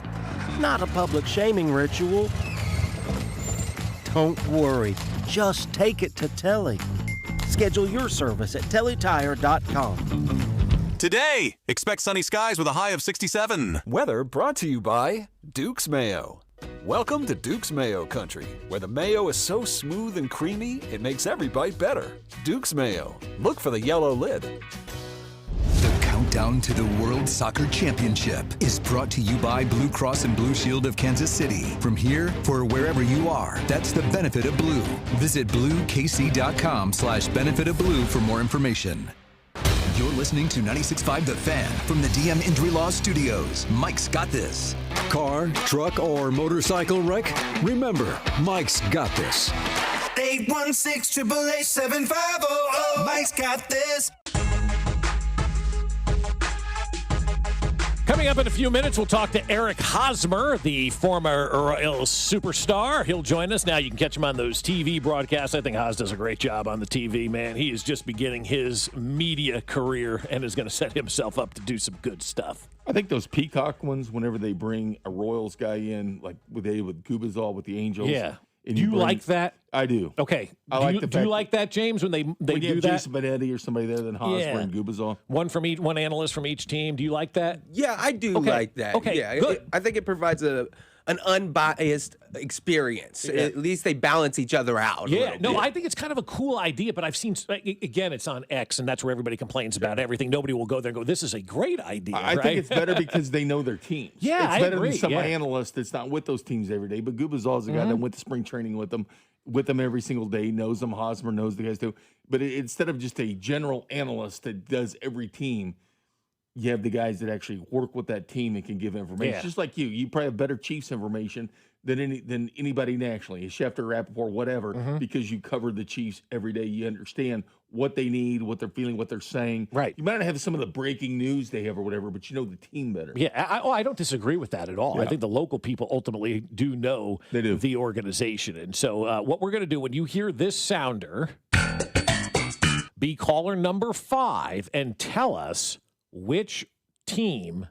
Not a public shaming ritual. Don't worry, just take it to Telly. Schedule your service at tellytire.com. Today, expect sunny skies with a high of 67. Weather brought to you by Duke's Mayo. Welcome to Duke's Mayo Country, where the mayo is so smooth and creamy, it makes every bite better. Duke's Mayo. Look for the yellow lid. The countdown to the World Soccer Championship is brought to you by Blue Cross and Blue Shield of Kansas City. From here, for wherever you are, that's the benefit of blue. Visit bluekc.com/benefit of blue for more information. You're listening to 96.5 The Fan from the DM Injury Law Studios. Mike's got this. Car, truck, or motorcycle wreck? Remember, Mike's got this. 816-888-7500. Mike's got this. Coming up in a few minutes, we'll talk to Eric Hosmer, the former Royals superstar. He'll join us. Now you can catch him on those TV broadcasts. I think Hos does a great job on the TV, man. He is just beginning his media career and is going to set himself up to do some good stuff. I think those Peacock ones, whenever they bring a Royals guy in, like with Gubazol with the Angels. Yeah. Do you like that? I do. Okay. Do you like that, James, when they do that? Jason Benetti or somebody there than Hosmer and Gubazol. One analyst from each team. Do you like that? Yeah, I do like that. Okay, yeah, good. I think it provides an unbiased experience. Yeah. At least they balance each other out. Yeah, no, I think it's kind of a cool idea, but I've seen, again, it's on X, and that's where everybody complains about everything. Nobody will go there and go, this is a great idea. I think it's better because they know their teams. Yeah, it's better I agree. than some analyst that's not with those teams every day. But Gubazol's the guy that went to spring training with them every single day, knows them. Hosmer knows the guys too. But instead of just a general analyst that does every team, you have the guys that actually work with that team and can give information. Yeah. Just like you probably have better Chiefs information than anybody nationally, a Schefter, Rappaport, whatever, because you cover the Chiefs every day. You understand what they need, what they're feeling, what they're saying. Right. You might not have some of the breaking news they have or whatever, but you know the team better. Yeah, I don't disagree with that at all. Yeah. I think the local people ultimately do know the organization. And so what we're going to do, when you hear this sounder, be caller number 5 and tell us which team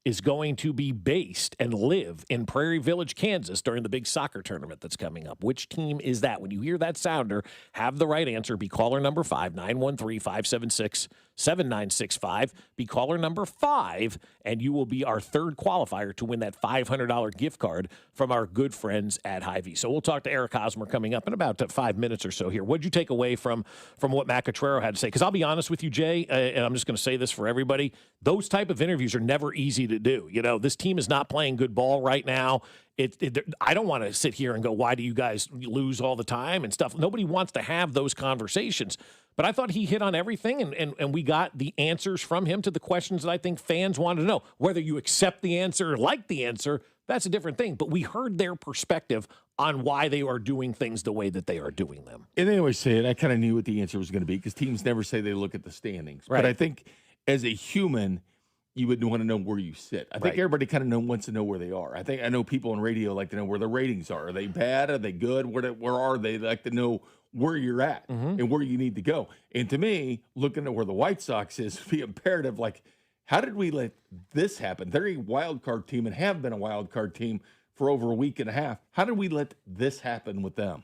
is going to be based and live in Prairie Village, Kansas during the big soccer tournament that's coming up? Which team is that? When you hear that sounder, have the right answer. Be caller number 5, 913-576-7965. Be caller number 5, and you will be our third qualifier to win that $500 gift card from our good friends at Hy-Vee. So we'll talk to Eric Hosmer coming up in about 5 minutes or so here. What'd you take away from what Matt Catrero had to say? Because I'll be honest with you, Jay, and I'm just going to say this for everybody, those type of interviews are never easy to do. You know, this team is not playing good ball right now. I don't want to sit here and go, why do you guys lose all the time and stuff? Nobody wants to have those conversations. But I thought he hit on everything, and we got the answers from him to the questions that I think fans wanted to know. Whether you accept the answer or like the answer, that's a different thing. But we heard their perspective on why they are doing things the way that they are doing them. And they always say it. I kind of knew what the answer was going to be because teams never say they look at the standings. Right. But I think as a human, you would want to know where you sit. I think everybody kind of wants to know where they are. I know people on radio like to know where the ratings are. Are they bad? Are they good? Where are they? They like to know where you're at and where you need to go. And to me, looking at where the White Sox is, be imperative. Like, how did we let this happen? They're a wild card team and have been a wild card team for over a week and a half. How did we let this happen with them?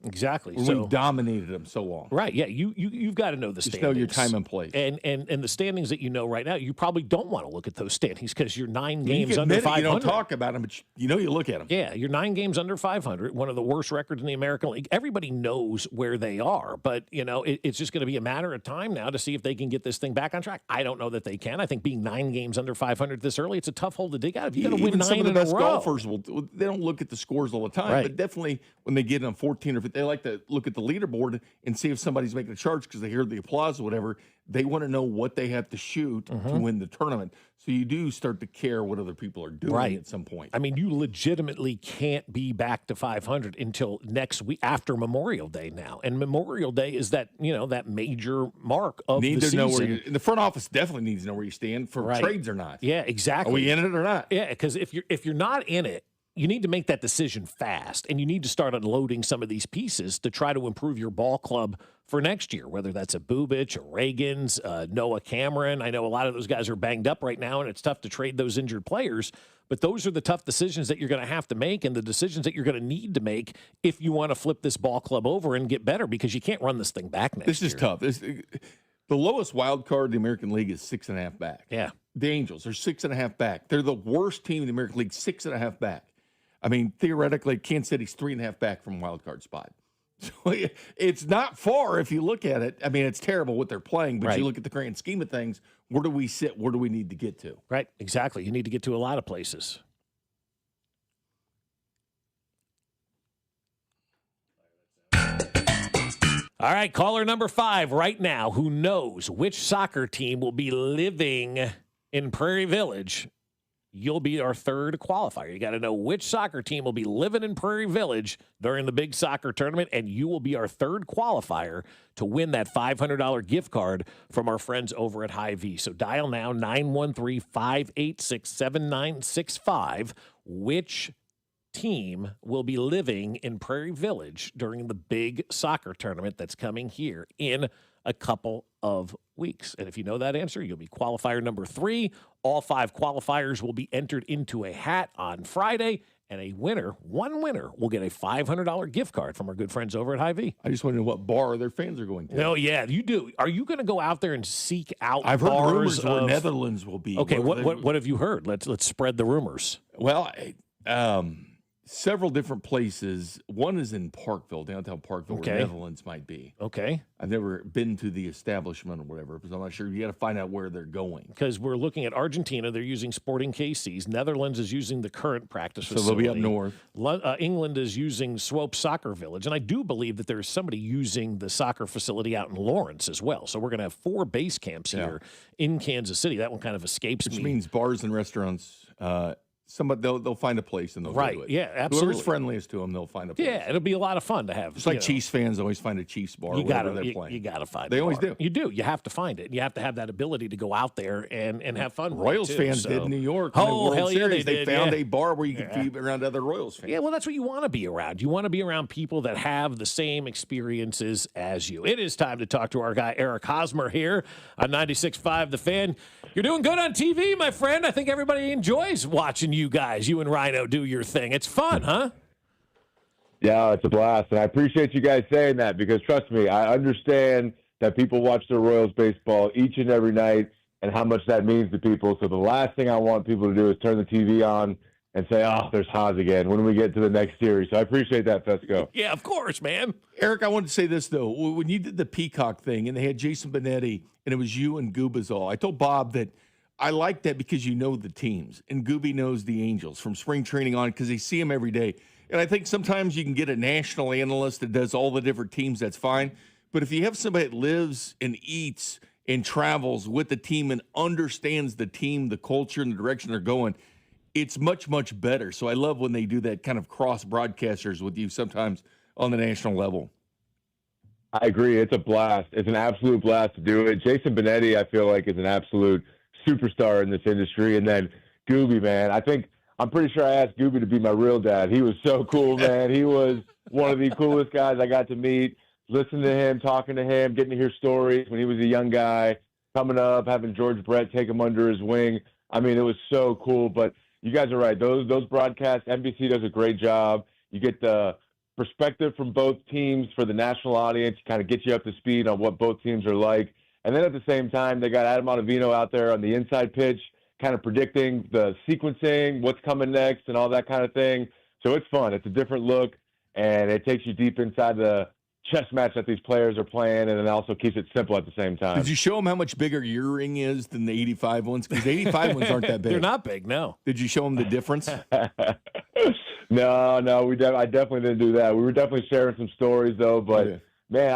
Exactly. When we dominated them so long. Right. Yeah. You've got to know the standings. Just know your time and place. And the standings that you know right now, you probably don't want to look at those standings because you're 9 games you under 500. You don't talk about them, but you look at them. Yeah, you're 9 games under 500, one of the worst records in the American League. Everybody knows where they are, but it's just going to be a matter of time now to see if they can get this thing back on track. I don't know that they can. I think being 9 games under 500 this early, it's a tough hole to dig out. If you got to win 9 some of the in a best row. golfers they don't look at the scores all the time, Right. but definitely when they get on 14 or 15, they like to look at the leaderboard and see if somebody's making a charge because they hear the applause or whatever. They want to know what they have to shoot to win the tournament. So you do start to care what other people are doing at some point. I mean, you legitimately can't be back to 500 until next week after Memorial Day now. And Memorial Day is that, that major mark of the season. Know where the front office definitely needs to know where you stand for trades or not. Yeah, exactly. Are we in it or not? Yeah, because if you're not in it, you need to make that decision fast, and you need to start unloading some of these pieces to try to improve your ball club for next year, whether that's a Bubich, a Reagans, Noah Cameron. I know a lot of those guys are banged up right now, and it's tough to trade those injured players, but those are the tough decisions that you're going to have to make and the decisions that you're going to need to make if you want to flip this ball club over and get better because you can't run this thing back next year. This is tough. The lowest wild card in the American League is 6.5 back. Yeah. The Angels are 6.5 back. They're the worst team in the American League, 6.5 back. I mean, theoretically, Kansas City's 3.5 back from wild card spot. So it's not far if you look at it. I mean, it's terrible what they're playing, but you look at the grand scheme of things, where do we sit? Where do we need to get to? Right, exactly. You need to get to a lot of places. All right, caller number 5 right now. Who knows which soccer team will be living in Prairie Village? You'll be our third qualifier. You got to know which soccer team will be living in Prairie Village during the big soccer tournament, and you will be our third qualifier to win that $500 gift card from our friends over at Hy-Vee. So dial now, 913-586-7965. Which team will be living in Prairie Village during the big soccer tournament that's coming here in a couple of weeks? And if you know that answer, you'll be qualifier number 3. All 5 qualifiers will be entered into a hat on Friday, and one winner will get a $500 gift card from our good friends over at Hy-Vee. I just want to know what bar their fans are going to. No, yeah, you do. Are you going to go out there and seek out I've heard bars rumors where Netherlands will be. Okay, what have you heard? Let's spread the rumors. Well, several different places. One is in Parkville, downtown Parkville, where Netherlands might be. Okay. I've never been to the establishment or whatever, because I'm not sure. You got to find out where they're going. Because we're looking at Argentina. They're using Sporting KC's. Netherlands is using the current practice facility. So they'll be up north. England is using Swope Soccer Village. And I do believe that there's somebody using the soccer facility out in Lawrence as well. So we're going to have 4 base camps here in Kansas City. That one kind of escapes me. Which means bars and restaurants they'll find a place and they'll Right. do it. Yeah, absolutely. Whoever's friendliest to them, they'll find a place. Yeah, it'll be a lot of fun to have. It's like Chiefs fans always find a Chiefs bar wherever they're playing. You got to find. They the always bar. do. You do. You have to find it. You have to have that ability to go out there and have fun. Royals with it too, fans so. did in New York. Oh, in the World hell yeah, Series. they did, found yeah. a bar where you could be around other Royals fans. Yeah, well, that's what you want to be around. You want to be around people that have the same experiences as you. It is time to talk to our guy, Eric Hosmer, here on 96.5 The Fan. You're doing good on TV, my friend. I think everybody enjoys watching you guys, you and Rhino, do your thing. It's fun, huh? Yeah, it's a blast. And I appreciate you guys saying that because, trust me, I understand that people watch the Royals baseball each and every night and how much that means to people. So the last thing I want people to do is turn the TV on and say, oh, there's Haas again when we get to the next series. So I appreciate that, Fescoe. Yeah, of course, man. Eric, I wanted to say this, though. When you did the Peacock thing and they had Jason Benetti and it was you and Gubazol, I told Bob that I like that because you know the teams. And Gooby knows the Angels from spring training on because they see them every day. And I think sometimes you can get a national analyst that does all the different teams. That's fine. But if you have somebody that lives and eats and travels with the team and understands the team, the culture, and the direction they're going, it's much, much better. So I love when they do that kind of cross broadcasters with you sometimes on the national level. I agree. It's a blast. It's an absolute blast to do it. Jason Benetti, I feel like, is an absolute superstar in this industry. And then Gooby, man, I'm pretty sure I asked Gooby to be my real dad. He was so cool, man. He was one of the coolest guys I got to meet, listening to him, talking to him, getting to hear stories when he was a young guy, coming up, having George Brett take him under his wing. I mean, it was so cool. But you guys are right. Those broadcasts, NBC does a great job. You get the perspective from both teams for the national audience, kind of get you up to speed on what both teams are like. And then at the same time, they got Adam Ottavino out there on the inside pitch, kind of predicting the sequencing, what's coming next, and all that kind of thing. So it's fun. It's a different look, and it takes you deep inside the chess match that these players are playing, and it also keeps it simple at the same time. Did you show them how much bigger your ring is than the 85 ones? Because the 85 ones aren't that big. They're not big, no. Did you show them the difference? No, I definitely didn't do that. We were definitely sharing some stories, though, but man,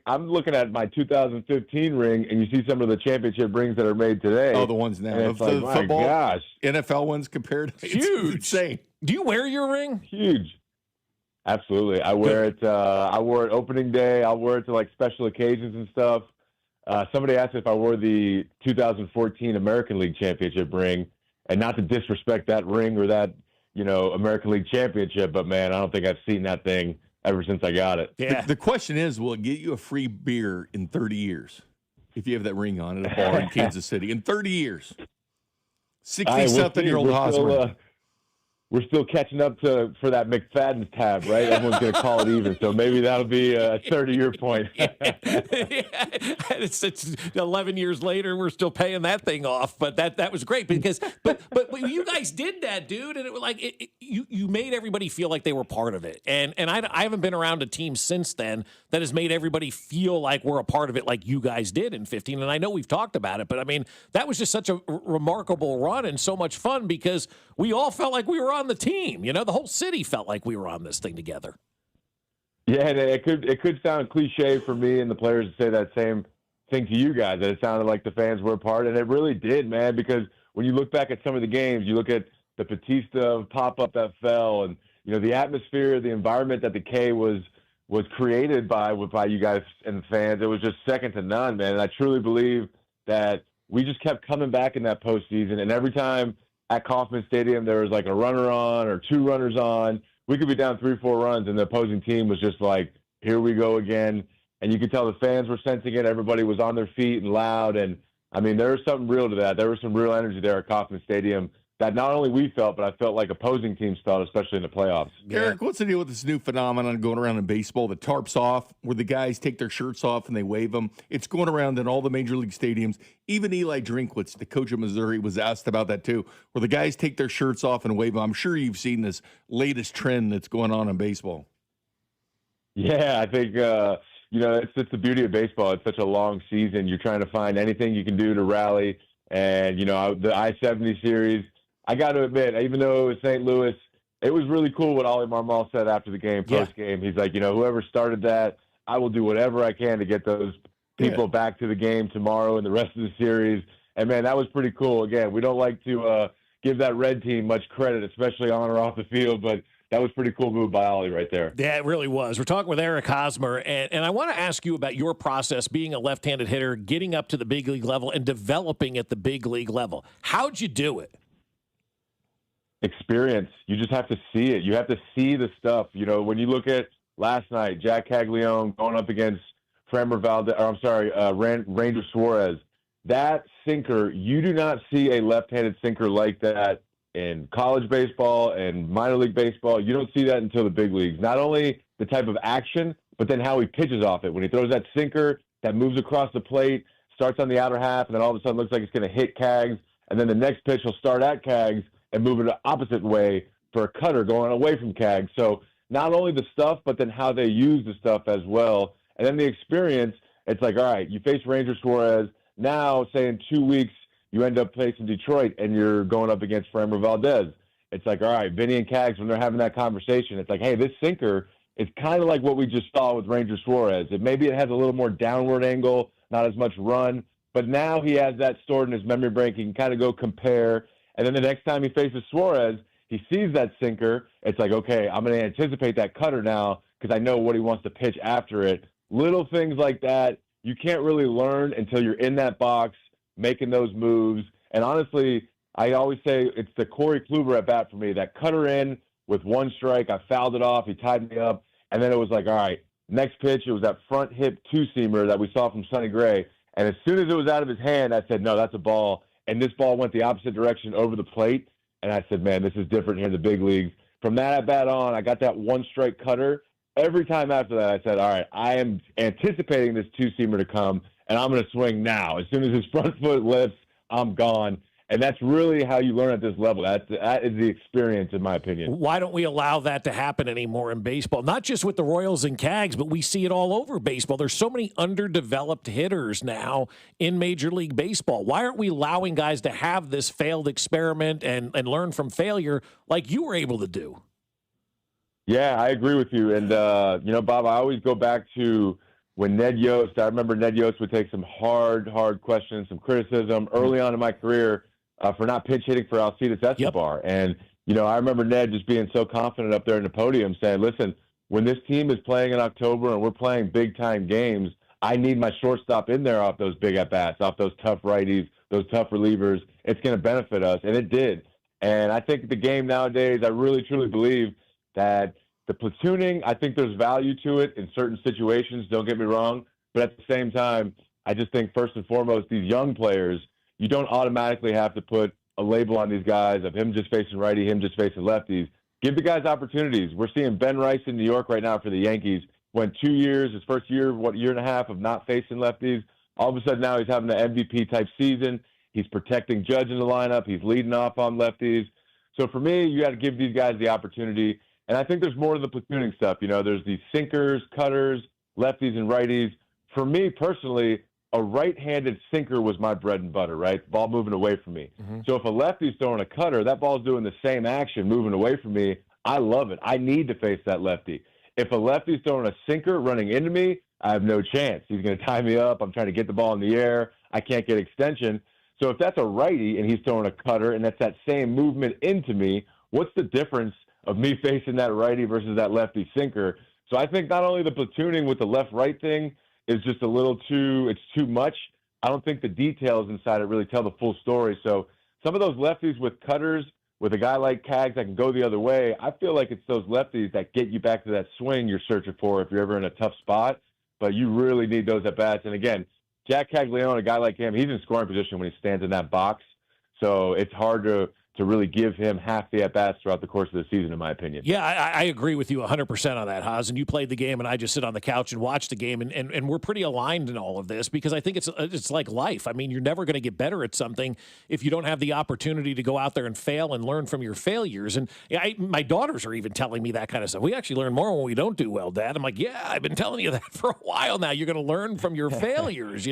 I'm looking at my 2015 ring, and you see some of the championship rings that are made today. Oh, the ones now. It's the like, football, my gosh. NFL ones compared. It's huge. Insane. Do you wear your ring? Huge. Absolutely. I wear it. I wore it opening day. I'll wear it to like special occasions and stuff. Somebody asked if I wore the 2014 American League Championship ring, and not to disrespect that ring or that, American League Championship, but man, I don't think I've seen that thing ever since I got it. Yeah. The question is, will it get you a free beer in 30 years if you have that ring on at a bar in Kansas City? In 30 years. 60-something-year-old Hosmer. We're still catching up for that McFadden's tab, right? Everyone's going to call it even, so maybe that'll be a 30-year point. It's 11 years later, we're still paying that thing off, but that was great because but you guys did that, dude, and it was like you made everybody feel like they were part of it, and I haven't been around a team since then that has made everybody feel like we're a part of it, like you guys did in 15. And I know we've talked about it, but I mean that was just such a remarkable run and so much fun because we all felt like we were on the team. The whole city felt like we were on this thing together. Yeah, and it could sound cliche for me and the players to say that same thing to you guys, that it sounded like the fans were a part, and it really did, man, because when you look back at some of the games, you look at the Batista pop-up that fell, and, the atmosphere, the environment that the K was created by you guys and the fans, it was just second to none, man, and I truly believe that we just kept coming back in that postseason, and every time at Kauffman Stadium, there was like a runner on or two runners on. We could be down 3-4 runs, and the opposing team was just like, here we go again. And you could tell the fans were sensing it. Everybody was on their feet and loud. And, I mean, there was something real to that. There was some real energy there at Kauffman Stadium that not only we felt, but I felt like opposing teams felt, especially in the playoffs. Eric, what's the deal with this new phenomenon going around in baseball, the tarps off, where the guys take their shirts off and they wave them? It's going around in all the major league stadiums. Even Eli Drinkwitz, the coach of Missouri, was asked about that too, where the guys take their shirts off and wave them. I'm sure you've seen this latest trend that's going on in baseball. Yeah, I think, it's the beauty of baseball. It's such a long season. You're trying to find anything you can do to rally. And, the I-70 series, I got to admit, even though it was St. Louis, it was really cool what Ollie Marmol said after the game, post-game. He's like, whoever started that, I will do whatever I can to get those people back to the game tomorrow and the rest of the series. And, man, that was pretty cool. Again, we don't like to give that red team much credit, especially on or off the field, but that was pretty cool move by Ollie right there. Yeah, it really was. We're talking with Eric Hosmer, and I want to ask you about your process being a left-handed hitter, getting up to the big league level, and developing at the big league level. How'd you do it? Experience. You just have to see it. You have to see the stuff. You know, when you look at last night, Jack Caglione going up against Ranger Suarez, that sinker, you do not see a left-handed sinker like that in college baseball and minor league baseball. You don't see that until the big leagues. Not only the type of action, but then how he pitches off it. When he throws that sinker that moves across the plate, starts on the outer half, and then all of a sudden looks like it's going to hit Cags, and then the next pitch will start at Cags and move it the opposite way for a cutter going away from Cags. So not only the stuff, but then how they use the stuff as well. And then the experience, it's like, all right, you face Ranger Suarez. Now, say in 2 weeks, you end up facing Detroit and you're going up against Framber Valdez. It's like, all right, Vinny and Cags, when they're having that conversation, it's like, hey, this sinker is kind of like what we just saw with Ranger Suarez. Maybe it has a little more downward angle, not as much run, but now he has that stored in his memory bank. He can kind of go compare. And then the next time he faces Suarez, he sees that sinker. It's like, okay, I'm going to anticipate that cutter now because I know what he wants to pitch after it. Little things like that, you can't really learn until you're in that box, making those moves. And honestly, I always say it's the Corey Kluber at bat for me. That cutter in with one strike, I fouled it off, he tied me up, and then it was like, all right, next pitch, it was that front hip two-seamer that we saw from Sonny Gray. And as soon as it was out of his hand, I said, no, that's a ball. And this ball went the opposite direction over the plate. And I said, man, this is different here in the big leagues. From that at bat on, I got that one-strike cutter. Every time after that, I said, all right, I am anticipating this two-seamer to come, and I'm going to swing now. As soon as his front foot lifts, I'm gone. And that's really how you learn at this level. That is the experience, in my opinion. Why don't we allow that to happen anymore in baseball? Not just with the Royals and Cags, but we see it all over baseball. There's so many underdeveloped hitters now in Major League Baseball. Why aren't we allowing guys to have this failed experiment and learn from failure like you were able to do? Yeah, I agree with you. And, Bob, I always go back to when Ned Yost, I remember Ned Yost would take some hard questions, some criticism early on in my career for not pitch hitting for Alcides Escobar. Yep. And, I remember Ned just being so confident up there in the podium saying, listen, when this team is playing in October and we're playing big-time games, I need my shortstop in there off those big at-bats, off those tough righties, those tough relievers. It's going to benefit us. And it did. And I think the game nowadays, I really, truly believe that the platooning, I think there's value to it in certain situations, don't get me wrong. But at the same time, I just think first and foremost, these young players, you don't automatically have to put a label on these guys of him just facing righty, him just facing lefties. Give the guys opportunities. We're seeing Ben Rice in New York right now for the Yankees. Went 2 years, his first year, year and a half of not facing lefties. All of a sudden now he's having an MVP-type season. He's protecting Judge in the lineup. He's leading off on lefties. So for me, you got to give these guys the opportunity. And I think there's more to the platooning stuff. There's these sinkers, cutters, lefties, and righties. For me personally, a right-handed sinker was my bread and butter, right? The ball moving away from me. Mm-hmm. So if a lefty's throwing a cutter, that ball's doing the same action, moving away from me. I love it. I need to face that lefty. If a lefty's throwing a sinker running into me, I have no chance. He's going to tie me up. I'm trying to get the ball in the air. I can't get extension. So if that's a righty and he's throwing a cutter and that's that same movement into me, what's the difference of me facing that righty versus that lefty sinker? So I think not only the platooning with the left-right thing is just a little it's too much. I don't think the details inside it really tell the full story. So some of those lefties with cutters, with a guy like Cags that can go the other way, I feel like it's those lefties that get you back to that swing you're searching for if you're ever in a tough spot. But you really need those at-bats. And again, Jack Caglione, a guy like him, he's in scoring position when he stands in that box. So it's hard to really give him half the at-bats throughout the course of the season, in my opinion. Yeah, I agree with you 100% on that, Haas. And you played the game, and I just sit on the couch and watch the game, and we're pretty aligned in all of this because I think it's like life. I mean, you're never going to get better at something if you don't have the opportunity to go out there and fail and learn from your failures. And my daughters are even telling me that kind of stuff. We actually learn more when we don't do well, Dad. I'm like, yeah, I've been telling you that for a while now. You're going to learn from your failures,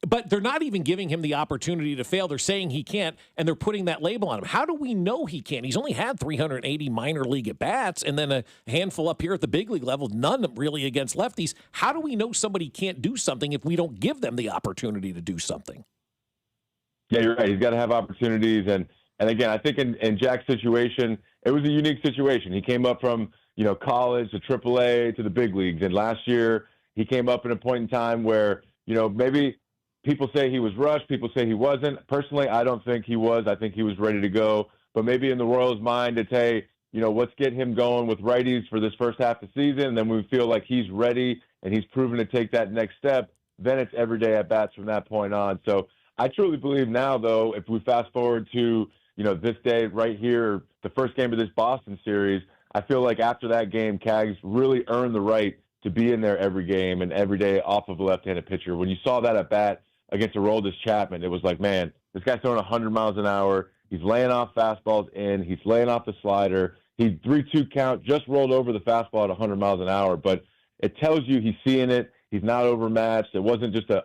But they're not even giving him the opportunity to fail. They're saying he can't, and they're putting that label on him. How do we know he can't? He's only had 380 minor league at-bats and then a handful up here at the big league level, none really against lefties. How do we know somebody can't do something if we don't give them the opportunity to do something? Yeah, you're right. He's got to have opportunities. And, And again, I think in Jack's situation, it was a unique situation. He came up from, college to AAA to the big leagues. And last year, he came up in a point in time where, maybe people say he was rushed. People say he wasn't. Personally, I don't think he was. I think he was ready to go. But maybe in the Royals' mind, it's, hey, let's get him going with righties for this first half of the season. And then we feel like he's ready and he's proven to take that next step. Then it's everyday at-bats from that point on. So I truly believe now, though, if we fast forward to, this day right here, the first game of this Boston series, I feel like after that game, Cags really earned the right to be in there every game and every day off of a left-handed pitcher. When you saw that at-bat against Aroldis Chapman, it was like, man, this guy's throwing 100 miles an hour. He's laying off fastballs in. He's laying off the slider. He 3-2 count, just rolled over the fastball at 100 miles an hour. But it tells you he's seeing it. He's not overmatched. It wasn't just a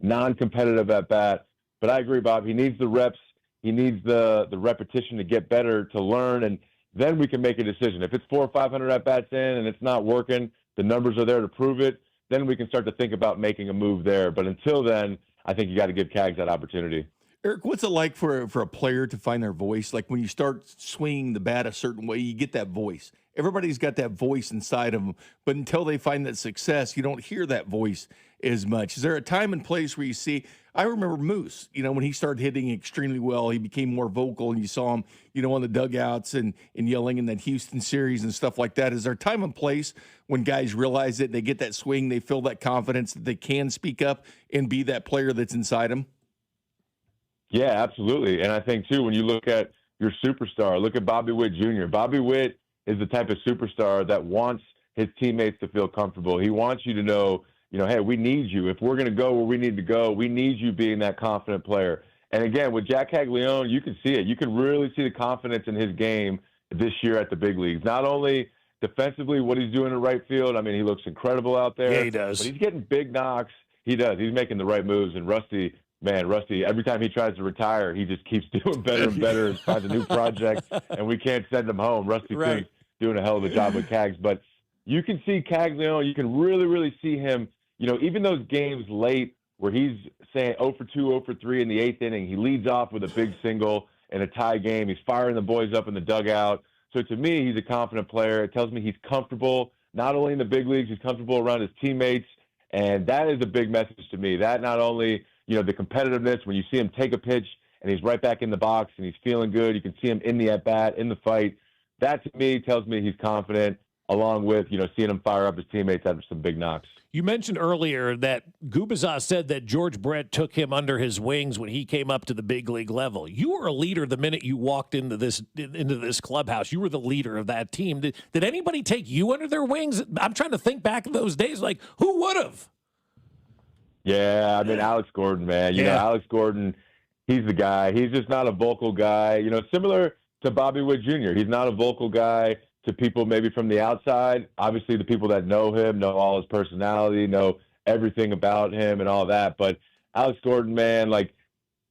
non-competitive at-bat. But I agree, Bob. He needs the reps. He needs the repetition to get better, to learn, and then we can make a decision. If it's 400 or 500 at-bats in and it's not working, the numbers are there to prove it, then we can start to think about making a move there. But until then, I think you got to give Cags that opportunity. Eric, what's it like for a player to find their voice? Like when you start swinging the bat a certain way, you get that voice. Everybody's got that voice inside of them, but until they find that success, you don't hear that voice as much. Is there a time and place where you see? I remember Moose, when he started hitting extremely well, he became more vocal, and you saw him, on the dugouts and yelling in that Houston series and stuff like that. Is there a time and place when guys realize it, they get that swing, they feel that confidence that they can speak up and be that player that's inside them? Yeah, absolutely. And I think, too, when you look at your superstar, look at Bobby Witt Jr. Bobby Witt is the type of superstar that wants his teammates to feel comfortable. He wants you to know, hey, we need you. If we're going to go where we need to go, we need you being that confident player. And again, with Jack Caglione, you can see it. You can really see the confidence in his game this year at the big leagues. Not only defensively, what he's doing in right field. I mean, he looks incredible out there. Yeah, he does. But he's getting big knocks. He does. He's making the right moves. And Rusty, every time he tries to retire, he just keeps doing better and better and finds a new project, and we can't send him home. Rusty Fink's doing a hell of a job with Cags. But you can see Caglione. You can really, really see him, even those games late where he's saying 0 for 2, 0 for 3 in the 8th inning. He leads off with a big single in a tie game. He's firing the boys up in the dugout. So to me, he's a confident player. It tells me he's comfortable, not only in the big leagues, he's comfortable around his teammates. And that is a big message to me. That not only, the competitiveness, when you see him take a pitch and he's right back in the box and he's feeling good, you can see him in the at-bat, in the fight. That to me tells me he's confident, along with, seeing him fire up his teammates after some big knocks. You mentioned earlier that Gubazah said that George Brett took him under his wings when he came up to the big league level. You were a leader the minute you walked into this clubhouse. You were the leader of that team. Did anybody take you under their wings? I'm trying to think back in those days. Like, who would have? Yeah, I mean, Alex Gordon, man. You know, Alex Gordon, he's the guy. He's just not a vocal guy. Similar to Bobby Witt Jr. He's not a vocal guy to people maybe from the outside. Obviously, the people that know him know all his personality, know everything about him and all that. But Alex Gordon, man, like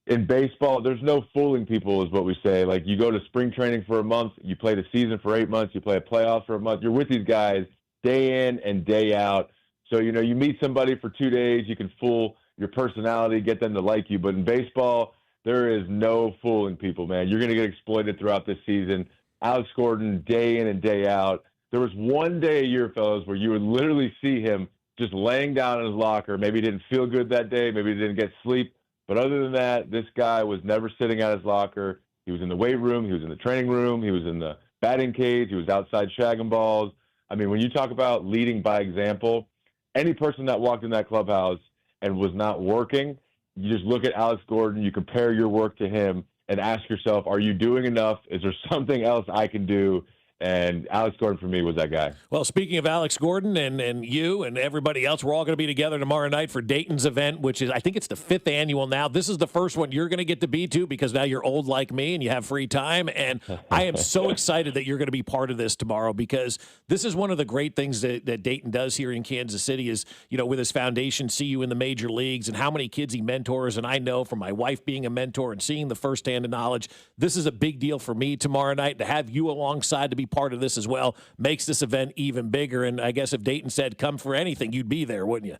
in baseball, there's no fooling people is what we say. Like you go to spring training for a month, you play the season for 8 months, you play a playoff for a month. You're with these guys day in and day out. So, you meet somebody for 2 days, you can fool your personality, get them to like you. But in baseball, there is no fooling people, man. You're going to get exploited throughout this season. Alex Gordon, day in and day out. There was one day a year, fellas, where you would literally see him just laying down in his locker. Maybe he didn't feel good that day. Maybe he didn't get sleep. But other than that, this guy was never sitting at his locker. He was in the weight room. He was in the training room. He was in the batting cage. He was outside shagging balls. I mean, when you talk about leading by example, any person that walked in that clubhouse and was not working, you just look at Alex Gordon, you compare your work to him, and ask yourself, are you doing enough? Is there something else I can do? And Alex Gordon, for me, was that guy. Well, speaking of Alex Gordon and you and everybody else, we're all going to be together tomorrow night for Dayton's event, which is, I think it's the 5th annual now. This is the first one you're going to get to be to because now you're old like me and you have free time. And I am so excited that you're going to be part of this tomorrow because this is one of the great things that Dayton does here in Kansas City is, with his foundation, see you in the major leagues and how many kids he mentors. And I know from my wife being a mentor and seeing the firsthand knowledge, this is a big deal for me tomorrow night to have you alongside to be part of this as well makes this event even bigger. And I guess if Dayton said come for anything, you'd be there, wouldn't you?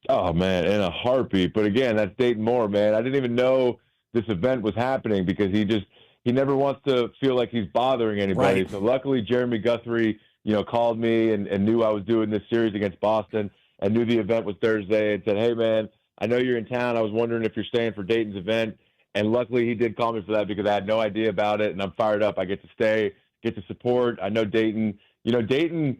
Oh man, in a heartbeat. But again, that's Dayton Moore, man. I didn't even know this event was happening because he never wants to feel like he's bothering anybody. Right. So luckily, Jeremy Guthrie, called me and knew I was doing this series against Boston and knew the event was Thursday and said, "Hey, man, I know you're in town. I was wondering if you're staying for Dayton's event." And luckily, he did call me for that because I had no idea about it, and I'm fired up. I get to stay, get to support. I know Dayton. Dayton,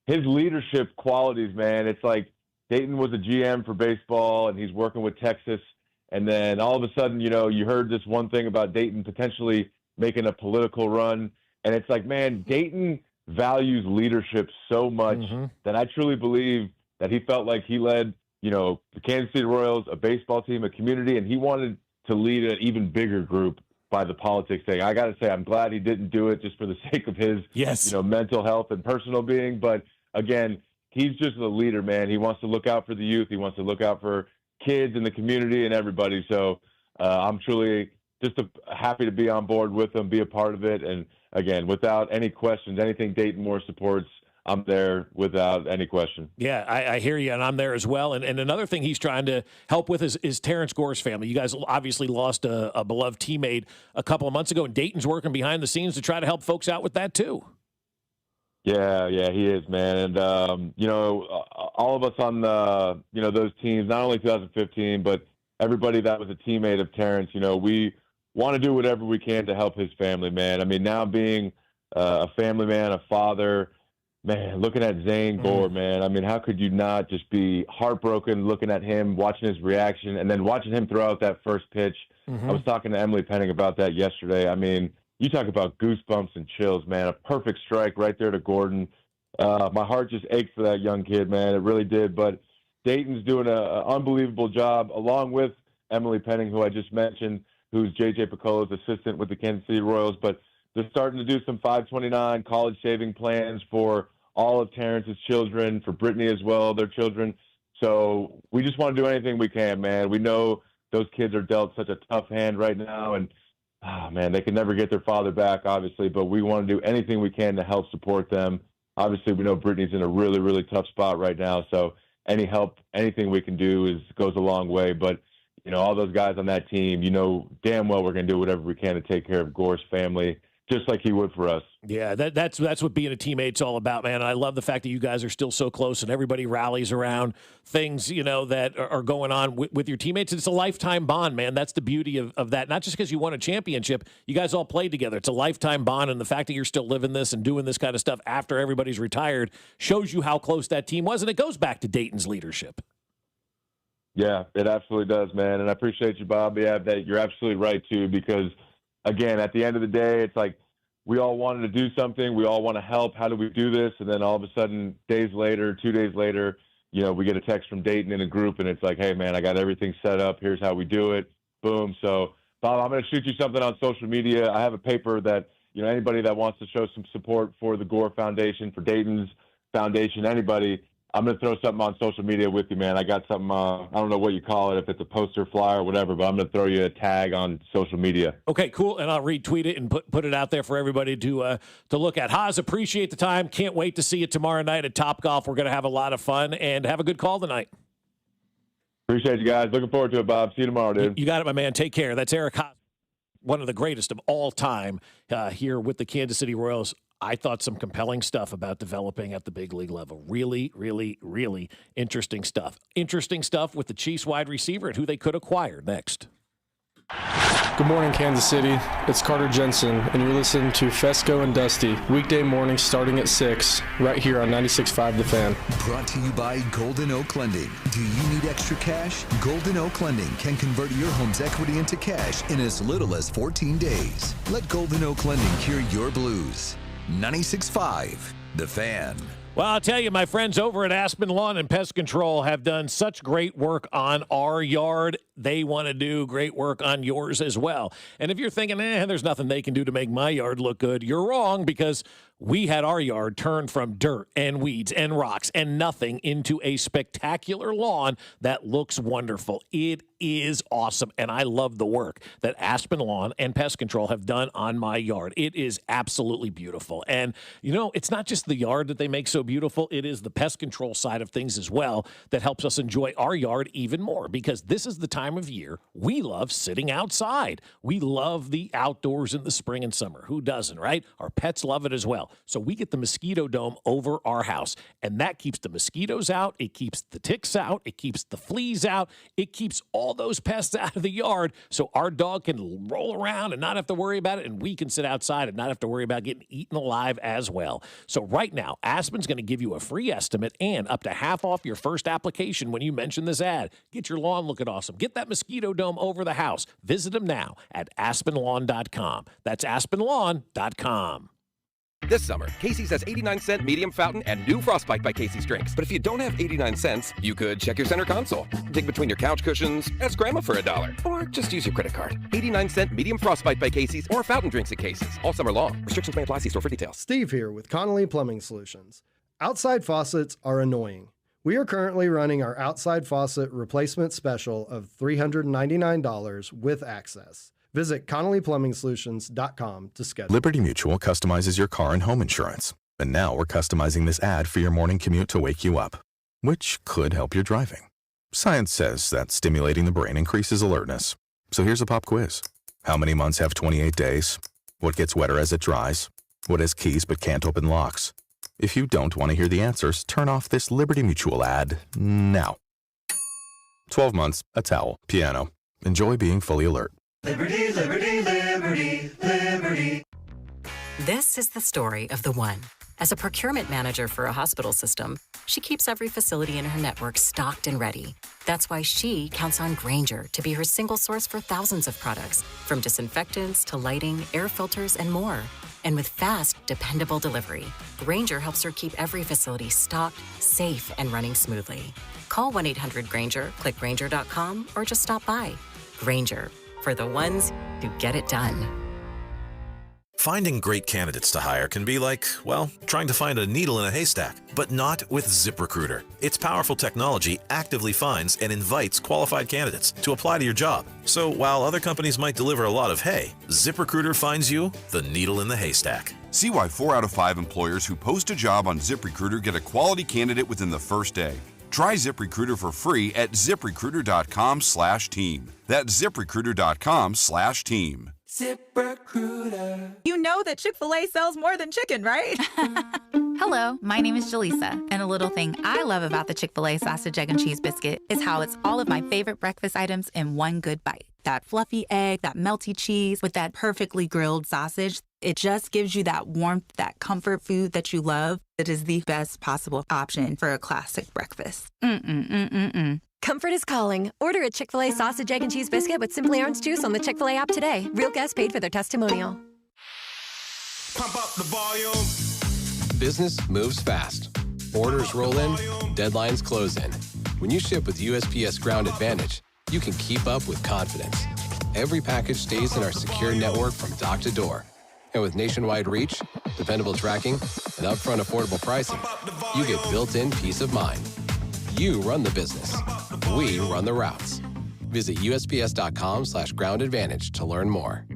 his leadership qualities, man, it's like Dayton was a GM for baseball, and he's working with Texas. And then all of a sudden, you heard this one thing about Dayton potentially making a political run. And it's like, man, Dayton values leadership so much that I truly believe that he felt like he led, the Kansas City Royals, a baseball team, a community, and he wanted to lead an even bigger group by the politics thing. I got to say, I'm glad he didn't do it just for the sake of his, mental health and personal being. But again, he's just a leader, man. He wants to look out for the youth. He wants to look out for kids in the community and everybody. So I'm truly just happy to be on board with him, be a part of it. And again, without any questions, anything Dayton Moore supports, I'm there without any question. Yeah, I hear you, and I'm there as well. And another thing he's trying to help with is Terrence Gore's family. You guys obviously lost a beloved teammate a couple of months ago, and Dayton's working behind the scenes to try to help folks out with that too. Yeah, he is, man. And, all of us on the, those teams, not only 2015, but everybody that was a teammate of Terrence, we want to do whatever we can to help his family, man. I mean, now being a family man, a father, man, looking at Zane Gore, man, I mean, how could you not just be heartbroken looking at him, watching his reaction, and then watching him throw out that first pitch? I was talking to Emily Penning about that yesterday. I mean, you talk about goosebumps and chills, man. A perfect strike right there to Gordon. My heart just ached for that young kid, man. It really did. But Dayton's doing an unbelievable job, along with Emily Penning, who I just mentioned, who's J.J. Piccolo's assistant with the Kansas City Royals. But they're starting to do some 529 college saving plans for all of Terrence's children, for Brittany as well, their children. So we just want to do anything we can, man. We know those kids are dealt such a tough hand right now, and man, they can never get their father back, obviously, but we want to do anything we can to help support them. Obviously, we know Brittany's in a really, really tough spot right now, so any help, anything we can do goes a long way. But, all those guys on that team, damn well we're going to do whatever we can to take care of Gore's family, just like he would for us. Yeah, that's what being a teammate's all about, man. And I love the fact that you guys are still so close and everybody rallies around things, that are going on with your teammates. It's a lifetime bond, man. That's the beauty of that. Not just because you won a championship, you guys all played together. It's a lifetime bond, and the fact that you're still living this and doing this kind of stuff after everybody's retired shows you how close that team was, and it goes back to Dayton's leadership. Yeah, it absolutely does, man. And I appreciate you, Bob. Yeah, that you're absolutely right, too, because, again, at the end of the day, it's like, we all wanted to do something. We all want to help. How do we do this? And then all of a sudden, 2 days later, we get a text from Dayton in a group, and it's like, hey, man, I got everything set up. Here's how we do it. Boom. So, Bob, I'm going to shoot you something on social media. I have a paper that, anybody that wants to show some support for the Gore Foundation, for Dayton's Foundation, anybody, I'm going to throw something on social media with you, man. I got something, I don't know what you call it, if it's a poster, flyer, or whatever, but I'm going to throw you a tag on social media. Okay, cool. And I'll retweet it and put it out there for everybody to look at. Haas, appreciate the time. Can't wait to see you tomorrow night at Topgolf. We're going to have a lot of fun, and have a good call tonight. Appreciate you guys. Looking forward to it, Bob. See you tomorrow, dude. You got it, my man. Take care. That's Eric Hosmer, one of the greatest of all time here with the Kansas City Royals. I thought some compelling stuff about developing at the big league level. Really, really, really interesting stuff. Interesting stuff with the Chiefs wide receiver and who they could acquire next. Good morning, Kansas City. It's Carter Jensen, and you're listening to Fescoe and Dusty, weekday mornings starting at 6, right here on 96.5 The Fan. Brought to you by Golden Oak Lending. Do you need extra cash? Golden Oak Lending can convert your home's equity into cash in as little as 14 days. Let Golden Oak Lending cure your blues. 96.5 The Fan. Well, I'll tell you, my friends over at Aspen Lawn and Pest Control have done such great work on our yard. They want to do great work on yours as well. And if you're thinking, there's nothing they can do to make my yard look good, you're wrong, because We had our yard turned from dirt and weeds and rocks and nothing into a spectacular lawn that looks wonderful. It is awesome, and I love the work that Aspen Lawn and Pest Control have done on my yard. It is absolutely beautiful. And, you know, it's not just the yard that they make so beautiful. It is the pest control side of things as well that helps us enjoy our yard even more, because this is the time of year we love sitting outside. We love the outdoors in the spring and summer. Who doesn't, right? Our pets love it as well. So we get the mosquito dome over our house, and that keeps the mosquitoes out. It keeps the ticks out. It keeps the fleas out. It keeps all those pests out of the yard, so our dog can roll around and not have to worry about it, and we can sit outside and not have to worry about getting eaten alive as well. So right now, Aspen's going to give you a free estimate and up to half off your first application when you mention this ad. Get your lawn looking awesome. Get that mosquito dome over the house. Visit them now at aspenlawn.com. That's aspenlawn.com. This summer, Casey's has 89-cent medium fountain and new Frostbite by Casey's drinks. But if you don't have 89 cents, you could check your center console, dig between your couch cushions, ask Grandma for $1, or just use your credit card. 89-cent medium Frostbite by Casey's or fountain drinks at Casey's all summer long. Restrictions may apply. See store for details. Steve here with Connolly Plumbing Solutions. Outside faucets are annoying. We are currently running our outside faucet replacement special of $399 with access. Visit ConnollyPlumbingSolutions.com to schedule. Liberty Mutual customizes your car and home insurance. And now we're customizing this ad for your morning commute to wake you up, which could help your driving. Science says that stimulating the brain increases alertness. So here's a pop quiz. How many months have 28 days? What gets wetter as it dries? What has keys but can't open locks? If you don't want to hear the answers, turn off this Liberty Mutual ad now. 12 months, a towel, piano. Enjoy being fully alert. Liberty, liberty, liberty, liberty. This is the story of the one. As a procurement manager for a hospital system, she keeps every facility in her network stocked and ready. That's why she counts on Grainger to be her single source for thousands of products, from disinfectants to lighting, air filters, and more. And with fast, dependable delivery, Grainger helps her keep every facility stocked, safe, and running smoothly. Call 1-800-GRAINGER, click Grainger.com, or just stop by. Grainger, for the ones who get it done. Finding great candidates to hire can be like, well, trying to find a needle in a haystack, but not with ZipRecruiter. Its powerful technology actively finds and invites qualified candidates to apply to your job. So while other companies might deliver a lot of hay, ZipRecruiter finds you the needle in the haystack. See why 4 out of 5 employers who post a job on ZipRecruiter get a quality candidate within the first day. Try ZipRecruiter for free at ZipRecruiter.com/team. That's ZipRecruiter.com/team. ZipRecruiter. You know that Chick-fil-A sells more than chicken, right? Hello, my name is Jaleesa, and a little thing I love about the Chick-fil-A sausage, egg, and cheese biscuit is how it's all of my favorite breakfast items in one good bite. That fluffy egg, that melty cheese with that perfectly grilled sausage. It just gives you that warmth, that comfort food that you love. It is the best possible option for a classic breakfast. Comfort is calling. Order a Chick-fil-A sausage, egg, and cheese biscuit with Simply Orange Juice on the Chick-fil-A app today. Real guests paid for their testimonial. Pump up the volume. Business moves fast. Orders roll in, deadlines close in. When you ship with USPS Ground Advantage, you can keep up with confidence. Every package stays in our secure network from dock to door. And with nationwide reach, dependable tracking, and upfront affordable pricing, you get built-in peace of mind. You run the business. We run the routes. Visit USPS.com/Ground Advantage to learn more.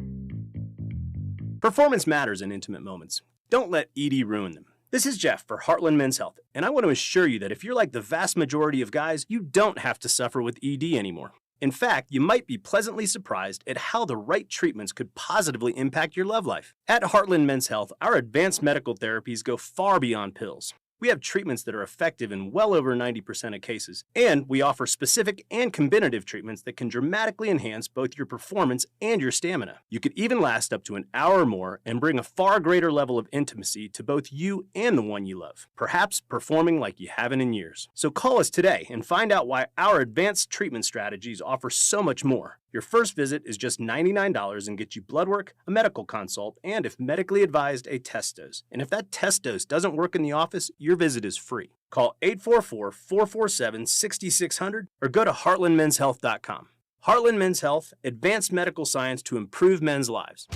Performance matters in intimate moments. Don't let ED ruin them. This is Jeff for Heartland Men's Health, and I want to assure you that if you're like the vast majority of guys, you don't have to suffer with ED anymore. In fact, you might be pleasantly surprised at how the right treatments could positively impact your love life. At Heartland Men's Health, our advanced medical therapies go far beyond pills. We have treatments that are effective in well over 90% of cases, and we offer specific and combinative treatments that can dramatically enhance both your performance and your stamina. You could even last up to an hour or more and bring a far greater level of intimacy to both you and the one you love, perhaps performing like you haven't in years. So call us today and find out why our advanced treatment strategies offer so much more. Your first visit is just $99 and gets you blood work, a medical consult, and if medically advised, a test dose. And if that test dose doesn't work in the office, your visit is free. Call 844-447-6600 or go to heartlandmenshealth.com. Heartland Men's Health, advanced medical science to improve men's lives.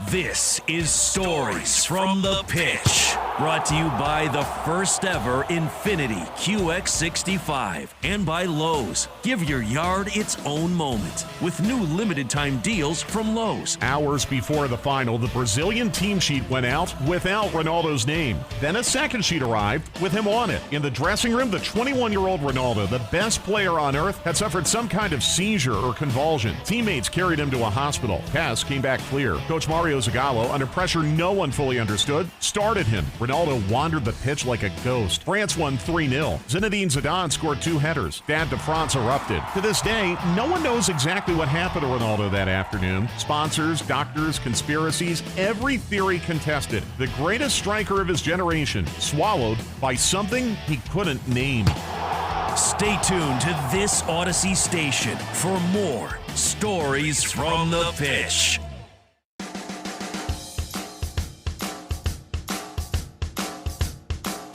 This is Stories from the Pitch, brought to you by the first ever Infinity QX65 and by Lowe's. Give your yard its own moment with new limited time deals from Lowe's. Hours before the final, the Brazilian team sheet went out without Ronaldo's name. Then a second sheet arrived with him on it. In the dressing room, the 21-year-old Ronaldo, the best player on earth, had suffered some kind of seizure or convulsion. Teammates carried him to a hospital. Tests came back clear. Coach Mario Zagallo, under pressure no one fully understood, started him. Ronaldo wandered the pitch like a ghost. France won 3-0. Zinedine Zidane scored 2 headers. Stade de France erupted. To this day, no one knows exactly what happened to Ronaldo that afternoon. Sponsors, doctors, conspiracies, every theory contested. The greatest striker of his generation, swallowed by something he couldn't name. Stay tuned to this Odyssey station for more Stories from the Pitch.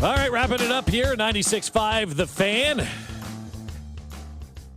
All right, wrapping it up here, 96.5 The Fan.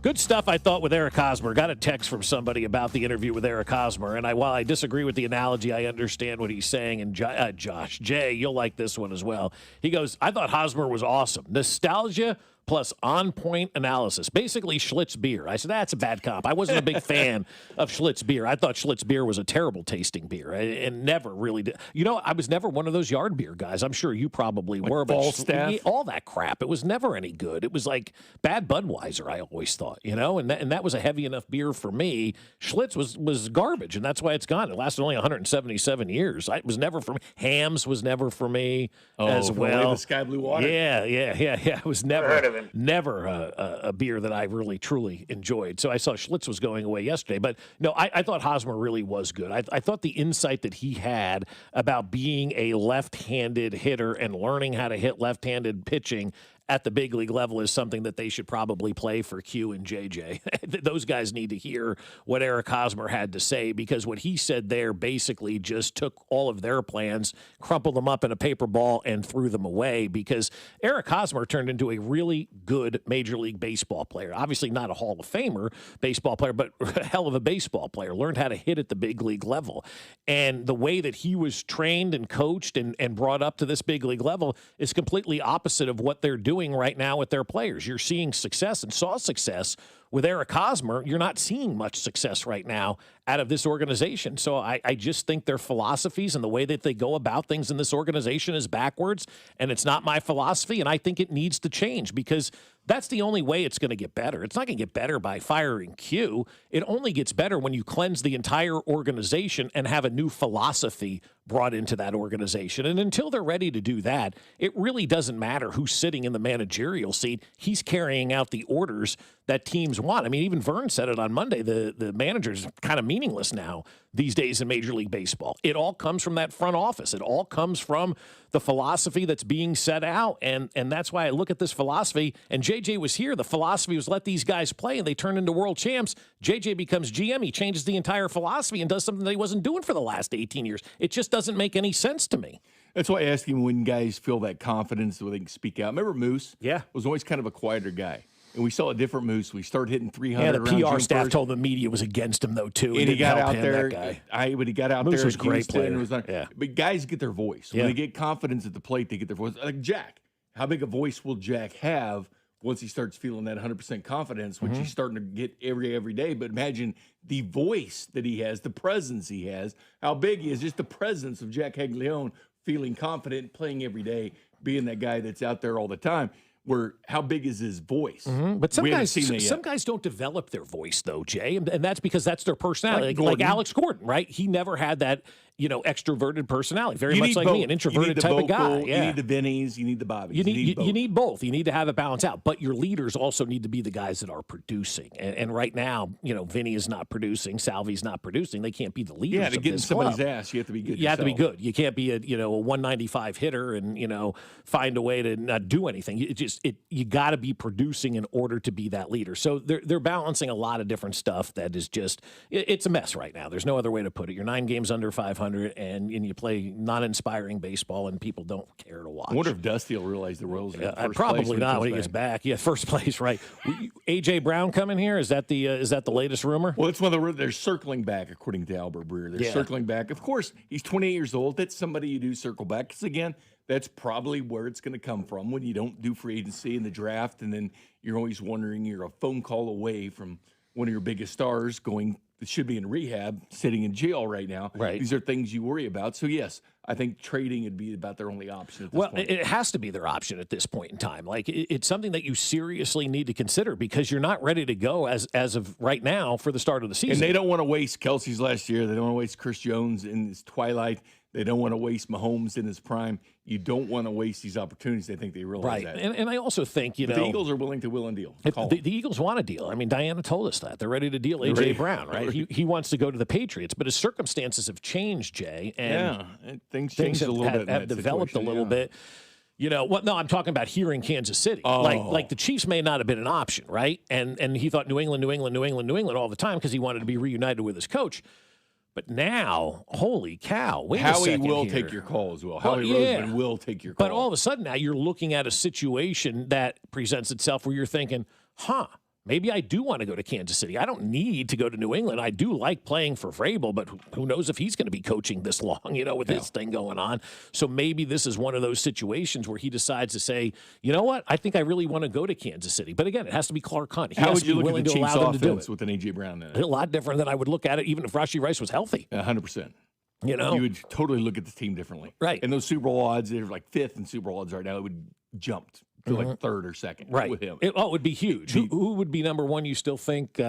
Good stuff, I thought, with Eric Hosmer. Got a text from somebody about the interview with Eric Hosmer, and while I disagree with the analogy, I understand what he's saying. And Jay, you'll like this one as well. He goes, I thought Hosmer was awesome. Nostalgia plus on-point analysis. Basically, Schlitz beer. I said, that's a bad comp. I wasn't a big fan of Schlitz beer. I thought Schlitz beer was a terrible tasting beer and never really did. You know, I was never one of those yard beer guys. I'm sure you probably were. But Falstaff? all that crap. It was never any good. It was like bad Budweiser, I always thought, you know, and that was a heavy enough beer for me. Schlitz was garbage, and that's why it's gone. It lasted only 177 years. It was never for me. Hams was never for me as well. The Sky Blue Water? Yeah. It was never. Never a beer that I really, truly enjoyed. So I saw Schlitz was going away yesterday. But, no, I thought Hosmer really was good. I thought the insight that he had about being a left-handed hitter and learning how to hit left-handed pitching at the big league level is something that they should probably play for Q and JJ. Those guys need to hear what Eric Hosmer had to say, because what he said there basically just took all of their plans, crumpled them up in a paper ball, and threw them away, because Eric Hosmer turned into a really good Major League Baseball player. Obviously not a Hall of Famer baseball player, but a hell of a baseball player. Learned how to hit at the big league level. And the way that he was trained and coached and brought up to this big league level is completely opposite of what they're doing right now with their players. You're seeing success and saw success with Eric Hosmer. You're not seeing much success right now out of this organization. So I just think their philosophies and the way that they go about things in this organization is backwards, and it's not my philosophy, and I think it needs to change, because that's the only way it's going to get better. It's not going to get better by firing Q. It only gets better when you cleanse the entire organization and have a new philosophy brought into that organization. And until they're ready to do that, it really doesn't matter who's sitting in the managerial seat. He's carrying out the orders that teams want. I mean, even Vern said it on Monday. The manager's kind of meaningless now these days in Major League Baseball. It all comes from that front office. It all comes from the philosophy that's being set out. And that's why I look at this philosophy. And JJ was here. The philosophy was let these guys play, and they turn into world champs. JJ becomes GM. He changes the entire philosophy and does something that he wasn't doing for the last 18 years. It just doesn't make any sense to me. That's why I ask him when guys feel that confidence where they can speak out. Remember Moose? Yeah. Was always kind of a quieter guy. And we saw a different Moose. We started hitting 300. Yeah, the PR June staff 1st. told the media was against him, though, too. And he got out there. But he got out Moose there. was a great player. Yeah. But guys get their voice. When they get confidence at the plate, they get their voice. Like Jack. How big a voice will Jack have once he starts feeling that 100% confidence, which he's starting to get every day? But imagine the voice that he has, the presence he has, how big he is, just the presence of Jack Haglione, feeling confident, playing every day, being that guy that's out there all the time. Where how big is his voice? But some guys don't develop their voice, though, Jay, and that's because that's their personality. Like Alex Gordon, right? He never had that, extroverted personality. Very much like me, an introverted type of guy. Yeah. You need the Vinnies, you need the Bobbies. You need both. You need to have it balanced out. But your leaders also need to be the guys that are producing. And right now, Vinny is not producing. Salvi's not producing. They can't be the leaders. Yeah, to get in somebody's club. ass, you have to be good. You have to be good. You can't be a 195 hitter and find a way to not do anything. You got to be producing in order to be that leader. So they're balancing a lot of different stuff that is just it's a mess right now. There's no other way to put it. You're 9 games under 500. .500 and you play non-inspiring baseball and people don't care to watch. I wonder if Dusty will realize the Royals are in first probably place not when he gets back. Yeah, first place, right. A.J. Brown coming here? Is that the latest rumor? Well, it's one of the they're circling back, according to Albert Breer. They're circling back. Of course, he's 28 years old. That's somebody you do circle back. Because, again, that's probably where it's going to come from when you don't do free agency in the draft, and then you're always wondering you're a phone call away from one of your biggest stars that should be in rehab, sitting in jail right now. Right. These are things you worry about. So, yes, I think trading would be about their only option at this point. It has to be their option at this point in time. Like, it's something that you seriously need to consider because you're not ready to go as of right now for the start of the season. And they don't want to waste Kelsey's last year. They don't want to waste Chris Jones in his twilight. They don't want to waste Mahomes in his prime. You don't want to waste these opportunities. They think they realize that. And I also think, the Eagles are willing to will and deal. The Eagles want a deal. I mean, Diana told us that. They're ready to deal A.J. Brown, right? He wants to go to the Patriots, but his circumstances have changed, Jay. And things changed a little bit. Have developed a little bit. You know what? No, I'm talking about here in Kansas City. Oh. Like the Chiefs may not have been an option, right? And he thought New England all the time because he wanted to be reunited with his coach. But now, holy cow, wait a second Howie will here. take your call as well. Howie Roseman will take your call. But all of a sudden now you're looking at a situation that presents itself where you're thinking, maybe I do want to go to Kansas City. I don't need to go to New England. I do like playing for Vrabel, but who knows if he's going to be coaching this long, with this thing going on. So maybe this is one of those situations where he decides to say, you know what, I think I really want to go to Kansas City. But again, it has to be Clark Hunt. He How has would to you be look willing at the to Chiefs' allow them to do offense it. with an A.J. Brown in it? A lot different than I would look at it even if Rasheed Rice was healthy. 100%. You would totally look at this team differently. Right. And those Super Bowl odds, they're like fifth in Super Bowl odds right now. It would jump to like third or second with him. It would be huge. Who would be number one, you still think? Well,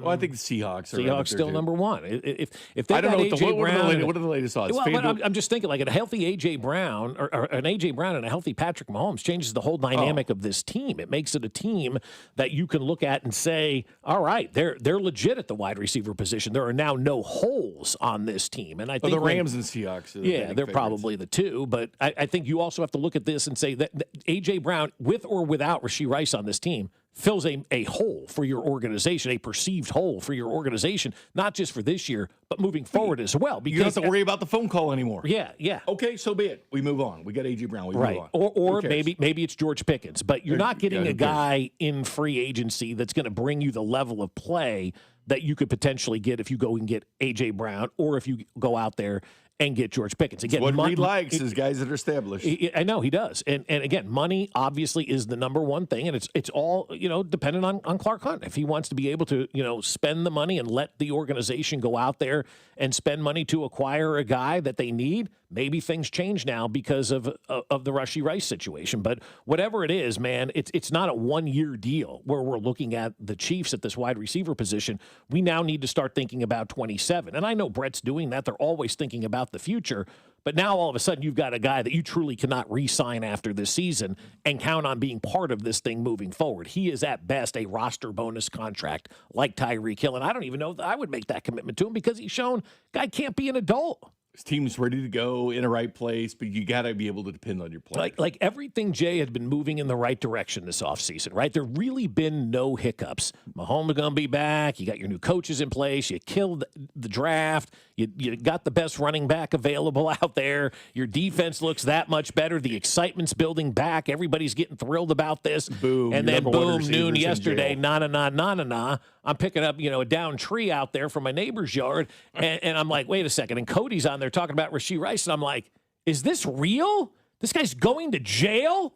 I think the Seahawks are Seahawks still number one. If they I don't got know A.J. Brown, what are the latest odds? Well, I'm just thinking like a healthy A.J. Brown or an A.J. Brown and a healthy Patrick Mahomes changes the whole dynamic of this team. It makes it a team that you can look at and say, all right, they're legit at the wide receiver position. There are now no holes on this team. And I think the Rams and Seahawks. They're probably the two. But I think you also have to look at this and say that A.J. Brown, with or without Rasheed Rice on this team, fills a hole for your organization, a perceived hole for your organization, not just for this year, but moving forward as well. Because you don't have to worry about the phone call anymore. Yeah. Okay, so be it. We move on. We got A.J. Brown. We move on. Or maybe it's George Pickens, but you're not getting a guy in free agency that's going to bring you the level of play that you could potentially get if you go and get A.J. Brown or if you go out there and get George Pickens. Again, what Reed likes is guys that are established. I know he does. And again, money obviously is the number one thing, and it's all, dependent on Clark Hunt. If he wants to be able to, spend the money and let the organization go out there and spend money to acquire a guy that they need, maybe things change now because of the Rasheed Rice situation. But whatever it is, man, it's not a one-year deal where we're looking at the Chiefs at this wide receiver position. We now need to start thinking about 27. And I know Brett's doing that. They're always thinking about the future. But now all of a sudden you've got a guy that you truly cannot re-sign after this season and count on being part of this thing moving forward. He is at best a roster bonus contract like Tyreek Hill. And I don't even know that I would make that commitment to him because he's shown guy can't be an adult. His team's ready to go in the right place, but you got to be able to depend on your play. Like everything, Jay, had been moving in the right direction this offseason, right? There really been no hiccups. Mahomes is going to be back. You got your new coaches in place. You killed the draft. You got the best running back available out there. Your defense looks that much better. The excitement's building back. Everybody's getting thrilled about this. Boom. And then boom, noon yesterday, na. I'm picking up, a down tree out there from my neighbor's yard. And I'm like, wait a second. And Cody's on there talking about Rasheed Rice. And I'm like, is this real? This guy's going to jail?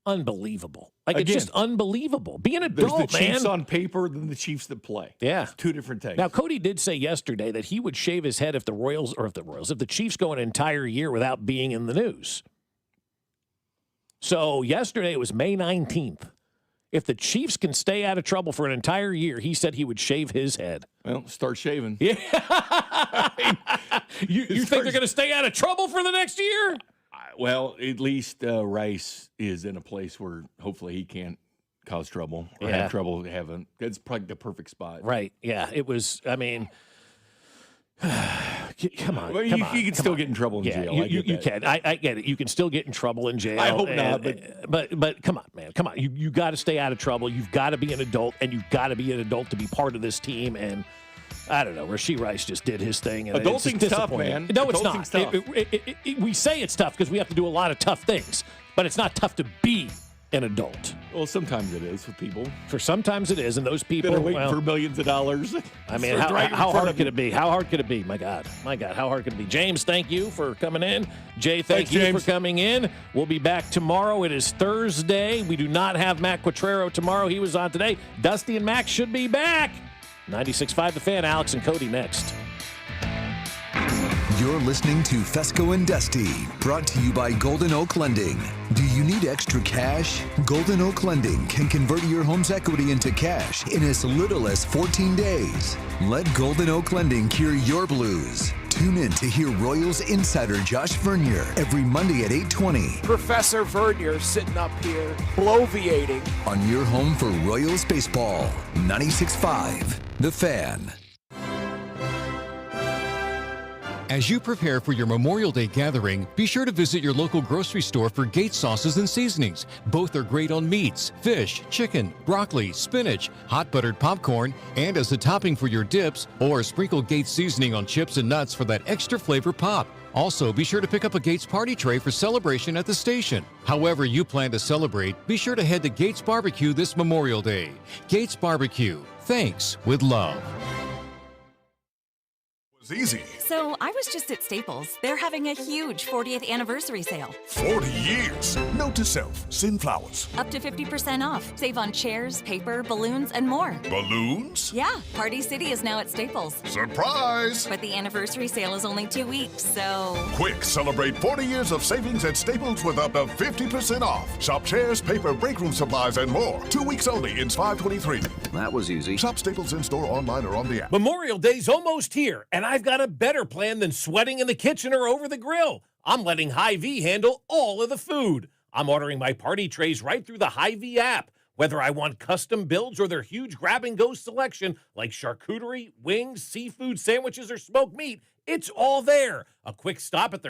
Unbelievable. It's just unbelievable. Be an adult, There's the Chiefs man. on paper than the Chiefs that play. Yeah. It's two different things. Now, Cody did say yesterday that he would shave his head if the Chiefs go an entire year without being in the news. So yesterday it was May 19th. If the Chiefs can stay out of trouble for an entire year, he said he would shave his head. Well, start shaving. Yeah. You think they're going to stay out of trouble for the next year? Well, at least Rice is in a place where hopefully he can't cause trouble or have trouble having. That's probably the perfect spot. Right. Yeah. It was, come on. Well, you can still get in trouble in jail. You can. I get it. You can still get in trouble in jail. I hope not. But come on, man. Come on. You got to stay out of trouble. You've got to be an adult, and you've got to be an adult to be part of this team. And I don't know. Rasheed Rice just did his thing. And it's Adulting's just tough, disappointing. man. No, it's not. Adulting's tough. We say it's tough because we have to do a lot of tough things, but it's not tough to be an adult. Well, sometimes it is with people. For sometimes it is, and those people that are waiting for millions of dollars. I mean, how hard could it be? How hard could it be? My God, how hard could it be? James, thank you for coming in. Jay, thank you for coming in. We'll be back tomorrow. It is Thursday. We do not have Matt Quattrero tomorrow. He was on today. Dusty and Max should be back. 96.5 The Fan, Alex and Cody next. You're listening to Fescoe and Dusty, brought to you by Golden Oak Lending. Do you need extra cash? Golden Oak Lending can convert your home's equity into cash in as little as 14 days. Let Golden Oak Lending cure your blues. Tune in to hear Royals insider Josh Vernier every Monday at 8:20 Professor Vernier sitting up here, bloviating. on your home for Royals baseball. 96.5 The Fan. As you prepare for your Memorial Day gathering, be sure to visit your local grocery store for Gates sauces and seasonings. Both are great on meats, fish, chicken, broccoli, spinach, hot buttered popcorn, and as a topping for your dips, or sprinkle Gates seasoning on chips and nuts for that extra flavor pop. Also, be sure to pick up a Gates party tray for celebration at the station. However you plan to celebrate, be sure to head to Gates Barbecue this Memorial Day. Gates Barbecue. Thanks with love. Easy. So I was just at Staples. They're having a huge 40th anniversary sale. 40 years. Note to self, send flowers. Up to 50% off. Save on chairs, paper, balloons, and more. Balloons? Yeah, Party City is now at Staples. Surprise! But the anniversary sale is only 2 weeks, so... Quick, celebrate 40 years of savings at Staples with up to 50% off. Shop chairs, paper, break room supplies, and more. 2 weeks only. It's 5/23. That was easy. Shop Staples in-store, online, or on the app. Memorial Day's almost here, and I've got a better plan than sweating in the kitchen or over the grill. I'm letting Hy-Vee handle all of the food. I'm ordering my party trays right through the Hy-Vee app. Whether I want custom builds or their huge grab-and-go selection like charcuterie, wings, seafood, sandwiches, or smoked meat, it's all there. A quick stop at their